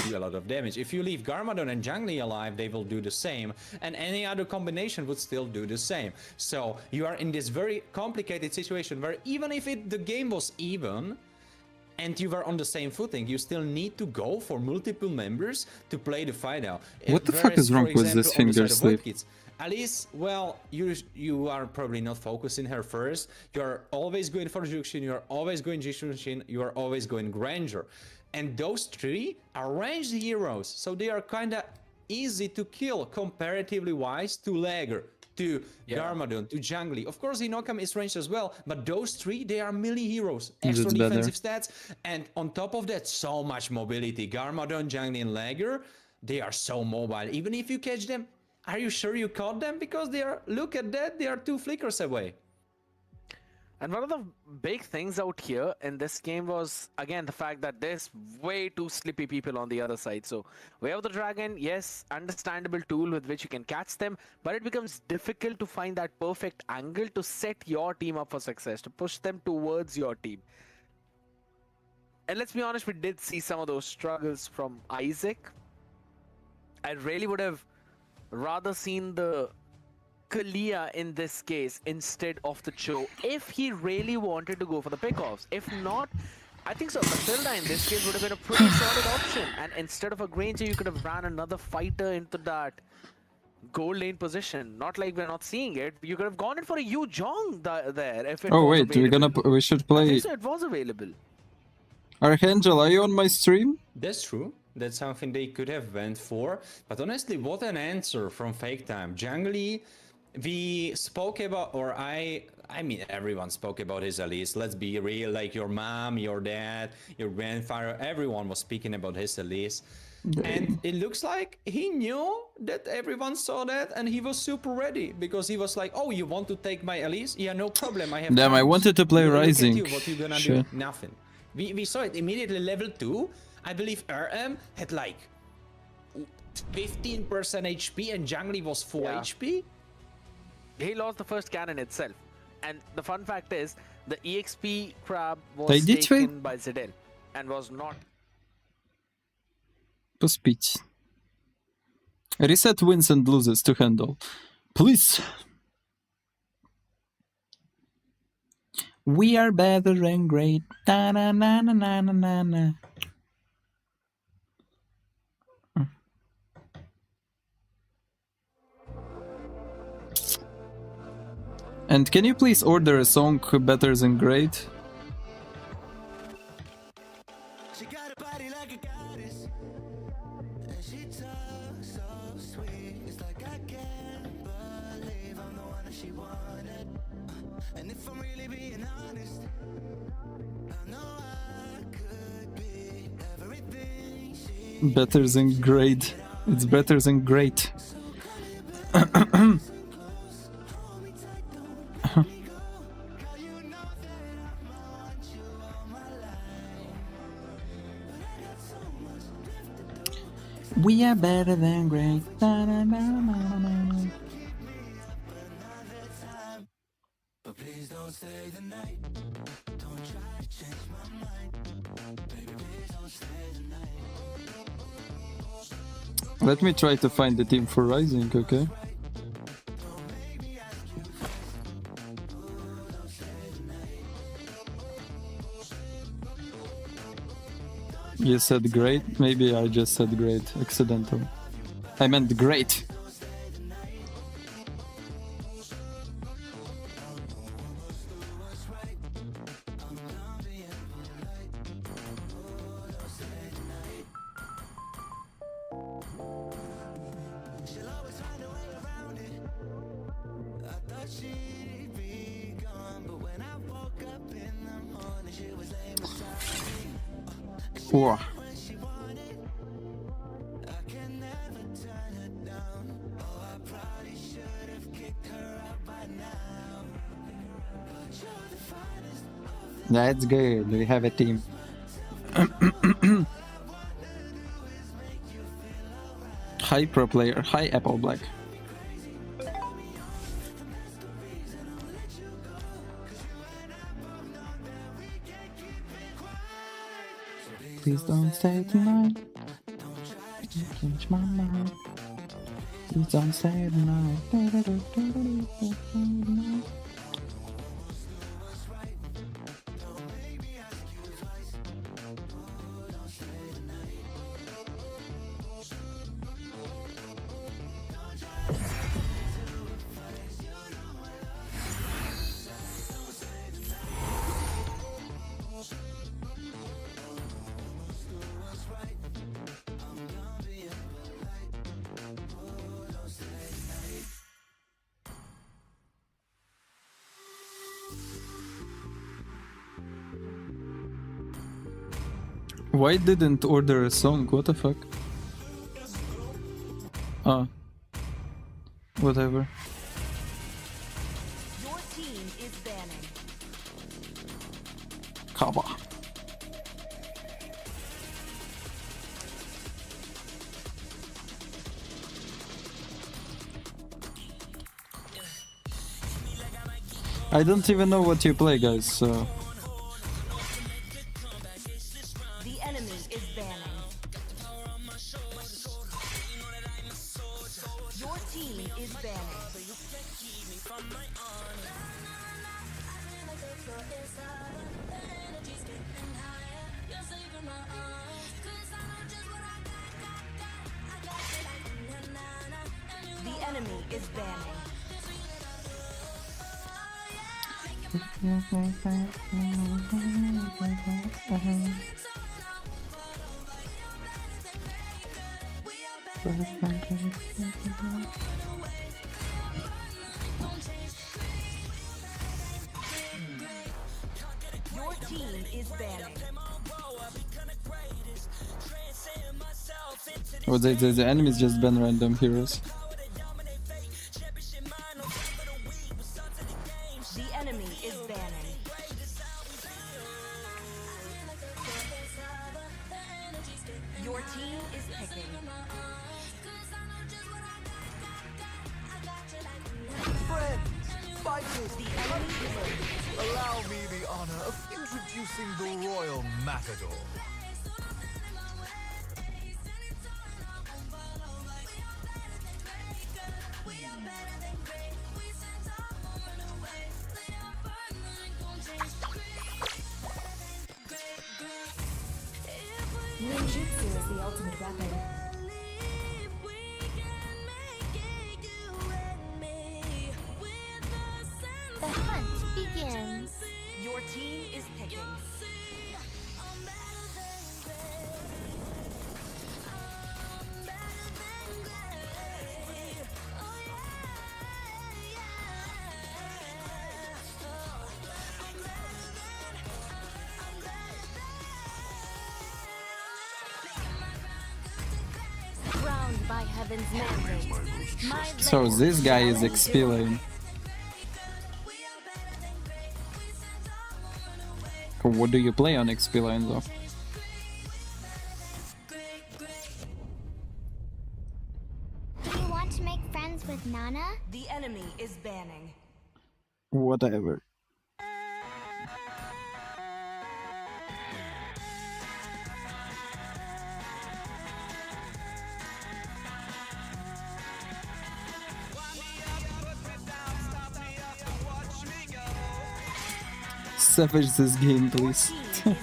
do a lot of damage. If you leave Garmadon and Jungli alive, they will do the same, and any other combination would still do the same. So you are in this very complicated situation where even if the game was even and you were on the same footing, you still need to go for multiple members to play the fight out. What the fuck is wrong with this finger sleeve? Alice, well, you are probably not focusing her first. You are always going for Juxin, you are always going Jishunshin, you are always going Granger. And those three are ranged heroes, so they are kind of easy to kill comparatively wise to Lager, to Garmadon, to Jungli. Of course, Hinokami is ranged as well, but those three, they are melee heroes. Extra defensive stats, and on top of that, so much mobility. Garmadon, Jungli, and Lager, they are so mobile. Even if you catch them, are you sure you caught them? Because they are, look at that, they are 2 flickers away. And one of the big things out here in this game was, again, the fact that there's way too slippy people on the other side. So, Way of the Dragon, yes, understandable tool with which you can catch them, but it becomes difficult to find that perfect angle to set your team up for success, to push them towards your team. And let's be honest, we did see some of those struggles from Isaac. I really would have rather seen the Kalia in this case instead of the Cho if he really wanted to go for the pickoffs. If not, I think so. Matilda in this case would have been a pretty solid option. And instead of a Granger, you could have ran another fighter into that gold lane position. Not like we're not seeing it. You could have gone in for a Yu Jong there if it was wait, available. we should play. I think so, it was available. Archangel, are you on my stream? That's true. That's something they could have went for. But honestly, what an answer from Fake Time. Jungly, we spoke about, or I mean, everyone spoke about his Elise. Let's be real, like your mom, your dad, your grandfather, everyone was speaking about his Elise. And it looks like he knew that everyone saw that and he was super ready because he was like, oh, you want to take my Elise? Yeah, no problem. I have Damn, I wanted to play Rising. Look at you, what you gonna do? Nothing. We saw it immediately level 2. I believe RM had like 15% HP and Jungly was 4 HP. He lost the first cannon itself. And the fun fact is, the EXP crab was taken by Zedel and was not. Поспить. Reset wins and loses to handle. Please. We are better and great. Na na na na na na na. And can you please order a song better than great? She got a body like a goddess, and she talks so sweet. It's like I can't believe I'm the one that she wanted. And if I'm really being honest, I know I could be everything she. Better than great. It's better than great. We are better than great. Na, na, na, na, na. But please don't stay the night. Don't try to change my mind. Baby, please don't stay the night. Let me try to find the team for Rising, okay? You said great? Maybe I just said great. Accidental. I meant great. Whoa. That's good. We have a team. Hi pro player. Hi Apple Black. Please don't stay tonight. Change my mind. Please don't stay tonight. Why didn't order a song? What the fuck? Ah. Whatever. Your team is banning. Kaba. I don't even know what you play, guys, so... The enemy is banning. Your team is banning. The enemy is banning. Your team is banning. Oh, the enemies just ban random heroes. The enemy is banning. Your team is picking. Friends, fighters, The enemy is allow me the honor of introducing the Royal Matador. Ninjutsu is the ultimate weapon. The hunt begins. Your team is picking. Crowned by heaven's mandate. So this guy is XP lane. What do you play on XP lane though? Do you want to make friends with Nana? The enemy is banning. Whatever. Savage this game, please. The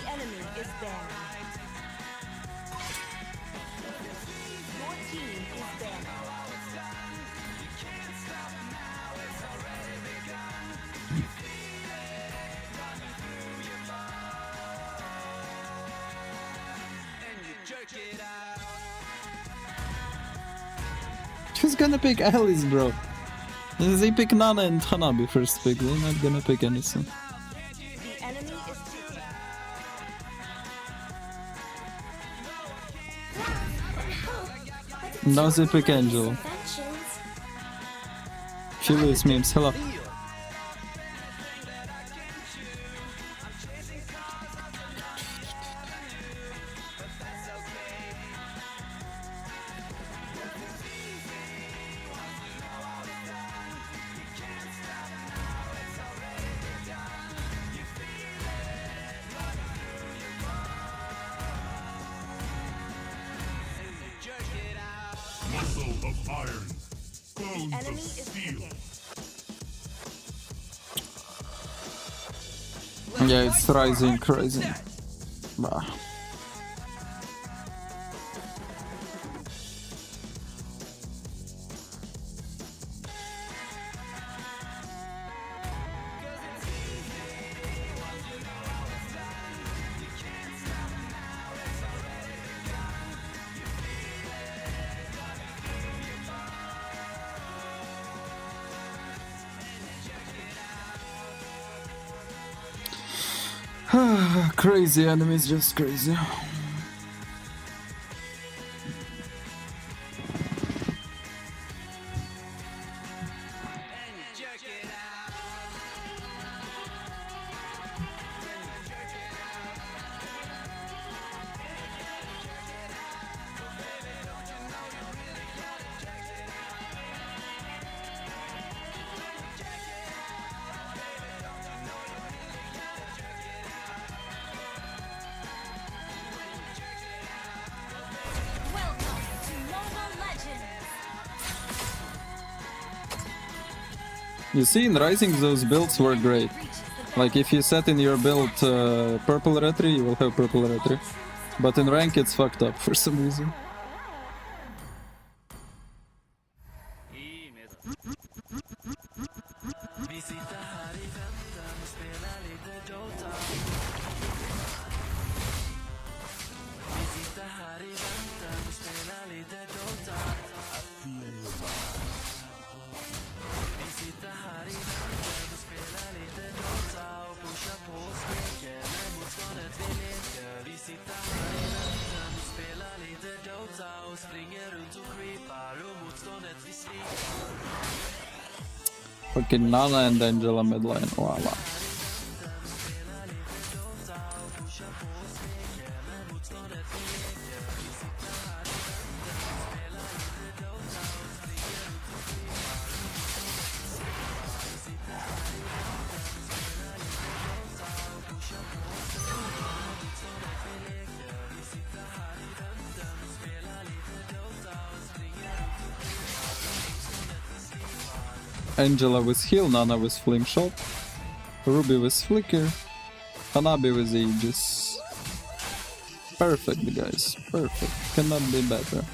enemy is banning. Your team is banning. Who's gonna pick Alice, bro? They pick Nana and Hanabi first pick, they're not gonna pick anything. The enemy is picking. Now they pick Angel. Furious memes, hello. Muscle of iron, bones of steel. Yeah, it's rising. Bah. Crazy enemies, just crazy. You see, in Rising, those builds were great. Like, if you set in your build purple retry, you will have purple retry. But in rank, it's fucked up for some reason. Fucking Nana and Angela midline, voila. Angela with heal, Nana with flame shot, Ruby with flicker, Hanabi with Aegis. Perfect, guys, perfect. Cannot be better.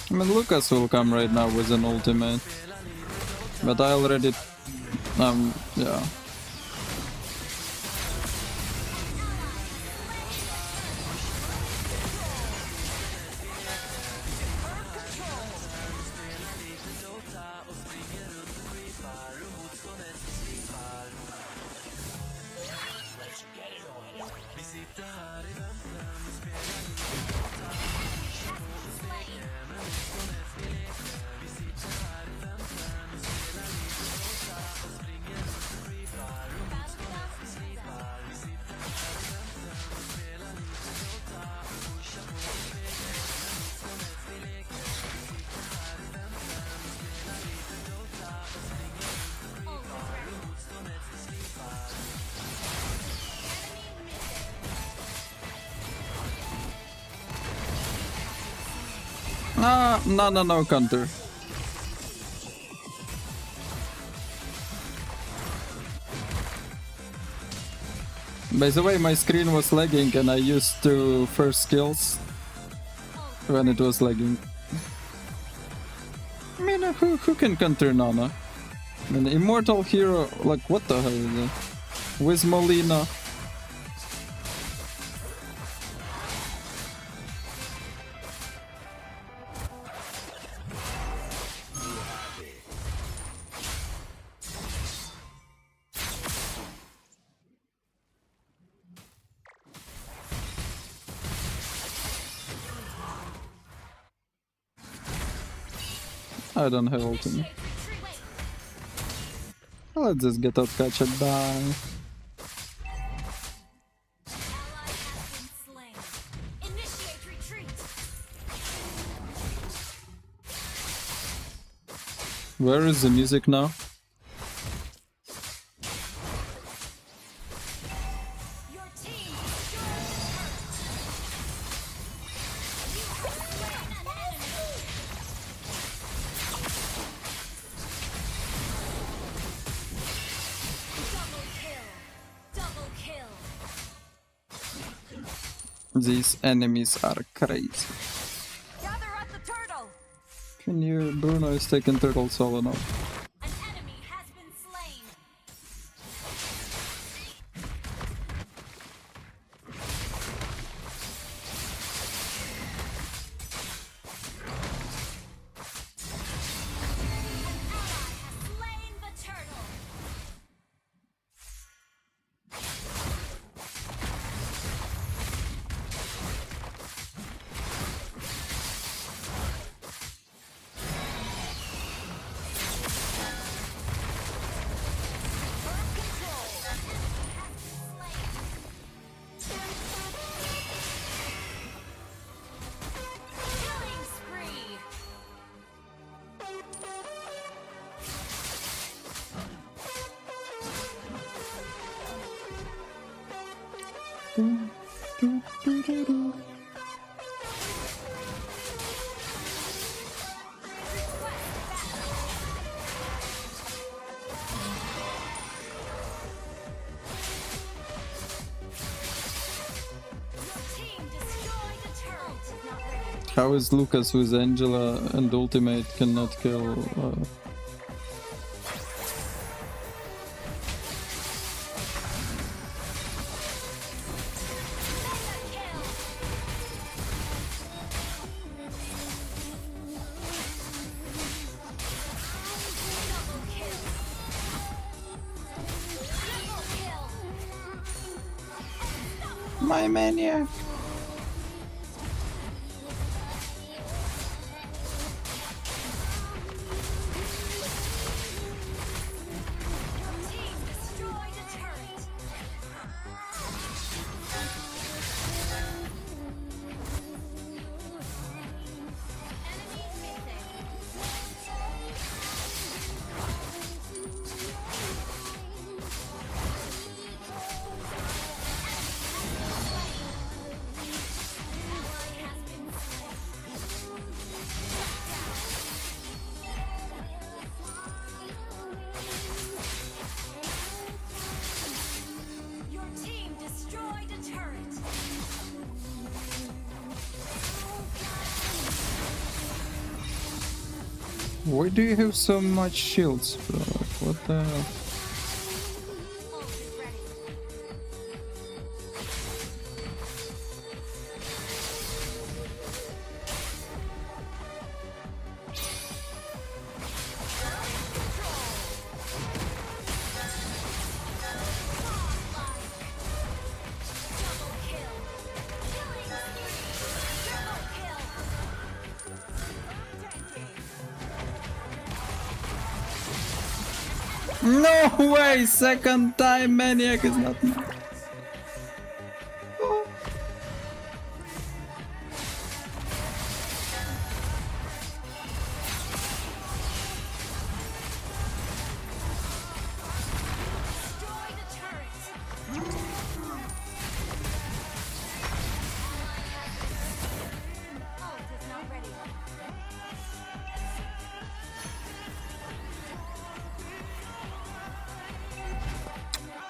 I mean, Lucas will come right now with an ultimate, but I already, yeah. No counter. By the way, my screen was lagging and I used 2 first skills when it was lagging. I mean, who can counter Nana? I mean, Immortal hero, like, what the hell is that? With Molina. I don't have ultimate. Let's just get out, catch and die. Where is the music now? These enemies are crazy. Gather at the turtle. Can you... Bruno is taking turtle solo now. An enemy has been slain. Slain the turtle. Killing spree. Team destroyed the turret. Not ready. How is Lucas with Angela and ultimate cannot kill... My maniac! Team destroyed a turret. Enemy Your team destroyed a turret. Why do you have so much shields, bro? What the hell? No way! Second time maniac is not mine.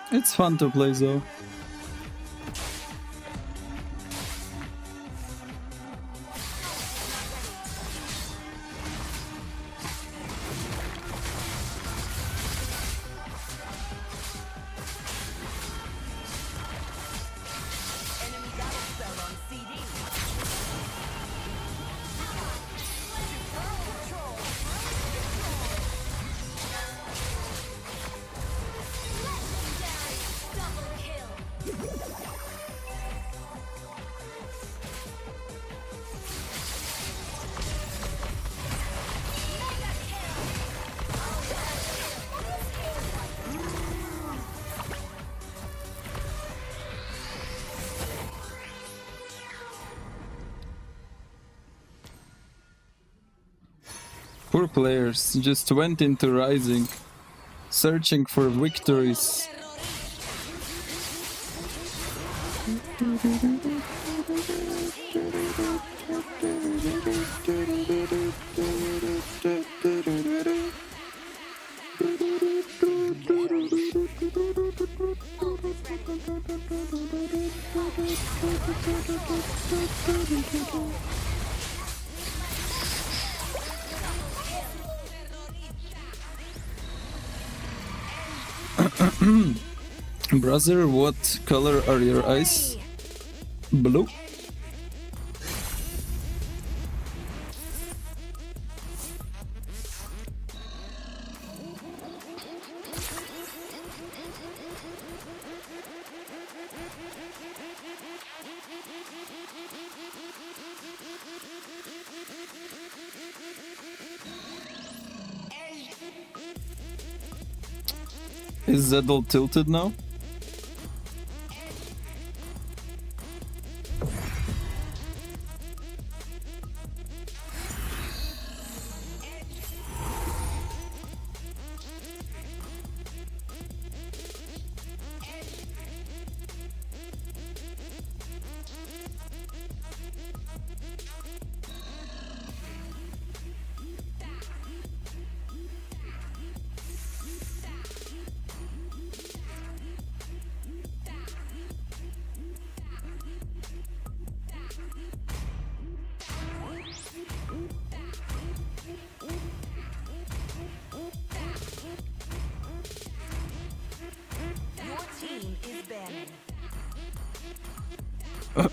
It's fun to play though. Poor players just went into Rising, searching for victories. Brother, what color are your eyes? Blue? Is Zedel tilted now?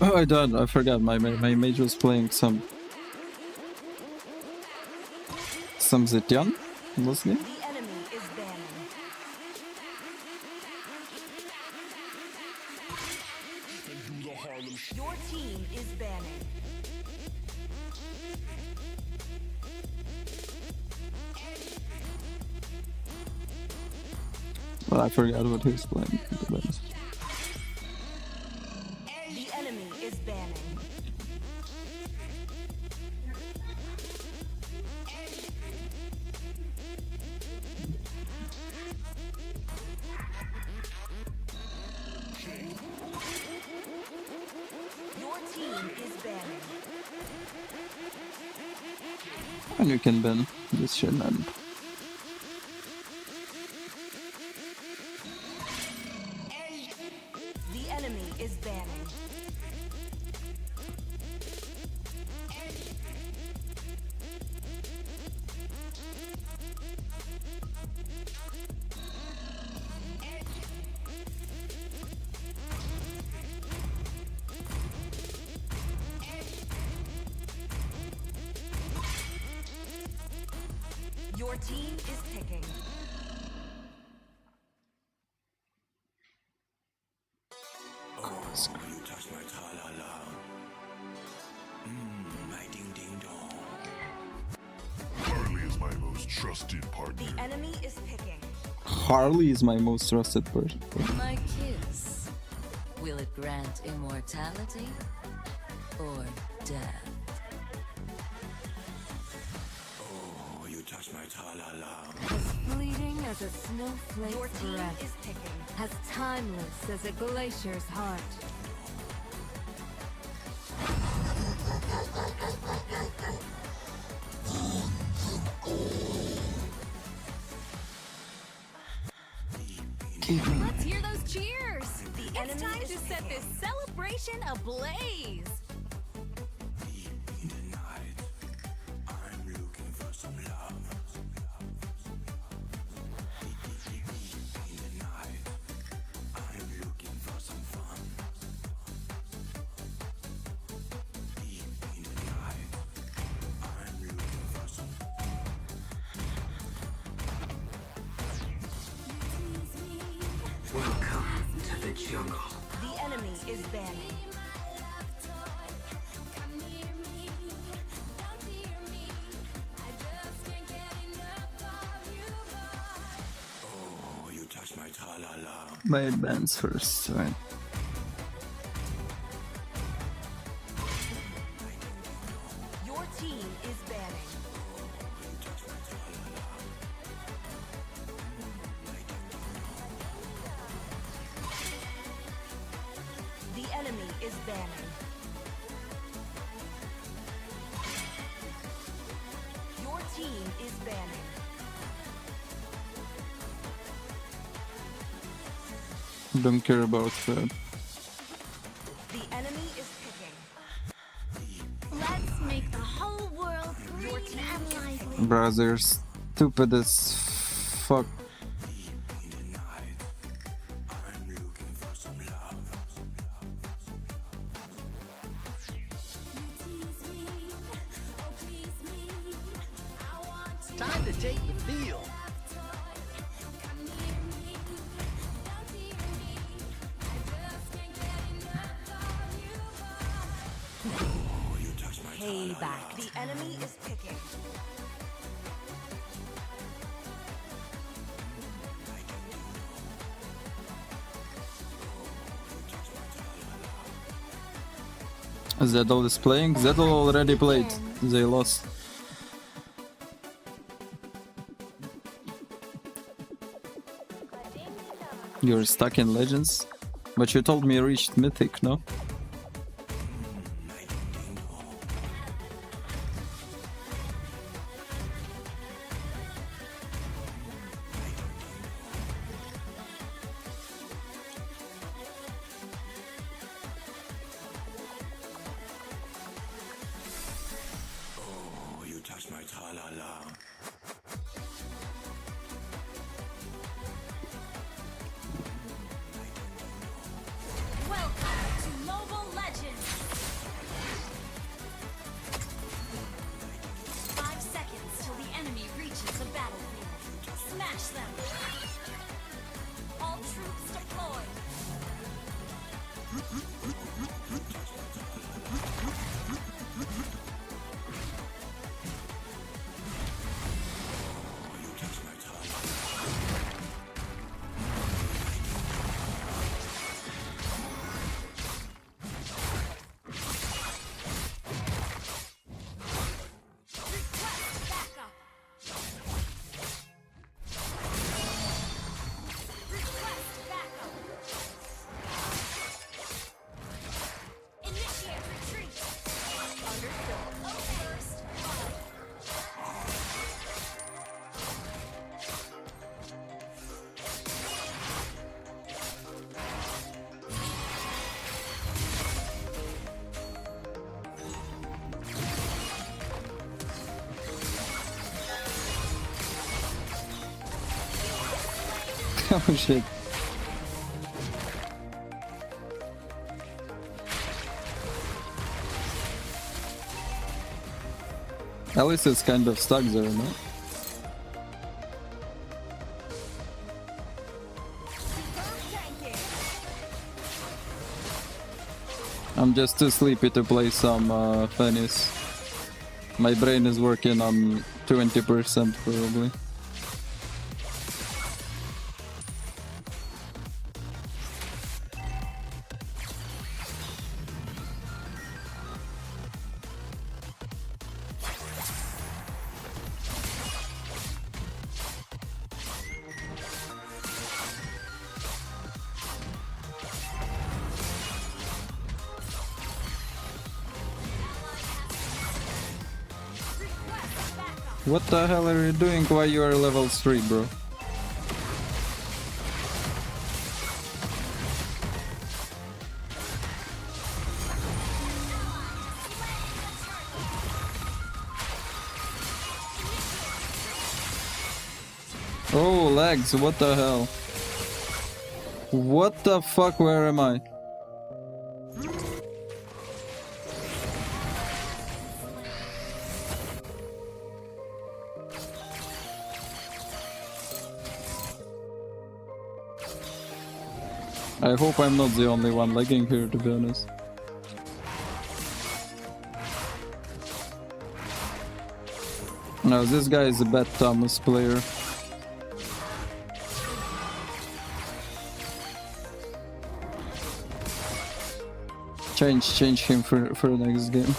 I don't. I forgot. My mage was playing some Zetian mostly. Your team is banning. Well, I forgot what he was playing. The enemy is banning. Your team is banning. And you can ban this shit, man. The enemy is banning. Your team is picking. You touch my tra-la-la. My ding-ding-dong. Harley is my most trusted partner. The enemy is picking. Harley is my most trusted person. My kiss. Will it grant immortality or death? Oh, you touch my tra-la-la. As fleeting as a snowflake's Your team breath, is picking. as timeless as a glacier's heart. Let's hear those cheers! It's time to set this celebration ablaze! I'm looking for some love. In the night, I'm looking for some fun. In the night, I'm looking for some. Welcome to the jungle. The enemy is banning. Oh, you touch my tra-la-la. My advance first, right? Your team is banning. The enemy is banning. Your team is banning. Don't care about that. The enemy is picking. Let's make the whole world green and lively. Brother, stupid as fuck. Time to take the field. Payback. The enemy is picking. Zedol is playing. Zedol already played. They lost. You're stuck in Legends? But you told me you reached Mythic, no? Welcome to Mobile Legends. 5 seconds till the enemy reaches the battlefield. Smash them. All troops deployed. Oh shit. At least it's kind of stuck there, no? I'm just too sleepy to play some Fennis. My brain is working on 20% probably. What the hell are you doing while you are level 3, bro? Oh, lags, what the hell? What the fuck, where am I? I hope I'm not the only one lagging here, to be honest. No, this guy is a bad Thomas player. Change him for the next game.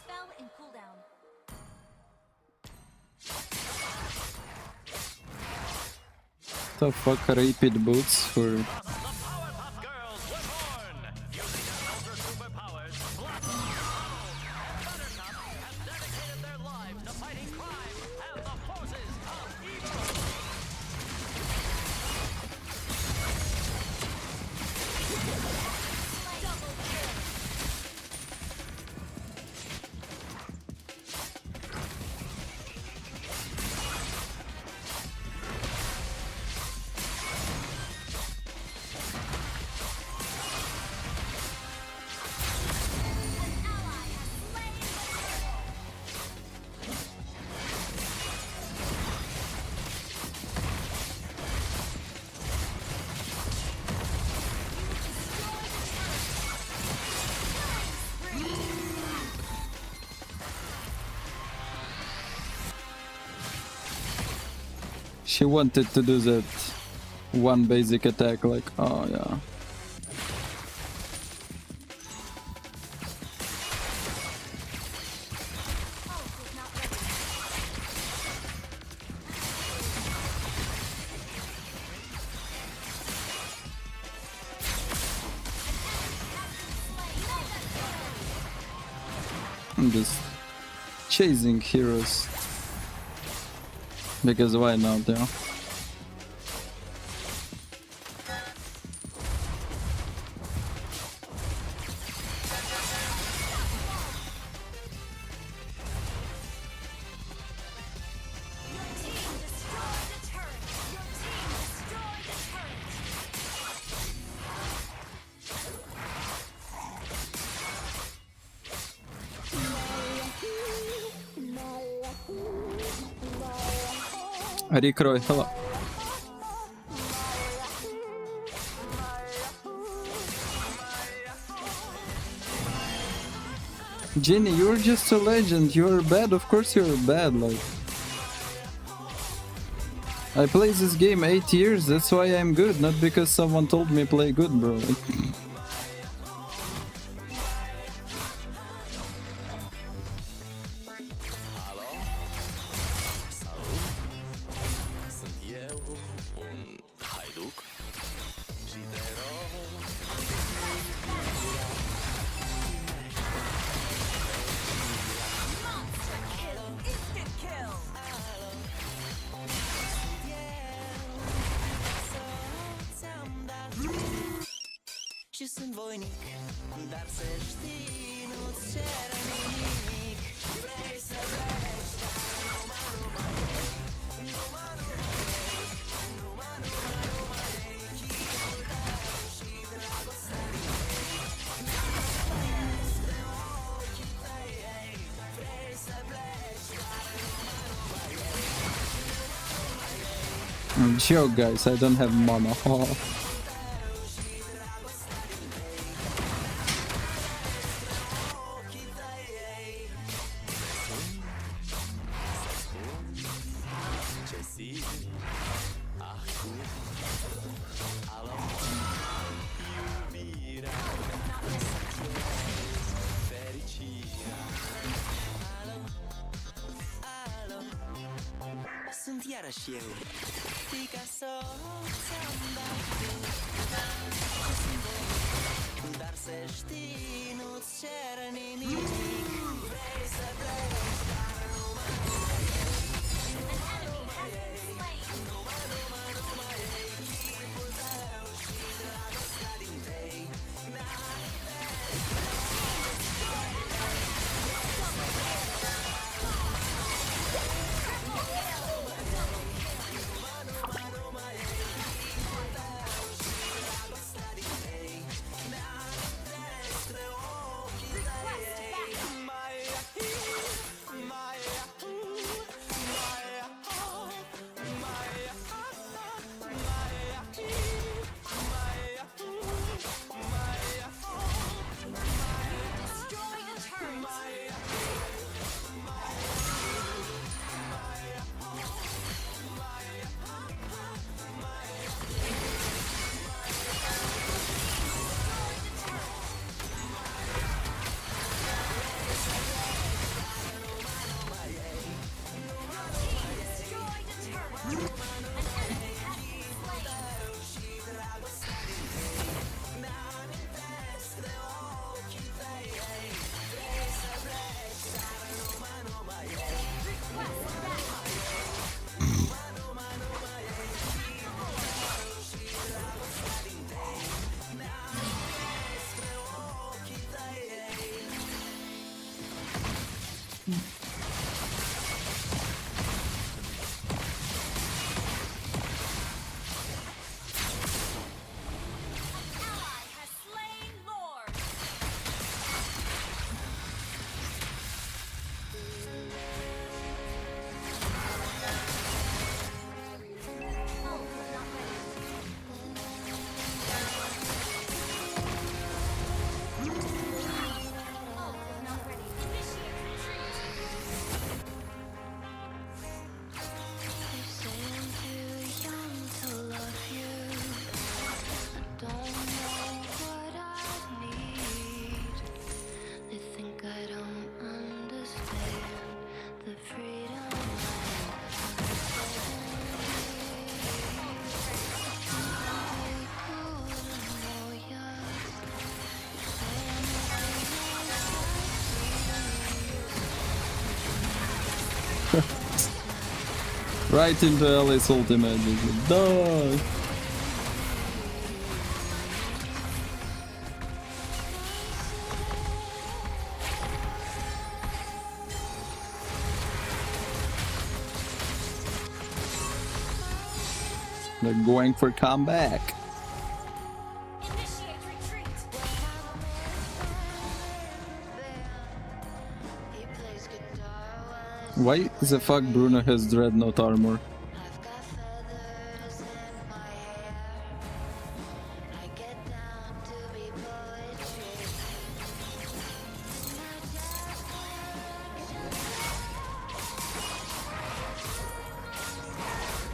spell in cooldown. The fuck repeat boots for... She wanted to do that one basic attack, like, oh yeah. I'm just chasing heroes. Because why not, yeah? Recroy, hello. Jenny, you're just a legend. You're bad, of course you're bad, like. I play this game 8 years, that's why I'm good, not because someone told me play good, bro. Și sunt voinic, dar să știi, nu-ți cere nimic. Vrei să pleci, dar numai chipul tău și dragostea din tăi. Despre ochii tăi, vrei să pleci, dar numai Joke, guys, I don't have mana. Oh. Sunt iarăși eu, Picasso, ți-am dat dar să știi, nu-ți cer nimic. Vrei să pleci, dar numai chipul tău și dragostea din tei. Right into Alice ultimate. Die! They're going for comeback. Why the fuck Bruno has Dreadnought armor?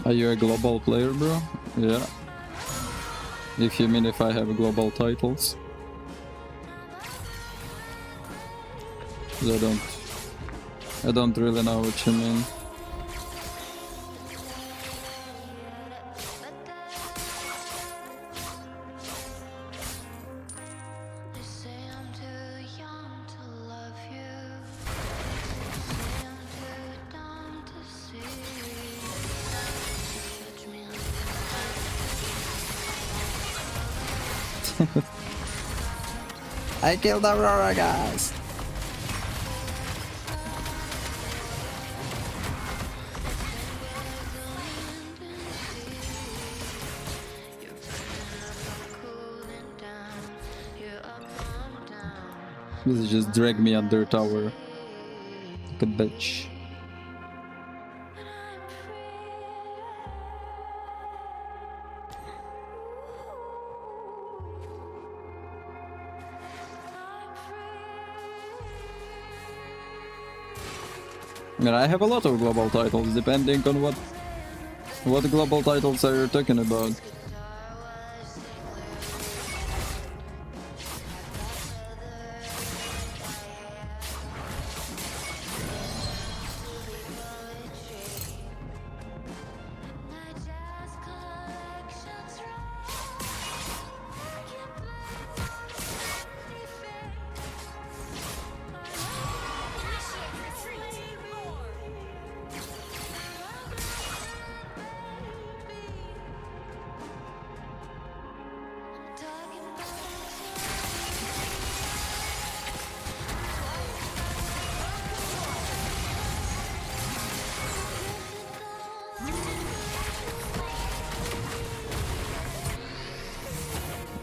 Are you a global player, bro? Yeah. If you mean if I have global titles. I don't really know what you mean. I killed Aurora, guys! This just drag me under tower. Like a bitch. I mean, I have a lot of global titles, depending on what global titles are you talking about.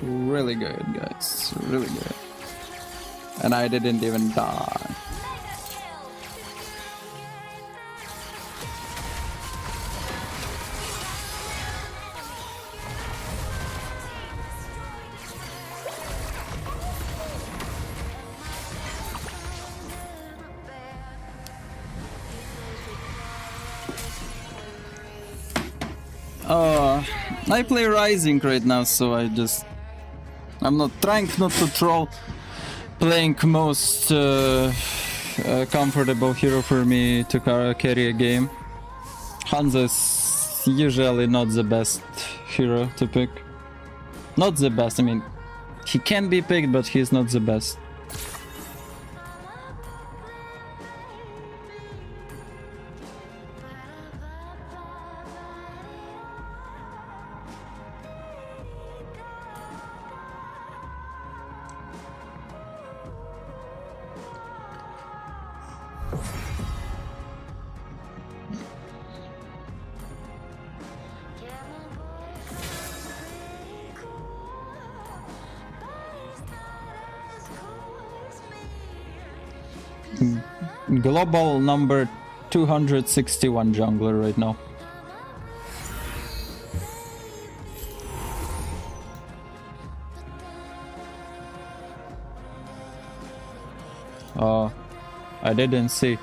Really good, guys. Really good. And I didn't even die. I play Rising right now, so I'm not trying not to troll. Playing most comfortable hero for me to carry a game. Hanzo is usually not the best hero to pick. Not the best, I mean, he can be picked, but he's not the best. Global number 261 jungler right now. I didn't see.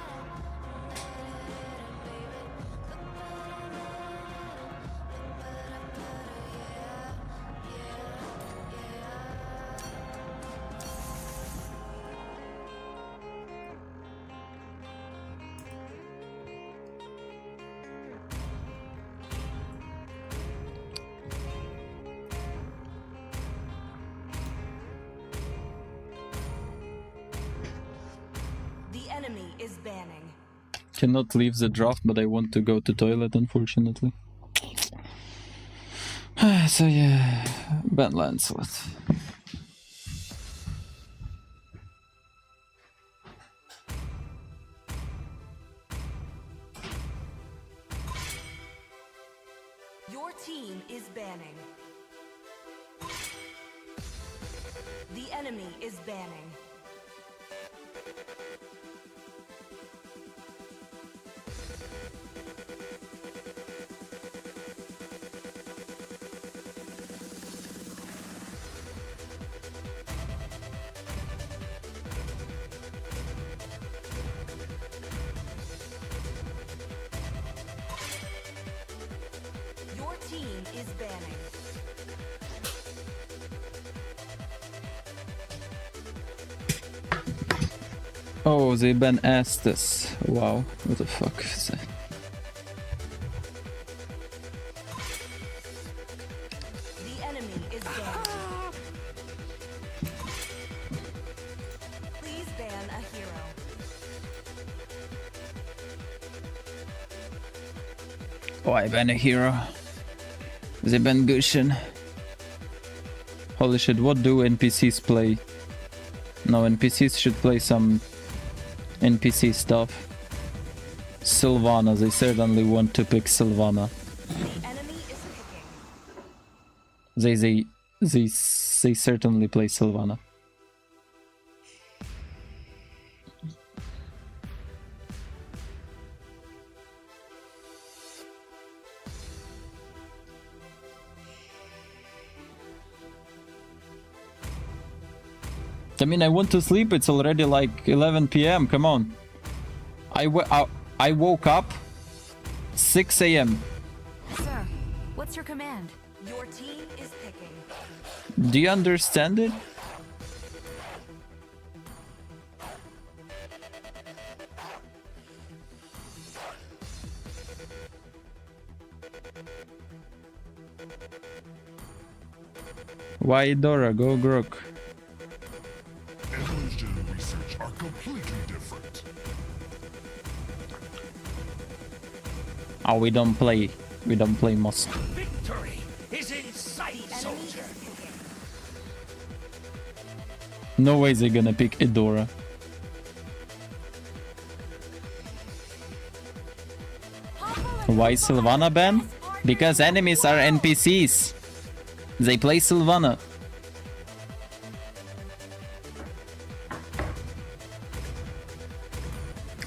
The enemy is banning. Cannot leave the draft, but I want to go to toilet, unfortunately. So yeah, ban Lancelot. Your team is banning. The enemy is banning. Your team is banning. Oh, they ban Estes. Wow, what the fuck is that? The enemy is banning. Please ban a hero. Oh, I ban a hero. They ban Gushin. Holy shit, what do NPCs play? No, NPCs should play some NPC stuff. Sylvana, they certainly want to pick Sylvana. The enemy is picking. They certainly play Sylvana. I mean, I want to sleep. It's already like 11 p.m. Come on. I woke up 6 a.m. Sir, what's your command? Your team is picking. Do you understand it? Why Dora? Go Grok. Evolution and research are completely different. Oh, we don't play Mosk. Victory is in sight, soldier. No way they're gonna pick Edora. Why Sylvana ban? Because enemies are NPCs. They play Sylvana.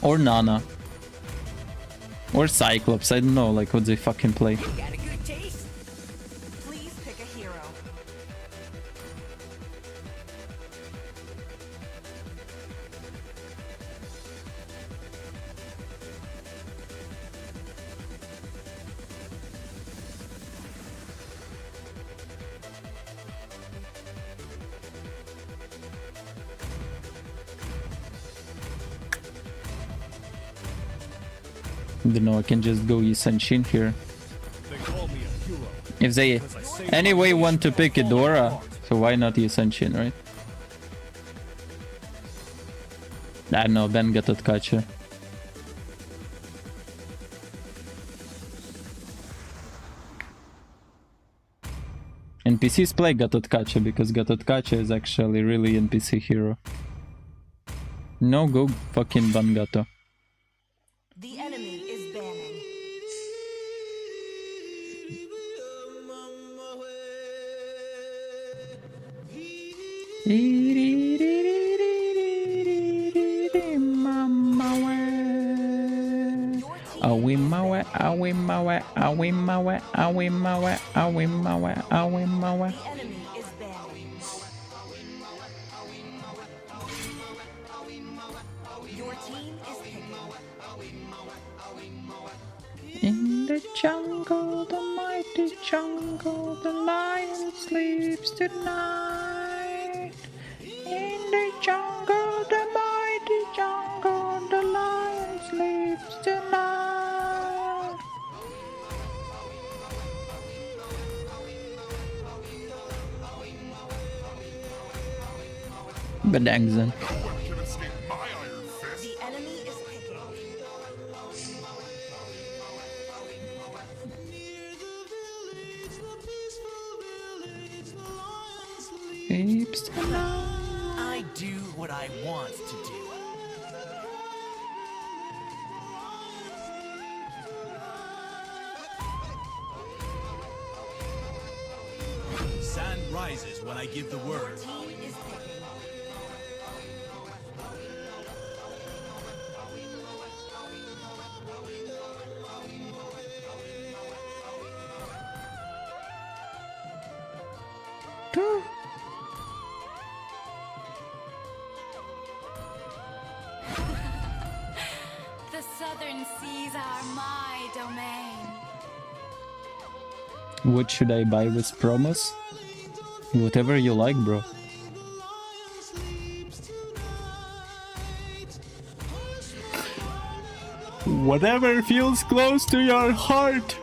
Or Nana. Or Cyclops, I don't know, like what they fucking play. Got a good taste? Please pick a hero. I don't know, I can just go Yisanshin here. If they anyway want to pick Edora, so why not Yisanshin, right? I don't know, Ben Gatotkacha. NPCs play Gatotkacha because Gatotkacha is actually really NPC hero. No, go fucking Bangato. The enemy is banning. Awimawe, awimawe, awimawe, awimawe, awimawe, awimawe. The enemy is banning. Your team is picking. In the jungle, the mighty jungle, the lion sleeps tonight. In the jungle, the mighty jungle, the lion sleeps tonight. Bedangzen. No one can escape my iron fist. The enemy is picking. sleeps tonight. I do what I want to do. Sun rises when I give the word. The southern seas are my domain. What should I buy with promos? Whatever you like, bro. Whatever feels close to your heart.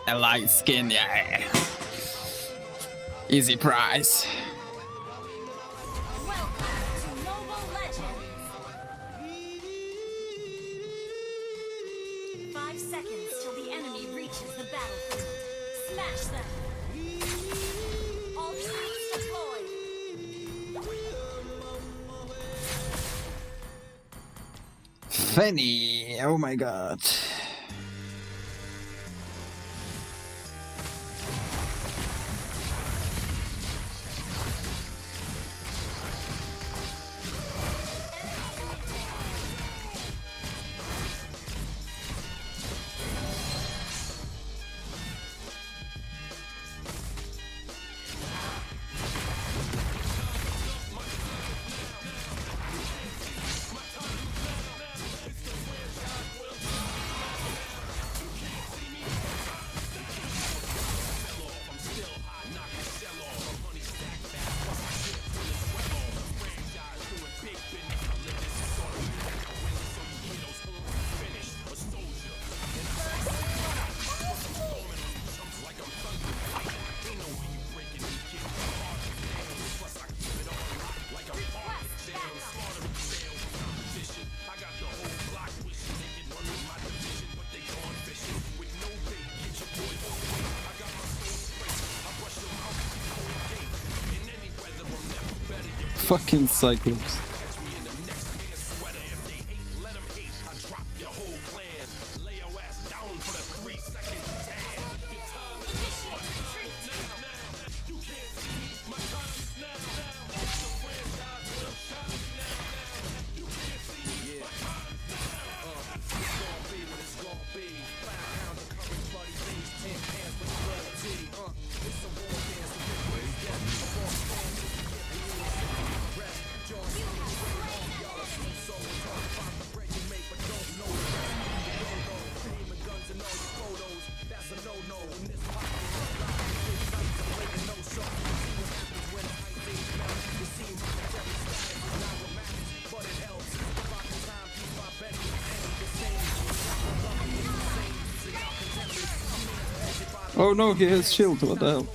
A light skin, yeah. Easy price. Welcome to Mobile Legends. 5 seconds till the enemy reaches the battlefield. Smash them. All troops deployed. Fanny, oh my god. Fucking Cyclops. Oh no, he has shield, what the hell?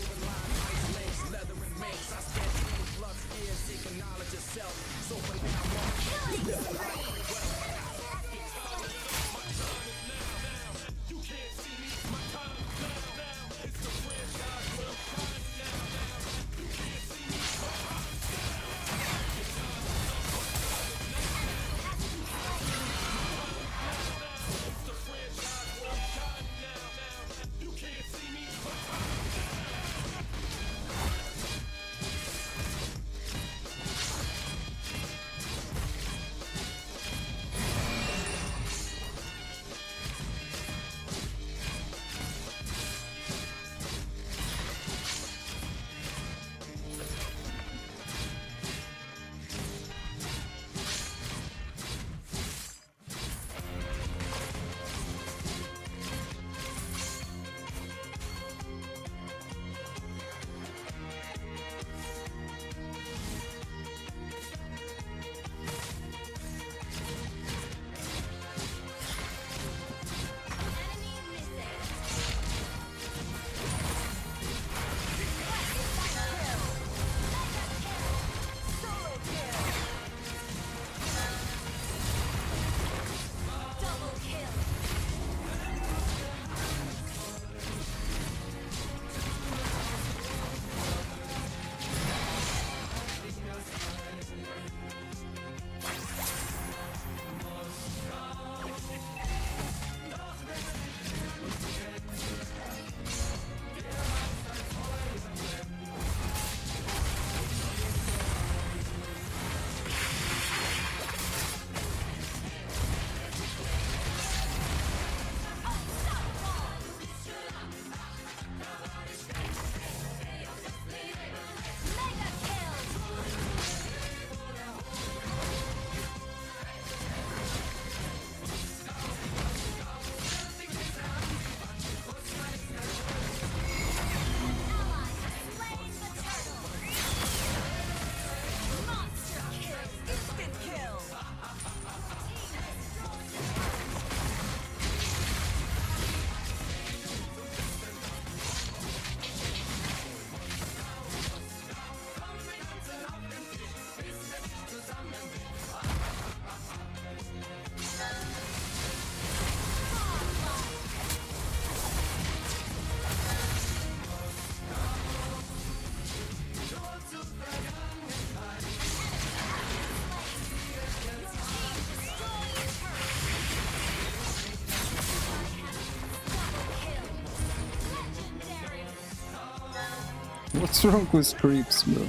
What's wrong with creeps, bro?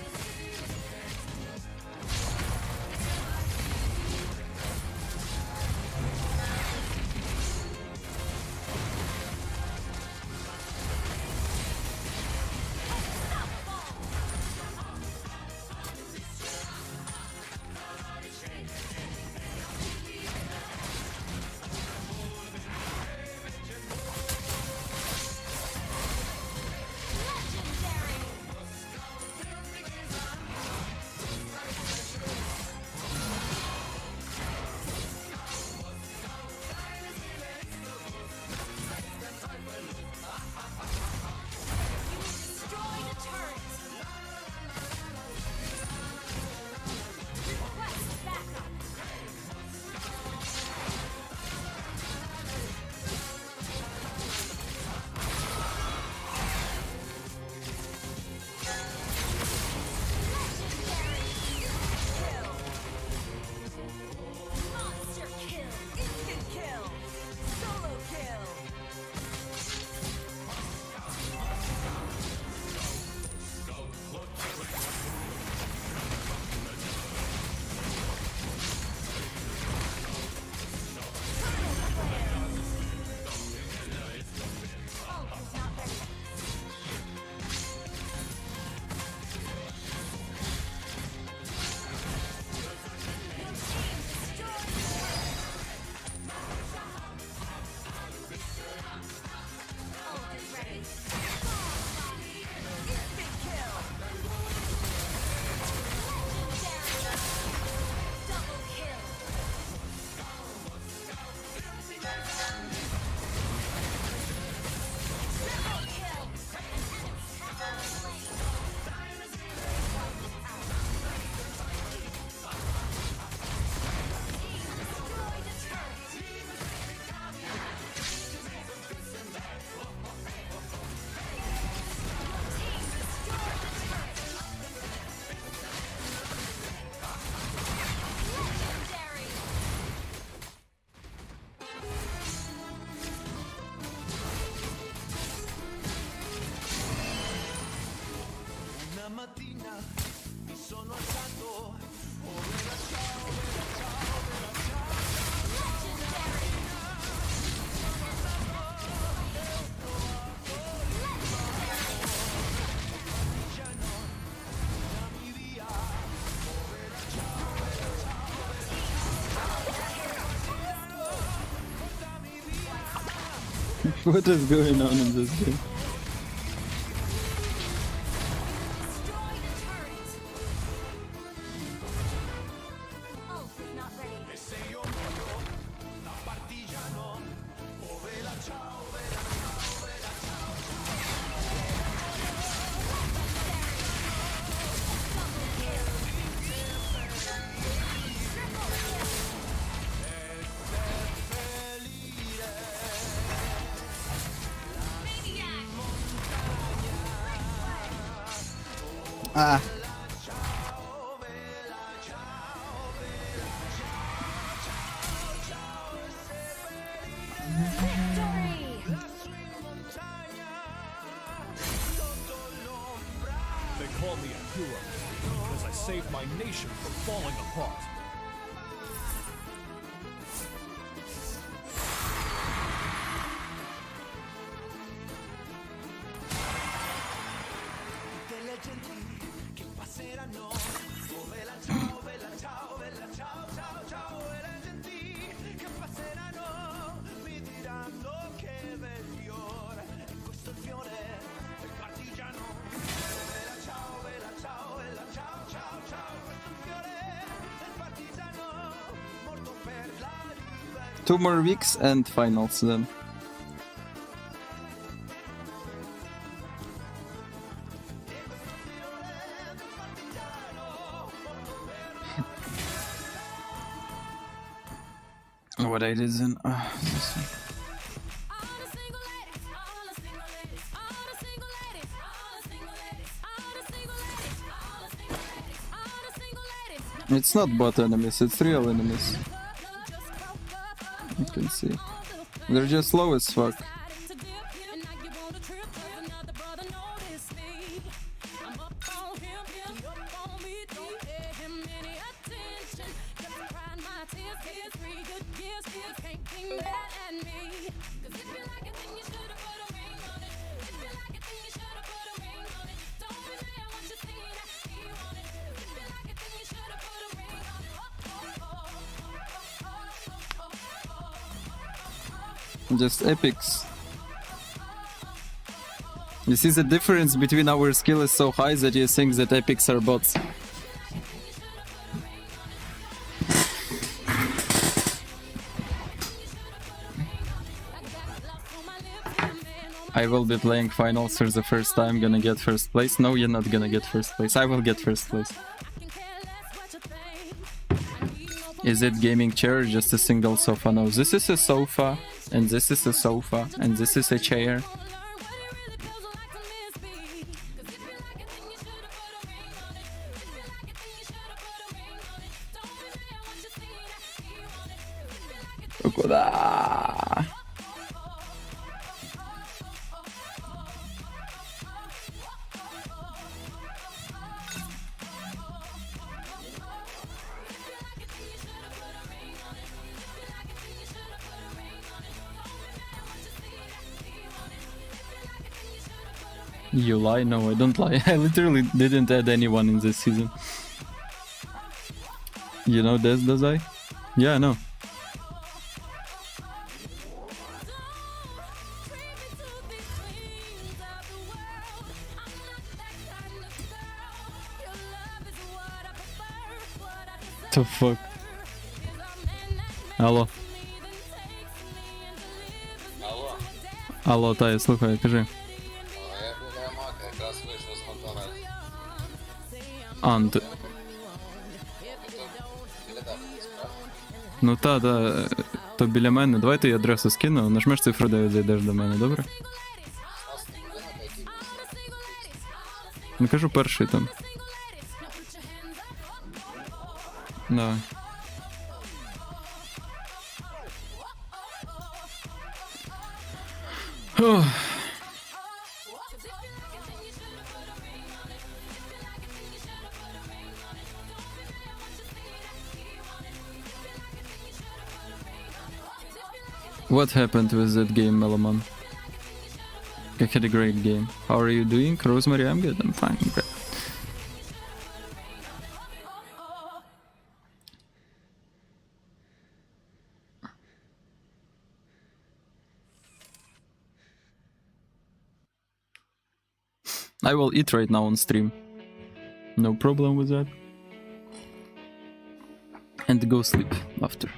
What is going on in this game? Ah. They call me a hero because I saved my nation from falling apart. Two more weeks and finals then. What I did then? It's not bot enemies, it's real enemies. You can see. They're just slow as fuck. another brother notice me. I'm up on him, he up on me. Don't pay him any attention. Just crying my tears, here's 3 good years. Can't be mad at me. 'Cause if you like it, then you should've put a ring on it. If you like it, then you should've put a ring on it. Don't be mad when you see that he want it. If you like it, then you should've put a ring on it. Just epics. You see the difference between our skill is so high that you think that epics are bots. I will be playing finals for the first time, gonna get first place. No, you're not gonna get first place. I will get first place. Is it gaming chair or just a single sofa? No, this is a sofa, and this is a sofa, and this is a chair. Куда? You lie? No, I don't lie. I literally didn't add anyone in this season. You know this, Dazai? Yeah, I know. The fuck? Алло. Алло, та, я слухаю, кажи. Ант. Ну та, то біля мене. Давай ти адресу скину, нажмеш цифру 9, зайдеш до мене, добре? Ну кажу перший там. Давай. Ох. What happened with that game, Meloman? I had a great game. How are you doing? Rosemary, I'm good, I'm fine, great. I will eat right now on stream. No problem with that. And go sleep after.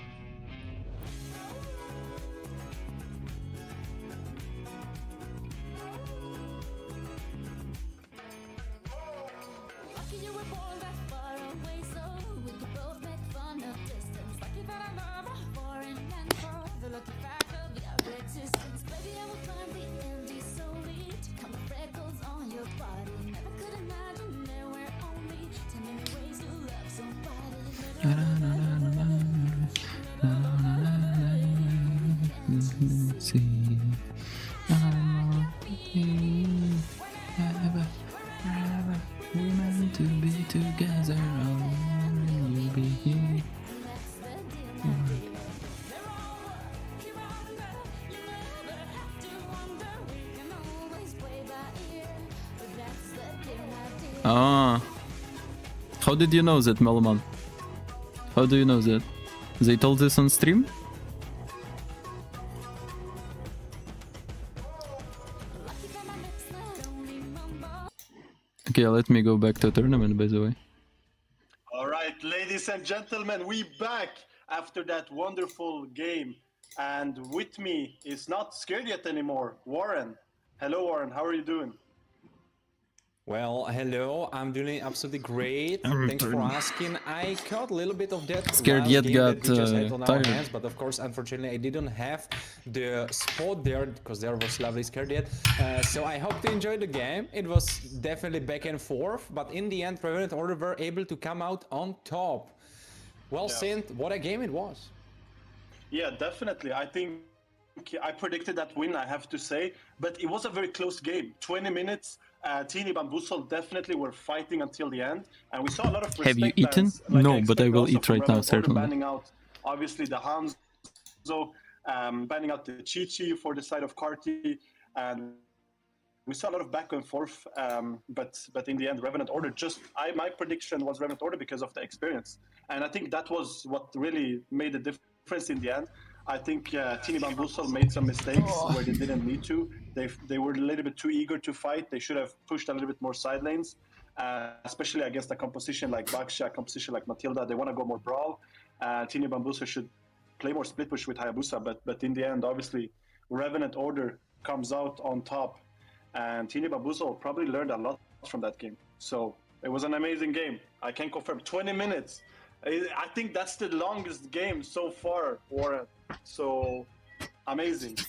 Ah, how did you know that, Meloman? How do you know that? They told this on stream? Okay, let me go back to tournament, by the way. All right, ladies and gentlemen, we back after that wonderful game. And with me is not scared yet anymore, Warren. Hello, Warren. How are you doing? Well, hello, I'm doing absolutely great. Thanks for asking. I caught a little bit of that Scared yet got tired. Hands, but of course, unfortunately, I didn't have the spot there because there was lovely Scared yet. So I hope you enjoyed the game. It was definitely back and forth, but in the end, Prevalent Order were able to come out on top. Well, Sint, what a game it was. Yeah, definitely. I think I predicted that win, I have to say, but it was a very close game. 20 minutes. Teeny Bamboozle definitely were fighting until the end, and we saw a lot of respect. Have you eaten? Bans, like No, but I will eat right now, certainly. Banning out, obviously, the Hanzo, banning out the Chi-Chi for the side of Carti, and we saw a lot of back and forth, but in the end, Revenant Order my prediction was Revenant Order because of the experience. And I think that was what really made the difference in the end. I think Teeny Bamboozle made some mistakes where they didn't need to. They were a little bit too eager to fight. They should have pushed a little bit more side lanes, especially against a composition like Baksha, a composition like Matilda. They want to go more brawl. Teeny Bamboozle should play more split push with Hayabusa, but in the end, obviously, Revenant Order comes out on top. And Teeny Bamboozle probably learned a lot from that game. So it was an amazing game. I can confirm 20 minutes. I think that's the longest game so far, Warren. So amazing.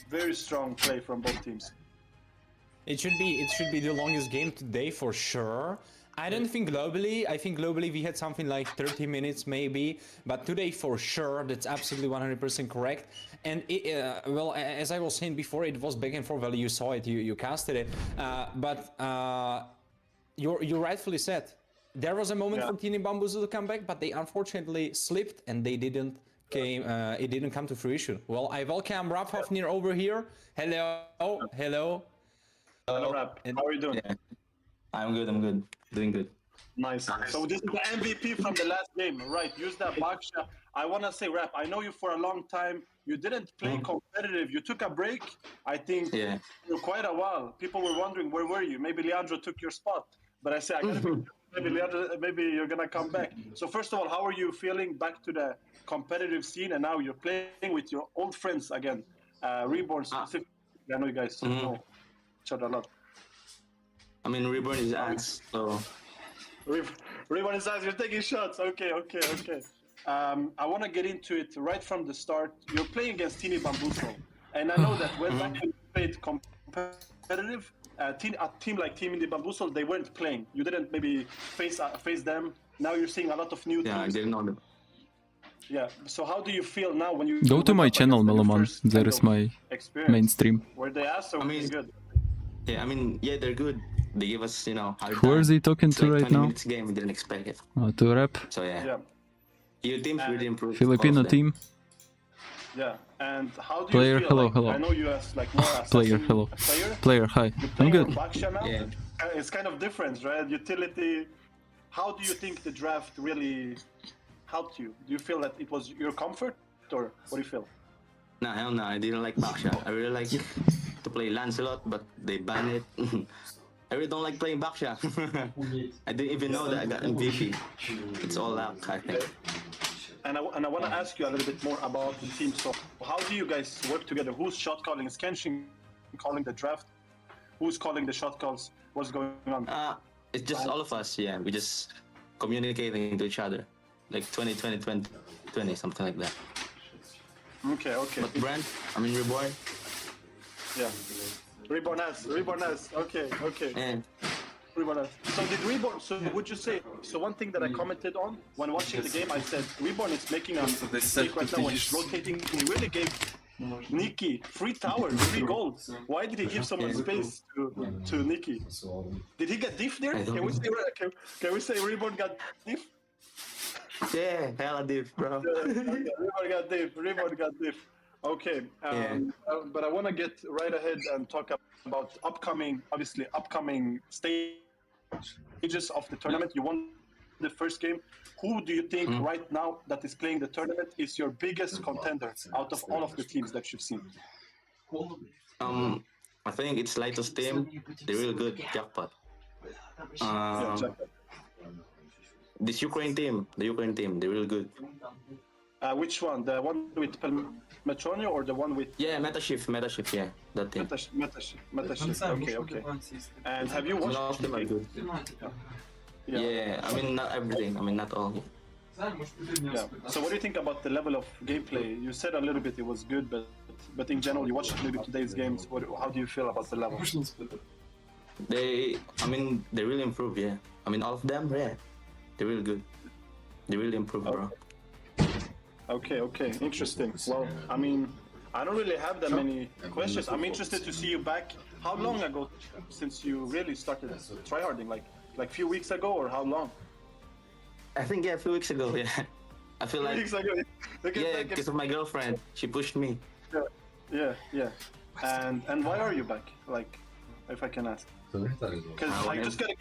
Very strong play from both teams. It should be the longest game today for sure. I don't think globally. I think globally we had something like 30 minutes maybe, but today for sure, that's absolutely 100% correct. And well, as I was saying before, it was back and forth. Well, you saw it, you casted it, but you rightfully said there was a moment for Teeny Bamboozle to come back, but they unfortunately slipped and they didn't came. It didn't come to fruition. Well, I welcome Rapfafnir over here. Hello, hello. Hello, Rap. How are you doing? Yeah. I'm good. Doing good. Nice. So this is the MVP from the last game, right? Use that Baksha. I want to say, Rap, I know you for a long time. You didn't play competitive. You took a break, I think, for quite a while. People were wondering, where were you? Maybe Leandro took your spot. But I say, I gotta be, maybe Leandro, maybe you're going to come back. So first of all, how are you feeling back to the competitive scene? And now you're playing with your old friends again. Reborn specifically. I know you guys know each other a lot. I mean, Reborn is ass, so... Reborn is ass, you're taking shots. Okay. I want to get into it right from the start. You're playing against Teeny Bamboozle. And I know that when you played competitive, a team like Teeny Bamboozle, they weren't playing. You didn't maybe face them. Now you're seeing a lot of new teams. I didn't know them. Yeah, so how do you feel now when you... Go to my channel, Meloman. There is my main stream. Were they ass or good? Yeah, I mean, they're good. They give us, hard Who is he talking to right 20 now? minutes game, we didn't expect it. To Rap. So your team's really improved. Filipino team. Yeah, and how do Player, you feel? hello. I know you as like more Player, hello. Player, hi. I'm good. Yeah. It's kind of different, right? Utility. How do you think the draft really helped you? Do you feel that it was your comfort, or what do you feel? Nah, hell no, I didn't like Baksha. I really like to play Lancelot, but they banned it. I really don't like playing Baksha. I didn't even know that I got MVP. It's all luck, I think. And I want to ask you a little bit more about the team. So how do you guys work together? Who's shot calling? Is Kenshin calling the draft? Who's calling the shot calls? What's going on? It's just all of us, we just communicating to each other. Like 20, something like that. Okay. But Brand, Reborn. Yeah. Reborn as. Okay. Yeah. Reborn as. So did Reborn, would you say, one thing that I commented on when watching the game, I said, Reborn is making a mistake right now when he's rotating. He really gave Nikki 3 towers, 3 gold. Why did he give so much space to Nikki? Did he get diff there? Can we say Reborn got diff? Yeah, hella diff, bro. Reborn got diff. Okay, but I want to get right ahead and talk about upcoming stages of the tournament. You won the first game. Who do you think right now that is playing the tournament is your biggest contender out of all of the teams that you've seen? I think it's Lightos team. They're really good. Jackpot. This Ukraine team, they're really good. Which one? The one with Metronio or the one with... Yeah, Metashift, yeah, that team. Metashift, okay. And have you watched... All of them are good. Yeah, not everything, not all. Yeah. So what do you think about the level of gameplay? You said a little bit it was good, but in general, you watched maybe today's games. How do you feel about the level? They really improved, yeah. All of them, yeah. They're really good. They really improved, bro. Okay, interesting. Well, I don't really have that many questions. I'm interested to see you back. How long ago since you really started tryharding? Like few weeks ago, or how long? I think a few weeks ago. Yeah. I feel like. Weeks ago. Yeah, because of my girlfriend. She pushed me. Yeah. And why are you back? Like, if I can ask. Because I just gotta.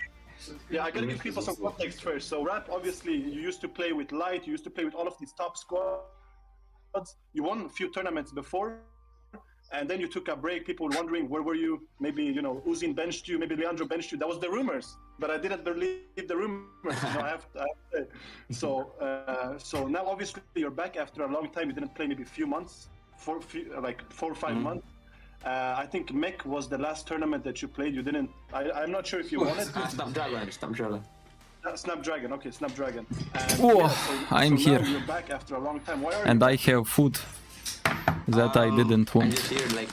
I gotta give people some context first. So Rap, obviously, you used to play with Light. You used to play with all of these top squads. You won a few tournaments before, and then you took a break. People were wondering, where were you? Maybe, Uzin benched you, maybe Leandro benched you. That was the rumors, but I didn't believe the rumors. I have to say. So now obviously you're back after a long time. You didn't play maybe a few months, 4 or 5 months. I think MEC was the last tournament that you played. You didn't. I'm not sure if you won it. Snapdragon. Okay, Snapdragon. I'm here. Now you're back after a long time. Why are And you I have food that I didn't want. I'm just here, like,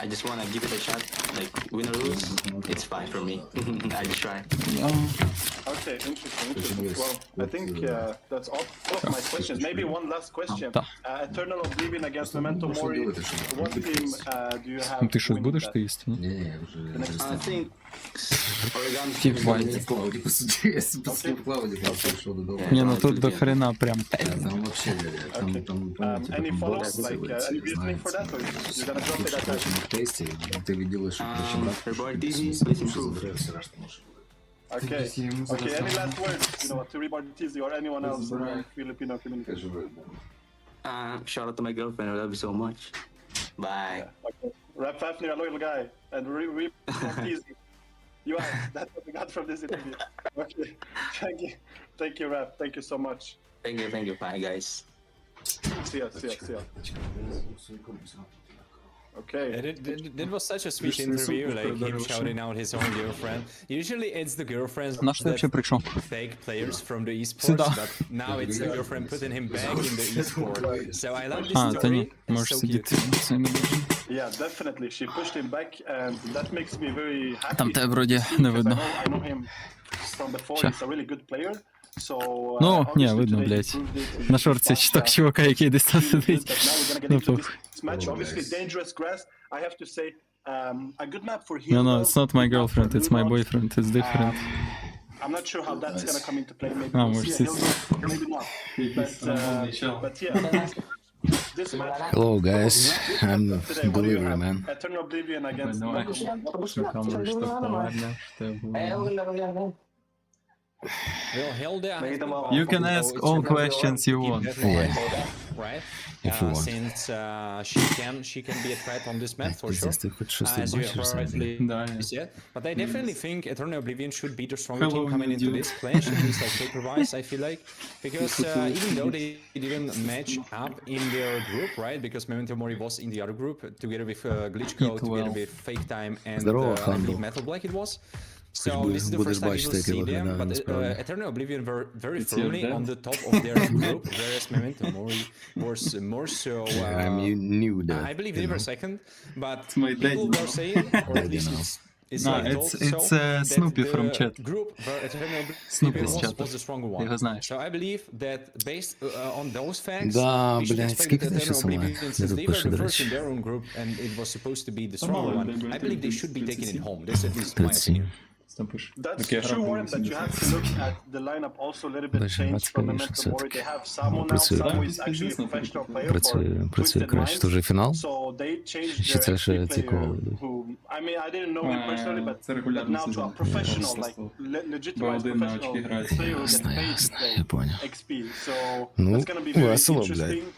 I just want to give it a shot. Like, win or lose, it's fine for me. I just try. Okay, interesting. Well, I think that's all of my questions. Maybe one last question. Eternal Oblivion against Memento Mori. What team do you have? Ты что, будешь ты есть? I think Keep white. Не, ну тут до хрена прям. Any follow-ups? Like, any reasoning for that? Or you're gonna drop it at that? Reborn TZ, please improve. Okay, any last words, to Reborn TZ or anyone else in the Filipino community? Shout out to my girlfriend, I love you so much. Bye. Okay. Rap Fafnir, a loyal guy, and Reborn TZ. You are. That's what we got from this interview. Okay, thank you, Rap. Thank you so much. Thank you. Bye, guys. See ya. Okay. That was such a sweet interview, like him shouting out his own girlfriend. Usually it's the girlfriends that fake players from the esports, but now it's the girlfriend putting him back in the esport. So I love this story. It's so cute. Yeah, definitely. She pushed him back, and that makes me very happy. Там те вроді не видно. I know him from before. He's a really good player. So, ну, ні, видно, блядь. На шорці так чувака, який десь там сидить. Obviously, dangerous grass. I have to say, a good map for him. No, it's not my girlfriend, it's my boyfriend. It's different. I'm not sure how that's gonna come into play. Maybe maybe not. But yeah. Hello guys, I'm Delivery Man. Eternal Oblivion against You can ask all questions you want. Yeah. Right? Since she can be a threat on this map for sure, as you have already said. But I definitely think Eternal Oblivion should be the stronger team coming into this clash, at least like paper-wise, I feel like. Because even though they didn't match up in their group, right? Because Memento Mori was in the other group, together with Glitch Code, together with Fake Time, and I believe Metal Black it was. So this is the first time we will see them, but Eternal Oblivion were very firmly on the top of their group, whereas Memento Mori was more so... I believe they were second, but people were saying, or at least it's Snoopy from chat. Group where Eternal Oblivion was the stronger one. So I believe that based on those facts, we should expect that Eternal Oblivion, since they were the first in their own group and it was supposed to be the stronger one, I believe they should be taking it home. That's at least my opinion. That's true, Warren, but you have to look at the lineup also a little bit changed from Memento Mori. They have Samo now. Samo is actually a professional player for Twisted Minds. So they changed their XP player who, I mean, I didn't know him personally, but now to a professional, like legitimized professional player that paid to play XP. So that's going to be very interesting.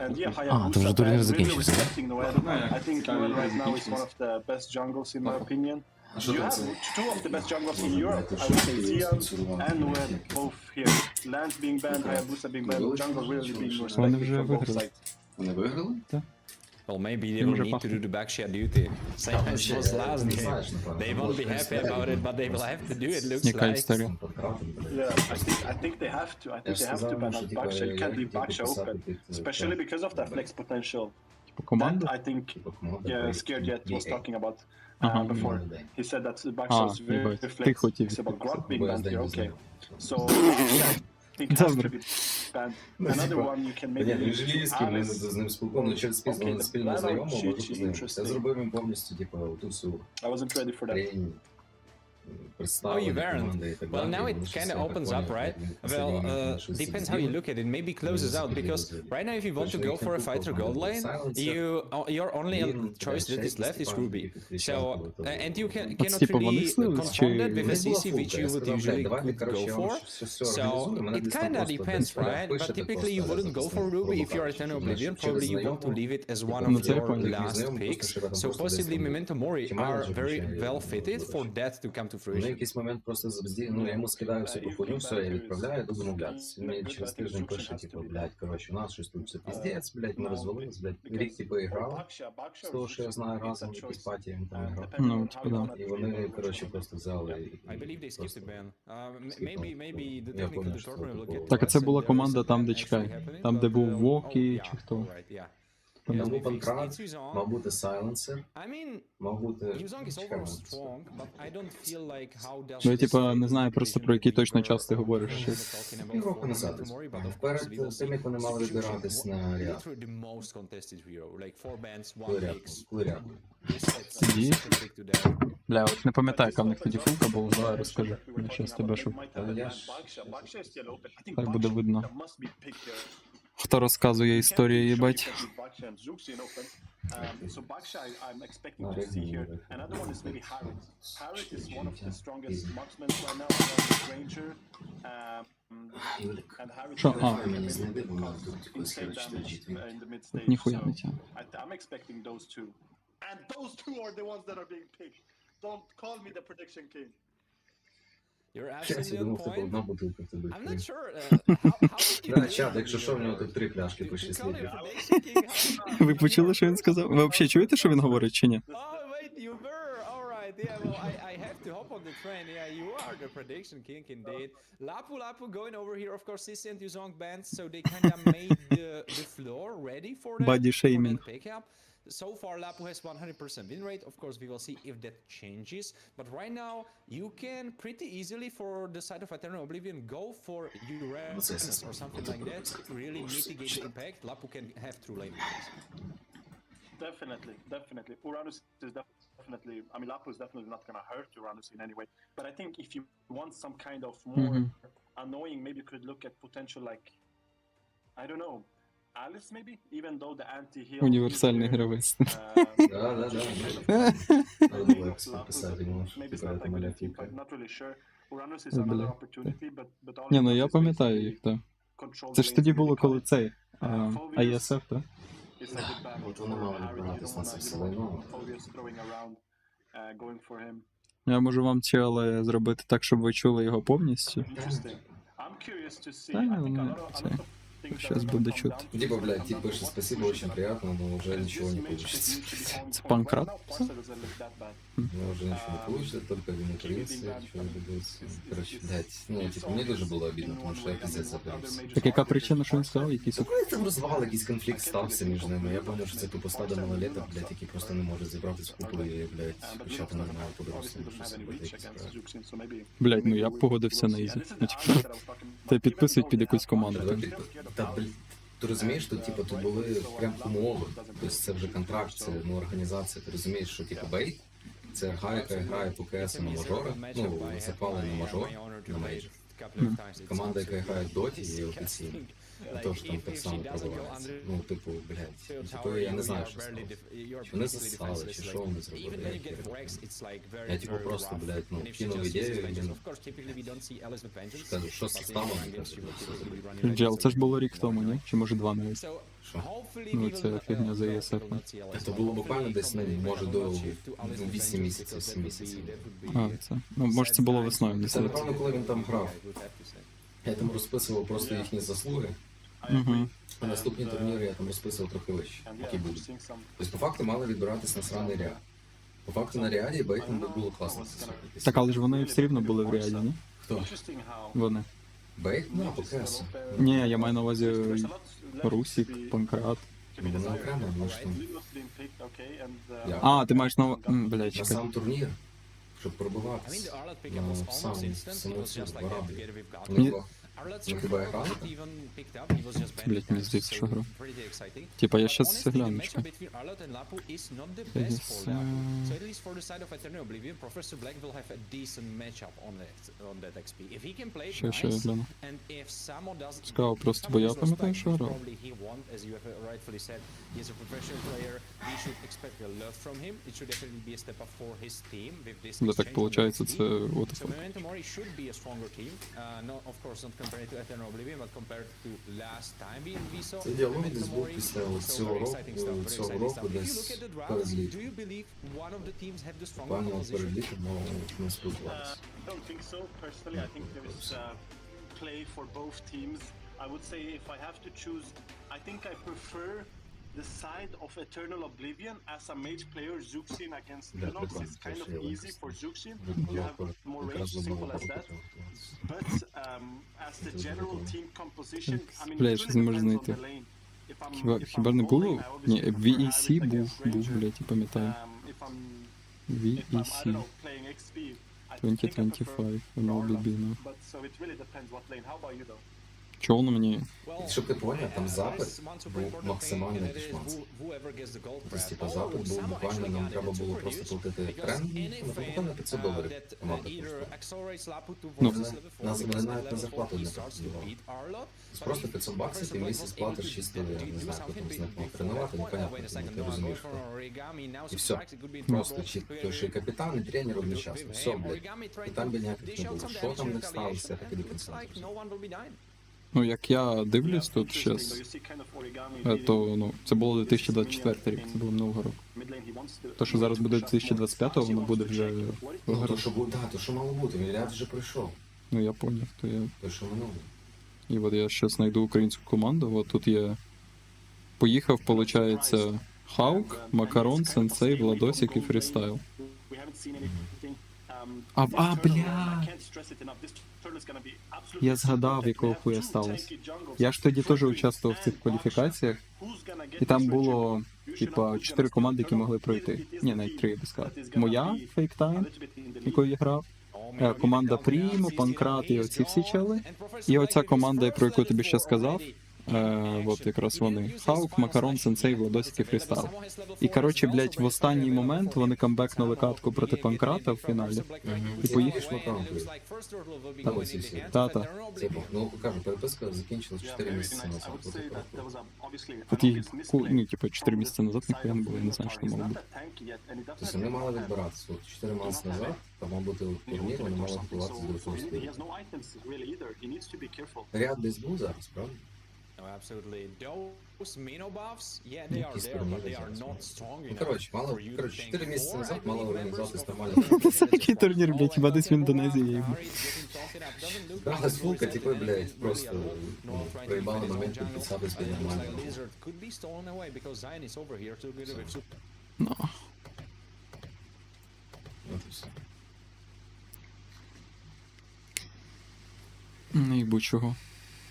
And yeah, Hayabusa, really respecting Noel. I think Noel right now is one of the best jungles in my opinion. You have two of the best junglers in Europe, I would say Zian and Noel, both here. Lance being banned, Hayabusa being banned, jungle really being respected from both sides. Well, maybe they will need to do the backshot duty. Same as was last game. They won't be happy about it, but they will have to do it, looks like. Yeah, I think they have to. I think they have to ban out backshot. You can't leave backshot open, especially because of that flex potential. That I think Scared Jet was talking about. Before he said that the backshot is very flexible. Grok being banned here, okay. So think has to be banned. Another one you can maybe Ні, він ж львівський, ми з ним спілкуємося, через спільну знайому можу познайомитися. Я зробив їм повністю, типу, ту всю тренінг. Oh, you weren't. Well, now it kind of opens up, right? Well, depends how you look at it. Maybe closes out because right now, if you want to go for a fighter gold lane, your only choice that is left is Ruby. So, and you cannot really confront that with a CC which you would usually go for. So it kind of depends, right? But typically, you wouldn't go for Ruby if you're Eternal Oblivion. Probably you want to leave it as one of your last picks. So possibly Memento Mori are very well fitted for that to come to fruition. На якийсь момент просто ну, я йому скидаю всю ту хуйню, все, я відправляю, йду домовлятися. Він мені через тиждень пише, типу, блядь, коротше, у нас щось тут все піздець, блядь, ми розвалились, блядь, рік, типу, іграв, з того, що я знаю, разом в якійсь паті він там грав. Ну, типу, да. І вони, коротше, просто взяли і... Так, а це була команда там, де чекай, там, де був Вокі, чи хто? Там був Панкрат, мав бути Сайленсер, мав бути... Ну, я, типа, не знаю просто про який точно час ти говориш. Півроку назад. Перед тим, як вони мали вибиратись на ряд. Коли ряд. Тоді? Бля, от не пам'ятаю, яка в них тоді фулка була, давай розкажи. Я щас тебе щоб... Так буде видно. Хто розказує історію, їбать. So Baksha, I'm expecting to see here. Another one is maybe Harrit. Harrit is one of the strongest marksmen right now, Ranger. And Harrit is insane damage in the mid stage. So I'm expecting those two. And those two are the ones that are being picked. Don't call me the prediction king. You're absolutely on point. I'm not sure Да, чат, якщо що, в нього тут 3 пляшки по 6 літрів. Ви почули, що він сказав? Ви взагалі чуєте, що він говорить, чи ні? Oh, wait, you were? Alright, yeah, well, I have to hop on the train. Yeah, you are the prediction king indeed. Lapu going over here, of course, Sissy and Yuzong bands, so they kind of made the floor ready for that, Body shaming. Pickup. So far, Lapu has 100% win rate. Of course, we will see if that changes. But right now, you can pretty easily, for the side of Eternal Oblivion, go for Uranus or something like that to really mitigate the impact. Lapu can have true lane wins. Definitely. Uranus is definitely... I mean, Lapu is definitely not going to hurt Uranus in any way. But I think if you want some kind of more annoying, maybe you could look at potential, like... I don't know. Alice, maybe? Even though the anti-heal... Універсальний гравець. Да. Надо було якось написати, Maybe it's not like a team fight, not really sure. Uranus is another opportunity, but all... Ні, ну я пам'ятаю їх, так. Це ж тоді було, коли цей... ISF, так? От вони мали відбиратись на це все лайно. Я можу вам чел зробити так, щоб ви чули його повністю. Сейчас буду чуть. Типа, блядь, тип пишет, спасибо, очень приятно, но уже ничего не получится. Это Панкрат? Но уже ничего не получится, только винокринцы, короче, блядь, ну, типа, мне тоже было обидно, потому что я пиздец забрався. Так яка причина, що він сказав? Якийсь... Там розвал, якийсь конфлікт стався між ними. Я пам'ятаю, що це тупо стадо малолеток, блядь, які просто не можуть зібратись в купу і, блядь, почати нормально по-дорослому щось робити. Блядь, ну я б погодився на ізі. Ну, типу, та підписують під якусь команду. Та, блядь, ти розумієш, що, типу, тут були прям умови. Тобто це вже контракт, це, ну, організація. Ти розумієш, що, типу, бейт, це РГ, яка грає по КС на мажора, ну, запали на мажор, на мейджор. Команда, яка грає в доті, є офіційно. Тож там так само пробивається. Ну, типу, блядь, типу, я не знаю, що стало. Вони засали, чи що вони зробили, я типу просто, блядь, ну, кинув ідею, і він кажу, що з составом, Джел, це ж було рік тому, ні? Чи може 2 навіть? Що? Ну, це фігня за ESF. Це було буквально десь, ну, може, до 8 місяців, 7 місяців. А, це, ну, може це було весною. Це, напевно, коли він там грав. Я там розписував просто їхні заслуги. А наступні турніри я там розписував трохи вище, які будуть. Тобто, по факту, мали відбиратись на сраний ряд. По факту, на ряді бейтинг було класно. Так, але ж вони все рівно були в ряді, ні? Хто? Вони. Бейт? Ну, по КСу. Ні, я маю на увазі Русік, Панкрат. Вони окремо, ну що там. А, ти маєш на увазі... Блядь, на сам турнір. Щоб пробиватися. На саму цю вараду. Ну хіба я грав? Блять, мені здається, що грав. Типа я щас гляну, чекай. Ще я гляну. Цікаво просто, бо я пам'ятаю, що грав. Да так получается, це вот So Memento Mori should be a stronger team. No, of course, not compared to Eternal Oblivion, but compared to last time we saw. Це діалог десь був після цього року, десь перед літом. Буквально перед літом ми спілкувалися. I don't think so. Personally, I think there is play for both teams. I would say if I have to choose, I think I prefer the side of Eternal Oblivion as a mage player. Zuxin against Linux is kind of easy for Zuxin. You have more range, simple as that. But as the general team composition, I mean, it really depends on the lane. Хіба не було? Ні, VEC був, блядь, я пам'ятаю. VEC 2025, mlbb, ну. Чого воно мені? Щоб ти поняв, там запит був максимальний дешманс. Тобто, типа, запит був буквально, нам треба було просто платити тренд, буквально $500 команда коштує. Нас навіть на зарплату не працювало. Просто $500 ти в місяць платиш чисто, я не знаю, хто там з них мав тренувати, непонятно, ти розумієш, хто. І все. Просто той, що і капітан, і тренер одночасно. Все, блядь. І там би ніяких не було. Що там не сталося, так і до кінця. Ну, як я дивлюсь тут щас, то, ну, це було 2024 рік, це було минулого року. То, що зараз буде 2025, воно буде вже... Ну, то, що мало бути, мільярд вже пройшов. Ну, я поняв, то я... То, що минуло. І от я щас знайду українську команду, от тут є... Поїхав, получається, Хаук, Макарон, Сенсей, Владосик і Фрістайл. Бля! Я згадав, якого хуя сталося. Я ж тоді теж участвував в цих кваліфікаціях, і там було, типа, 4 команди, які могли пройти. Ні, навіть 3, я би сказав. Моя, Fake Time, якою я грав, команда Прімо, Панкрат і оці всі чели, і оця команда, про яку я тобі ще сказав, от якраз вони. Хаук, Макарон, Сенсей, Владосик і Фрістайл. І, коротше, блядь, в останній момент вони камбекнули катку проти Панкрата в фіналі. І поїхали. Та-та. Ну, кажу, переписка закінчилась 4 місяці назад. Тут їх, ну, типу, 4 місяці назад ніхуя не було, я не знаю, що мало бути. Тобто вони мали відбиратися. От 4 місяці назад, там мав бути турнір, вони мали відбуватися до цього стилю. Ряд десь був зараз, правда? No, absolutely. Those Mino buffs, yeah, they are there, but they are not strong enough for you to tank 4 місяці назад мало організуватись нормально. Який турнір, блядь, хіба десь в Індонезії є. Гралась фулка, типу, блядь, просто проїбали момент підписатись під нормально. Ну. От і все. Не їбу чого.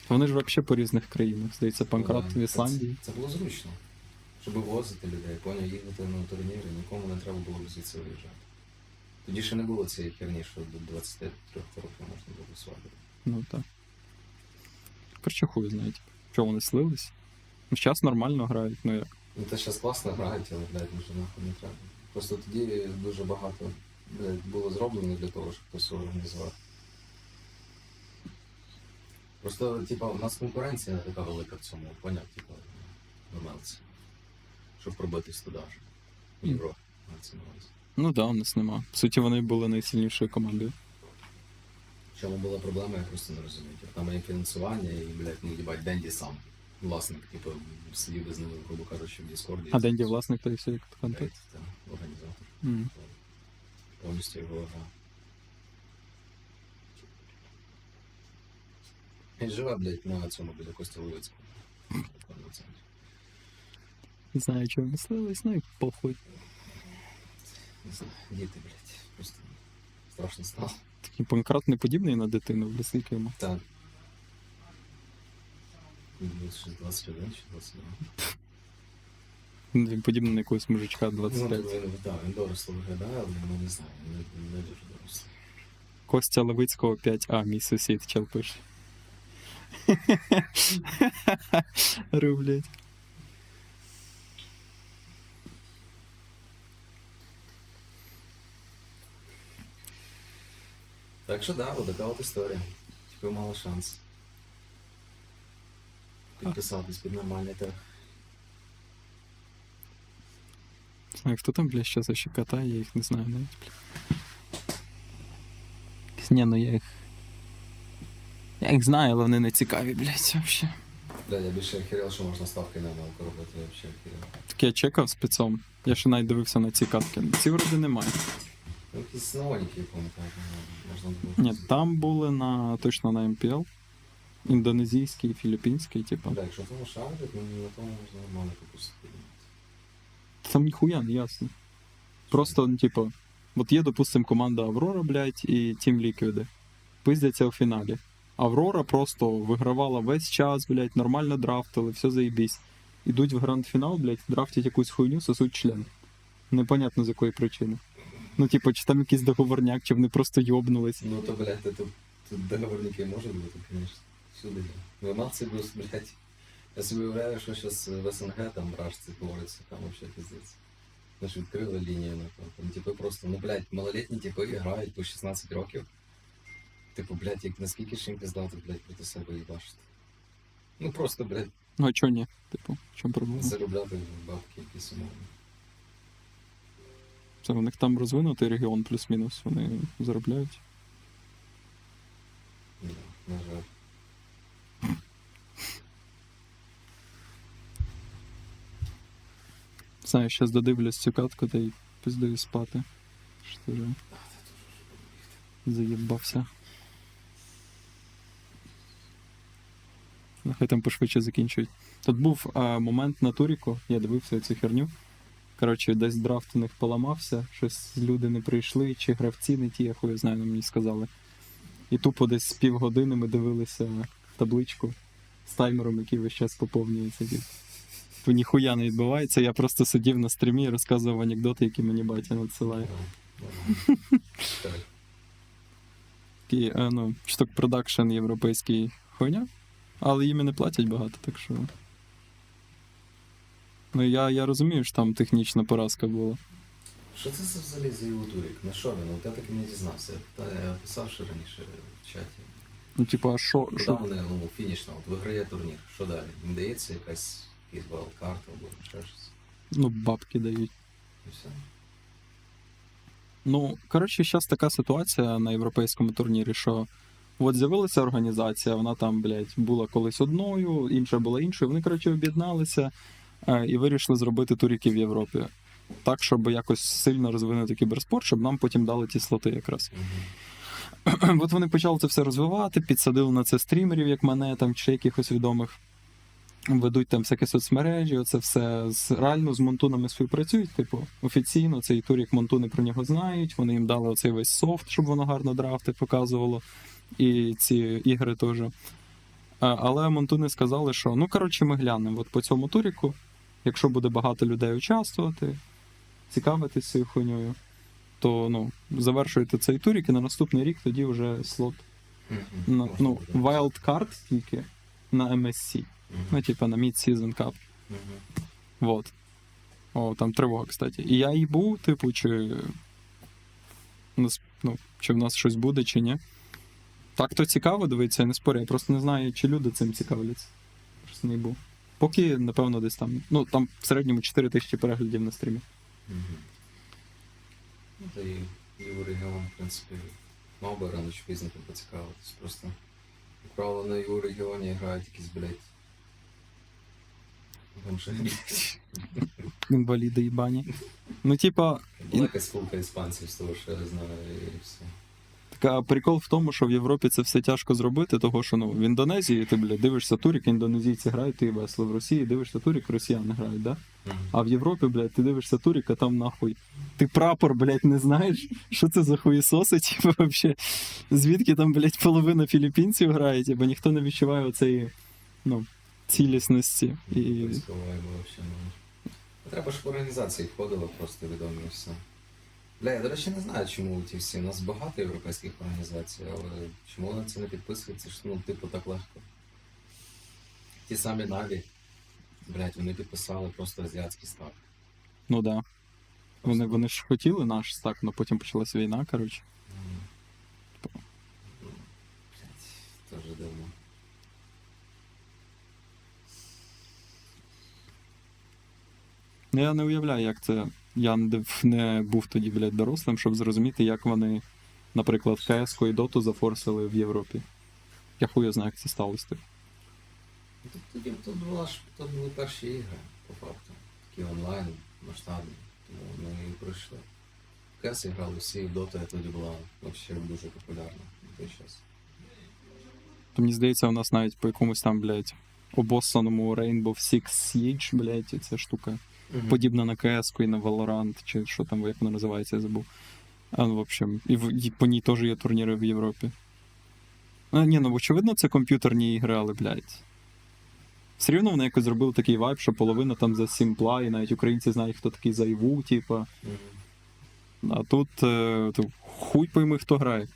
Вони ж взагалі по різних країнах, здається, Панкрат в Ісландії. Це було зручно, щоб возити людей, поняв, їхати на турніри, нікому не треба було звідси виїжджати. Тоді ще не було цієї херні, що до 23 років можна було свадити. Ну так. Короче, хуй знаєте, що вони слились. Зараз нормально грають, ну як. Ну та зараз класно грають, але, блядь, може нахуй не треба. Просто тоді дуже багато, блядь, було зроблено для того, щоб хтось організувати. Просто, типа, у нас конкуренція не така велика в цьому, поняв, типа, в Мелці. Щоб пробитись туди ж. В Європі, мається на увазі. Ну да, у нас нема. В суті, вони були найсильнішою командою. В чому була проблема, я просто не розумію. Там є фінансування і, блядь, ну, їбать, Денді сам. Власник, типу, сидів без ними, грубо кажучи, в Діскорді. А Денді власник, то і все, як контент? Так, організатор. Повністю його гра. Він живе, блядь, на цьому, біля Костя Левицького. Не знаю, чого вони слились, ну і похуй. Не знаю, діти, блядь, просто страшно стало. Такий Панкрат не подібний на дитину, в скільки йому? Так. Він 21 чи 22. Він подібний на якогось мужичка 25. Ну, так, він доросло виглядає, але я не знаю, не дуже дорослий. Костя Левицького 5А, мій сусід, чел пише. Рублять. Так що да, така от історія. Типу мало шанс. Підписатись під нормальний тег. А хто там, блядь, зараз ще катає, я їх не знаю навіть, блядь. Ні, ну я їх знаю, але вони не цікаві, блядь, вообще. Блядь, я більше охерел, що можна ставки на МЛК робити, я вообще охерел. Так я чекав спецом, я ще навіть дивився на ці катки. Ці вроді немає. Ну, якісь новенькі, я пам'ятаю, можна було. Ні, там були точно на МПЛ. Індонезійський, філіппінський, типу. Бля, якщо тому шарить, ну на тому можна нормально пропустити. Там ніхуя не ясно. Просто, ну, типу, от є, допустим, команда Аврора, блядь, і Team Liquid. Пиздяться у фіналі. Аврора просто вигравала весь час, блядь, нормально драфтили, все заєбісь. Ідуть в гранд-фінал, блядь, драфтять якусь хуйню, сосуть член. Непонятно з якої причини. Ну, типу, чи там якийсь договорняк, чи вони просто йобнулись. Ну то, блядь, тут договорники можуть бути, звісно. Сюди. В МЛЦ плюс, блядь. Я собі уявляю, що зараз в СНГ там рашці твориться, там вообще пиздець. Ми ж відкрили лінію, напевно. Там типи просто, ну, блядь, малолетні типи грають по 16 років. Типу, блядь, як наскільки ж їм пиздати, блядь, проти себе їбашити. Ну просто, блядь. Ну а чого ні? Типу, в чому проблема? Заробляти бабки якісь умовні. Це у них там розвинутий регіон плюс-мінус, вони заробляють. Ні, на жаль. Знаю, щас додивлюсь цю катку, та й пиздую спати. Що вже заєбався. Нехай там пошвидше закінчують. Тут був момент на туріку, я дивився цю херню. Коротше, десь драфт у них поламався, щось люди не прийшли, чи гравці не ті, я хуй знаю, мені сказали. І тупо десь з півгодини ми дивилися табличку з таймером, який весь час поповнюється. Типу ніхуя не відбувається, я просто сидів на стрімі і розказував анекдоти, які мені батя надсилає. Такий, ну, штук продакшн європейський хуйня, але їм і не платять багато, так що... Ну я розумію, що там технічна поразка була. Що це взагалі за його турік? На що він? От я так і не дізнався. Я писав ще раніше в чаті. Ну, типу, а що? Куди вони, ну, фінішно, от виграє турнір. Що далі? Їм дається якась карта або ще щось? Ну, бабки дають. І все? Ну, коротше, зараз така ситуація на європейському турнірі, що от з'явилася організація, вона там, блядь, була колись одною, інша була іншою. Вони, коротше, об'єдналися і вирішили зробити туріки в Європі. Так, щоб якось сильно розвинути кіберспорт, щоб нам потім дали ті слоти якраз. От вони почали це все розвивати, підсадили на це стрімерів, як мене, там, чи якихось відомих. Ведуть там всякі соцмережі, оце все реально з Монтунами співпрацюють, типу, офіційно цей турік Монтуни про нього знають, вони їм дали оцей весь софт, щоб воно гарно драфти показувало, і ці ігри теж. Але Монтуни сказали, що, ну, коротше, ми глянемо от по цьому туріку, якщо буде багато людей участвувати, цікавитись цією хуйньою, то, ну, завершуєте цей турік, і на наступний рік тоді вже слот, ну, wildcard тільки на MSC. Ну, типа на Mid-Season Cup. Вот. О, там тривога, кстати. І я їбу, типу, чи в нас щось буде, чи ні. Так то цікаво, дивиться, я не спорю. Я просто не знаю, чи люди цим цікавляться. Просто не їбу. Поки, напевно, десь там. Ну, там в середньому 4000 переглядів на стрімі. Ну, та і Єврорегіон, в принципі, мав би рано чи пізно поцікавитись. Просто, як правило, на Єврорегіоні грають якісь, блядь, інваліди їбані. Ну, типа... Якась спілка іспанців, з того, що я знаю, і все. Так, прикол в тому, що в Європі це все тяжко зробити, того що, ну, в Індонезії ти, блядь, дивишся турік, індонезійці грають, ти весело. В Росії дивишся турік, росіяни грають, да? А в Європі, блядь, ти дивишся турік, а там нахуй. Ти прапор, блядь, не знаєш? Що це за хуєсоси, типу, вообще? Звідки там, блядь, половина філіппінців грає, типу, ніхто не відчуває оцеї, ну, цілісності. І... Треба, щоб організації входило просто відомі і все. Бля, я, до речі, не знаю, чому ті всі. У нас багато європейських організацій, але чому на це не підписується, що, ну, типу, так легко. ті самі Наві, блядь, вони підписали просто азіатський стак. Ну да. Вони ж хотіли наш стак, але потім почалась війна, коротше. Тоже дивно. Ну я не уявляю, як це. Я не був тоді, блядь, дорослим, щоб зрозуміти, як вони, наприклад, КС-ку і Доту зафорсили в Європі. Я хуя знаю, як це сталося. Тоді тут були перші ігри, по факту. Такі онлайн, масштабні. Тому вони і пройшли. КС грали всі, Дота тоді була взагалі дуже популярна на той час. То мені здається, у нас навіть по якомусь там, блядь, обоссаному Rainbow Six Siege, блядь, ця штука. Подібна на CS-ку і на Valorant, чи що там, як воно називається, я забув. В общем, і по ній теж є турніри в Європі. Ну, очевидно, це комп'ютерні ігри, але, блядь. Все рівно вони якось зробили такий вайб, що половина там за Сімпла, і навіть українці знають, хто такий Зайву, типа. А тут хуй пойми, хто грає.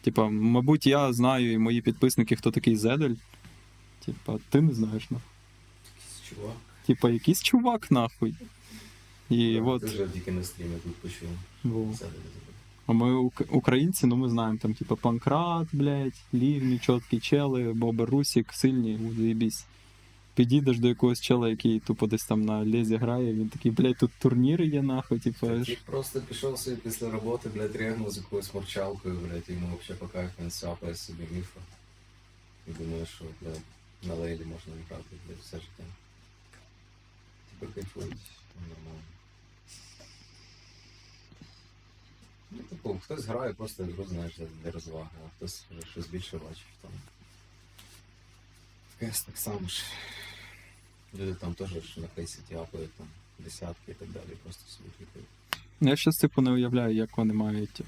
Типа, мабуть, я знаю і мої підписники, хто такий Зедель. Типа, ти не знаєш, нахуй. Якийсь чувак. Типа, якийсь чувак, нахуй. І Так, от... ти вже тільки на стрімі тут почув. А ми українці, ну ми знаємо, там, типа, Панкрат, блядь, Лівні, чоткі чели, Бобер Русік, сильні, заєбісь. Підійдеш до якогось чела, який тупо десь там на лезі грає, він такий, блядь, тут турніри є, нахуй, типа. Ти просто пішов собі після роботи, блядь, регнув з якоюсь мовчалкою, блядь, йому взагалі по кайфу, він сапає собі міфа. І думає, що, блядь, на лейлі можна грати, блядь, все життя. Типа кайфують, нормально. Ну, типу, хтось грає просто гру, знаєш, для розваги, а хтось вже щось більше бачить там. КС так само ж. Люди там теж на фейсі тяпають, там, десятки і так далі, просто собі клікають. Я щас, типу, не уявляю, як вони мають...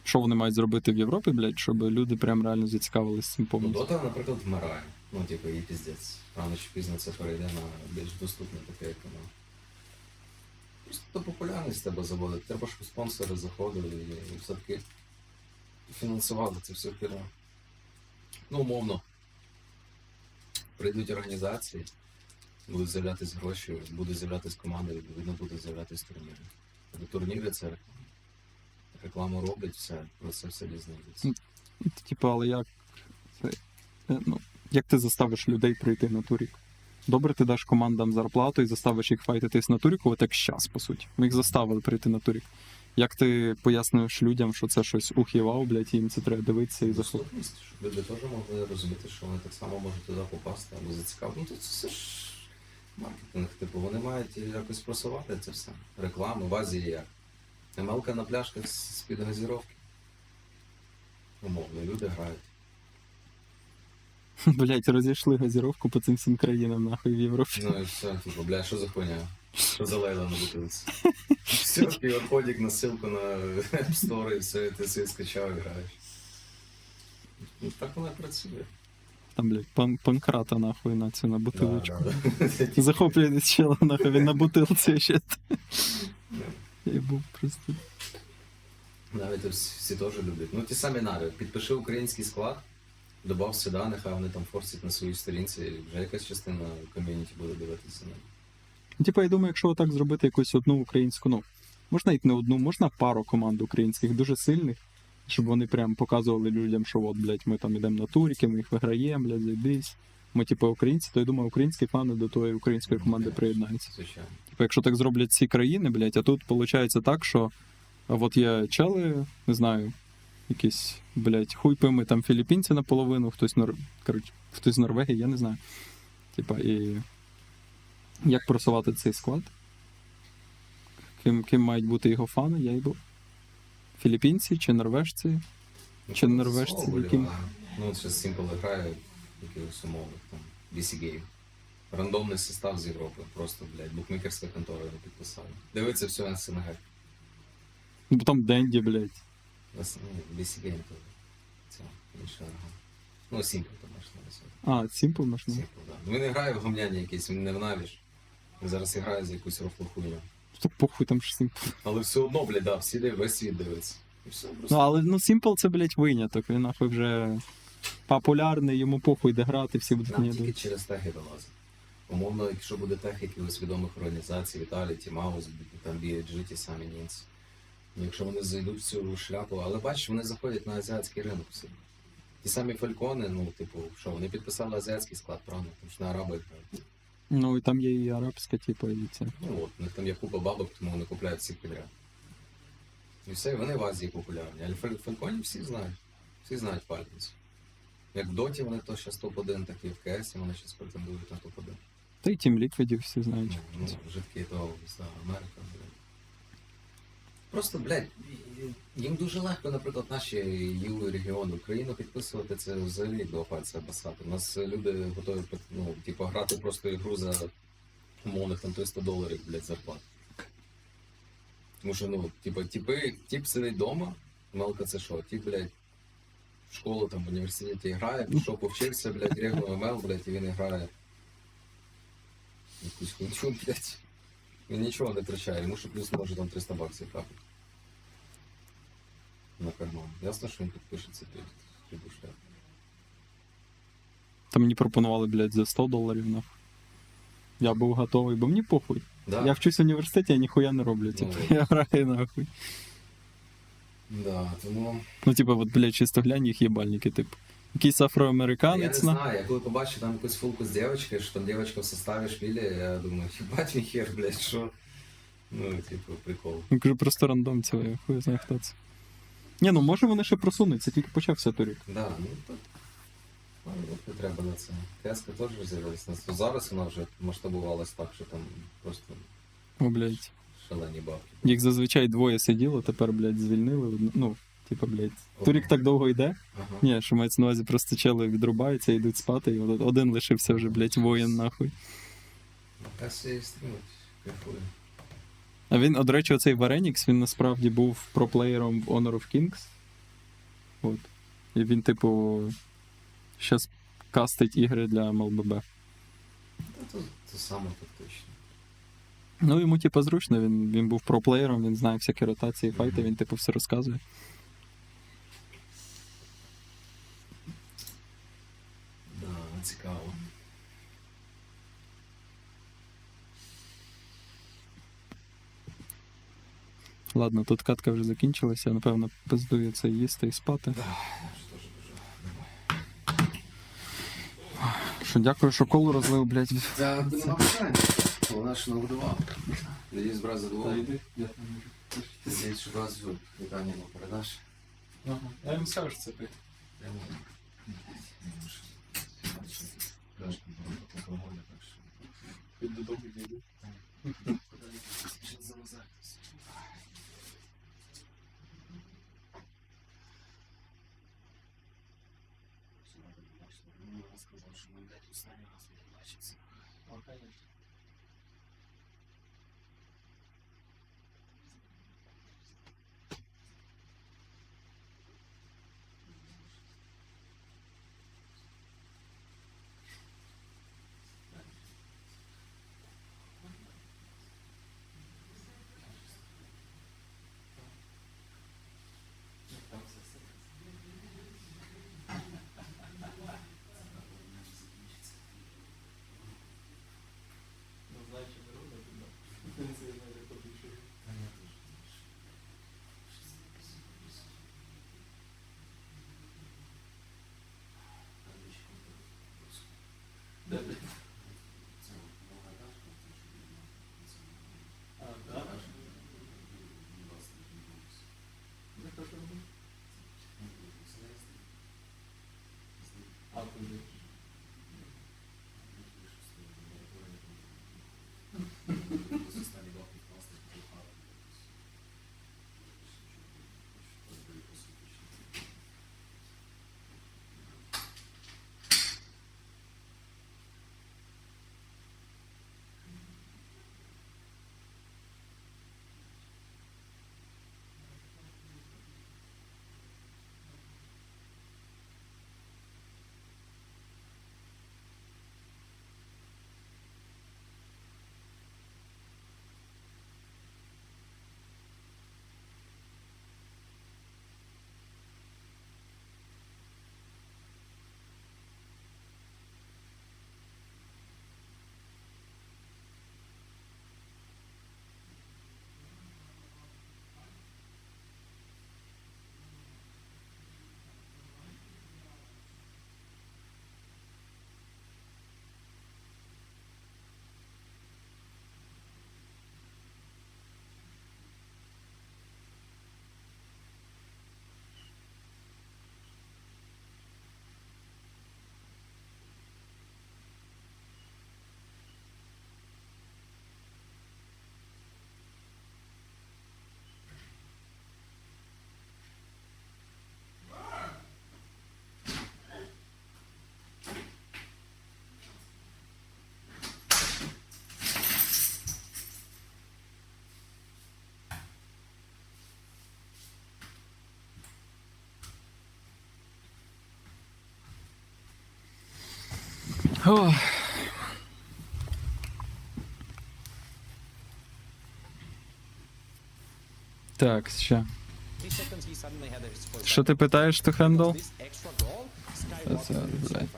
що вони мають зробити в Європі, блядь, щоб люди прям реально зацікавились цим повністю. Ну, Дота, наприклад, вмирає. Ну, типу, їй піздець. Рано чи пізно це перейде на більш доступне таке канал. Просто до популярність треба заводити. Треба, щоб спонсори заходили і все-таки фінансували це все вперед. Ну, умовно. Прийдуть організації, будуть з'являтись гроші, будуть з'являтись команди, відповідно будуть з'являтись турніри. Турніри це рекламу роблять, все, про це все дізнається. Типа, але як... Ну, як ти заставиш людей прийти на турік? Добре, ти даш командам зарплату і заставиш їх файтитись на туріку, от як щас, по суті. Ми їх заставили прийти на турік. Як ти пояснюєш людям, що це щось ухівав, блядь, і їм це треба дивитися і заходити? Щоб люди теж могли розуміти, що вони так само можуть туди попасти або зацікавити. Ну, тут це ж маркетинг, типу, вони мають якось просувати це все. Реклами, в Азії як. МЛК на пляшках з-під газіровки. Умовно, люди грають. Блять, розійшли газіровку по цим всім країнам, нахуй, в Європі. Ну і все, типу, бля, що за хуйня? Що за лейла на бутилці? Все, QR-кодик на ссылку на App Store і все, ти собі скачав і граєш. Ну, так вона працює. Там, блядь, панкрата, нахуй, на цю, на бутилочку. Захоплює чела, нахуй, він на бутилці ще. Я був просто... Навіть всі теж люблять. Ну, ті самі Наві. Підпиши український склад, добав сюди, нехай вони там форсять на своїй сторінці, і вже якась частина ком'юніті буде дивитися на. Типа, я думаю, якщо отак зробити якусь одну українську, ну, можна навіть не одну, можна пару команд українських, дуже сильних, щоб вони прям показували людям, що от, блядь, ми там ідемо на туріки, ми їх виграємо, блядь, зайдись. Ми, типу, українці, то я думаю, українські фани до тої української команди приєднаються. Звичайно. Типу, якщо так зроблять ці країни, блядь, а тут виходить так, що от є чели, не знаю, якісь, блядь, хуй пойми, там філіппінці наполовину, хтось, коротше, хтось з Норвегії, я не знаю. Типа, і як просувати цей склад? Ким мають бути його фани, я йду. Філіппінці чи норвежці? Чи норвежці, яким? Ну, це Simple грає якихось умовних, там, BC Game. Рандомний состав з Європи, просто, блядь, букмекерська контора не підписала. Дивиться все на СНГ. Ну, там Денді, блядь. BC Game то це інша арга. Ну, Simple то можна назвати. А, Simple можна? Simple, да. Він не грає в гамняні якісь, він не в Навіж. Він зараз грає за якусь рофлу хуйню. Що похуй там ж Simple. Але все одно, блядь, да, всі весь світ дивиться. І все, просто... Ну, але, ну, Simple це, блядь, виняток, він нахуй вже... популярний, йому похуй де грати, всі будуть Нам мені тільки дивитися. через теги вилазить. Умовно, якщо буде тех якихось відомих організацій, Vitality, Mouse, там BHG, ті самі німці. Якщо вони зайдуть в цю шляпу, але бачиш, вони заходять на азіатський ринок собі. Ті самі фалькони, ну, типу, що, вони підписали азіатський склад, правильно? Тому що на араби грають. Ну і там є і арабська, типу, і це. Ну от, у них там є купа бабок, тому вони купляють всіх підряд. І все, вони в Азії популярні. Але фальконів всі знають. Всі знають фальконців. Як в Доті вони то зараз топ-1, так і в КС вони зараз претендують на топ-1. Та й Team Liquid всі знають. Ну, вже такий то, Америка, блядь. Просто, блядь, їм дуже легко, наприклад, наші ЄУ регіони України підписувати це взагалі до пальця басати. У нас люди готові, ну, типу, грати просто ігру за умовних там $300, блядь, зарплат. Тому що, ну, типу, тип сидить вдома, мелка це що? Тип, блядь, в школу там в університеті грає, пішов повчився, блядь, регнув МЛ, блядь, і він грає якусь хуйню, блядь. Він нічого не втрачає, йому що плюс може там $300 капати. На карман. Ясно, що він підпишеться під шляпу. Там мені пропонували, блядь, за $100 нахуй. Я був готовий, бо мені похуй. Да. Я вчусь в університеті, я ніхуя не роблю, типу, я граю нахуй. Да, тому... Ну, типу, от, блядь, чисто глянь, їх єбальники, типу. Якийсь афроамериканець, Я не знаю, я коли побачив там якусь фулку з дівчинкою, що там дівчинка в составі шпілі, я думаю, їбать мій хер, блядь, що? Ну, типу, прикол. Я кажу, просто рандом цього, я хуй знаю, хто це. Ні, ну може вони ще просунуться, тільки почався турік. Да, ну так. Не треба на це. Кеска теж з'явилася. Зараз вона вже масштабувалась так, що там просто О, блядь. шалені бабки. Їх зазвичай двоє сиділо, тепер, блядь, звільнили. Ну, типа, блядь. Турік так довго йде? Ага. Ні, що мається на увазі, просто чели відрубаються, йдуть спати, і один лишився вже, блядь, воїн, нахуй. Кеска і стрімить, кайфує. А він, до речі, оцей Варенікс, він насправді був проплеєром в Honor of Kings. От. І він, типу, щас кастить ігри для mlbb. Це саме фактично. Ну, йому, типу, зручно, він був проплеєром, він знає всякі ротації, файти, він, типу, все розказує. Да, цікаво. Ладно, тут катка вже закінчилася, напевно, пиздує це їсти і спати. Що, дякую, що колу розлив, блядь. Та нема питань. Вона ж нагодувала. Надіюсь, брат задоволений. Надіюсь, що брат вітання йому передаш. Ага, я їм скажу, що це пити. Піду додому йду. Сказав, що ми, блядь, останній раз бачиться. Конечно. Так, що? Що ти питаєш, to handle? Це, блядь.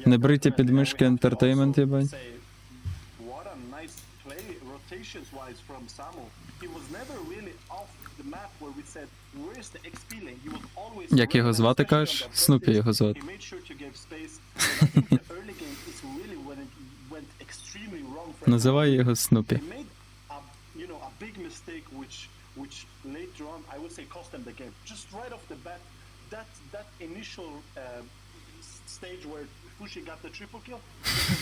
Небриті підмишки ентертеймент, єбать. What a nice play rotations-wise from Samu. He was never really off the map where we said, where's the XP lane? He was always... Як його звати, кажеш? Снупі його звати. He made sure to give space. And I think the early game is really when it went extremely wrong for him. Називай його Снупі. He made a, you know, a big mistake which later on I would say cost them the game. Just right off the bat, that initial stage where Fushi got the triple kill,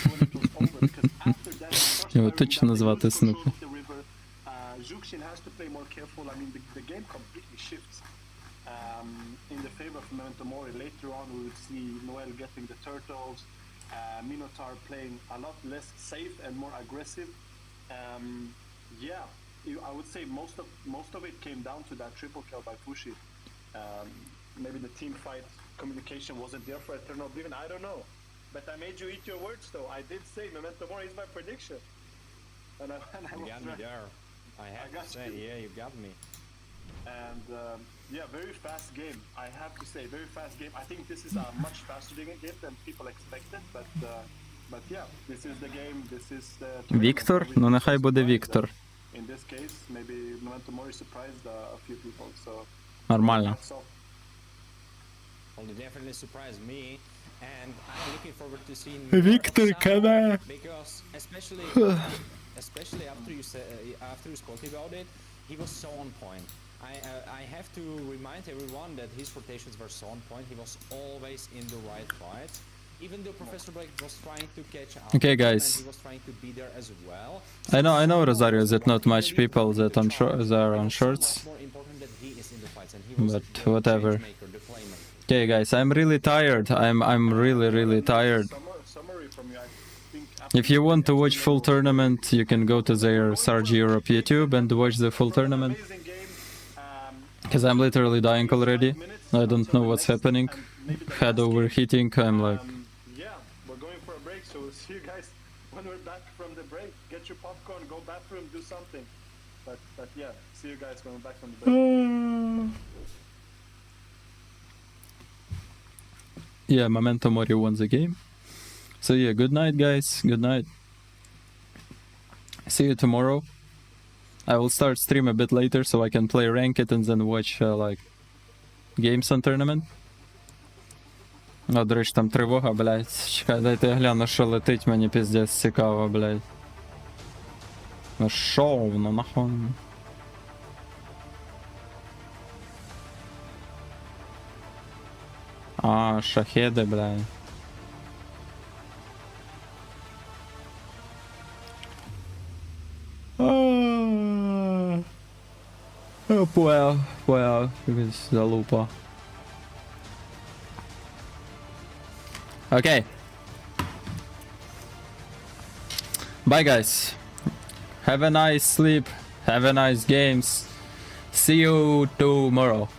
when it was over, because after that, Його точно назвати Снупі. Zhuxin has to play more careful. I mean, the game completely shifts in the favor of Memento Mori. Later on, we would see Noel getting the turtles, Minotaur playing a lot less safe and more aggressive. Yeah, I would say most of it came down to that triple kill by Fushi. Maybe the team fight communication wasn't there for Eternal Oblivion. I don't know. But I made you eat your words, though. I did say Memento Mori is my prediction. And I you was got me there. I have to say, yeah, you got me. And yeah, very fast game. I have to say, very fast game. I think this is a much faster game than people expected. But yeah, this is the game. This is the. Віктор? Ну нехай буде Віктор. In this case, maybe Memento Mori surprised a few people. So. Нормально. Well, they definitely surprised me, and I'm looking forward to seeing Victor, can I? Because especially after you spoke about it, he was so on point. I have to remind everyone that his rotations were so on point. He was always in the right fight. Even though Professor Blake was trying to catch up, Okay, guys. and he was trying to be there as well. I know Rosario that not much people that are on shorts. But whatever. Okay, guys, I'm really tired. I'm really tired. If you want to watch full tournament, you can go to their Sarge Europe YouTube and watch the full tournament. Because I'm literally dying already. I don't know what's happening. Head overheating. I'm like. Yeah, we're going for a break, so we'll see you guys when we're back from the break. Get your popcorn, go bathroom, do something. But yeah, see you guys when we're back from the break. Yeah, Memento Mori won the game. So yeah, good night, guys. Good night. See you tomorrow. I will start stream a bit later so I can play ranked and then watch like games on tournament. О, до речі, там тривога, блядь. Чекай, дайте я гляну, що летить, мені пиздець цікаво, блядь. Ну шо, ну нахуй. А, шахеди, блядь. Понял, якась залупа. Okay. Bye, guys. Have a nice sleep. Have a nice games. See you tomorrow.